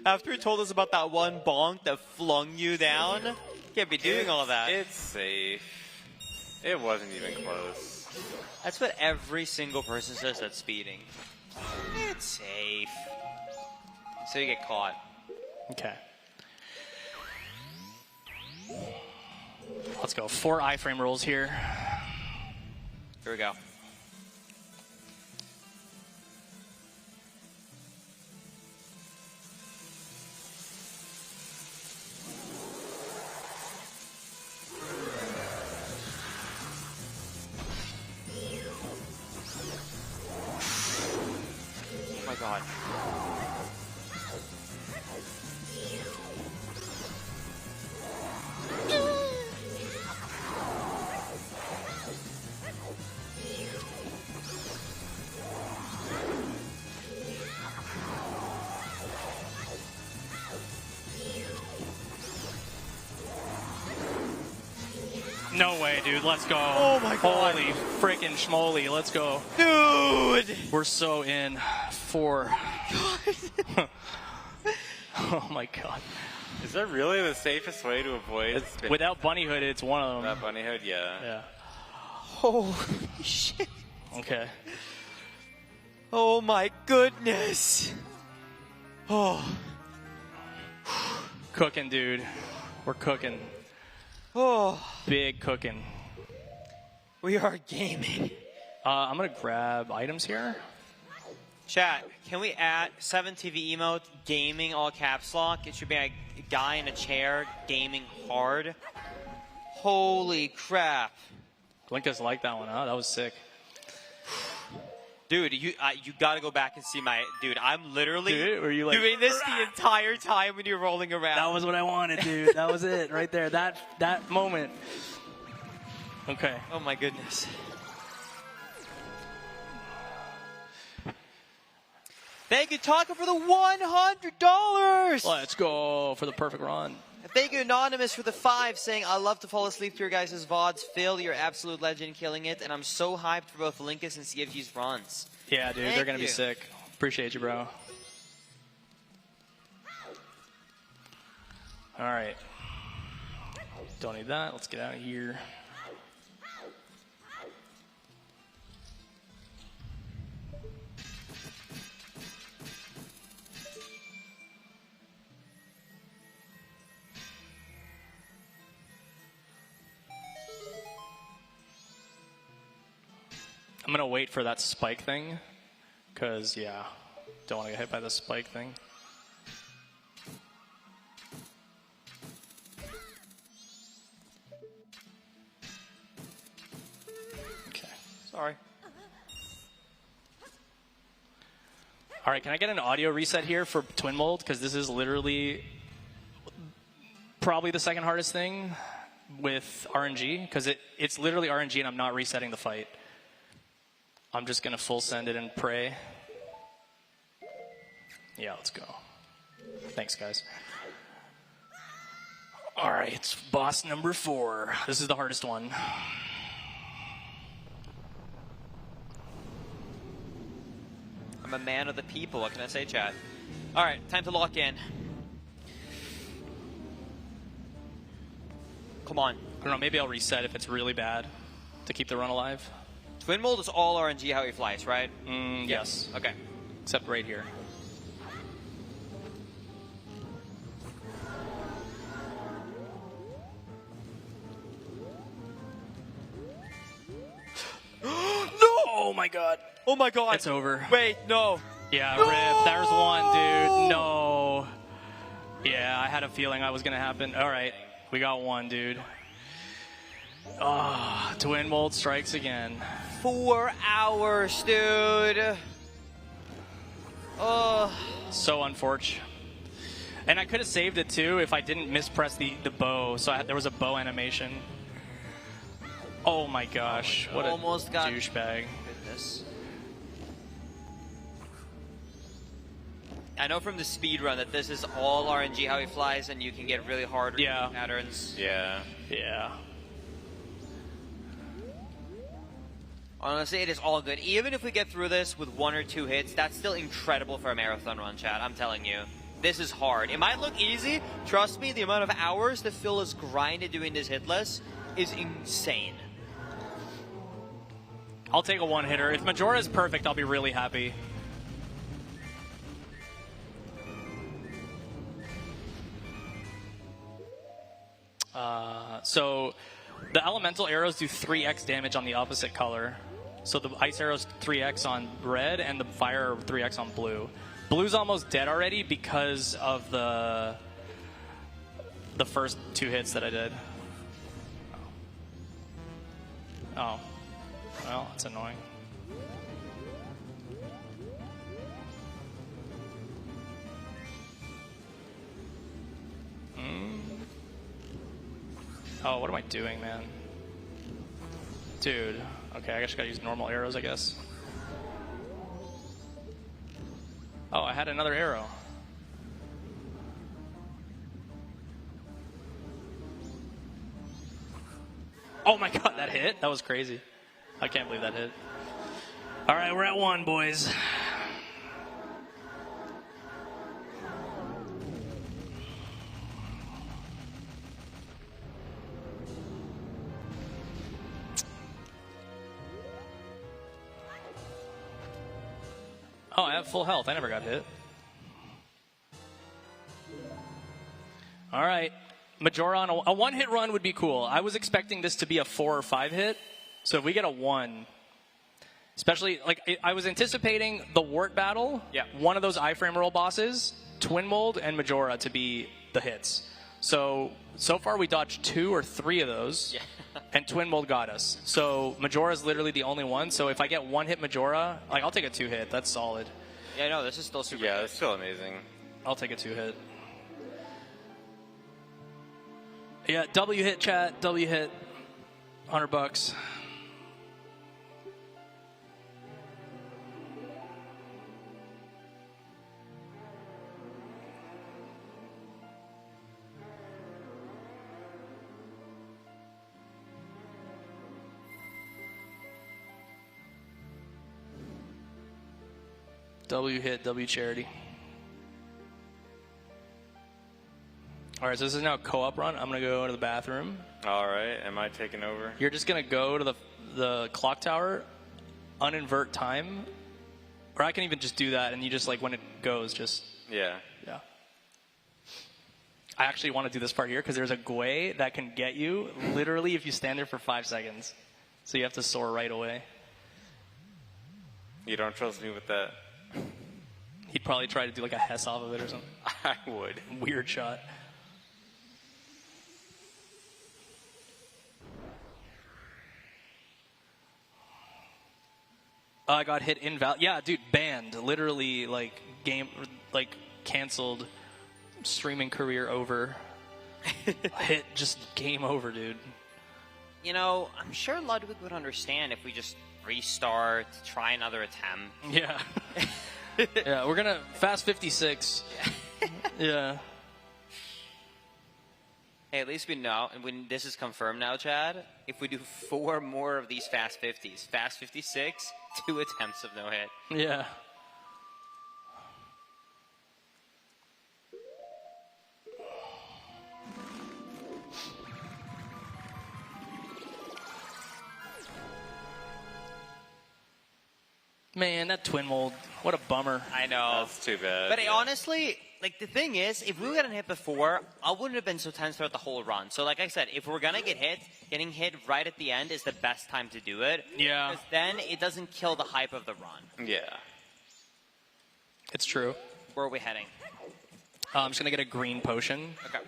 After he told us about that one bonk that flung you down, you can't be doing all that. It's safe. It wasn't even close. That's what every single person says that's speeding. It's safe. So you get caught. Okay. Let's go. 4 iframe rules here. Here we go. Oh my god. No way, dude. Let's go. Oh my god. Holy freaking schmoly. Let's go. Dude! We're so in. 4. Oh my god. Is that really the safest way to avoid spin? Without Bunny Hood, it's one of them. Without Bunny Hood, yeah. Yeah. Holy shit. Okay. Oh my goodness. Oh. Cooking, dude. We're cooking. Oh. Big cooking. We are gaming. I'm going to grab items here. Chat, can we add 7TV emote, gaming all caps lock? It should be a guy in a chair, gaming hard. Holy crap. Linkus liked that one, huh? That was sick. Dude, you gotta go back and see my... Dude, I'm literally Dude, were you like, doing this the entire time when you're rolling around. That was what I wanted, dude. That was it right there. That moment. Okay. Oh my goodness. Thank you, Taco, for the $100. Let's go for the perfect run. Thank you, Anonymous, for the 5, saying, I love to fall asleep to your guys' VODs. Phil, you're absolute legend, killing it. And I'm so hyped for both Linkus and CFG's runs. Yeah, dude. Thank They're going to be you. sick. Appreciate you, bro. All right. Don't need that. Let's get out of here. I'm going to wait for that spike thing, because, yeah, don't want to get hit by the spike thing. Okay. Sorry. All right, can I get an audio reset here for Twin Mold? Because this is literally probably the second hardest thing with RNG, because it's literally RNG and I'm not resetting the fight. I'm just going to full send it and pray. Yeah, let's go. Thanks, guys. All right, it's boss number 4. This is the hardest one. I'm a man of the people. What can I say, chat? All right, time to lock in. Come on. I don't know, maybe I'll reset if it's really bad to keep the run alive. Twin Mold is all RNG how he flies, right? Yes. Okay. Except right here. No! Oh my god. Oh my god. It's over. Wait, no. Yeah, No! rip. There's one, dude. No. Yeah, I had a feeling that was going to happen. All right. We got one, dude. Ah, Twin Mold strikes again. 4 hours, dude. Oh. So unfortunate. And I could have saved it too if I didn't mispress the bow. So there was a bow animation. Oh my gosh. What Almost a got douchebag. Goodness. I know from the speed run that this is all RNG how he flies, and you can get really hard patterns. Yeah. Yeah. Honestly, it is all good. Even if we get through this with 1 or 2 hits, that's still incredible for a marathon run, chat. I'm telling you. This is hard. It might look easy. Trust me, the amount of hours that Phil has grinded doing this hitless is insane. I'll take a one-hitter. If Majora is perfect, I'll be really happy. So the elemental arrows do 3x damage on the opposite color. So the ice arrows 3x on red and the fire 3x on blue. Blue's almost dead already because of the first 2 hits that I did. Oh. Well, that's annoying. Oh, what am I doing, man? Dude. Okay, I just gotta use normal arrows, I guess. Oh, I had another arrow. Oh my god, that hit? That was crazy. I can't believe that hit. Alright, we're at 1, boys. Oh, I have full health. I never got hit. All right. Majora on a one-hit run would be cool. I was expecting this to be a 4 or 5 hit. So if we get a 1, especially, like, I was anticipating the Wart battle, one of those iframe roll bosses, Twin Mold, and Majora to be the hits. So far we dodged 2 or 3 of those, and Twin Mold got us. So Majora is literally the only one. So if I get 1-hit Majora, like, I'll take a 2-hit. That's solid. Yeah, no, this is still super Yeah, good. it's still amazing. I'll take a 2-hit. Yeah, W hit, chat. W hit. $100. W hit, W charity. All right, so this is now a co-op run. I'm going to go to the bathroom. All right, am I taking over? You're just going to go to the clock tower, uninvert time, or I can even just do that, and you just, like, when it goes, just... Yeah. Yeah. I actually want to do this part here, because there's a Gwei that can get you, literally, if you stand there for 5 seconds. So you have to soar right away. You don't trust me with that? He'd probably try to do, like, a Hess off of it or something. I would. Weird shot. I got hit invalid. Yeah, dude, banned. Literally, like, canceled. Streaming career over. Hit, just game over, dude. You know, I'm sure Ludwig would understand if we just restart, try another attempt. Yeah. Yeah, we're gonna Fast52. Yeah. Hey, at least we know, and when this is confirmed now, Chad, if we do 4 more of these Fast 50s, Fast 56, 2 attempts of no hit. Yeah. Man, that Twin Mold, what a bummer. I know. That's too bad. But honestly, like, the thing is, if we would have gotten hit before, I wouldn't have been so tense throughout the whole run. So like I said, if we're going to get hit, getting hit right at the end is the best time to do it. Yeah. Because then it doesn't kill the hype of the run. Yeah. It's true. Where are we heading? I'm just going to get a green potion. Okay.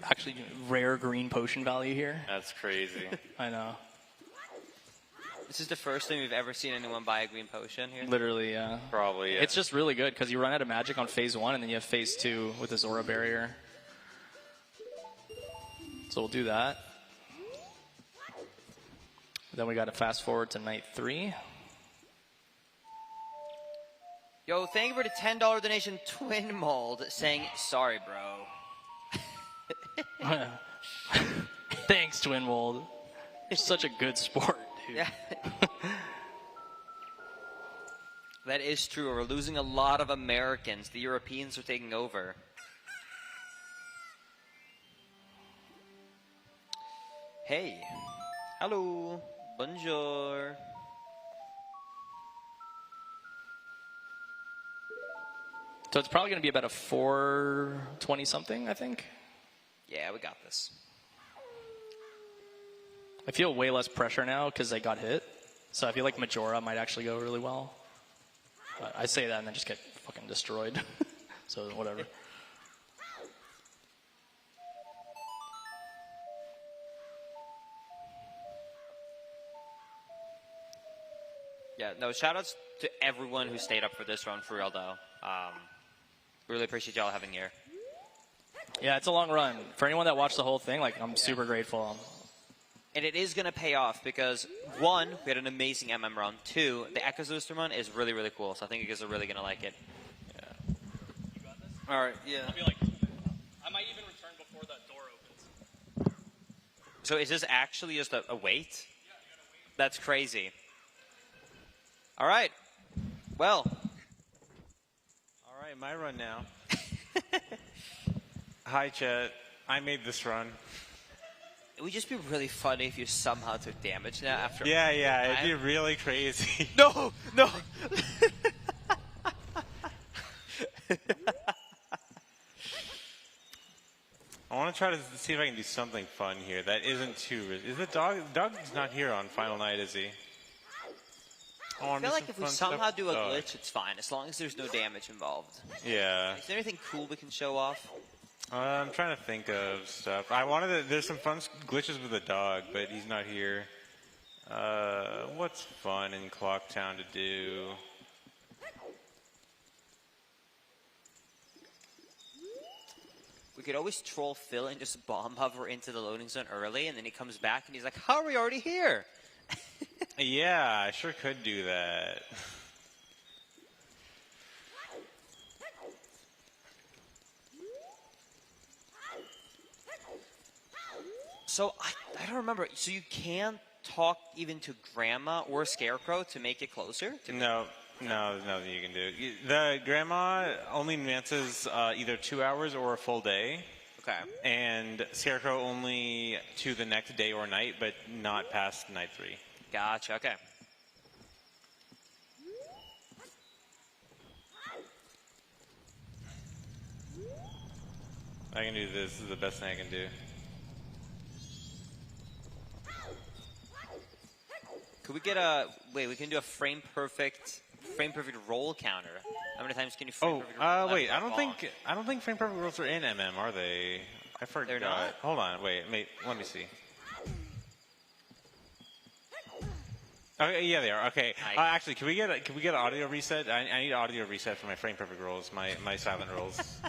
Actually, rare green potion value here. That's crazy. I know. This is the first time we've ever seen anyone buy a green potion here. Literally, yeah. Probably, yeah. It's just really good because you run out of magic on phase 1 and then you have phase 2 with this aura barrier. So we'll do that. Then we got to fast forward to night 3. Yo, thank you for the $10 donation, Twin Mold, saying, sorry, bro. Thanks, Twin Mold. You're such a good sport, dude. Yeah. That is true. We're losing a lot of Americans. The Europeans are taking over. Hey. Hello. Bonjour. So it's probably going to be about a 420 something, I think. Yeah, we got this. I feel way less pressure now because I got hit. So I feel like Majora might actually go really well. I say that and then just get fucking destroyed. So whatever. Yeah, no, shoutouts to everyone who stayed up for this run, for real, though. Really appreciate y'all having here. Yeah, it's a long run. For anyone that watched the whole thing, like, I'm super grateful. And it is going to pay off because, 1, we had an amazing MM run. 2, the Echo Booster run is really, really cool. So I think you guys are really going to like it. Yeah. You got this? All right, yeah. I'll be like, I might even return before the door opens. So is this actually just a wait? Yeah, you gotta wait. That's crazy. All right. Well. All right, my run now. Hi, Chet. I made this run. It would just be really funny if you somehow took damage now after. Yeah, it'd be really crazy. No, no. I want to try to see if I can do something fun here that isn't too risky. Is the dog? Dog's not here on Final Night, is he? I feel like if we somehow do a glitch, it's fine, as long as there's no damage involved. Yeah. Is there anything cool we can show off? I'm trying to think of stuff. There's some fun glitches with the dog, but he's not here. What's fun in Clocktown to do? We could always troll Phil and just bomb hover into the loading zone early, and then he comes back and he's like, how are we already here? Yeah, I sure could do that. So, I don't remember. So you can't talk even to Grandma or Scarecrow to make it closer? No, there's nothing you can do. The grandma only advances either 2 hours or a full day. Okay. And Scarecrow only to the next day or night, but not past night 3. Gotcha, okay. I can do this. This is the best thing I can do. Could we get we can do a frame perfect roll counter. How many times can you frame perfect roll? Wait, I don't think frame perfect rolls are in MM, are they? I forgot. They're not? Hold on, wait, let me see. Okay, yeah, they are. Okay, actually, can we get an audio reset? I need audio reset for my frame perfect rolls, my silent rolls.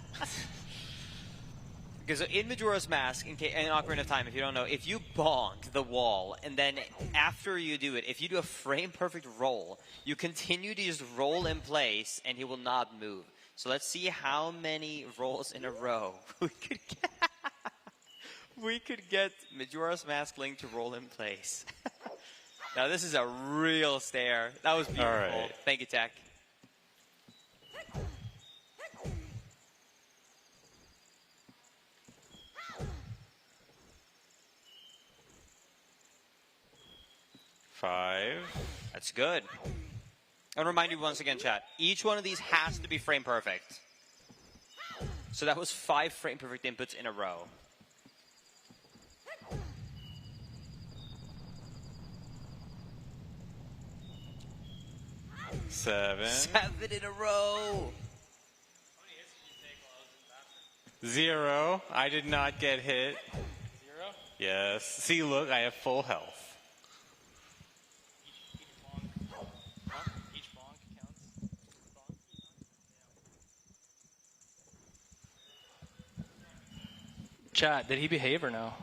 Because in Majora's Mask, in Ocarina of Time, if you don't know, if you bonk the wall, and then after you do it, if you do a frame-perfect roll, you continue to just roll in place, and he will not move. So let's see how many rolls in a row we could get. We could get Majora's Mask Link to roll in place. Now, this is a real stare. That was beautiful. All right. Thank you, Tech. That's good. I'll remind you once again, chat. Each one of these has to be frame perfect. So that was 5 frame perfect inputs in a row. Seven. 7 in a row. 0. I did not get hit. 0? Yes. See, look, I have full health. chat, did he behave or no?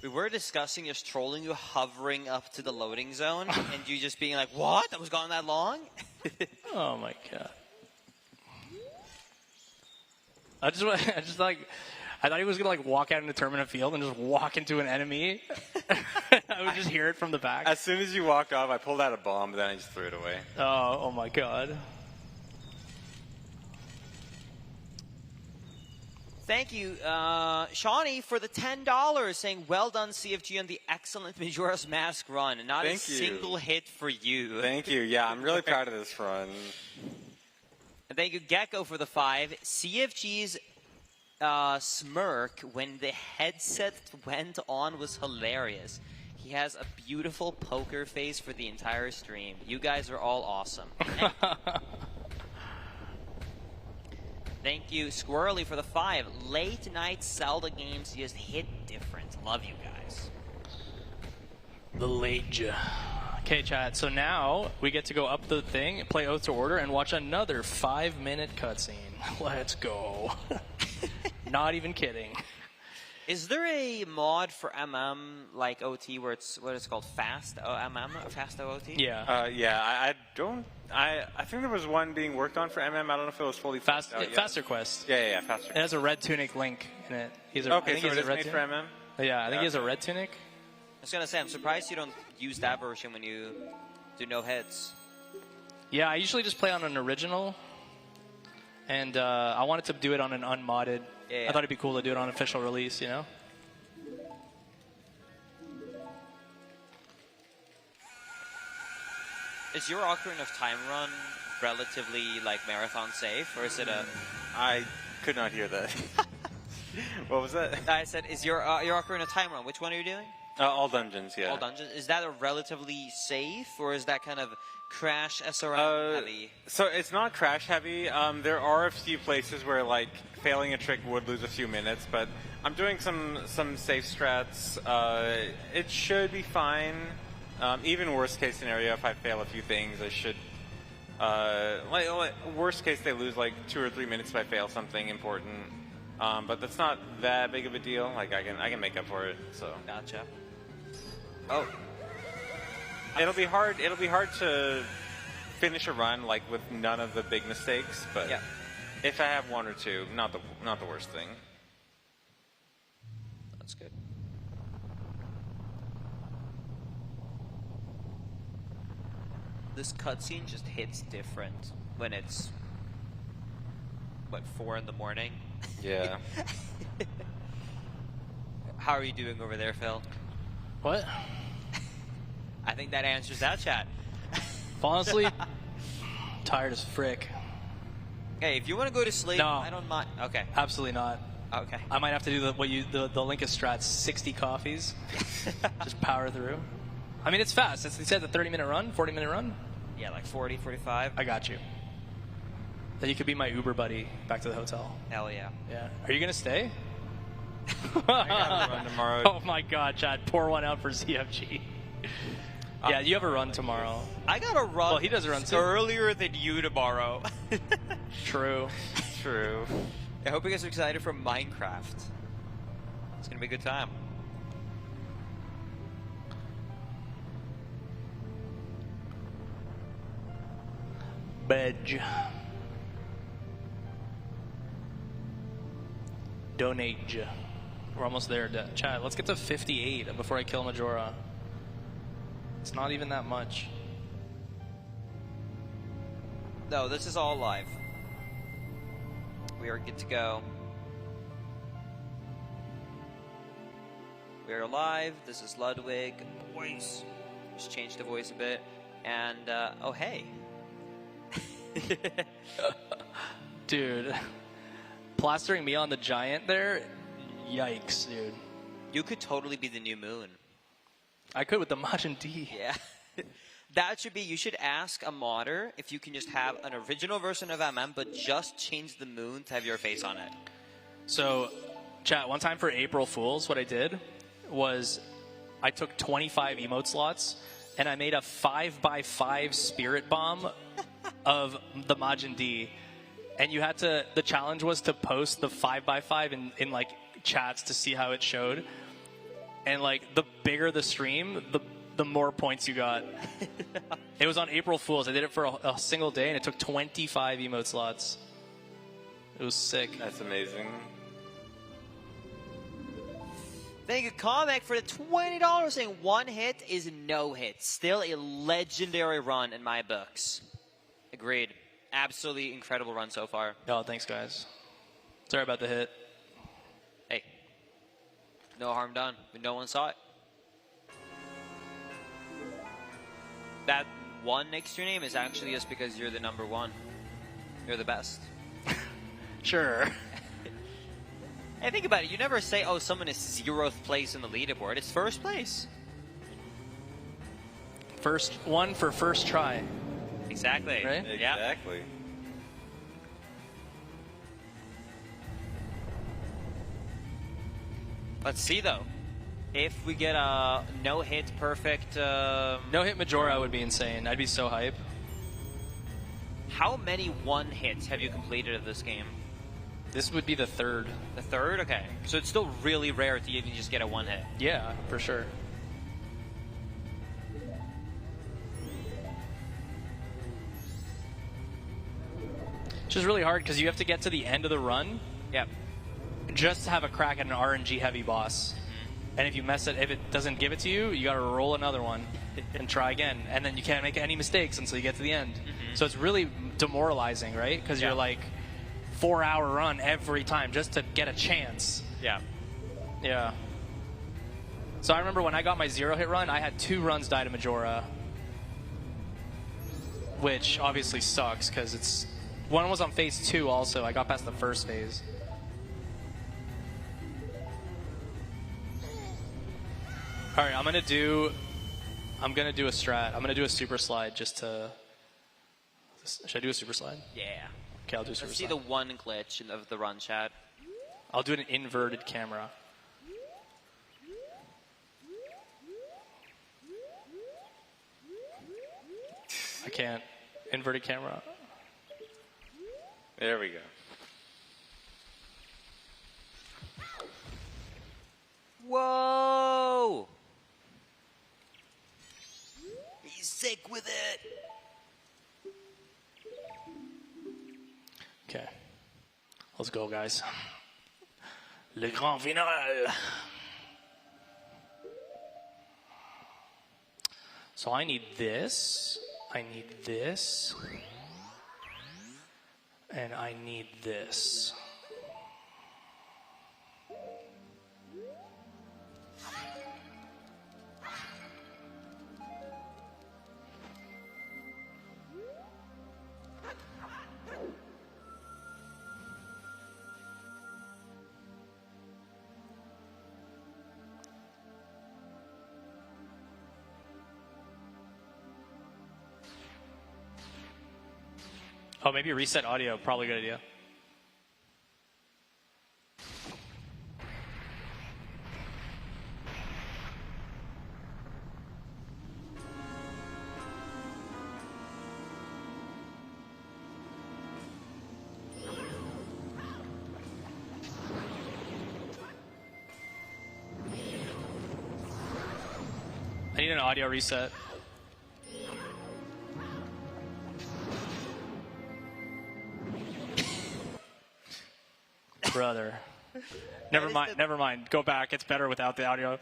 We were discussing just trolling you hovering up to the loading zone and you just being like, what? That was gone that long? Oh my god. I thought he was gonna like walk out in the tournament field and just walk into an enemy. I would just hear it from the back. As soon as you walked off, I pulled out a bomb, but then I just threw it away. Oh my god. Thank you, Shawnee, for the $10, saying, well done, CFG, on the excellent Majora's Mask run. Not Thank a you. single hit for you. Thank you. Yeah, I'm really proud of this run. And thank you, Gecko, for the 5. CFG's smirk when the headset went on was hilarious. He has a beautiful poker face for the entire stream. You guys are all awesome. Thank you, Squirrely, for the 5. Late night Zelda games just hit different. Love you guys. The late. Okay, chat. So now we get to go up the thing, play Oath to Order, and watch another 5-minute cutscene. Let's go. Not even kidding. Is there a mod for like OT where it's what it's called fast or fast OT? Yeah. Yeah, I think there was one being worked on for I don't know if it was fully Fast, out yet. Faster Quest. Yeah, Faster It Quest. has a red tunic Link in it. I Okay, think so he it has is a red made tunic. for Yeah, I think he has a red tunic. I was gonna say, I'm surprised you don't use that version when you do no hits. Yeah, I usually just play on an original, and I wanted to do it on an unmodded. Yeah. I thought it'd be cool to do it on official release, you know? Is your Ocarina of Time run relatively like marathon safe, or is it a? I could not hear that. What was that? I said, is your Ocarina of Time run? Which one are you doing? All dungeons, yeah. All dungeons. Is that a relatively safe, or is that kind of crash SRM heavy? So it's not crash heavy. There are a few places where like failing a trick would lose a few minutes, but I'm doing some safe strats. It should be fine. Even worst case scenario, if I fail a few things, I should. Like worst case, they lose like 2 or 3 minutes if I fail something important. But that's not that big of a deal. Like I can make up for it. So Gotcha. Oh, it'll be hard. It'll be hard to finish a run like with none of the big mistakes. But yeah. if I have 1 or 2, not the worst thing. That's good. This cutscene just hits different when it's, what, 4 in the morning? Yeah. How are you doing over there, Phil? What? I think that answers that, chat. Honestly, tired as frick. Hey, if you want to go to sleep, No. I don't mind. Okay. Absolutely not. Okay. I might have to do the Linkus strats, 60 coffees. Just power through. I mean, it's fast. They said the 30-minute run, 40-minute run. Yeah, like 40, 45. I got you. Then you could be my Uber buddy back to the hotel. Hell yeah. Yeah. Are you going to stay? I got to run tomorrow. Oh my god, Chad. Pour one out for ZFG. Yeah, you have a run tomorrow. I got to run Well, he does a run too. earlier than you tomorrow. True. True. I hope you guys are excited for Minecraft. It's going to be a good time. Badge. Donate. We're almost there, Chad. Let's get to 58 before I kill Majora. It's not even that much. No, this is all live. We are good to go. We are live. This is Ludwig. Voice. Just change the voice a bit. And, oh, hey. Dude. Plastering me on the giant there? Yikes, dude. You could totally be the new moon. I could with the Majin D. Yeah. That should be, you should ask a modder if you can just have an original version of but just change the moon to have your face on it. So, chat, one time for April Fools, what I did was I took 25 emote slots and I made a 5x5 spirit bomb of the Majin D. and you had to. The challenge was to post the 5x5 in like chats to see how it showed, and like the bigger the stream, the more points you got. It was on April Fool's. I did it for a single day, and it took 25 emote slots. It was sick. That's amazing. Thank you, Comic, for the $20 saying one hit is no hit. Still a legendary run in my books. Agreed. Absolutely incredible run so far. Oh, thanks, guys. Sorry about the hit. Hey, no harm done. No one saw it. That one next to your name is actually just because you're the number one. You're the best. Sure. Hey, think about it. You never say, oh, someone is 0th place in the leaderboard. It's first place. First one for first try. Exactly. Right? Yeah. Exactly. Let's see, though. If we get a no-hit perfect... No hit Majora would be insane. I'd be so hype. How many one hits have you completed of this game? This would be the third. The third? Okay. So it's still really rare to even just get a one hit. Yeah, for sure. It's just really hard because you have to get to the end of the run. Yep. Just to have a crack at an RNG heavy boss. And if you mess it, if it doesn't give it to you, you got to roll another one and try again. And then you can't make any mistakes until you get to the end. So it's really demoralizing, right? Because you're like 4-hour run every time just to get a chance. Yeah. Yeah. So I remember when I got my 0-hit run, I had 2 runs die to Majora, which obviously sucks because it's one was on phase 2 also. I got past the first phase. All right, I'm gonna do a strat. I'm gonna do a super slide just to. Should I do a super slide? Yeah. Okay, I'll do a super Let's slide. see the one glitch of the run, chat. I'll do an inverted camera. I can't. Inverted camera. There we go. Whoa! He's sick with it. Okay. Let's go, guys. Le grand final. So I need this. I need this. And I need this. Oh, maybe reset audio. Probably a good idea. I need an audio reset. Brother. Never mind. Go back. It's better without the audio.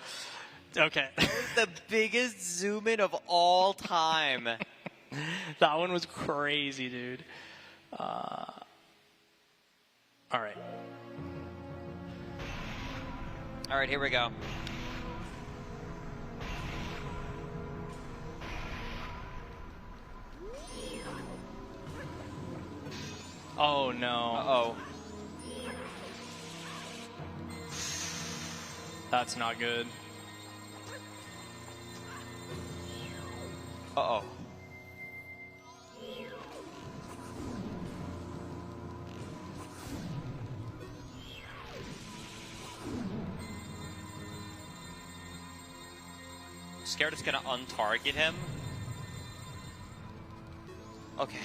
Okay. The biggest zoom in of all time. That one was crazy, dude. All right. All right, here we go. Oh, no. Uh-oh. That's not good. Uh-oh. Scared it's gonna untarget him. Okay.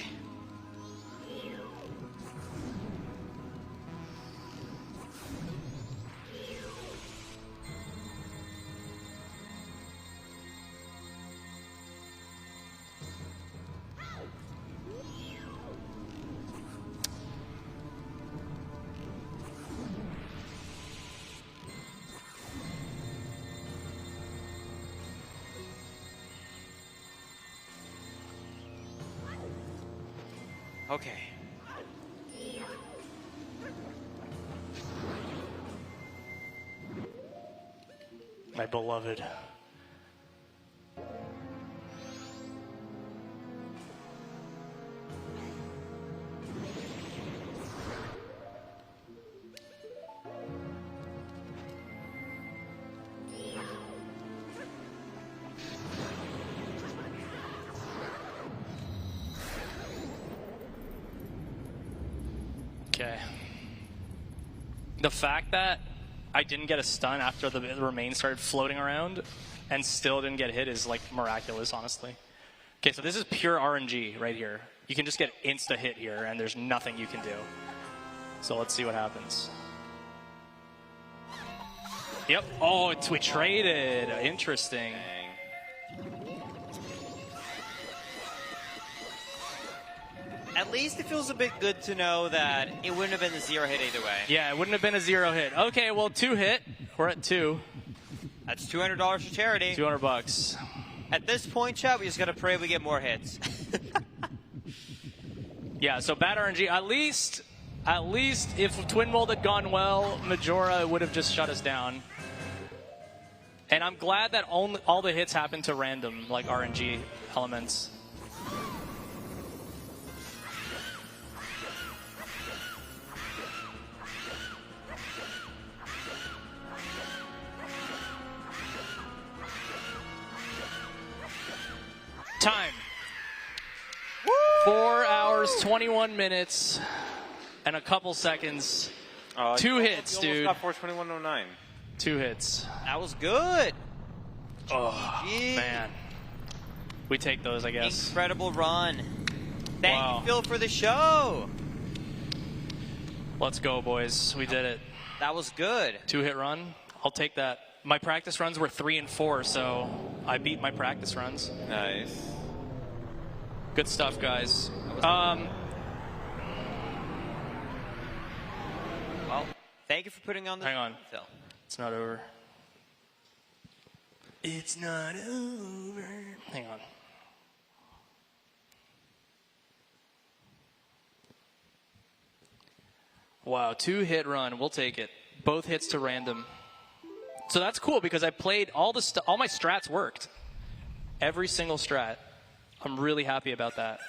Okay. My beloved. Okay. The fact that I didn't get a stun after the remain started floating around and still didn't get hit is like miraculous, honestly. Okay, so this is pure RNG right here. You can just get insta hit here and there's nothing you can do. So let's see what happens. Yep. Oh, we traded. Interesting. At least it feels a bit good to know that it wouldn't have been a 0 hit either way. Yeah, it wouldn't have been a 0 hit. Okay, well, 2 hit. We're at 2. That's $200 for charity. $200. At this point, chat, we just gotta pray we get more hits. Yeah, so bad RNG. At least if Twin Mold had gone well, Majora would have just shut us down. And I'm glad that all the hits happened to random, like RNG elements. Time. 4 hours, 21 minutes, and a couple seconds. 2 hits, dude. Got 4:21:09. 2 hits. That was good. Oh, GG. man. We take those, I guess. Incredible run. Thank Wow. you, Phil, for the show. Let's go, boys. We did it. That was good. 2-hit run. I'll take that. My practice runs were 3 and 4, so I beat my practice runs. Nice. Good stuff, guys. Well, thank you for putting on the Hang on. Phil. It's not over. It's not over. Hang on. Wow, 2-hit run. We'll take it. Both hits to random. So that's cool because I played all my strats worked. Every single strat. I'm really happy about that.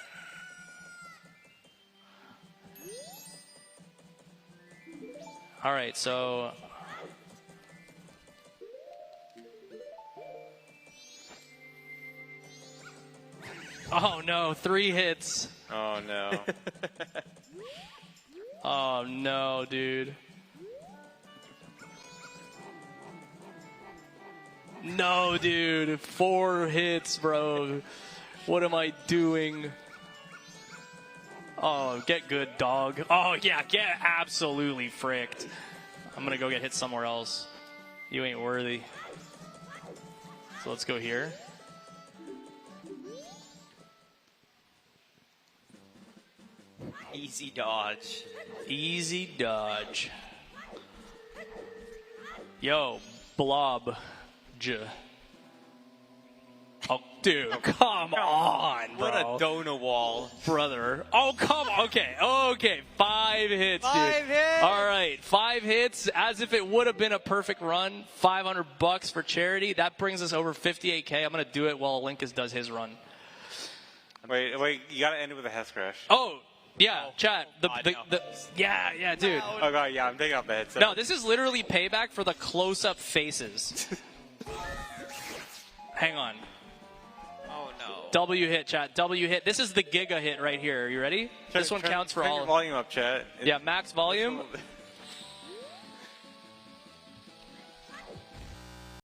All right, so oh no, 3 hits. Oh no. Oh no, dude. No, dude. 4 hits, bro. What am I doing? Oh, get good, dog. Oh, yeah, get absolutely fricked. I'm going to go get hit somewhere else. You ain't worthy. So let's go here. Easy dodge. Easy dodge. Yo, blob. Oh, dude, come on, bro. What a donut wall. Brother. Oh, come on. Okay. 5 hits, dude. 5 hits. All right, 5 hits, as if it would have been a perfect run. $500 for charity. That brings us over 58K. I'm going to do it while Linkus does his run. Wait, you gotta end it with a Hess crash. Oh, yeah, chat. God, no. Yeah, dude. Oh god, yeah, I'm taking off the headset. No, this is literally payback for the close-up faces. Hang on. Oh, no. W hit, chat. W hit. This is the Giga hit right here. Are you ready? This one counts for turn all. your volume up, chat. Yeah, max volume.